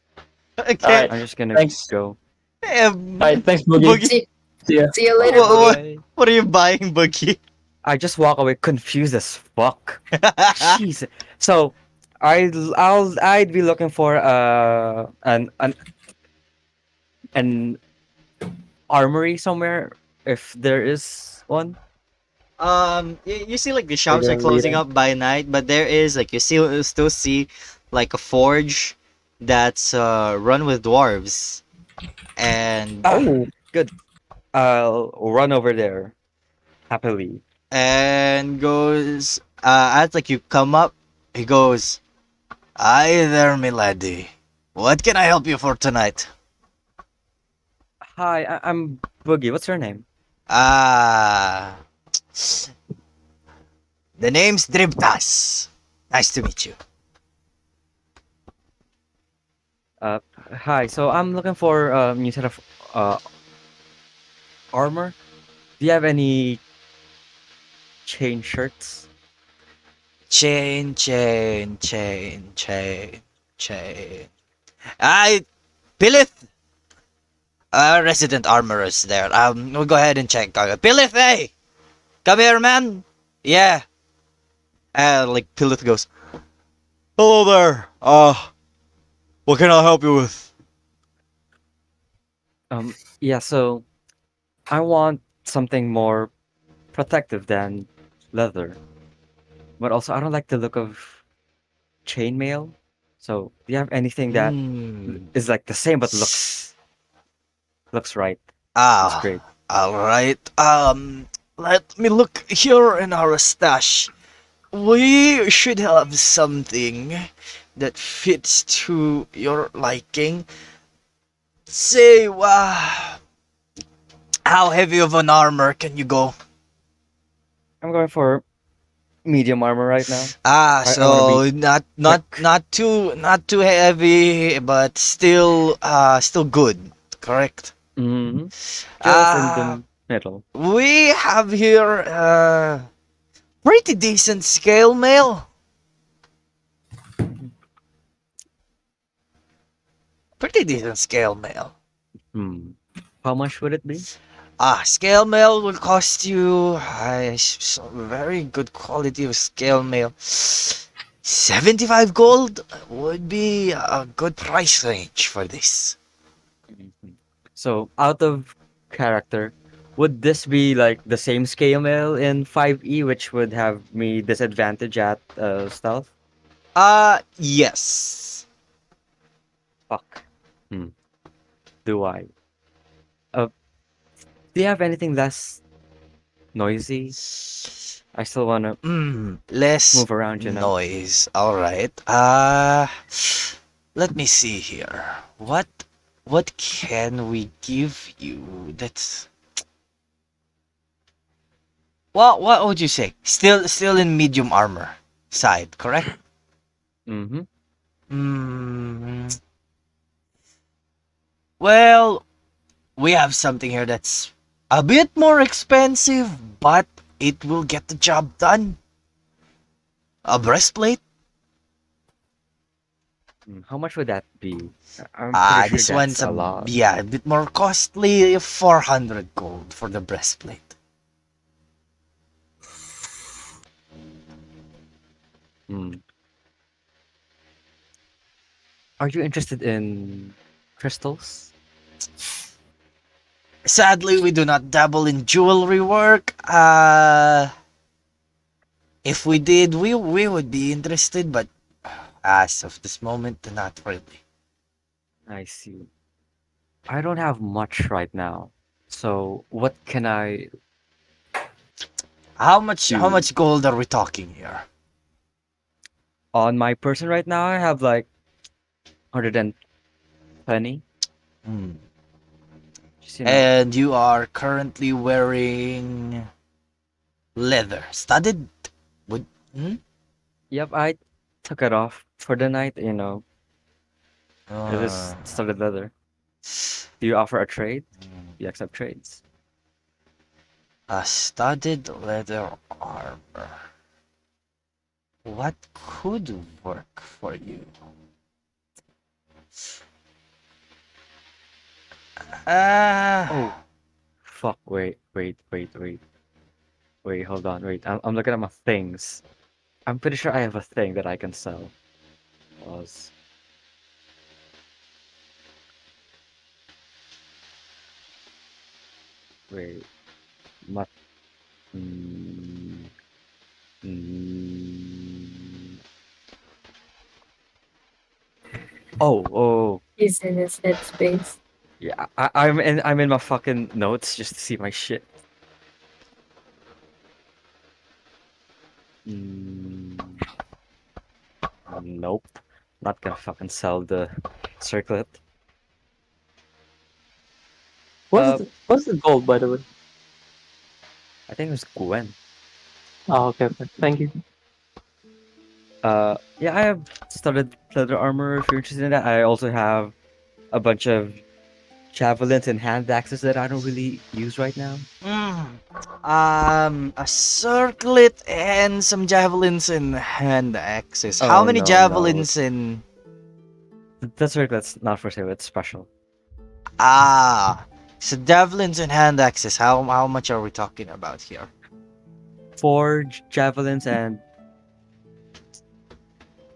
A: Okay.
C: Alright.
D: I'm just gonna
C: Thanks.
D: go.
A: Eh,
C: Alright, thanks, Boogie.
A: Boogie,
H: See,
C: See ya.
H: see you later,
A: Wha-
H: Boogie.
A: what, what are you buying, Boogie?
D: I just walk away confused as fuck. Jeez. So I'd be looking for an armory somewhere if there is one.
A: You see like the
C: Are
A: shops
C: you
A: are closing
C: leading?
A: up by night, but there is like you still see like a forge that's run with dwarves and
D: Ah,
C: Oh,
D: good. I'll run over there happily.
A: goes as like you come up, he goes, "Hi there, milady. What can I help you for tonight?"
D: Hi, I'm Boogie. What's your name?
A: Ah, the name's Dribtas. Nice to meet you.
D: Uh, Hi. So I'm looking for a new set of uh armor. Do you have any chain shirts?
A: Chain. I Pilith, resident armorers there. We'll go ahead and check. Pilith, hey, come here, man. Yeah. Like Pilith goes, "Hello there. What can I help you with?"
D: Yeah. So I want something more protective than leather, but also I don't like the look of chainmail. So do you have anything that
A: Hmm.
D: is like the same but looks right? Looks
A: Ah,
D: great.
A: all right. Let me look here in our stash. We should have something that fits to your liking. Say, how heavy of an armor can you go?
D: I'm going for medium armor right now. I want to be
A: So not not
D: quick.
A: not too not too heavy, but still good. Correct.
D: Hmm. Just in
A: Uh
D: the middle.
A: we have here pretty decent scale mail. Pretty decent scale mail.
D: Hmm. How much would it be?
A: Scale mail will cost you very good quality of scale mail. 75 gold would be a good price range for this.
D: Mhm. So out of character, would this be like the same scale mail in 5e, which would have me disadvantage at stealth?
A: Yes.
D: Fuck. Hmm. Do I? Uh, do you have anything less noisy? I still want to
A: Less
D: move around, you know.
A: noise. All right. Let me see here. What can we give you that's what would you say? Still in medium armor side, correct?
D: Mm-hmm.
A: Hmm. Well, we have something here that's a bit more expensive, but it will get the job done. A breastplate.
D: How much would that be? I'm pretty sure
A: This
D: that's
A: one's
D: a lot.
A: a bit more costly, 400 gold for the breastplate.
D: Hmm. Are you interested in crystals?
A: Sadly, we do not dabble in jewelry work. If we did, we would be interested, but as of this moment, not really.
D: I see. I don't have much right now. So what can I
A: How
D: do?
A: much gold are we talking here?
D: On my person right now, I have like 120.
A: Hmm.
D: Just, you know.
A: And you are currently wearing leather, studded. Would hmm?
D: Yep, I took it off for the night, you know. It is
A: Uh,
D: solid leather. Do you offer a trade? Do you accept trades?
A: a studded leather armor. What could work for you?
D: Oh,
A: Ah,
D: fuck, wait. Wait, hold on. Wait, I'm looking at my things. I'm pretty sure I have a thing that I can sell. Was wait, my mm, mm, oh,
H: He's in his headspace.
D: yeah. I'm in my fucking notes just to see my shit. Mm, nope. Not gonna fucking sell the circlet. Uh,
C: What's the gold, by the way?
D: I think it was Gwen.
C: Oh, okay, okay. Thank you.
D: Yeah, I have studded leather armor if you're interested in that. I also have a bunch of javelins and hand axes that I don't really use right now.
A: A circlet and some javelins and hand axes. How
D: Oh
A: many
D: no.
A: javelins in?
D: The circlet's not for sale, it's special.
A: Ah, so javelins and hand axes. How much are we talking about here?
D: 4 javelins and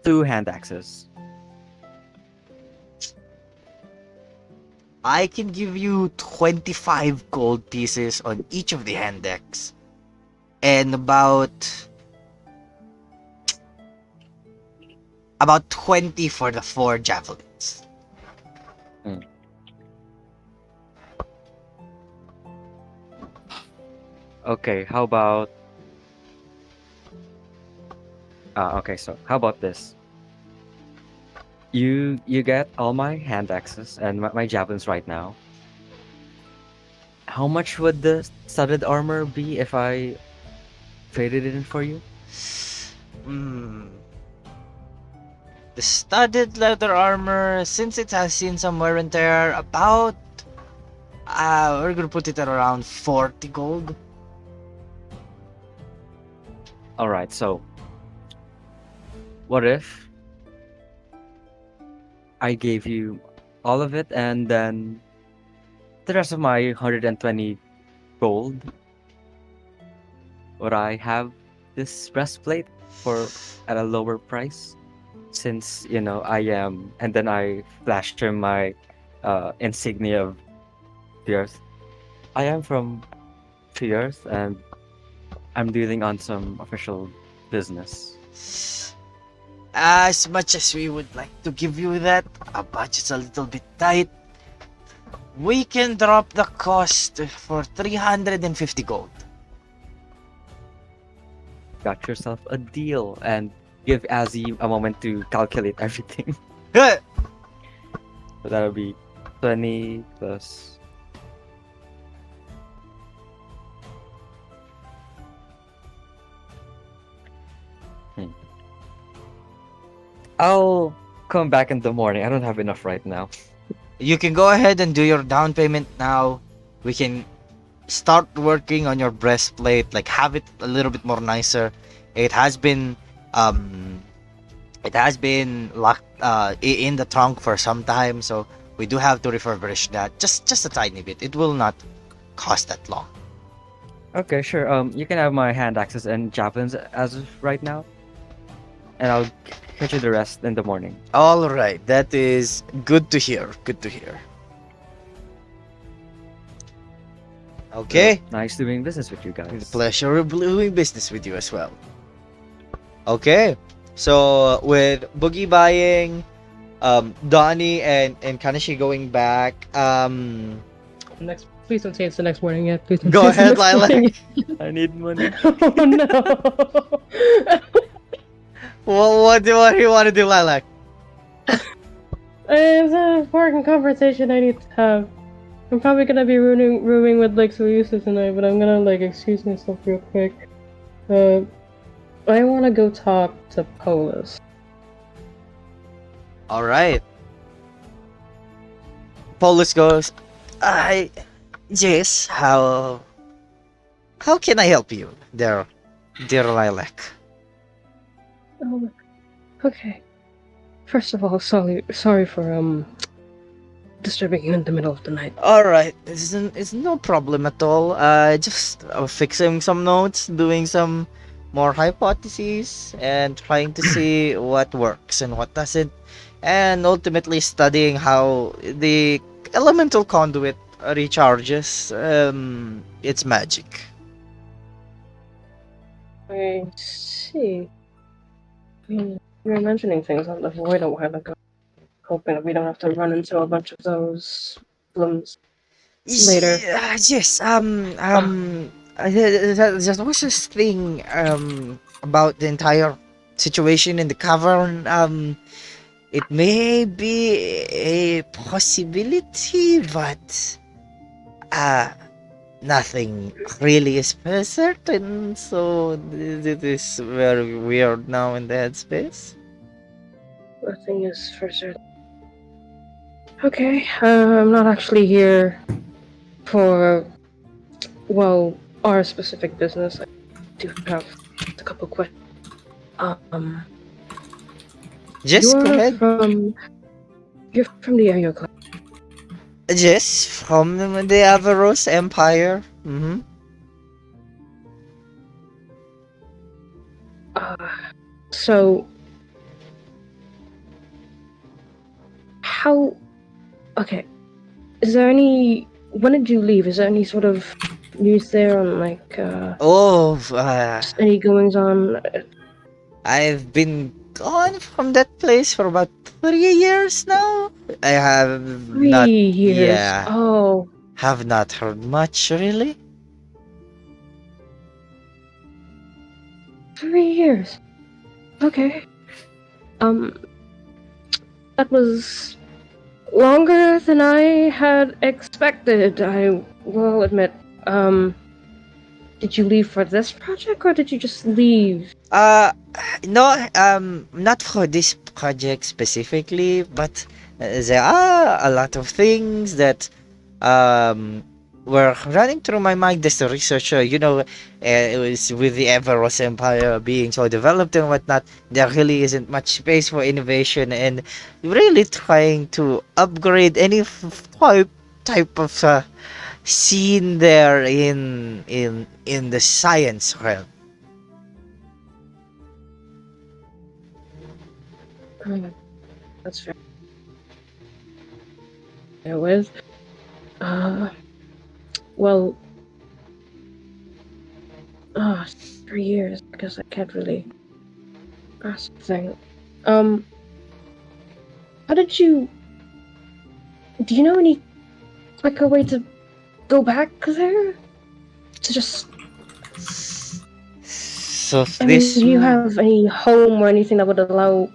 D: 2 hand axes.
A: I can give you 25 gold pieces on each of the hand decks. And about 20 for the 4 javelins.
D: Okay, how about okay, so how about this? You get all my hand axes and my javelins right now. How much would the studded armor be if I traded it in for you?
A: Hmm. The studded leather armor, since it has seen some wear and tear, about we're gonna put it at around 40 gold.
D: Alright, so what if I gave you all of it and then the rest of my 120 gold? Would I have this breastplate for at a lower price? Since I am, and then I flashed him my insignia of the earth. I am from the earth, and I'm dealing on some official business.
A: As much as we would like to give you that, our budget's a little bit tight. We can drop the cost for 350 gold.
D: Got yourself a deal, and give Azzy a moment to calculate everything.
A: Huh.
D: So that'll be 20 plus. I'll come back in the morning. I don't have enough right now.
A: You can go ahead and do your down payment now. We can start working on your breastplate, like have it a little bit more nicer. It has been locked in the trunk for some time, so we do have to refurbish that just a tiny bit. It will not cost that long.
D: Okay, sure. You can have my hand axes and javelins as of right now, and I'll get you the rest in the morning.
A: All right, that is good to hear. Good to hear. Okay.
D: Nice doing business with you
A: The
D: guys.
A: pleasure of doing business with you as well. Okay, so with Boogie buying, Donnie and Kanashi going back,
E: Next, please don't say it's the next morning yet. Please don't
A: Go
E: say it's the
A: ahead,
E: next
A: Lilac.
E: morning yet.
D: I need money.
E: Oh no!
A: what do you want to do, Lilac?
E: It's an important conversation I need to have. I'm probably gonna be rooming with like Soyusa tonight, but I'm gonna like excuse myself real quick. I want to go talk to Polis.
A: All right. Paulus goes, yes, how can I help you, dear Lilac?
E: Okay. First of all, sorry for disturbing you in the middle of the night.
A: All right, it's no problem at all. Just fixing some notes, doing some more hypotheses, and trying to see what works and what doesn't, and ultimately studying how the elemental conduit recharges its magic.
E: I see. You were mentioning things on the void a while ago, hoping that we don't have to run into a bunch of those problems later.
A: Yes. There was this thing about the entire situation in the cavern. It may be a possibility, but nothing really is for certain. So it is very weird now in the headspace.
E: Nothing is for certain. Okay, I'm not actually here for, well, our specific business. I do have a couple questions.
A: Just go ahead.
E: You're from the Ayo Clan.
A: Yes, from the Averroes Empire. Mm-hmm.
E: So, how? Okay, is there any? When did you leave? Is there any sort of news there on like any goings on?
A: I've been gone from that place for about 3 years now. I have
E: 3 years.
A: Yeah,
E: Oh,
A: have not heard much really.
E: 3 years. Okay. That was longer than I had expected. I will admit. Did you leave for this project or did you just leave?
A: No, not for this project specifically, but there are a lot of things that were running through my mind as a researcher. It was with the Everos Empire being so developed and whatnot, there really isn't much space for innovation, and really trying to upgrade any type of scene there in the science realm.
E: That's fair. It was. Well. 3 years. I guess I can't really ask the thing. How did you? Do you know any quicker way to go back there? To just.
A: So
E: I mean, do you have any home or anything that would allow?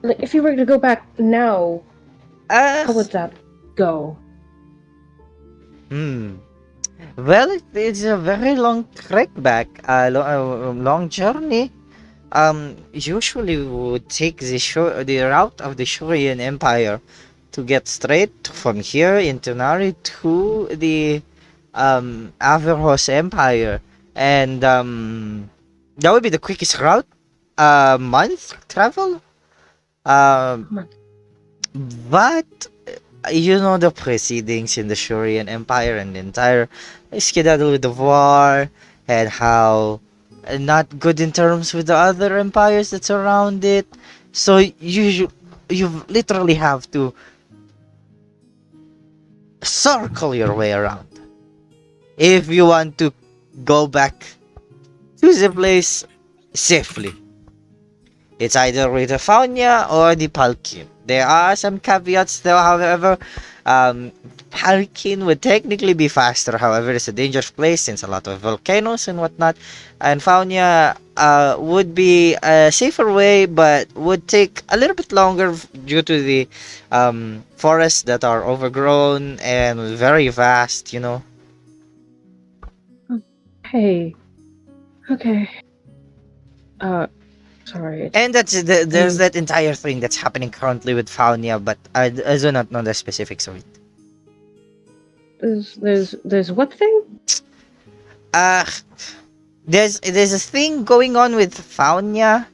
E: Like if you were to go back now, how would that go?
A: Well, it's a very long trek back, long journey. Usually we would take the route of the Shurian Empire to get straight from here into Nari to the Averhos Empire, and that would be the quickest route. Month travel. But the proceedings in the Shurian Empire and the entire skedaddle with the war, and how not good in terms with the other empires that surround it. So you literally have to circle your way around if you want to go back to the place safely. It's either with the Faunia or the Palkin. There are some caveats though, however. Palkin would technically be faster, however it's a dangerous place since a lot of volcanoes and whatnot. And Faunia would be a safer way, but would take a little bit longer due to the forests that are overgrown and very vast,
E: Hey. Okay. Sorry.
A: And there's that entire thing that's happening currently with Faunia, but I do not know the specifics of it.
E: There's what thing?
A: There's a thing going on with Faunia,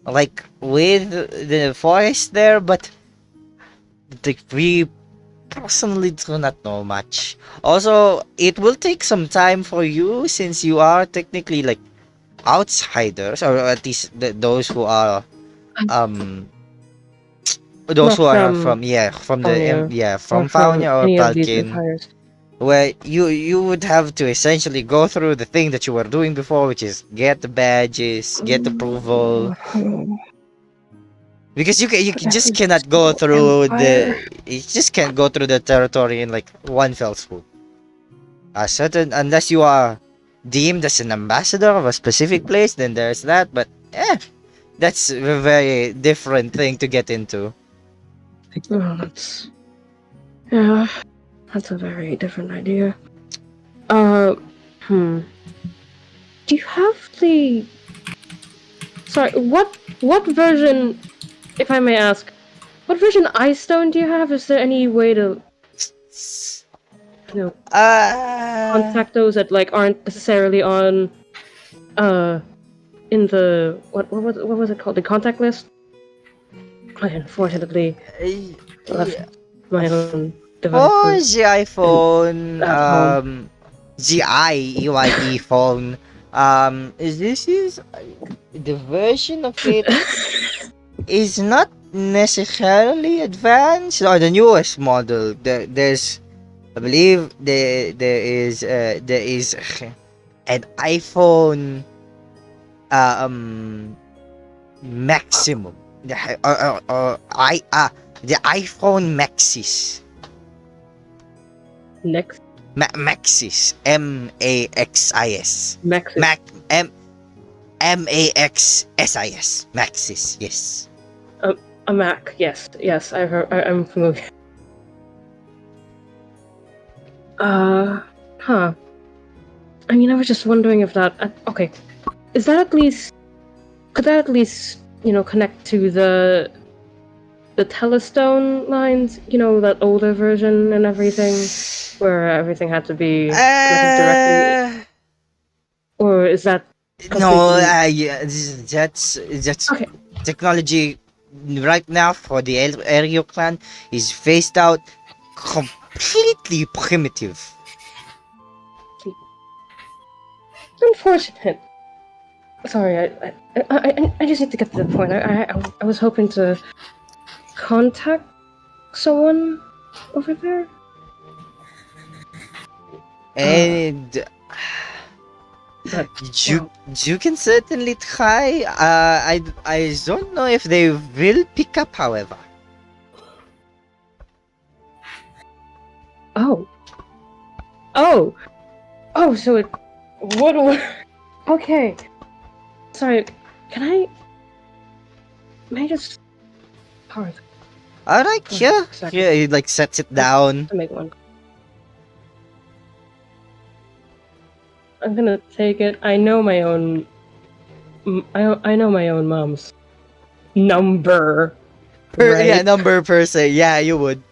A: like with the forest there, but we personally do not know much. Also, it will take some time for you since you are technically like outsiders, or at least those who are um those
E: Not
A: who are
E: from
A: from the
E: Faunia or
A: from
E: from
A: Faunia or
E: any of these
A: Palkin,
E: empires.
A: where you would have to essentially go through the thing that you were doing before, which is get the badges, get approval, because you just
E: Every
A: cannot go
E: single
A: through
E: empire.
A: you just can't go through the territory in like one fell swoop. A certain unless you are deemed as an ambassador of a specific place, then there's that. But that's a very different thing to get into.
E: Oh, yeah, that's a very different idea. Uh, Do you have the? Sorry, what version, if I may ask, what version Ice Stone do you have? Is there any way to, you know, contact those that like aren't necessarily on, in the what was it called? The contact list? I unfortunately left my own
A: For
E: devices
A: the iPhone,
E: at home.
A: the IEYE phone, is this is the version of it is not necessarily advanced or the newest model. There's, I believe there is an iPhone maximum, the iPhone Maxis.
E: Next,
A: Maxis, Maxis,
E: Max.
A: Maxsis, Maxis, yes.
E: A Mac. Yes, I've heard. I'm familiar. Huh. I mean, I was just wondering if that. Okay, is that at least? Could that at least, connect to the Telestone lines? You know, that older version and everything, where everything had to be connected directly. Or is that?
A: No,
E: completely-
A: yeah, that's
E: Okay.
A: technology right now for the Aereo clan is phased out, completely primitive.
E: Unfortunate. Sorry, I just need to get to the point. I was hoping to contact someone over there.
A: And
E: But
A: you can certainly try. I don't know if they will pick up, however.
E: oh, so it would work. Okay. Sorry, may I just power
A: Alright,
E: Oh,
A: yeah.
E: exactly.
A: Yeah, he like sets it down.
E: to make one? I'm gonna take it. I know my own. I know my own mom's number. Right?
A: Yeah, number per se. Yeah, you would.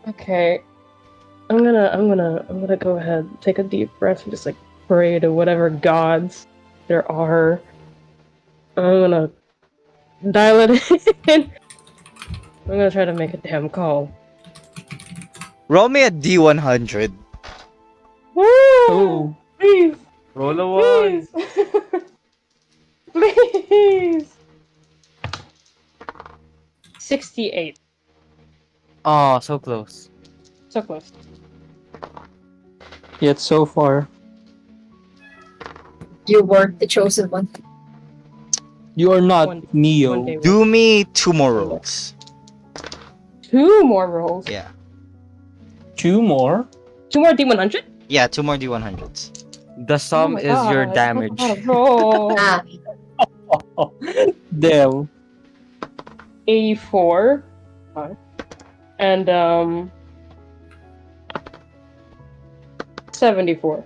E: Okay. I'm gonna go ahead, take a deep breath, and just like pray to whatever gods there are. I'm gonna dial it in. I'm gonna try to make a damn call.
A: Roll me a D100.
C: Oh.
E: Please,
F: Roll a one.
E: please, please. 68.
F: Oh, so close.
E: So close.
C: Yet so far,
H: You were the chosen one.
C: you are not
E: One
C: Neo.
E: day.
A: Do me 2 more rolls.
E: 2 more rolls.
A: Yeah.
C: 2 more?
E: 2 more D100.
A: Yeah, 2 more D100s.
D: The sum
E: my
D: is your
E: God,
D: damage.
E: that's a lot of rolls.
H: Ah,
C: Damn.
E: 84. And 74.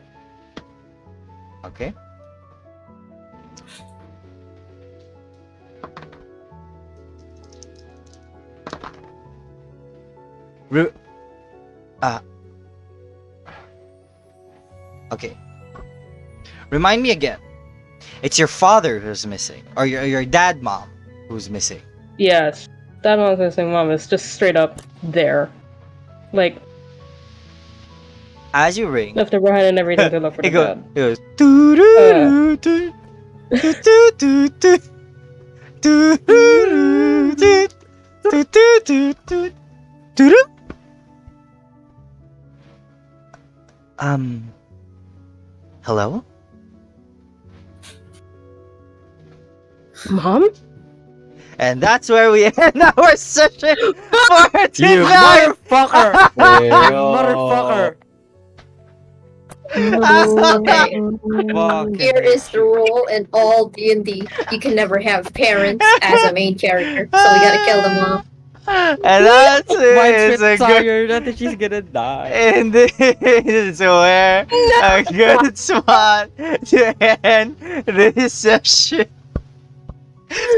A: Okay. Okay. Remind me again. It's your father who's missing, or your dad, mom, who's missing.
E: Yes. That one's missing. Mom is just straight up there. Like,
A: As you ring,
E: left her behind and everything to look for the
A: it goes.
E: dad.
A: It goes. "Doo-doo-doo-doo, doo-doo-doo-doo, doo-doo-doo-doo, doo-doo-doo-doo, doo-doo." Hello?
E: Mom?
A: And that's where we end our session for
D: You
A: tonight.
D: motherfucker!
G: Motherfucker.
H: Okay.
D: Fucking
H: Here is the rule in all D&D. You can never have parents as a main character, so we gotta kill them all.
A: And that's it.
D: Mine's
A: It's a good.
D: tired. I think she's gonna die.
A: And this is where a good spot to end this session.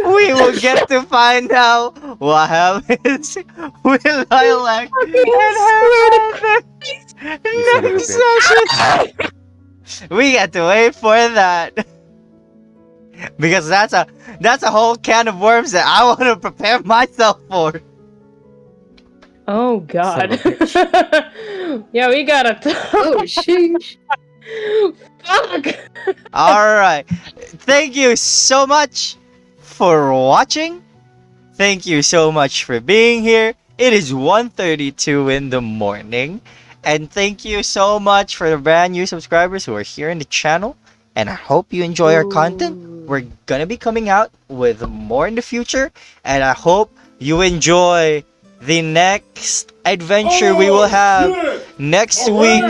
A: We will get to find out what happens with Lilac and her
D: son of a
A: next session. We get to wait for that. Because that's a whole can of worms that I want to prepare myself for.
E: Oh god.
D: Son of
E: Yeah, we gotta
H: Oh, sheesh.
E: Fuck!
A: Alright. Thank you so much for watching. Thank you so much for being here. It is 1:32 in the morning. And thank you so much for the brand new subscribers who are here in the channel. And I hope you enjoy our content. We're gonna be coming out with more in the future. And I hope you enjoy the next adventure we will have next week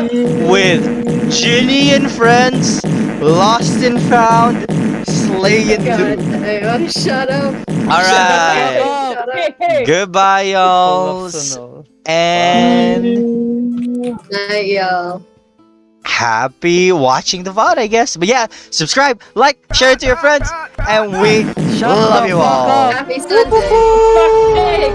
A: with Ginny and Friends, Lost and Found, Slaying
H: God,
A: Dude.
H: shut up.
A: Alright.
H: Shut up.
A: Goodbye, y'all. And
H: Night, y'all.
A: happy watching the VOD, I guess. But yeah, subscribe, like, share it to your friends, and we love you all.
H: Happy Sunday.